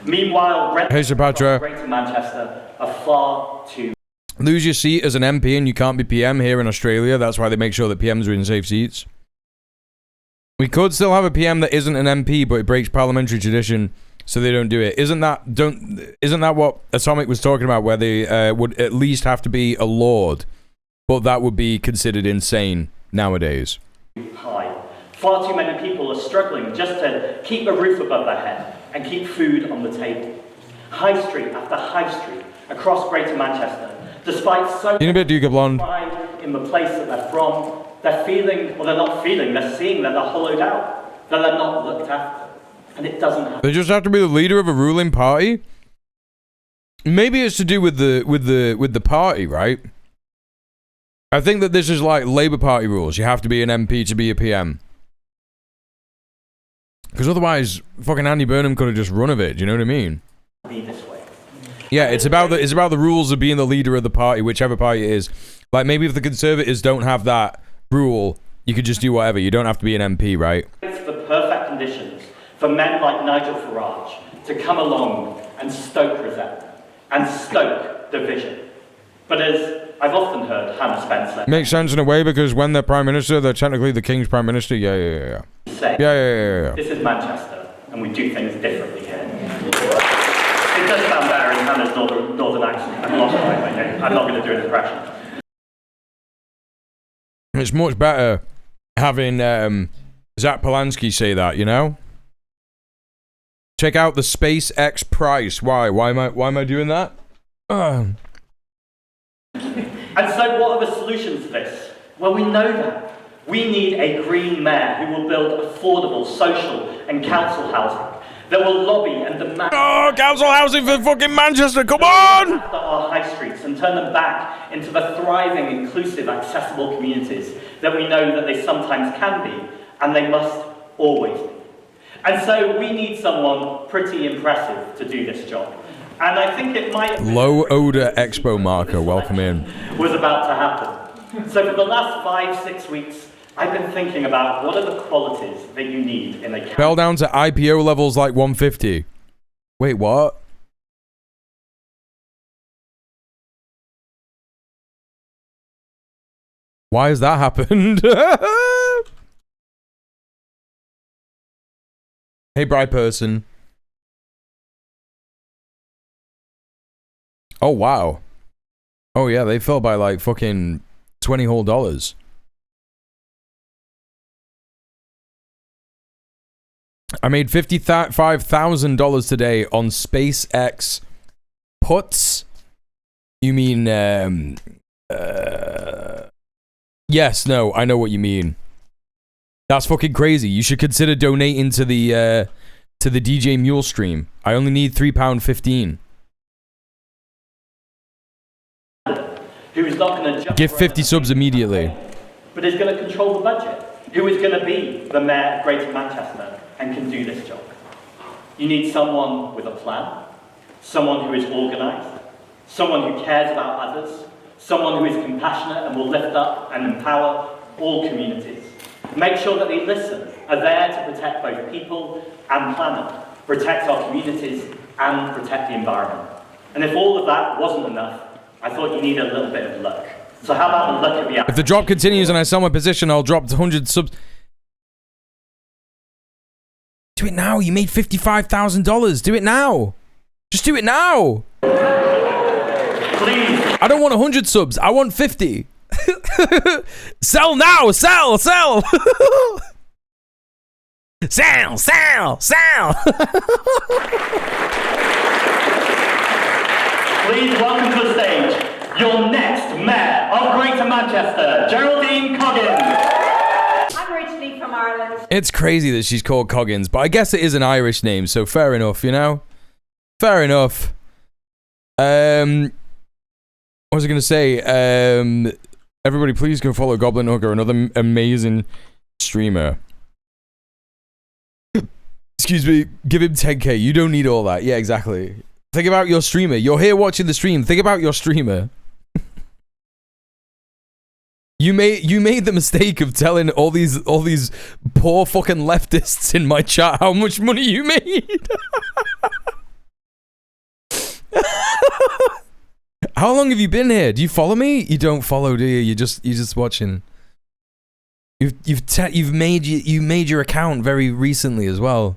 Meanwhile, rents across Greater Manchester are far too. Lose your seat as an MP and you can't be PM here in Australia. That's why they make sure that PMs are in safe seats. We could still have a PM that isn't an MP, but it breaks parliamentary tradition, so they don't do it. Isn't that what Atomic was talking about, where they would at least have to be a lord, but that would be considered insane nowadays. High. Far too many people are struggling just to keep a roof above their head and keep food on the table. High street after high street across Greater Manchester, despite so much pride in the place that they're from, they're feeling, or they're not feeling, they're seeing that they're hollowed out, that they're not looked after. And it doesn't happen. They just have to be the leader of a ruling party? Maybe it's to do with the party, right? I think that this is like Labour Party rules. You have to be an MP to be a PM. Because otherwise, fucking Andy Burnham could have just run of it. Do you know what I mean? Be this way. Yeah, it's about the rules of being the leader of the party, whichever party it is. Like maybe if the Conservatives don't have that rule, you could just do whatever. You don't have to be an MP, right? It's the perfect conditions for men like Nigel Farage to come along and stoke resentment and stoke division. But as I've often heard Hannah Spencer Makes sense in a way, because when they're Prime Minister, they're technically the King's Prime Minister. Yeah. say, Yeah. this is Manchester, and we do things differently here. It does sound better in Hannah's northern accent. I'm not going to do an impression. It's much better having Zach Polanski say that, you know? Check out the SpaceX price. Why am I doing that? And so what are the solutions to this? Well, we know that. We need a green mayor who will build affordable social and council housing that will lobby and demand... Oh, council housing for fucking Manchester, come on! ...after our high streets and turn them back into the thriving, inclusive, accessible communities that we know that they sometimes can be, and they must always be. And so we need someone pretty impressive to do this job. And I think it might... Low odor expo marker, welcome in. ...was about to happen. So for the last 5-6 weeks, I've been thinking about what are the qualities that you need in a... Fell down to IPO levels like 150. Wait, what? Why has that happened? Hey, bright person. Oh, wow. Oh, yeah, they fell by like fucking $20 whole. I made $55,000 today on SpaceX puts. You mean, yes, no, I know what you mean. That's fucking crazy. You should consider donating to the djmuel stream. I only need £3.15. Who is not going to Give 50 subs immediately. but is going to control the budget, who is going to be the mayor of Greater Manchester and can do this job. You need someone with a plan, someone who is organised, someone who cares about others, someone who is compassionate and will lift up and empower all communities. Make sure that they listen, are there to protect both people and planet, protect our communities and protect the environment. And if all of that wasn't enough, I thought you need a little bit of luck. So how about the luck of the... If the drop continues and I sell my position, I'll drop to 100 subs. Do it now. You made $55,000. Do it now. Just do it now. Please. I don't want 100 subs. I want 50. Sell now. Sell. Sell. Sell. Sell. Sell. Please welcome to the stage your next mayor of Greater Manchester, Geraldine Coggins. I'm originally from Ireland. It's crazy that she's called Coggins, but I guess it is an Irish name, so fair enough, you know? Fair enough. What was I going to say? Everybody, please go follow Goblin Hooker, another amazing streamer. Excuse me, give him 10k. You don't need all that. Yeah, exactly. Think about your streamer. You're here watching the stream. Think about your streamer. You made the mistake of telling all these poor fucking leftists in my chat how much money you made. How long have you been here? Do you follow me? You don't follow, do you? You're just watching. You made your account very recently as well.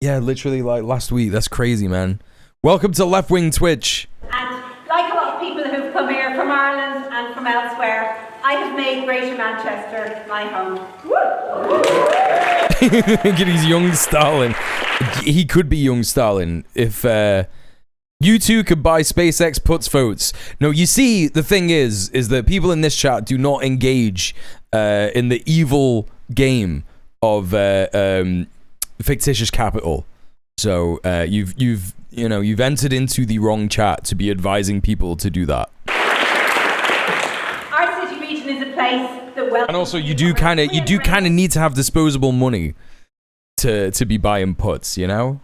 Yeah, literally like last week. That's crazy, man. Welcome to Left Wing Twitch. And like a lot of people who've come here from Ireland and from elsewhere, I have made Greater Manchester my home. Look at his young Stalin. He could be young Stalin if you two could buy SpaceX puts votes. No, you see, the thing is that people in this chat do not engage in the evil game of fictitious capital. So you've entered into the wrong chat to be advising people to do that. Our city region is a place that And also, you do kind of need to have disposable money to be buying puts, you know?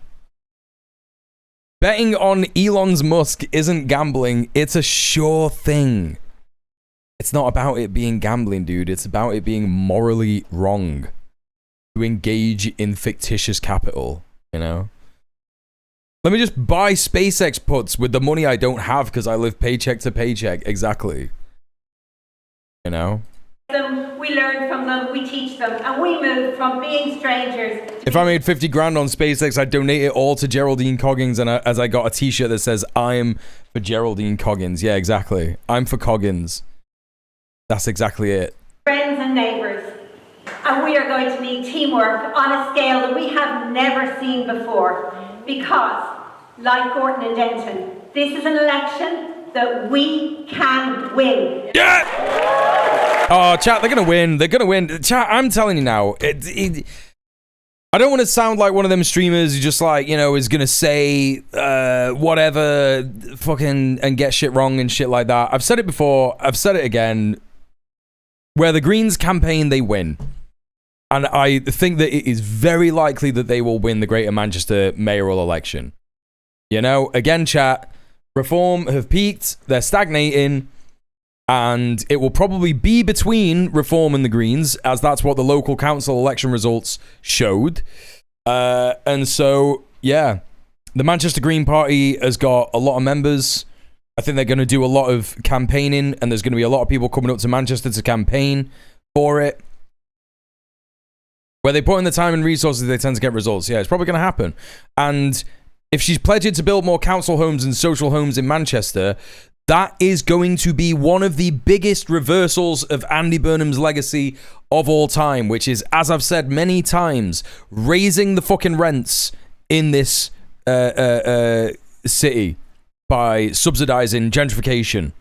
Betting on Elon Musk isn't gambling, it's a sure thing. It's not about it being gambling, dude. It's about it being morally wrong to engage in fictitious capital, you know? Let me just buy SpaceX puts with the money I don't have because I live paycheck to paycheck. Exactly. You know? We learn from them, we teach them, and we move from being strangers. If I made 50 grand on SpaceX, I'd donate it all to Geraldine Coggins, and as I got a t-shirt that says, I'm for Geraldine Coggins. Yeah, exactly. I'm for Coggins. That's exactly it. Friends and neighbours. And we are going to need teamwork on a scale that we have never seen before. Because, like Gorton and Denton, this is an election that we can win. Yeah! Oh, chat, they're going to win. They're going to win. Chat, I'm telling you now. I don't want to sound like one of them streamers who just like, you know, is going to say whatever fucking and get shit wrong and shit like that. I've said it before. I've said it again. Where the Greens campaign, they win. And I think that it is very likely that they will win the Greater Manchester mayoral election. You know, again, chat, Reform have peaked, they're stagnating, and it will probably be between Reform and the Greens, as that's what the local council election results showed. And so, yeah, the Manchester Green Party has got a lot of members. I think they're going to do a lot of campaigning, and there's going to be a lot of people coming up to Manchester to campaign for it. Where they put in the time and resources, they tend to get results. Yeah, it's probably going to happen. And if she's pledged to build more council homes and social homes in Manchester, that is going to be one of the biggest reversals of Andy Burnham's legacy of all time, which is, as I've said many times, raising the fucking rents in this city by subsidizing gentrification.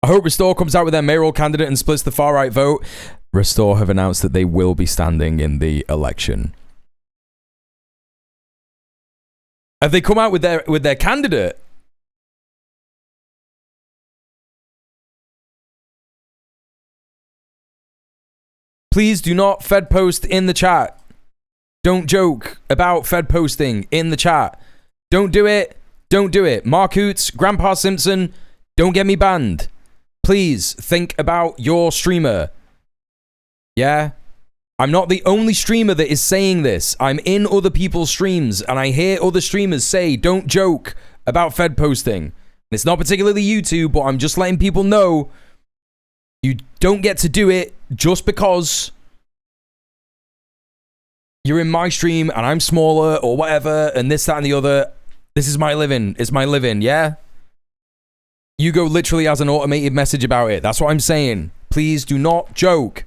I hope Restore comes out with their mayoral candidate and splits the far-right vote. Restore have announced that they will be standing in the election. Have they come out with their candidate? Please do not Fed post in the chat. Don't joke about Fed posting in the chat. Don't do it. Don't do it. Mark Hoots, Grandpa Simpson, don't get me banned. Please think about your streamer. Yeah? I'm not the only streamer that is saying this. I'm in other people's streams, and I hear other streamers say, don't joke about Fed posting. And it's not particularly YouTube, but I'm just letting people know you don't get to do it just because you're in my stream and I'm smaller or whatever, and this, that, and the other. This is my living. It's my living, yeah? Hugo literally has an automated message about it. That's what I'm saying. Please do not joke.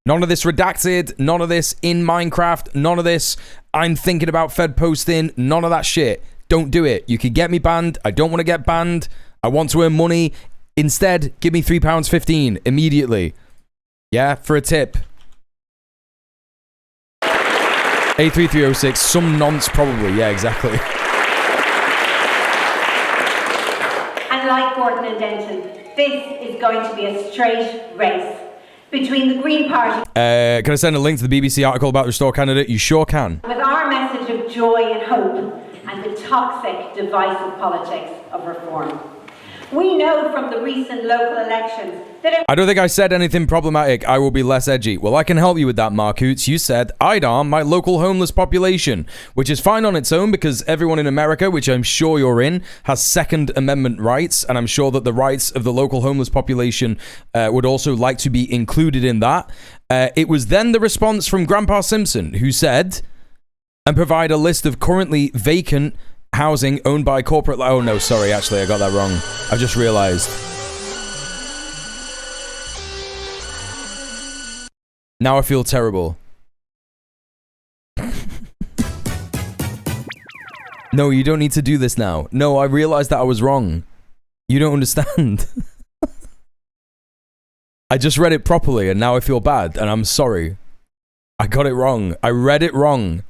None of this redacted. None of this in Minecraft. None of this I'm thinking about Fed posting. None of that shit. Don't do it. You could get me banned. I don't want to get banned. I want to earn money. Instead, give me £3.15 immediately. Yeah, for a tip. A3306. Some nonce probably. Yeah, exactly. And like Gorton and Denton, this is going to be a straight race between the Green Party. Can I send a link to the BBC article about the Restore candidate? You sure can. With our message of joy and hope and the toxic, divisive politics of reform. We know from the recent local elections that I don't think I said anything problematic. I will be less edgy. Well, I can help you with that, Mark Hoots. You said, I'd arm my local homeless population, which is fine on its own because everyone in America, which I'm sure you're in, has Second Amendment rights. And I'm sure that the rights of the local homeless population would also like to be included in that. It was then the response from Grandpa Simpson, who said, and provide a list of currently vacant housing owned by corporate... Oh, no, sorry. Actually, I got that wrong. I just realized. Now I feel terrible. No, you don't need to do this now. No, I realized that I was wrong. You don't understand. I just read it properly and now I feel bad and I'm sorry. I got it wrong. I read it wrong.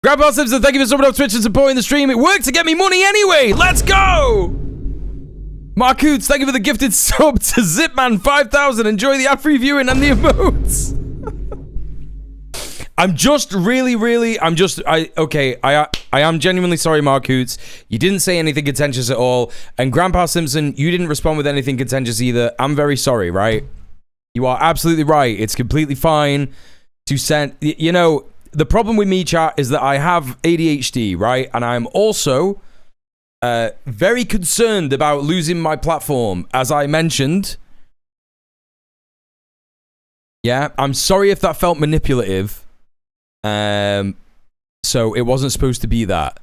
Grandpa Simpson, thank you for subbing up Twitch and supporting the stream. It worked to get me money anyway. Let's go! Mark Hoots, thank you for the gifted sub to Zipman5000. Enjoy the ad-free viewing and the emotes. I'm just I am genuinely sorry, Mark Hoots. You didn't say anything contentious at all. And Grandpa Simpson, you didn't respond with anything contentious either. I'm very sorry, right? You are absolutely right. It's completely fine to send... You know... The problem with me, chat, is that I have ADHD, right? And I'm also very concerned about losing my platform, as I mentioned. Yeah, I'm sorry if that felt manipulative. So it wasn't supposed to be that.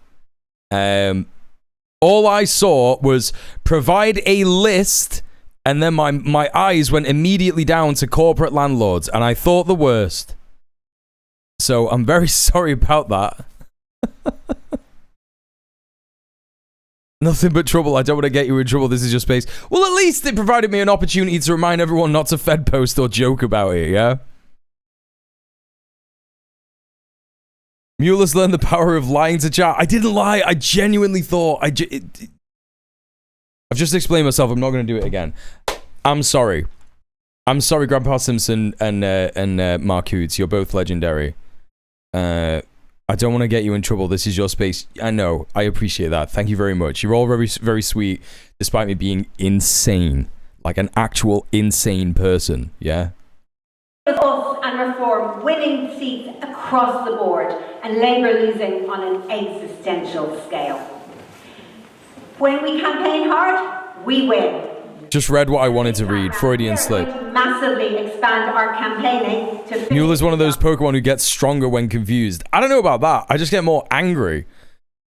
All I saw was provide a list, and then my eyes went immediately down to corporate landlords, and I thought the worst. So I'm very sorry about that. Nothing but trouble. I don't want to get you in trouble. This is your space. Well, at least it provided me an opportunity to remind everyone not to Fed post or joke about it, yeah? Mueller's learned the power of lying to chat. I didn't lie. I genuinely thought... I've just explained myself. I'm not going to do it again. I'm sorry. I'm sorry, Grandpa Simpson and Mark Hoots. You're both legendary. I don't want to get you in trouble. This is your space. I know. I appreciate that. Thank you very much. You're all very, very sweet, despite me being insane. Like an actual insane person. Yeah? With us and Reform winning seats across the board and Labour losing on an existential scale. When we campaign hard, we win. Just read what I wanted to read. Freudian slip. Massively expand our campaigning to... Mueller's one of those Pokemon who gets stronger when confused. I don't know about that. I just get more angry.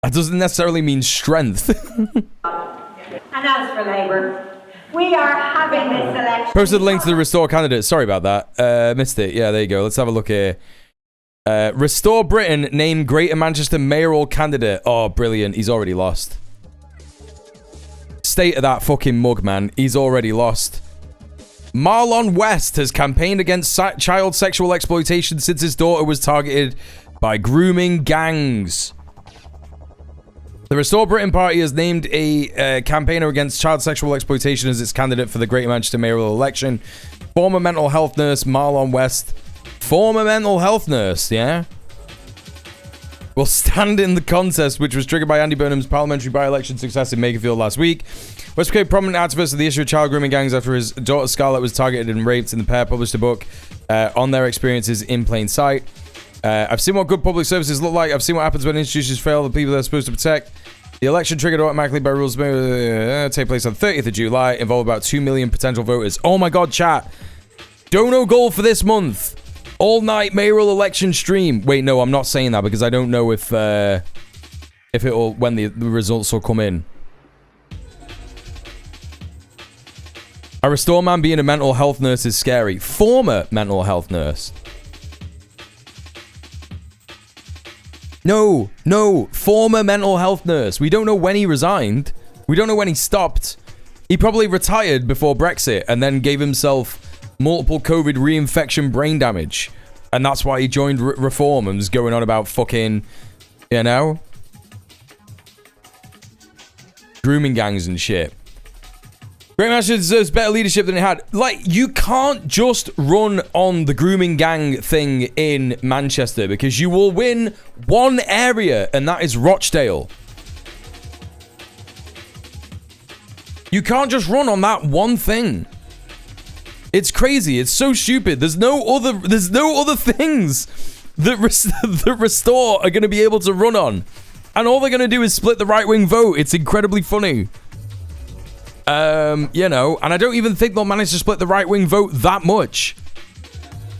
That doesn't necessarily mean strength. And as for Labour, we are having this election... Posted a link to the Restore candidate. Sorry about that. Missed it. Yeah, there you go. Let's have a look here. Restore Britain named Greater Manchester mayoral candidate. Oh, brilliant. He's already lost. State of that fucking mug, man. He's already lost. Marlon West has campaigned against child sexual exploitation since his daughter was targeted by grooming gangs. The Restore Britain Party has named a campaigner against child sexual exploitation as its candidate for the Greater Manchester mayoral election. Former mental health nurse Marlon West. Former mental health nurse, yeah? Will stand in the contest, which was triggered by Andy Burnham's parliamentary by-election success in Makerfield last week. West became a prominent activist of the issue of child grooming gangs after his daughter Scarlett was targeted and raped, and the pair published a book on their experiences in plain sight. I've seen what good public services look like. I've seen what happens when institutions fail the people they're supposed to protect. The election triggered automatically by rules take place on 30th of July, involve about 2 million potential voters. Oh my god, chat. Dono goal for this month. All-night mayoral election stream. Wait, no, I'm not saying that because I don't know if it'll when the results will come in. A Restore man being a mental health nurse is scary. Former mental health nurse. No, former mental health nurse. We don't know when he resigned. We don't know when he stopped. He probably retired before Brexit and then gave himself multiple COVID reinfection brain damage. And that's why he joined Reform and was going on about fucking, you know? grooming gangs and shit. Great Manchester deserves better leadership than it had. Like, you can't just run on the grooming gang thing in Manchester because you will win one area, and that is Rochdale. You can't just run on that one thing. It's crazy. It's so stupid. There's no other things that Restore are going to be able to run on. And all they're going to do is split the right-wing vote. It's incredibly funny. You know, and I don't even think they'll manage to split the right-wing vote that much.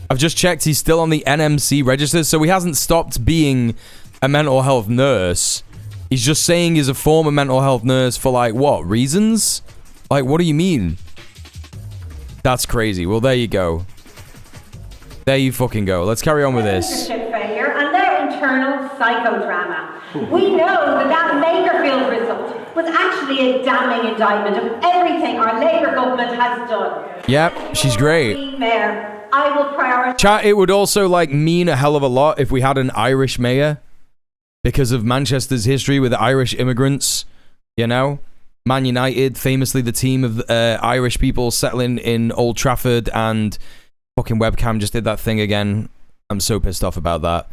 I've just checked. He's still on the NMC register, so he hasn't stopped being a mental health nurse. He's just saying he's a former mental health nurse for, like, what, reasons? Like, what do you mean? That's crazy. Well, there you go. There you fucking go. Let's carry on with this. Leadership failure and their internal psychodrama. We know that Makerfield result was actually a damning indictment of everything our Labour government has done. Yep, she's great. Mayor, I will prioritise. Chat, it would also, like, mean a hell of a lot if we had an Irish mayor. Because of Manchester's history with Irish immigrants, you know? Man United, famously the team of Irish people settling in Old Trafford, and fucking webcam just did that thing again. I'm so pissed off about that.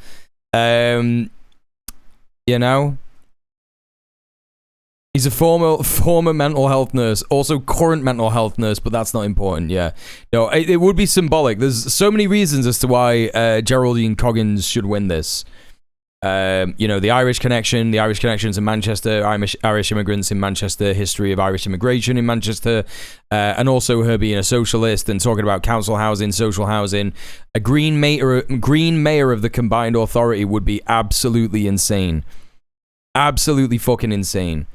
You know? He's a former mental health nurse, also current mental health nurse, but that's not important, yeah. No, it would be symbolic. There's so many reasons as to why Geraldine Coggins should win this. You know, the Irish connections in Manchester, Irish immigrants in Manchester, history of Irish immigration in Manchester, and also her being a socialist and talking about council housing, social housing. A green mayor of the combined authority would be absolutely insane. Absolutely fucking insane.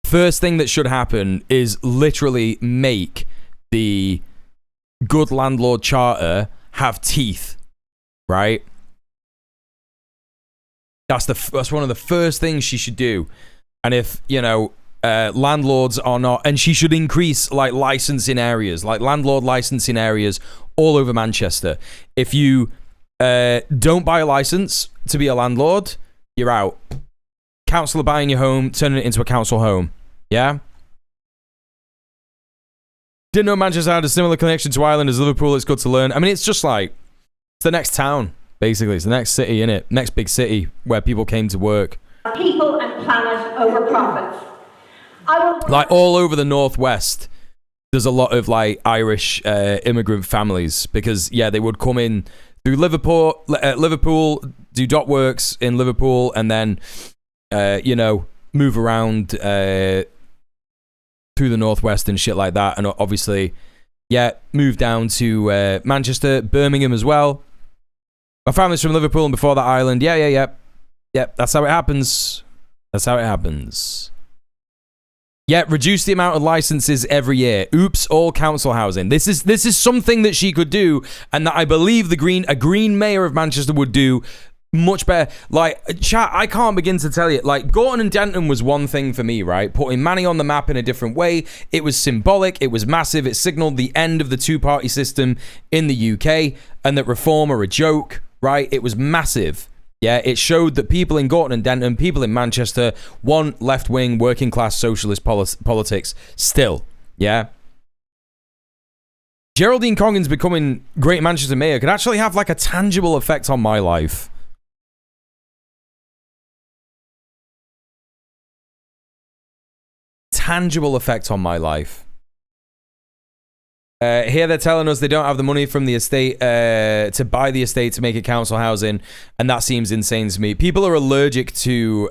First thing that should happen is literally make the good landlord charter have teeth, right? That's one of the first things she should do. And if, you know, landlords are not, and she should increase, like, licensing areas, like landlord licensing areas all over Manchester. If you don't buy a license to be a landlord, you're out. Council are buying your home, turning it into a council home. Yeah? Didn't know Manchester had a similar connection to Ireland as Liverpool. It's good to learn. I mean, it's just like, it's the next town. Basically, it's the next city, innit? Next big city where people came to work. People and planet over profits. Like all over the northwest, there's a lot of like Irish immigrant families because they would come in through Liverpool, do dot works in Liverpool, and then you know, move around through the northwest and shit like that, and obviously, move down to Manchester, Birmingham as well. My family's from Liverpool, and before that, Ireland. Yep. That's how it happens. Reduce the amount of licenses every year. Oops, all council housing. This is something that she could do, and that I believe a green mayor of Manchester would do much better. Like, chat, I can't begin to tell you. Like, Gorton and Denton was one thing for me, right? Putting Manny on the map in a different way. It was symbolic. It was massive. It signaled the end of the two-party system in the UK, and that reform are a joke. Right? It was massive. Yeah, it showed that people in Gorton and Denton, people in Manchester, want left-wing, working-class socialist politics still. Yeah? Geraldine Coggins becoming Great Manchester Mayor could actually have like a tangible effect on my life. Tangible effect on my life. Here they're telling us they don't have the money from the estate to buy the estate to make it council housing, and that seems insane to me. People are allergic to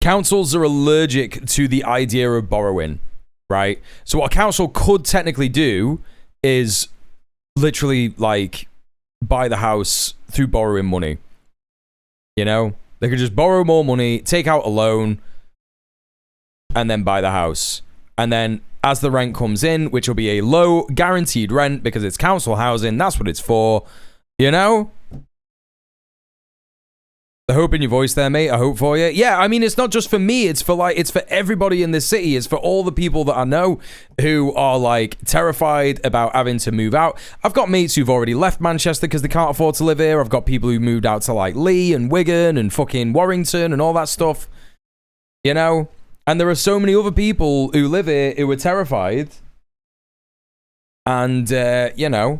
councils are allergic to the idea of borrowing, right? So what a council could technically do is literally like buy the house through borrowing money. You know, they could just borrow more money, take out a loan, and then buy the house, and then as the rent comes in, which will be a low guaranteed rent because it's council housing, that's what it's for, you know? The hope in your voice there, mate. I hope for you. Yeah, I mean, it's not just for me. It's for everybody in this city. It's for all the people that I know who are like terrified about having to move out. I've got mates who've already left Manchester because they can't afford to live here. I've got people who moved out to like Lee and Wigan and fucking Warrington and all that stuff. You know? And there are so many other people who live here who are terrified. And, you know,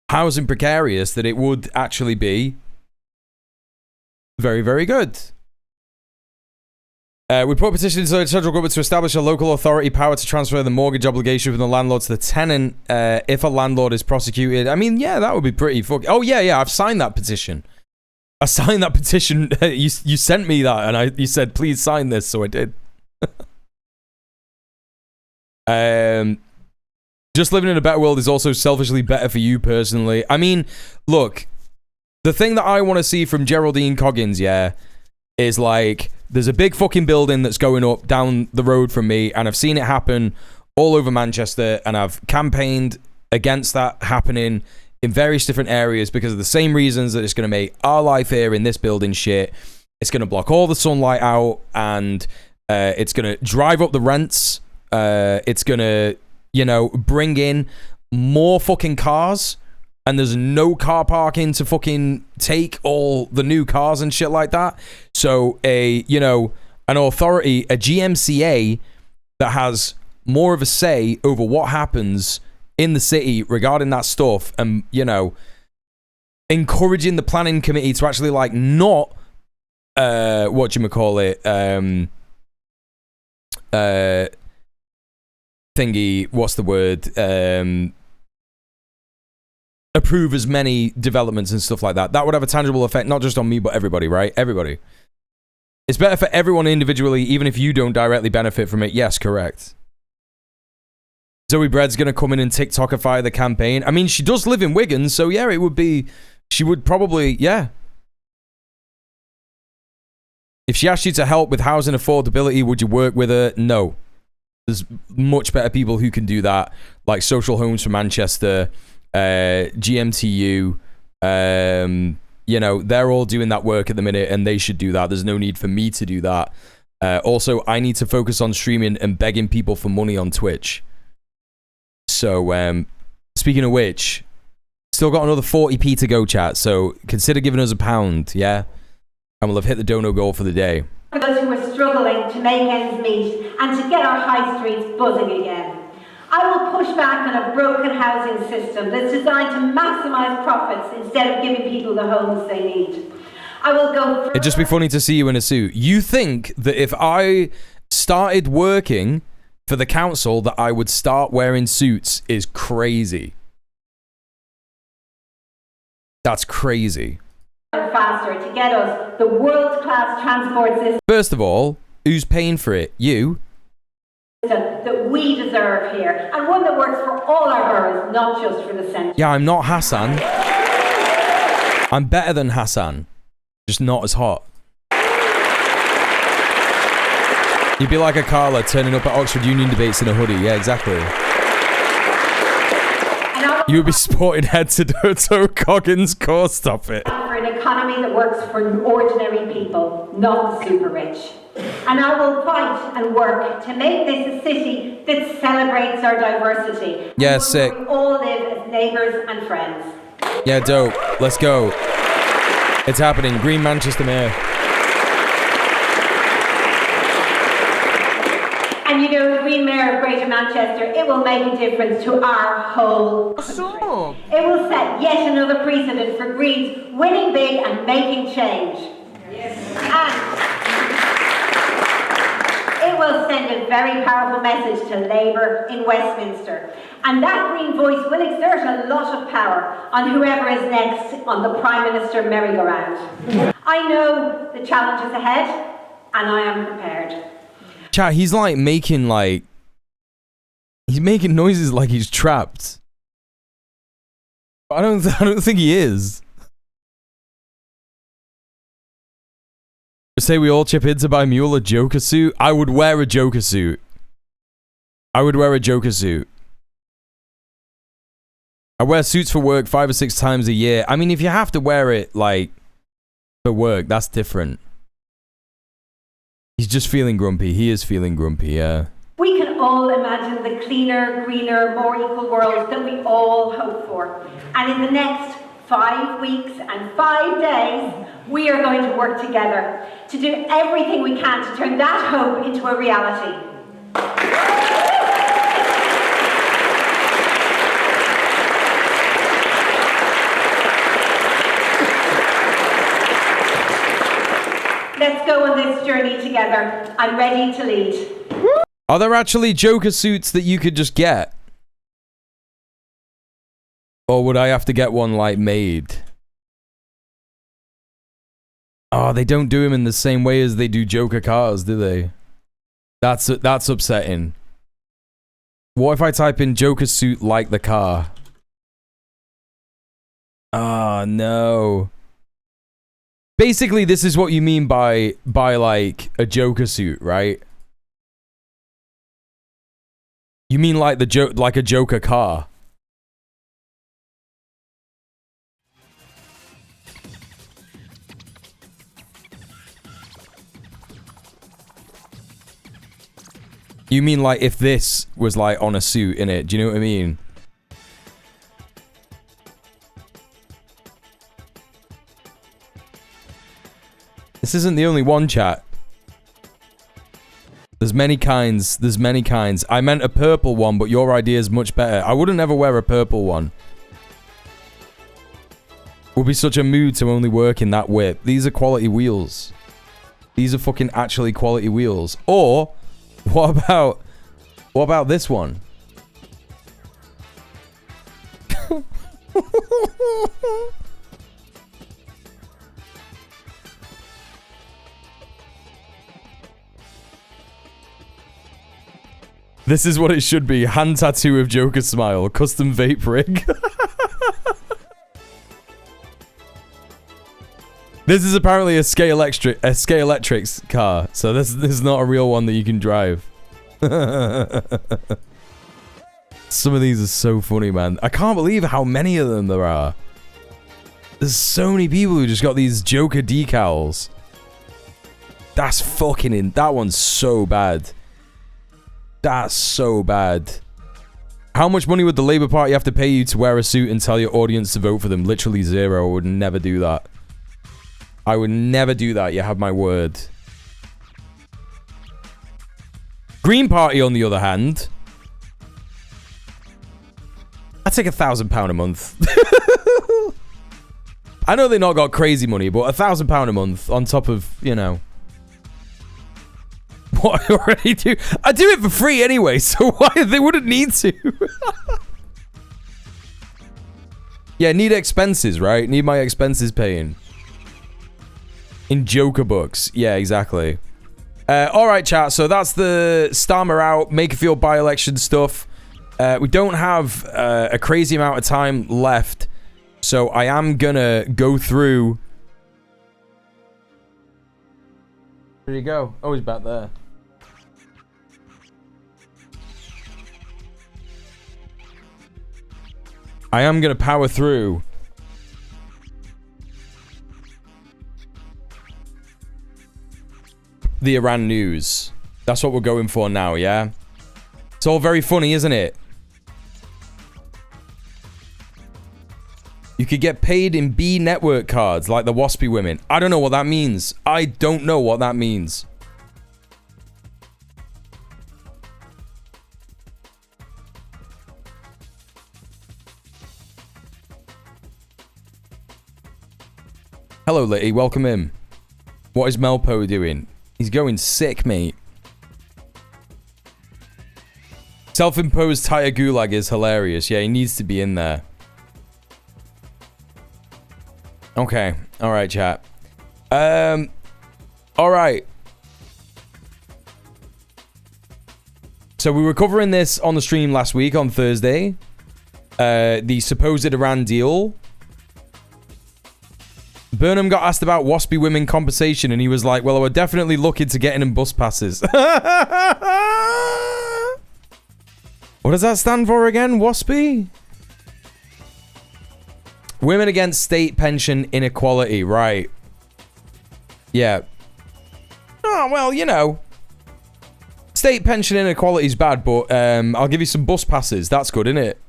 housing precarious, that it would actually be very, very good. We put a petition to the central government to establish a local authority power to transfer the mortgage obligation from the landlord to the tenant if a landlord is prosecuted. I mean, yeah, that would be pretty fucking... Oh, yeah, I've signed that petition. I signed that petition. You sent me that, and you said, please sign this, so I did. Just living in a better world is also selfishly better for you personally. I mean, look, the thing that I want to see from Geraldine Coggins, yeah, is like, there's a big fucking building that's going up down the road from me, and I've seen it happen all over Manchester, and I've campaigned against that happening in various different areas because of the same reasons, that it's going to make our life here in this building shit. It's going to block all the sunlight out, and it's going to drive up the rents. It's going to, you know, bring in more fucking cars, and there's no car parking to fucking take all the new cars and shit like that. So you know, an authority, a GMCA that has more of a say over what happens in the city regarding that stuff, and, you know, encouraging the planning committee to actually, like, not approve as many developments and stuff like that. That would have a tangible effect, not just on me, but everybody, right? Everybody. It's better for everyone individually, even if you don't directly benefit from it. Yes, correct. Zoe Bread's going to come in and TikTokify the campaign. I mean, she does live in Wigan, so yeah, it would be... She would probably... Yeah. If she asked you to help with housing affordability, would you work with her? No. There's much better people who can do that, like Social Homes for Manchester, GMTU. You know, they're all doing that work at the minute, and they should do that. There's no need for me to do that. Also, I need to focus on streaming and begging people for money on Twitch. So, speaking of which, still got another 40p to go, chat. So consider giving us £1, yeah? And we'll have hit the dono goal for the day. For those who are struggling to make ends meet and to get our high streets buzzing again. I will push back on a broken housing system that's designed to maximise profits instead of giving people the homes they need. I will go... It'd just be funny to see you in a suit. You think that if I started working for the council that I would start wearing suits is crazy. That's crazy. Faster to get us the world-class transport system. First of all, who's paying for it? You? That we deserve here, and one that works for all our boroughs, not just for the centre. Yeah, I'm not Hassan. I'm better than Hassan, just not as hot. You'd be like a Carla turning up at Oxford Union debates in a hoodie. Yeah, exactly. You would be sporting head-to-toe Coggins core. Stop it. For an economy that works for ordinary people, not the super rich. And I will fight and work to make this a city that celebrates our diversity. Yeah, sick. We all live as neighbours and friends. Yeah, dope. Let's go. It's happening. Green Manchester Mayor. And you know, the Green Mayor of Greater Manchester, it will make a difference to our whole country. It will set yet another precedent for Greens winning big and making change. Yes. And it will send a very powerful message to Labour in Westminster. And that Green voice will exert a lot of power on whoever is next on the Prime Minister merry-go-round. I know the challenges ahead, and I am prepared. Chat, he's like making he's making noises like he's trapped. I don't think he is. Say we all chip in to buy Mule a Joker suit. I would wear a Joker suit. I would wear a Joker suit. I wear suits for work 5 or 6 times a year. I mean, if you have to wear it like for work, that's different. He's just feeling grumpy. He is feeling grumpy, yeah. We can all imagine the cleaner, greener, more equal world that we all hope for. And in the next 5 weeks and 5 days, we are going to work together to do everything we can to turn that hope into a reality. Let's go on this journey together. I'm ready to lead. Are there actually Joker suits that you could just get? Or would I have to get one, like, made? Oh, they don't do him in the same way as they do Joker cars, do they? That's upsetting. What if I type in Joker suit like the car? Oh, no. Basically, this is what you mean by like a Joker suit, right? You mean like like a Joker car? You mean like if this was like on a suit in it? Do you know what I mean? This isn't the only one, chat. There's many kinds. There's many kinds. I meant a purple one, but your idea is much better. I wouldn't ever wear a purple one. Would be such a mood to only work in that whip. These are quality wheels. These are fucking actually quality wheels. Or, what about this one? This is what it should be. Hand tattoo of Joker smile. Custom vape rig. This is apparently a Scalextric's car. So this is not a real one that you can drive. Some of these are so funny, man. I can't believe how many of them there are. There's so many people who just got these Joker decals. That's fucking that one's so bad. That's so bad. How much money would the Labour Party have to pay you to wear a suit and tell your audience to vote for them? Literally zero. I would never do that. I would never do that. You have my word. Green Party, on the other hand, I take £1,000 a month. I know they not got crazy money, but £1,000 a month on top of, you know, what I already do. I do it for free anyway, so why they wouldn't need to? Yeah, need expenses, right? Need my expenses paying. In Joker books. Yeah, exactly. Alright, chat. So that's the Starmer out, Makerfield by-election stuff. We don't have a crazy amount of time left. So I am gonna go through... Where'd he go? Oh, he's back there. I am gonna power through the Iran news. That's what we're going for now, yeah? It's all very funny, isn't it? You could get paid in B network cards like the Waspy women. I don't know what that means. I don't know what that means. Hello, Litty. Welcome in. What is Melpo doing? He's going sick, mate. Self-imposed tire gulag is hilarious. Yeah, he needs to be in there. Okay. Alright, chat. Alright. So we were covering this on the stream last week on Thursday. The supposed Iran deal. Burnham got asked about Waspy women compensation and he was like, well, we're definitely looking to getting them bus passes. What does that stand for again? Waspy? Women against state pension inequality. Right. Yeah. Oh, well, you know. State pension inequality is bad, but I'll give you some bus passes. That's good, isn't it?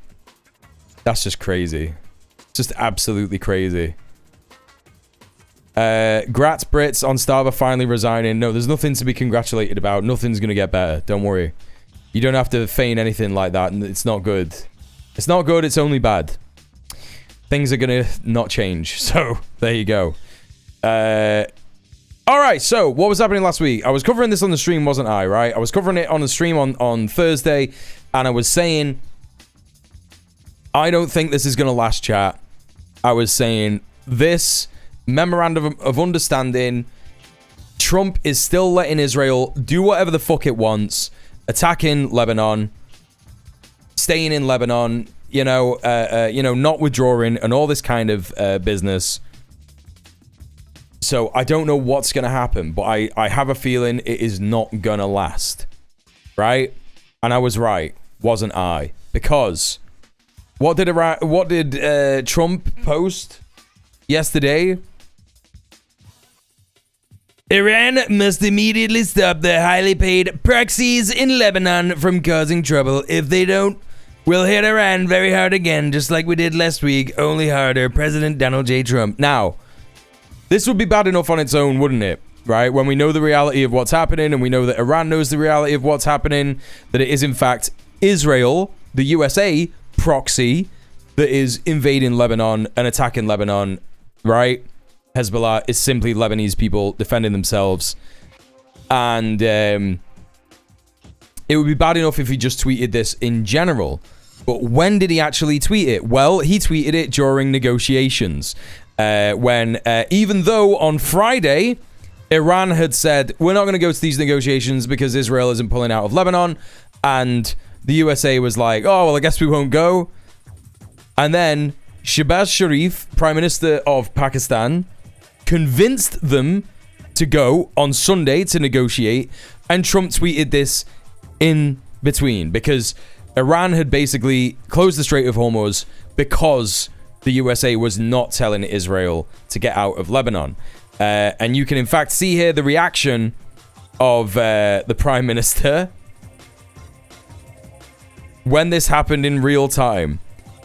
That's just crazy. Just absolutely crazy. Grats Brits on Starmer finally resigning. No, there's nothing to be congratulated about. Nothing's going to get better. Don't worry. You don't have to feign anything like that. And it's not good. It's not good. It's only bad. Things are going to not change. So, there you go. Alright, so, what was happening last week? I was covering this on the stream, wasn't I, right? I was covering it on the stream on Thursday. And I was saying, I don't think this is going to last, chat. I was saying, this memorandum of understanding, Trump is still letting Israel do whatever the fuck it wants, attacking Lebanon, staying in Lebanon, not withdrawing, and all this kind of business. So I don't know what's going to happen, but I have a feeling it is not going to last, right? And I was right, wasn't I? Because what did Trump post yesterday? Iran must immediately stop their highly paid proxies in Lebanon from causing trouble. If they don't, we'll hit Iran very hard again, just like we did last week, only harder. President Donald J. Trump. Now, this would be bad enough on its own, wouldn't it? Right? When we know the reality of what's happening, and we know that Iran knows the reality of what's happening, that it is in fact Israel, the USA proxy, that is invading Lebanon and attacking Lebanon, right? Hezbollah is simply Lebanese people defending themselves. And it would be bad enough if he just tweeted this in general. But when did he actually tweet it? Well, he tweeted it during negotiations. When, even though on Friday, Iran had said, we're not going to go to these negotiations because Israel isn't pulling out of Lebanon. And the USA was like, oh, well, I guess we won't go. And then Shehbaz Sharif, Prime Minister of Pakistan, convinced them to go on Sunday to negotiate, and Trump tweeted this in between because Iran had basically closed the Strait of Hormuz because the USA was not telling Israel to get out of Lebanon. And you can in fact see here the reaction of the Prime Minister when this happened in real time.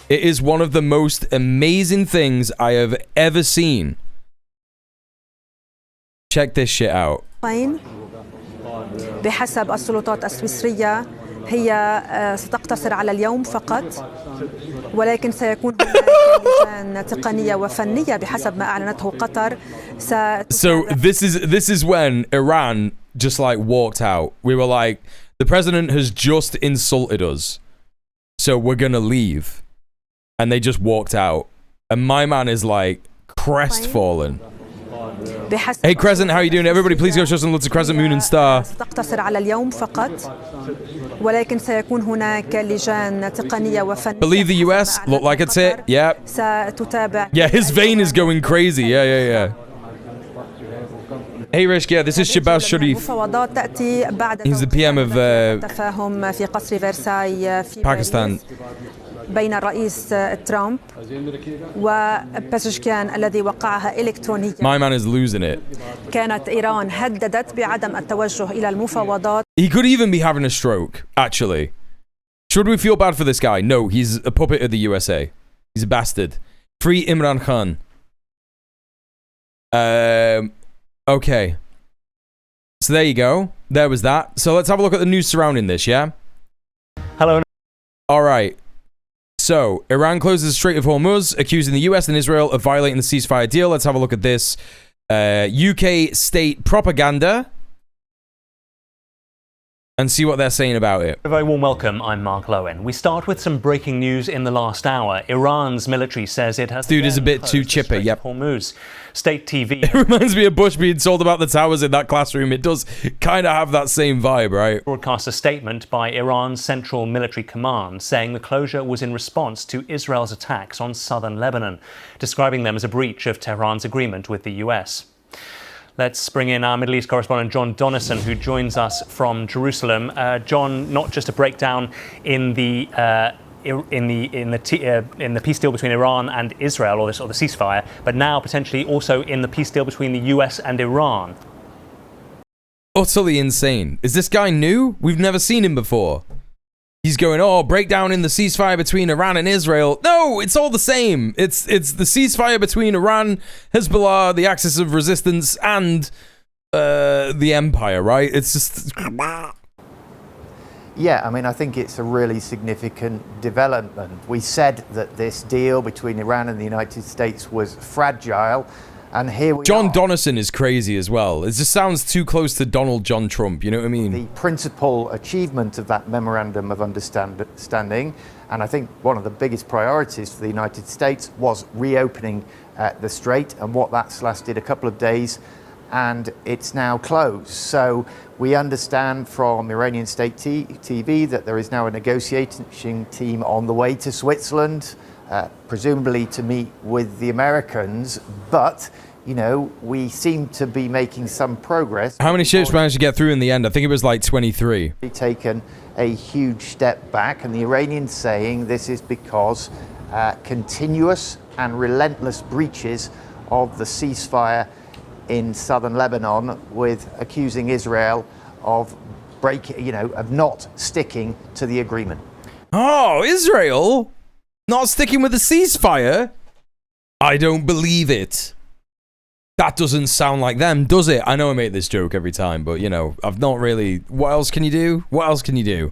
It is one of the most amazing things I have ever seen. Check this shit out. بحسب السلطات السويسرية هي ستقتصر على اليوم فقط ولكن سيكون لجان تقنية وفنية بحسب ما أعلنته قطر. So this is when Iran just like walked out. We were like, the president has just insulted us, so we're gonna leave. And they just walked out. And my man is like crestfallen. Hey Crescent, how you doing? Everybody please go show some love to Crescent, Moon and Star. ستقتصر على اليوم فقط ولكن سيكون هناك لجان تقنية وفنية. Believe the US, look like it's it. Yeah. ستتابع. Yeah, his vein is going crazy. Yeah. Hey Rishk, yeah, this is Shehbaz Sharif. He's the PM of تفاهم في قصر فرساي في Pakistan. بين الرئيس ترامب وبازشكيان الذي وقعها إلكترونيا. My man is losing it. كانت إيران هددت بعدم التوجه إلى المفاوضات. He could even be having a stroke, actually. Should we feel bad for this guy? No, he's a puppet of the USA. He's a bastard. Free Imran Khan. Okay. So there you go. There was that. So let's have a look at the news surrounding this, yeah? Hello. All right. So, Iran closes the Strait of Hormuz, accusing the US and Israel of violating the ceasefire deal. Let's have a look at this. UK state propaganda. And see what they're saying about it. A very warm welcome, I'm Mark Lowen. We start with some breaking news in the last hour. Iran's military says it has... Dude is a bit too chipper, yep. Hormuz. State TV... It reminds me of Bush being told about the towers in that classroom. It does kind of have that same vibe, right? Broadcast a statement by Iran's Central Military Command saying the closure was in response to Israel's attacks on southern Lebanon, describing them as a breach of Tehran's agreement with the US. Let's bring in our Middle East correspondent, John Donnison, who joins us from Jerusalem. John, not just a breakdown in the peace deal between Iran and Israel, or the ceasefire, but now potentially also in the peace deal between the US and Iran. Utterly insane. Is this guy new? We've never seen him before. He's going, oh, breakdown in the ceasefire between Iran and Israel. No, it's all the same. It's the ceasefire between Iran, Hezbollah, the Axis of Resistance, and the Empire, right? It's just... Yeah, I mean, I think it's a really significant development. We said that this deal between Iran and the United States was fragile, and here we John are. Donison is crazy as well. It just sounds too close to Donald John Trump, you know what I mean? The principal achievement of that memorandum of understanding, and I think one of the biggest priorities for the United States was reopening the Strait, and what that's lasted a couple of days, and it's now closed. So we understand from Iranian state TV that there is now a negotiating team on the way to Switzerland, presumably to meet with the Americans, but you know, we seem to be making some progress. How many ships managed to get through in the end? I think it was like 23. Taken a huge step back, and the Iranians saying this is because continuous and relentless breaches of the ceasefire in southern Lebanon, with accusing Israel of of not sticking to the agreement. Oh, Israel? Not sticking with the ceasefire? I don't believe it. That doesn't sound like them, does it? I know I make this joke every time, but, you know, I've not really... What else can you do? What else can you do?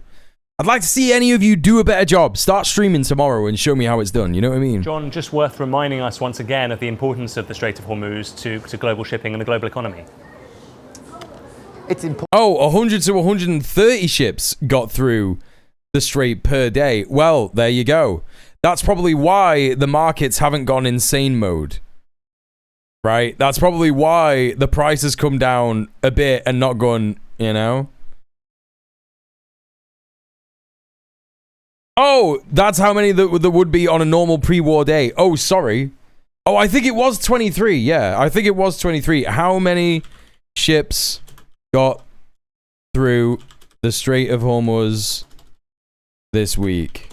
I'd like to see any of you do a better job. Start streaming tomorrow and show me how it's done. You know what I mean? John, just worth reminding us once again of the importance of the Strait of Hormuz to global shipping and the global economy. It's important. Oh, 100 to 130 ships got through the Strait per day. Well, there you go. That's probably why the markets haven't gone insane mode. Right? That's probably why the price has come down a bit and not gone, you know? Oh, that's how many there would be on a normal pre-war day. Oh, sorry. Oh, I think it was 23. Yeah, I think it was 23. How many ships got through the Strait of Hormuz this week?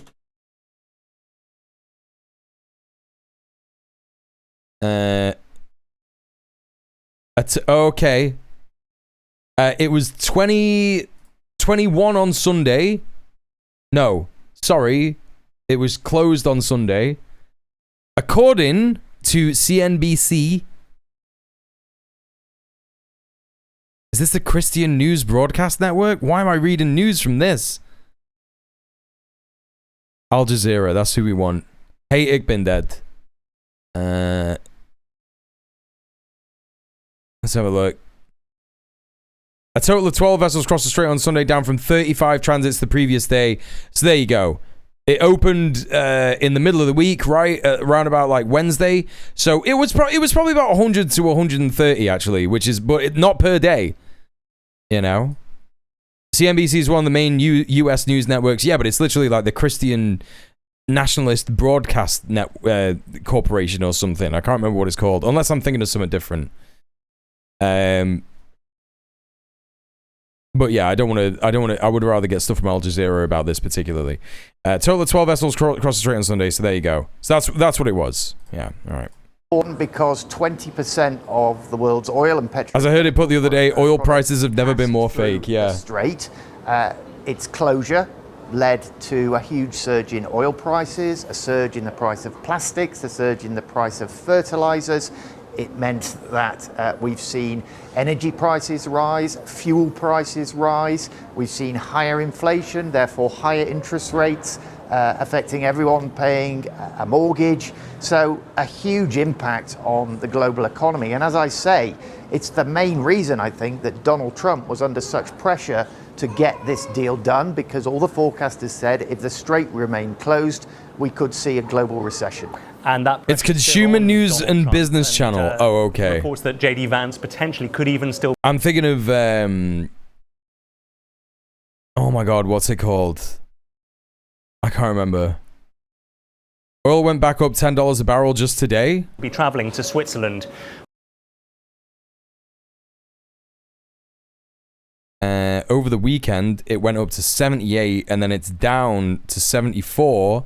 Okay. It was 21 on Sunday. No. Sorry, it was closed on Sunday. According to CNBC, is this the Christian News Broadcast Network? Why am I reading news from this? Al Jazeera, that's who we want. Hey, ich bin dead. Let's have a look. A total of 12 vessels crossed the strait on Sunday, down from 35 transits the previous day. So there you go. It opened in the middle of the week, right? Around about like Wednesday. So it was probably about 100 to 130 actually, which is not per day. You know, CNBC is one of the main U.S. news networks. Yeah, but it's literally like the Christian Nationalist Broadcast Corporation or something. I can't remember what it's called, unless I'm thinking of something different. But yeah, I would rather get stuff from Al Jazeera about this particularly. Total of 12 vessels crossed the strait on Sunday, so there you go. So that's what it was. Yeah, all right. Because 20% of the world's oil and petrol... As I heard it put the other day, oil prices have never been more fake, yeah. Strait. Its closure led to a huge surge in oil prices, a surge in the price of plastics, a surge in the price of fertilizers. It meant that we've seen energy prices rise, fuel prices rise. We've seen higher inflation, therefore higher interest rates, affecting everyone paying a mortgage. So a huge impact on the global economy. And as I say, it's the main reason, I think, that Donald Trump was under such pressure to get this deal done, because all the forecasters said if the strait remained closed, we could see a global recession. And that it's Consumer News and Business Channel. Oh, okay. Reports that JD Vance potentially could even still... I'm thinking of... oh my God, what's it called? I can't remember. Oil went back up $10 a barrel just today. Be traveling to Switzerland. Over the weekend, it went up to 78, and then it's down to 74.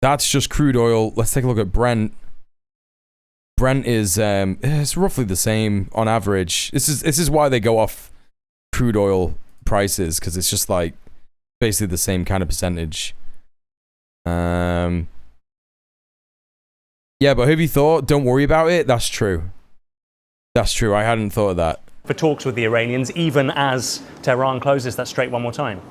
That's just crude oil. Let's take a look at Brent. Brent is it's roughly the same on average. This is why they go off crude oil prices, because it's just like Basically the same kind of percentage. Yeah, but have you thought, don't worry about it? That's true. That's true. I hadn't thought of that. For talks with the Iranians, even as Tehran closes that strait one more time.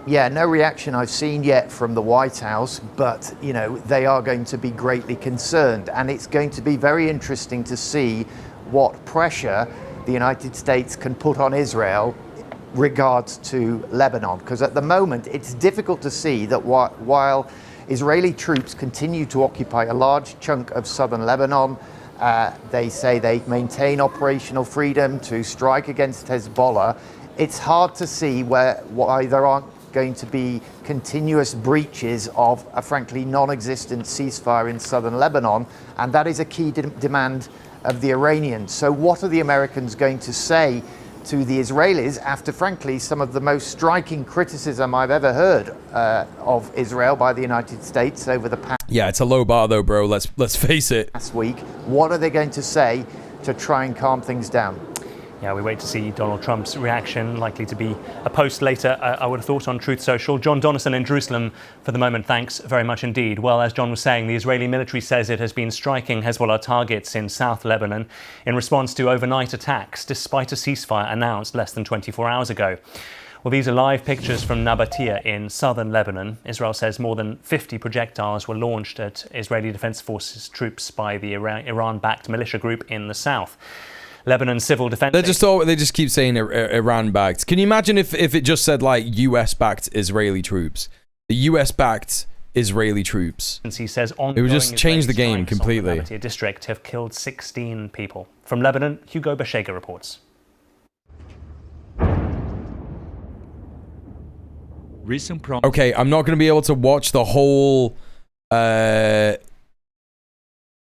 Yeah, no reaction I've seen yet from the White House, but, you know, they are going to be greatly concerned. And it's going to be very interesting to see what pressure the United States can put on Israel regards to Lebanon. Because at the moment, it's difficult to see that while Israeli troops continue to occupy a large chunk of southern Lebanon, they say they maintain operational freedom to strike against Hezbollah. It's hard to see why there aren't going to be continuous breaches of a frankly non-existent ceasefire in southern Lebanon, and that is a key demand of the Iranians. So what are the Americans going to say to the Israelis after, frankly, some of the most striking criticism I've ever heard of Israel by the United States over the past? Yeah, it's a low bar though, bro. Let's face it. Last week, what are they going to say to try and calm things down? Yeah, we wait to see Donald Trump's reaction, likely to be a post later, I would have thought, on Truth Social. John Donison in Jerusalem for the moment. Thanks very much indeed. Well, as John was saying, the Israeli military says it has been striking Hezbollah targets in South Lebanon in response to overnight attacks, despite a ceasefire announced less than 24 hours ago. Well, these are live pictures from Nabatea in southern Lebanon. Israel says more than 50 projectiles were launched at Israeli Defense Forces troops by the Iran-backed militia group in the south. Lebanon civil defense. They just keep saying Iran backed. Can you imagine if it just said like US backed Israeli troops? The US backed Israeli troops. He says it would just change the game completely. The district have killed 16 people. From Lebanon, Hugo Bashega reports. Okay, I'm not going to be able to watch the whole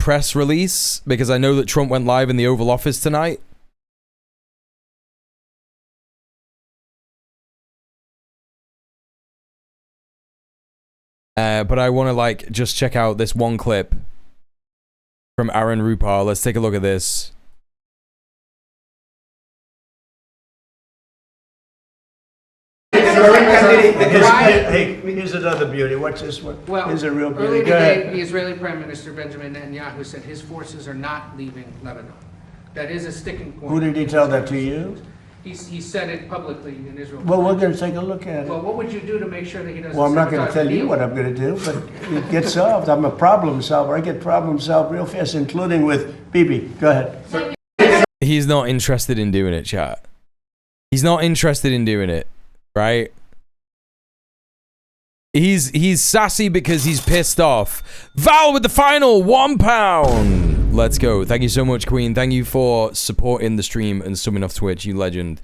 press release because I know that Trump went live in the Oval Office tonight. But I want to like just check out this one clip from Aaron Rupar. Let's take a look at this. Here's another beauty. What's this one? Well, here's a real beauty. earlier Go ahead. today, the Israeli Prime Minister Benjamin Netanyahu said his forces are not leaving Lebanon. That is a sticking point. Who did he tell that to you? He said it publicly in Israel. Well, we're going to take a look at it. Well, what would you do to make sure that he doesn't? Well, I'm not going to sabotage tell the you deal? what I'm going to do, but it gets solved. I'm a problem solver. I get problem solved real fast, including with Bibi. Go ahead. He's not interested in doing it, chat. He's not interested in doing it, right? He's sassy because he's pissed off. Val with the final £1. Let's go. Thank you so much, Queen. Thank you for supporting the stream and summing off Twitch, you legend.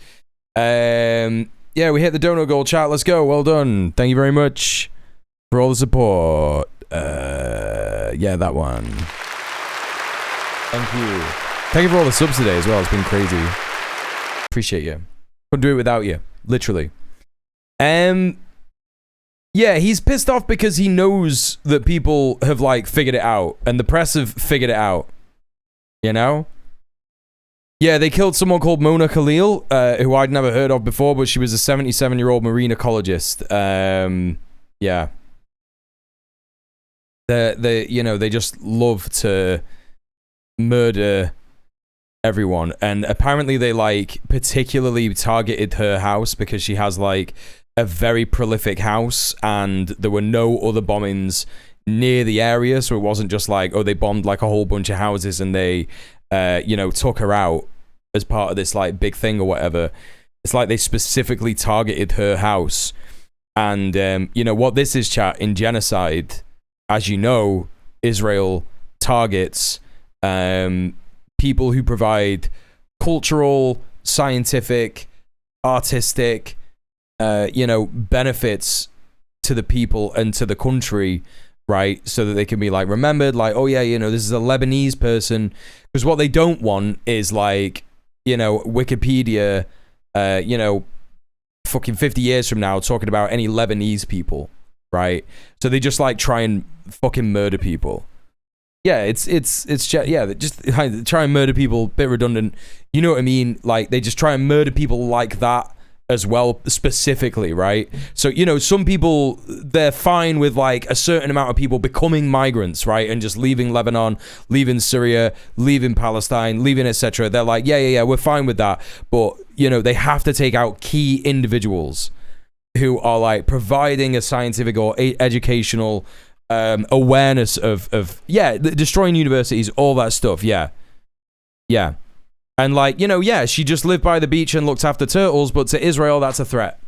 Yeah, we hit the dono goal, chat. Let's go. Well done. Thank you very much for all the support. Yeah, that one. Thank you. Thank you for all the subs today as well. It's been crazy. Appreciate you. Couldn't do it without you. Literally. Yeah, he's pissed off because he knows that people have like figured it out and the press have figured it out. You know? Yeah, they killed someone called Mona Khalil, who I'd never heard of before, but she was a 77-year-old marine ecologist. Yeah. They just love to murder everyone. And apparently they like particularly targeted her house because she has like a very prolific house and there were no other bombings near the area. So it wasn't just like, oh, they bombed like a whole bunch of houses and they, took her out as part of this like big thing or whatever. It's like they specifically targeted her house. And, what this is, chat, in genocide, as you know, Israel targets people who provide cultural, scientific, artistic, benefits to the people and to the country, right? So that they can be like remembered, like, oh yeah, this is a Lebanese person. Because what they don't want is like, Wikipedia, fucking 50 years from now talking about any Lebanese people, right? So they just like try and fucking murder people. Yeah, it's they just try and murder people, bit redundant. You know what I mean? Like they just try and murder people like that as well, specifically, right? So, you know, some people, they're fine with like a certain amount of people becoming migrants, right? And just leaving Lebanon, leaving Syria, leaving Palestine, leaving etc. They're like, yeah, we're fine with that. But, you know, they have to take out key individuals who are like providing a scientific or educational awareness of destroying universities, all that stuff. Yeah. And like, you know, yeah, she just lived by the beach and looked after turtles, but to Israel, that's a threat.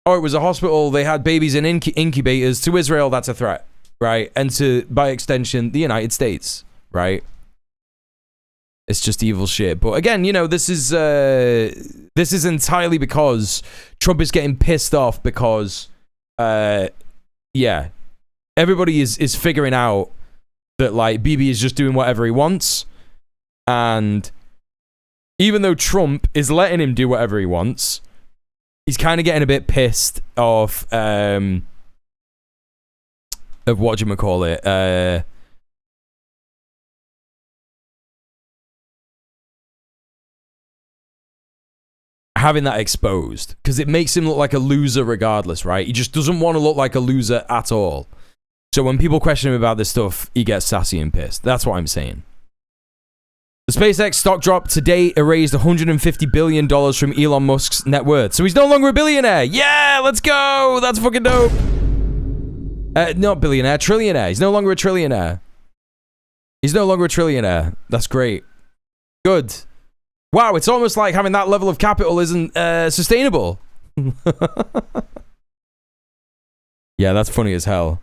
Oh, it was a hospital, they had babies in incubators. To Israel, that's a threat, right? And to, by extension, the United States, right? It's just evil shit. But again, you know, this is entirely because Trump is getting pissed off because, everybody is figuring out that like Bibi is just doing whatever he wants, and even though Trump is letting him do whatever he wants, he's kind of getting a bit pissed of whatchamacallit, having that exposed, because it makes him look like a loser regardless, right? He just doesn't want to look like a loser at all. So when people question him about this stuff, he gets sassy and pissed. That's what I'm saying. The SpaceX stock drop today erased $150 billion from Elon Musk's net worth. So he's no longer a billionaire. Yeah, let's go. That's fucking dope. Not billionaire, trillionaire. He's no longer a trillionaire. That's great. Good. Wow, it's almost like having that level of capital isn't sustainable. Yeah, that's funny as hell.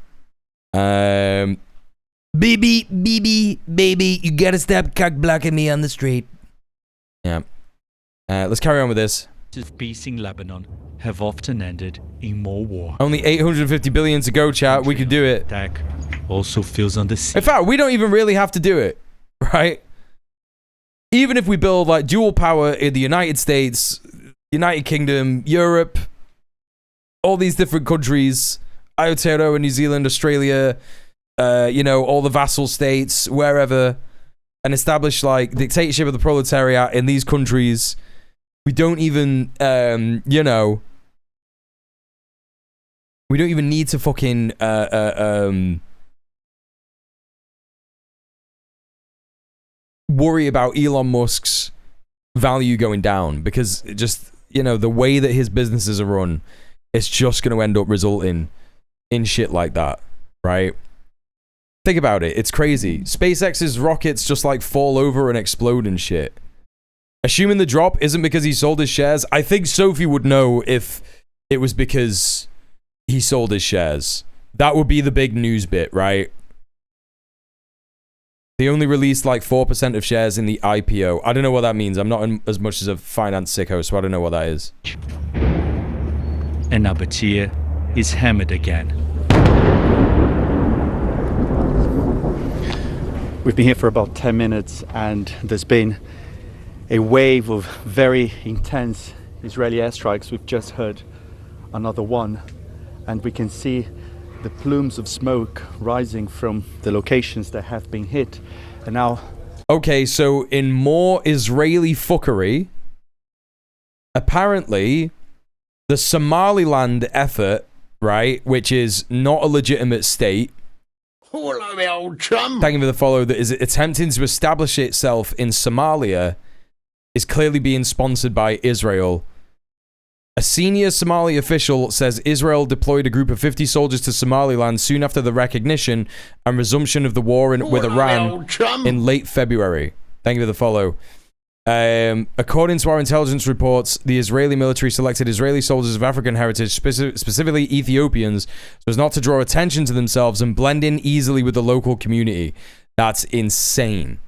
Baby, you gotta stop cock blocking me on the street. Yeah. Let's carry on with this. Peace in Lebanon have often ended in more war. Only 850 billion to go, chat. We could do it. Attack also feels on the sea. In fact, we don't even really have to do it, right? Even if we build like dual power in the United States, United Kingdom, Europe, all these different countries, Aotearoa, New Zealand, Australia, you know, all the vassal states, wherever, and establish like dictatorship of the proletariat in these countries, we don't even, you know, we don't even need to fucking, worry about Elon Musk's value going down, because just, you know, the way that his businesses are run, it's just going to end up resulting in shit like that, right? Think about it. It's crazy. SpaceX's rockets just like fall over and explode and shit. Assuming the drop isn't because he sold his shares, I think Sophie would know if it was because he sold his shares. That would be the big news bit, right? They only released like 4% of shares in the IPO. I don't know what that means. I'm not as much as a finance sicko, so I don't know what that is. And Abatia is hammered again. We've been here for about 10 minutes and there's been a wave of very intense Israeli airstrikes. We've just heard another one, and we can see the plumes of smoke rising from the locations that have been hit. And now... Okay, so in more Israeli fuckery, apparently the Somaliland effort, right, which is not a legitimate state, thank you for the follow, that is attempting to establish itself in Somalia, is clearly being sponsored by Israel. A senior Somali official says Israel deployed a group of 50 soldiers to Somaliland soon after the recognition and resumption of the war with Iran in late February. Thank you for the follow. According to our intelligence reports, the Israeli military selected Israeli soldiers of African heritage, specifically Ethiopians, so as not to draw attention to themselves and blend in easily with the local community. That's insane.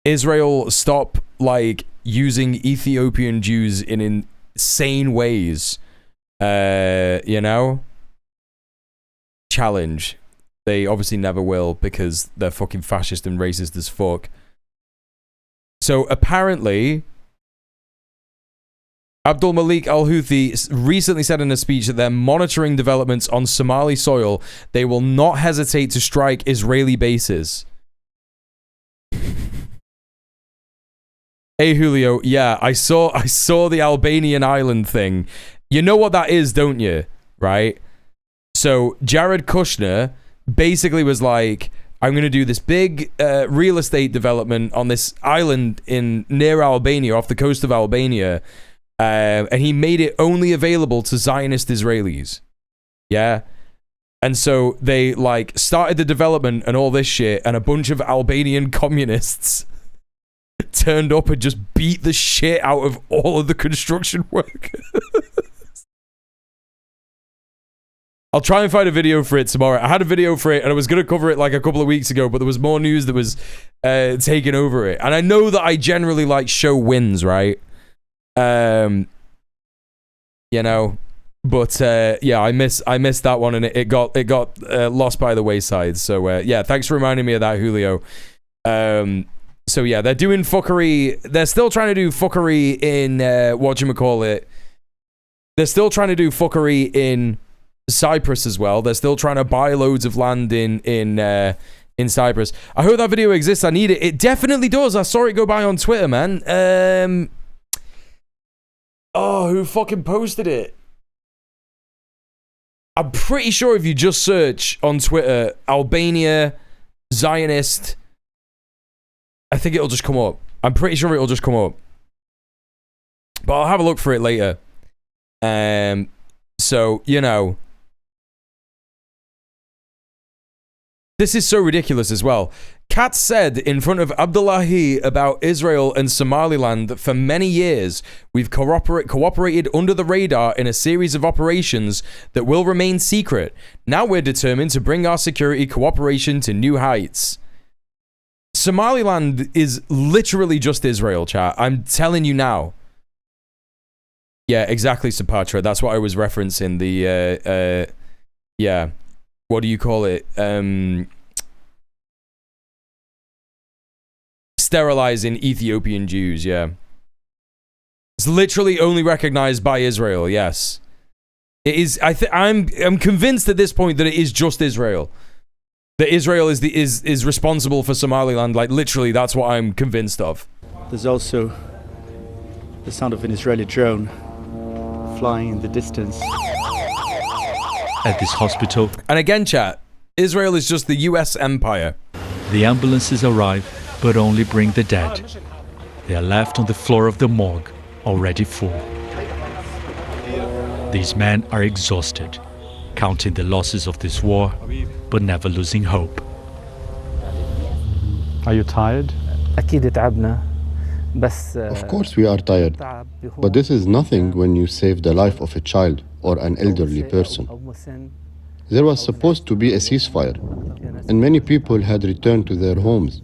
Israel, stop, like, using Ethiopian Jews in insane ways. You know? Challenge. They obviously never will, because they're fucking fascist and racist as fuck. So apparently, Abdul Malik al-Houthi recently said in a speech that they're monitoring developments on Somali soil. They will not hesitate to strike Israeli bases. Hey Julio, yeah, I saw the Albanian island thing. You know what that is, don't you? Right? So Jared Kushner basically was like, I'm going to do this big real estate development on this island near Albania, off the coast of Albania, and he made it only available to Zionist Israelis. Yeah? And so they like started the development and all this shit, and a bunch of Albanian communists turned up and just beat the shit out of all of the construction workers. I'll try and find a video for it tomorrow. I had a video for it and I was going to cover it like a couple of weeks ago, but there was more news that was taking over it. And I know that I generally like show wins, right? You know, but yeah, I missed that one, and it got lost by the wayside. So yeah, thanks for reminding me of that, Julio. So yeah, they're doing fuckery. They're still trying to do fuckery in whatchamacallit. They're still trying to do fuckery in Cyprus as well. They're still trying to buy loads of land in Cyprus. I hope that video exists. I need it. It definitely does. I saw it go by on Twitter, man. Oh, who fucking posted it? I'm pretty sure if you just search on Twitter Albania Zionist, I think it'll just come up. I'm pretty sure it'll just come up. But I'll have a look for it later. So, you know. This is so ridiculous as well. Katz said in front of Abdullahi about Israel and Somaliland that for many years we've cooperated under the radar in a series of operations that will remain secret. Now we're determined to bring our security cooperation to new heights. Somaliland is literally just Israel, chat. I'm telling you now. Yeah, exactly, Sapatra. That's what I was referencing. The, yeah. What do you call it? Sterilizing Ethiopian Jews, yeah. It's literally only recognized by Israel, yes. It is, I'm convinced at this point that it is just Israel. That Israel is responsible for Somaliland. Like, literally, that's what I'm convinced of. There's also the sound of an Israeli drone flying in the distance. At this hospital. And again, chat, Israel is just the US empire. The ambulances arrive, but only bring the dead. They are left on the floor of the morgue, already full. These men are exhausted, counting the losses of this war, but never losing hope. Are you tired? Of course we are tired, but this is nothing when you save the life of a child or an elderly person. There was supposed to be a ceasefire, and many people had returned to their homes.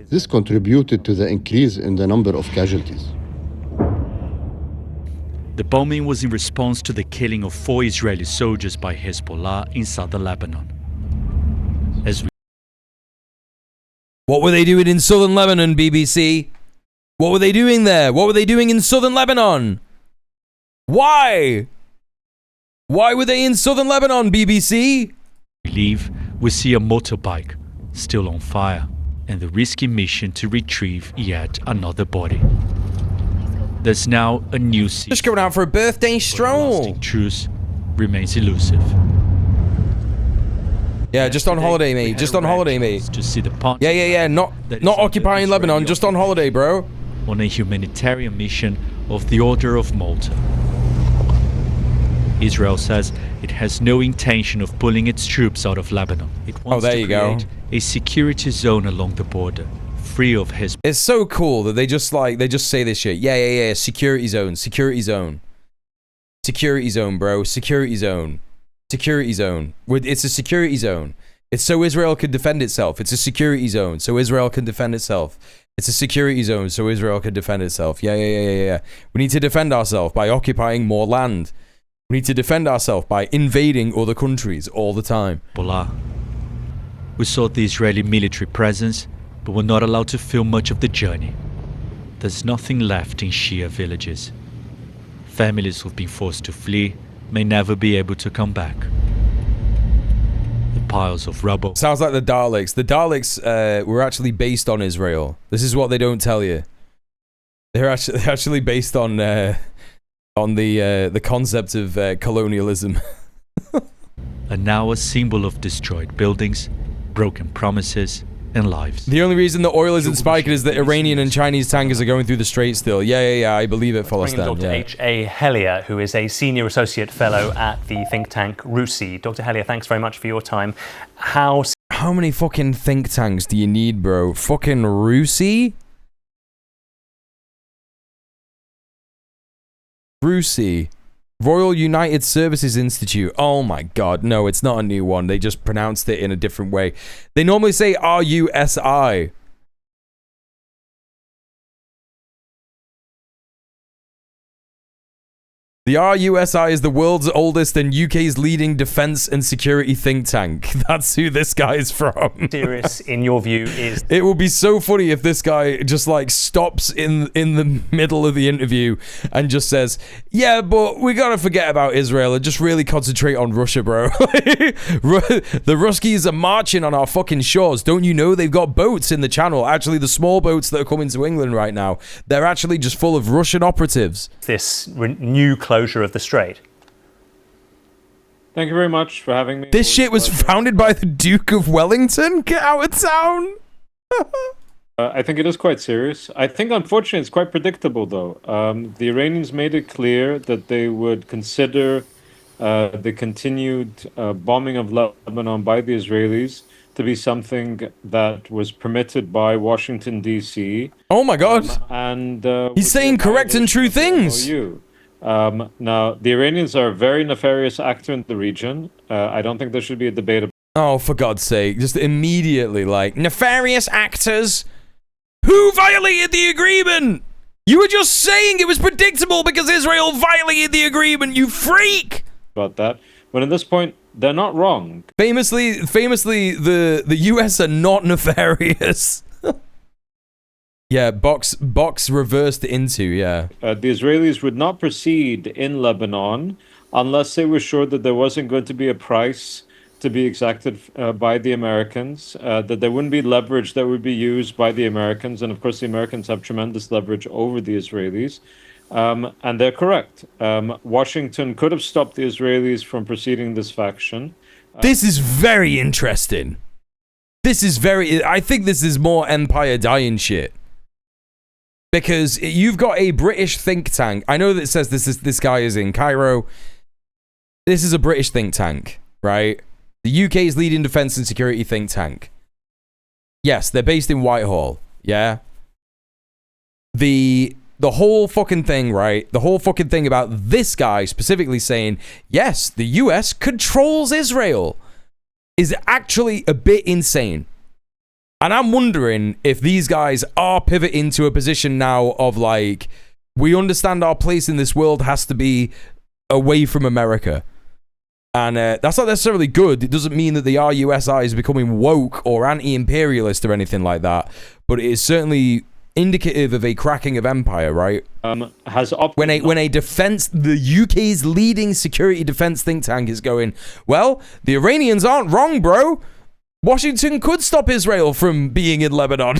This contributed to the increase in the number of casualties. The bombing was in response to the killing of 4 Israeli soldiers by Hezbollah in southern Lebanon. What were they doing in southern Lebanon, BBC? What were they doing there? What were they doing in southern Lebanon? Why? Why were they in southern Lebanon, BBC? We leave, we see a motorbike still on fire and the risky mission to retrieve yet another body. There's now a new scene. Just going out for a birthday stroll. Truce remains elusive. Yeah, just on holiday, mate. Just on holiday, mate. To see the part. Yeah. Not occupying Lebanon. Just on holiday, bro. On a humanitarian mission of the Order of Malta. Israel says it has no intention of pulling its troops out of Lebanon. It wants to create a security zone along the border, free of Hezbollah. It's so cool that they just say this shit. Yeah. Security zone, security zone, security zone, bro. Security zone, security zone. It's a security zone. It's so Israel can defend itself. It's a security zone, so Israel can defend itself. It's a security zone, so Israel can defend itself. Yeah. We need to defend ourselves by occupying more land. We need to defend ourselves by invading other countries all the time. We saw the Israeli military presence, but were not allowed to film much of the journey. There's nothing left in Shia villages. Families who've been forced to flee may never be able to come back. The piles of rubble. Sounds like the Daleks. The Daleks were actually based on Israel. This is what they don't tell you. They're actually based on the concept of colonialism. And now a symbol of destroyed buildings, broken promises, and lives. The only reason the oil isn't spiking is that Iranian and Chinese tankers are going through the strait still. Yeah, I believe it, follow stand. Dr. H.A. Hellier, who is a Senior Associate Fellow at the think tank RUSI. Dr. Hellier, thanks very much for your time. How many fucking think tanks do you need, bro? Fucking RUSI? RUSI. Royal United Services Institute. Oh my god, no, it's not a new one. They just pronounced it in a different way. They normally say RUSI. The RUSI is the world's oldest and UK's leading defense and security think tank. That's who this guy is from. Serious, in your view, is... It would be so funny if this guy just like stops in the middle of the interview and just says, yeah, but we gotta forget about Israel and just really concentrate on Russia, bro. The Ruskies are marching on our fucking shores. Don't you know they've got boats in the channel? Actually, the small boats that are coming to England right now, they're actually just full of Russian operatives. This new closure of the strait. Thank you very much for having me. This shit was founded by the Duke of Wellington? Get out of town! I think it is quite serious. I think, unfortunately, it's quite predictable, though. The Iranians made it clear that they would consider the continued bombing of Lebanon by the Israelis to be something that was permitted by Washington, D.C. Oh my god! He's saying correct and true things! Now, the Iranians are a very nefarious actor in the region. I don't think there should be a debate about. Oh, for God's sake. Just immediately, like, nefarious actors? Who violated the agreement? You were just saying it was predictable because Israel violated the agreement, you freak! About that. But at this point, they're not wrong. Famously, the US are not nefarious. Yeah, box reversed into, yeah. The Israelis would not proceed in Lebanon unless they were sure that there wasn't going to be a price to be exacted by the Americans, that there wouldn't be leverage that would be used by the Americans. And of course, the Americans have tremendous leverage over the Israelis. And they're correct. Washington could have stopped the Israelis from proceeding this faction. This is very interesting. I think this is more empire dying shit. Because you've got a British think tank. I know that it says this guy is in Cairo. This is a British think tank, right? The UK's leading defense and security think tank. Yes, they're based in Whitehall. Yeah. The whole fucking thing, right? The whole fucking thing about this guy specifically saying, yes, the US controls Israel is actually a bit insane. And I'm wondering if these guys are pivoting to a position now of like, we understand our place in this world has to be away from America. And that's not necessarily good. It doesn't mean that the RUSI is becoming woke or anti-imperialist or anything like that. But it is certainly indicative of a cracking of empire, right? When a defense, the UK's leading security defense think tank is going, well, the Iranians aren't wrong, bro. Washington could stop Israel from being in Lebanon.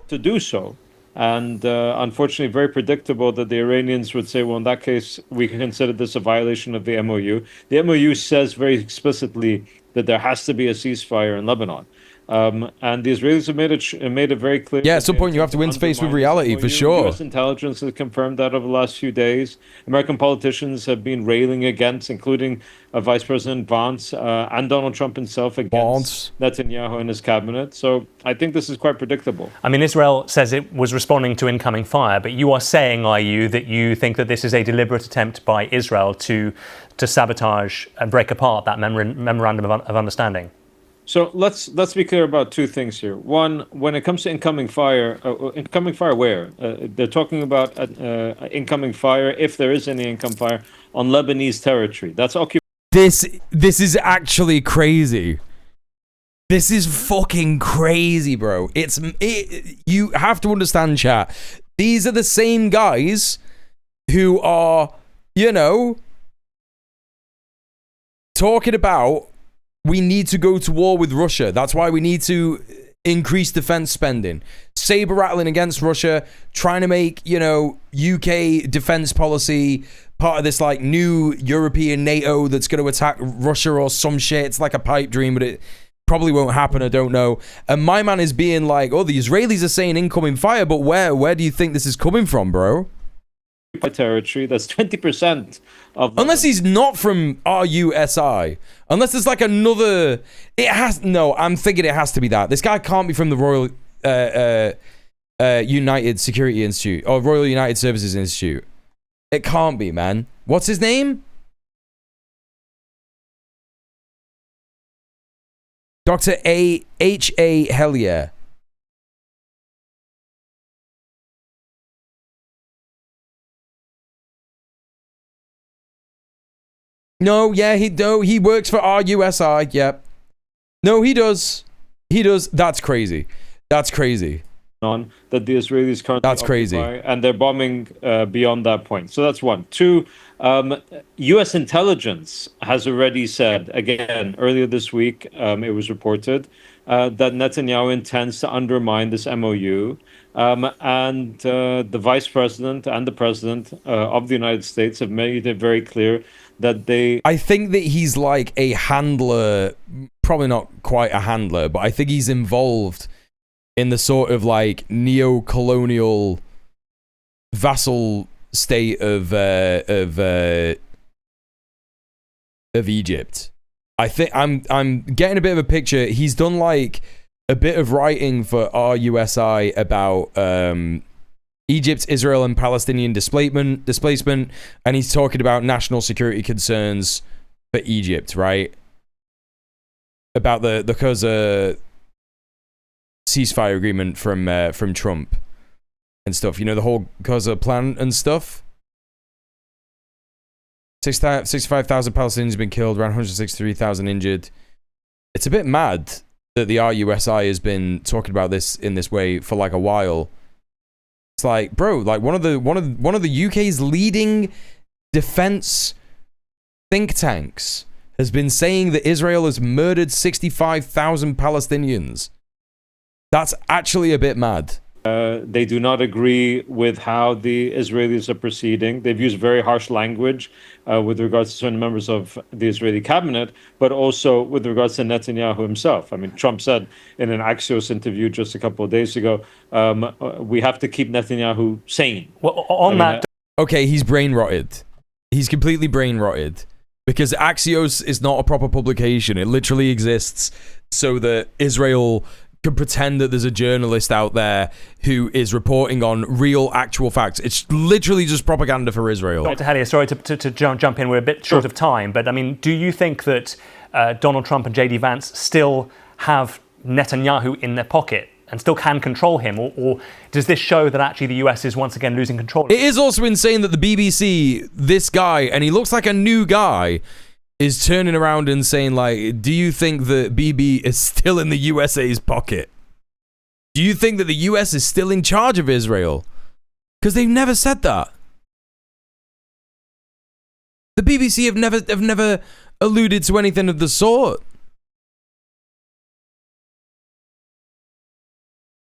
To do so. And unfortunately, very predictable that the Iranians would say, well, in that case, we can consider this a violation of the MOU. The MOU says very explicitly that there has to be a ceasefire in Lebanon. And the Israelis have made it very clear. Yeah, at some point you have to interface with reality, for sure. U.S. intelligence has confirmed that over the last few days. American politicians have been railing against, including Vice President Vance and Donald Trump himself, against Netanyahu and his cabinet. So I think this is quite predictable. I mean, Israel says it was responding to incoming fire, but you are saying, are you, that you think that this is a deliberate attempt by Israel to sabotage and break apart that memorandum of understanding? So let's be clear about two things here. One, when it comes to incoming fire where? They're talking about incoming fire, if there is any incoming fire, on Lebanese territory. That's occupied. This is actually crazy. This is fucking crazy, bro. You have to understand, chat. These are the same guys who are, talking about we need to go to war with Russia. That's why we need to increased defense spending, saber rattling against Russia, trying to make, you know, UK defense policy part of this like new European NATO that's going to attack Russia or some shit. It's like a pipe dream, but it probably won't happen. I don't know. And my man is being like, oh, the Israelis are saying incoming fire, but where do you think this is coming from, bro? Territory, that's 20% of... Unless he's not from RUSI. Unless there's like another... I'm thinking it has to be that. This guy can't be from the Royal United Security Institute or Royal United Services Institute. It can't be, man. What's his name? Dr. H.A. Hellier. No, yeah, he works for RUSI. Yep. No, he does. He does. That's crazy. That's crazy. On that the Israelis currently That's crazy. occupy, and they're bombing beyond that point. So that's one. Two, U.S. intelligence has already said, again, earlier this week, it was reported that Netanyahu intends to undermine this MOU. And the vice president and the president of the United States have made it very clear that they... I think that he's like a handler, probably not quite a handler, but I think he's involved in the sort of like neo-colonial vassal state of Egypt. I think I'm getting a bit of a picture. He's done like a bit of writing for RUSI about Egypt, Israel, and Palestinian displacement, and he's talking about national security concerns for Egypt, right? About the Gaza ceasefire agreement from Trump and stuff. You know, the whole Gaza plan and stuff. 65,000 Palestinians have been killed, around 163,000 injured. It's a bit mad that the RUSI has been talking about this in this way for like a while. It's like, bro, like one of the UK's leading defense think tanks has been saying that Israel has murdered 65,000 Palestinians. That's actually a bit mad. They do not agree with how the Israelis are proceeding. They've used very harsh language with regards to certain members of the Israeli cabinet, but also with regards to Netanyahu himself. I mean, Trump said in an Axios interview just a couple of days ago, we have to keep Netanyahu sane. Well, okay, he's brain rotted. He's completely brain rotted because Axios is not a proper publication. It literally exists so that Israel can pretend that there's a journalist out there who is reporting on real, actual facts. It's literally just propaganda for Israel. Dr. Hellier, sorry to jump in. We're a bit short of time, but I mean, do you think that Donald Trump and J.D. Vance still have Netanyahu in their pocket and still can control him, or does this show that actually the US is once again losing control? It is also insane that the BBC, this guy, and he looks like a new guy, is turning around and saying, like, do you think that BB is still in the USA's pocket? Do you think that the US is still in charge of Israel? Because they've never said that. The BBC have never alluded to anything of the sort.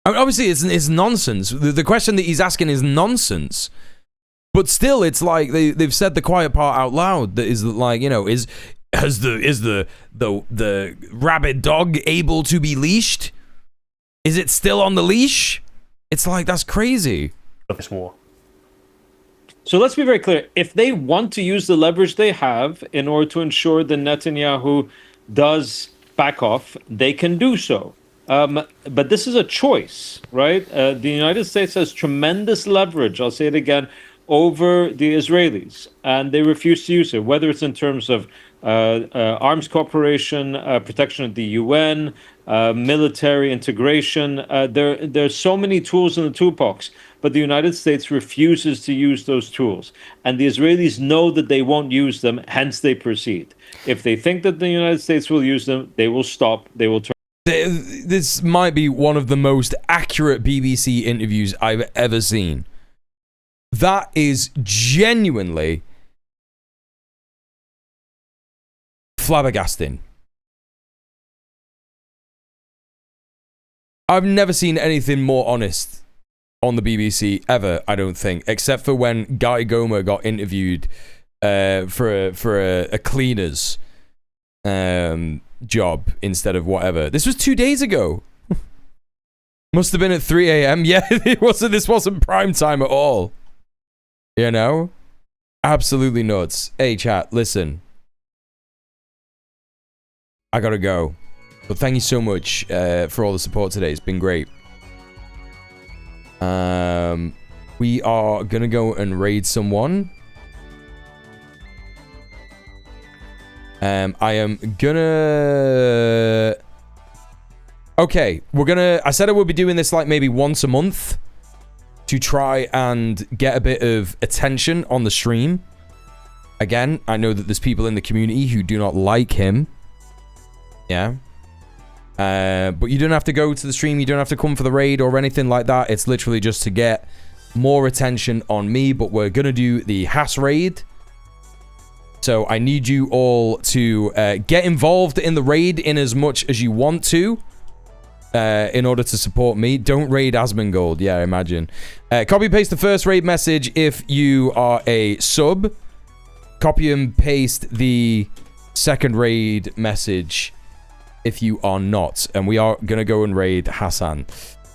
I mean, obviously, it's nonsense. The question that he's asking is nonsense. But still, it's like they've said the quiet part out loud. That is like, you know, is the rabid dog able to be leashed? Is it still on the leash? It's like, that's crazy. Of this war. So let's be very clear. If they want to use the leverage they have in order to ensure that Netanyahu does back off, they can do so. But this is a choice, right? The United States has tremendous leverage. I'll say it again, over the Israelis, and they refuse to use it, whether it's in terms of arms cooperation, protection of the UN, military integration. There's so many tools in the toolbox, but the United States refuses to use those tools. And the Israelis know that they won't use them, hence they proceed. If they think that the United States will use them, they will stop, they will turn. This might be one of the most accurate BBC interviews I've ever seen. That is genuinely flabbergasting. I've never seen anything more honest on the BBC ever, I don't think, except for when Guy Gomer got interviewed for a cleaner's job instead of whatever. This was 2 days ago. Must have been at 3 a.m. Yeah, this wasn't prime time at all. You know? Absolutely nuts. Hey, chat, listen. I gotta go. But thank you so much for all the support today. It's been great. We are gonna go and raid someone. I am gonna... Okay, we're gonna... I said I would be doing this like maybe once a month to try and get a bit of attention on the stream. Again, I know that there's people in the community who do not like him. Yeah. But you don't have to go to the stream. You don't have to come for the raid or anything like that. It's literally just to get more attention on me. But we're going to do the Haas raid. So I need you all to get involved in the raid in as much as you want to. In order to support me. Don't raid Asmongold. Yeah, I imagine. Copy and paste the first raid message if you are a sub. Copy and paste the second raid message if you are not. And we are going to go and raid Hassan.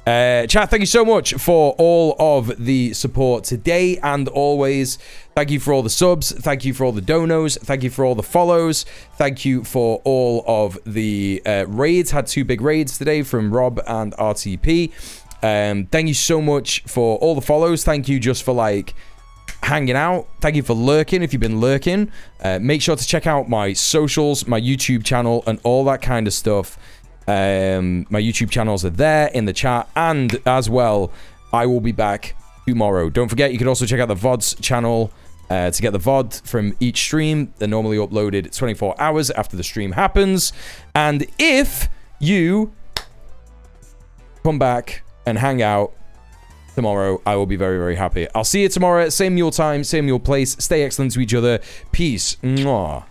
Chat, thank you so much for all of the support today and always. Thank you for all the subs. Thank you for all the donos. Thank you for all the follows. Thank you for all of the raids. Had 2 big raids today from Rob and RTP. Thank you so much for all the follows. Thank you just for like hanging out. Thank you for lurking if you've been lurking. Make sure to check out my socials, my YouTube channel, and all that kind of stuff. My YouTube channels are there in the chat, and as well, I will be back tomorrow. Don't forget, you can also check out the VODs channel to get the VOD from each stream. They're normally uploaded 24 hours after the stream happens. And if you come back and hang out tomorrow, I will be very, very happy. I'll see you tomorrow, same Mule time, same Mule place. Stay excellent to each other. Peace. Mwah.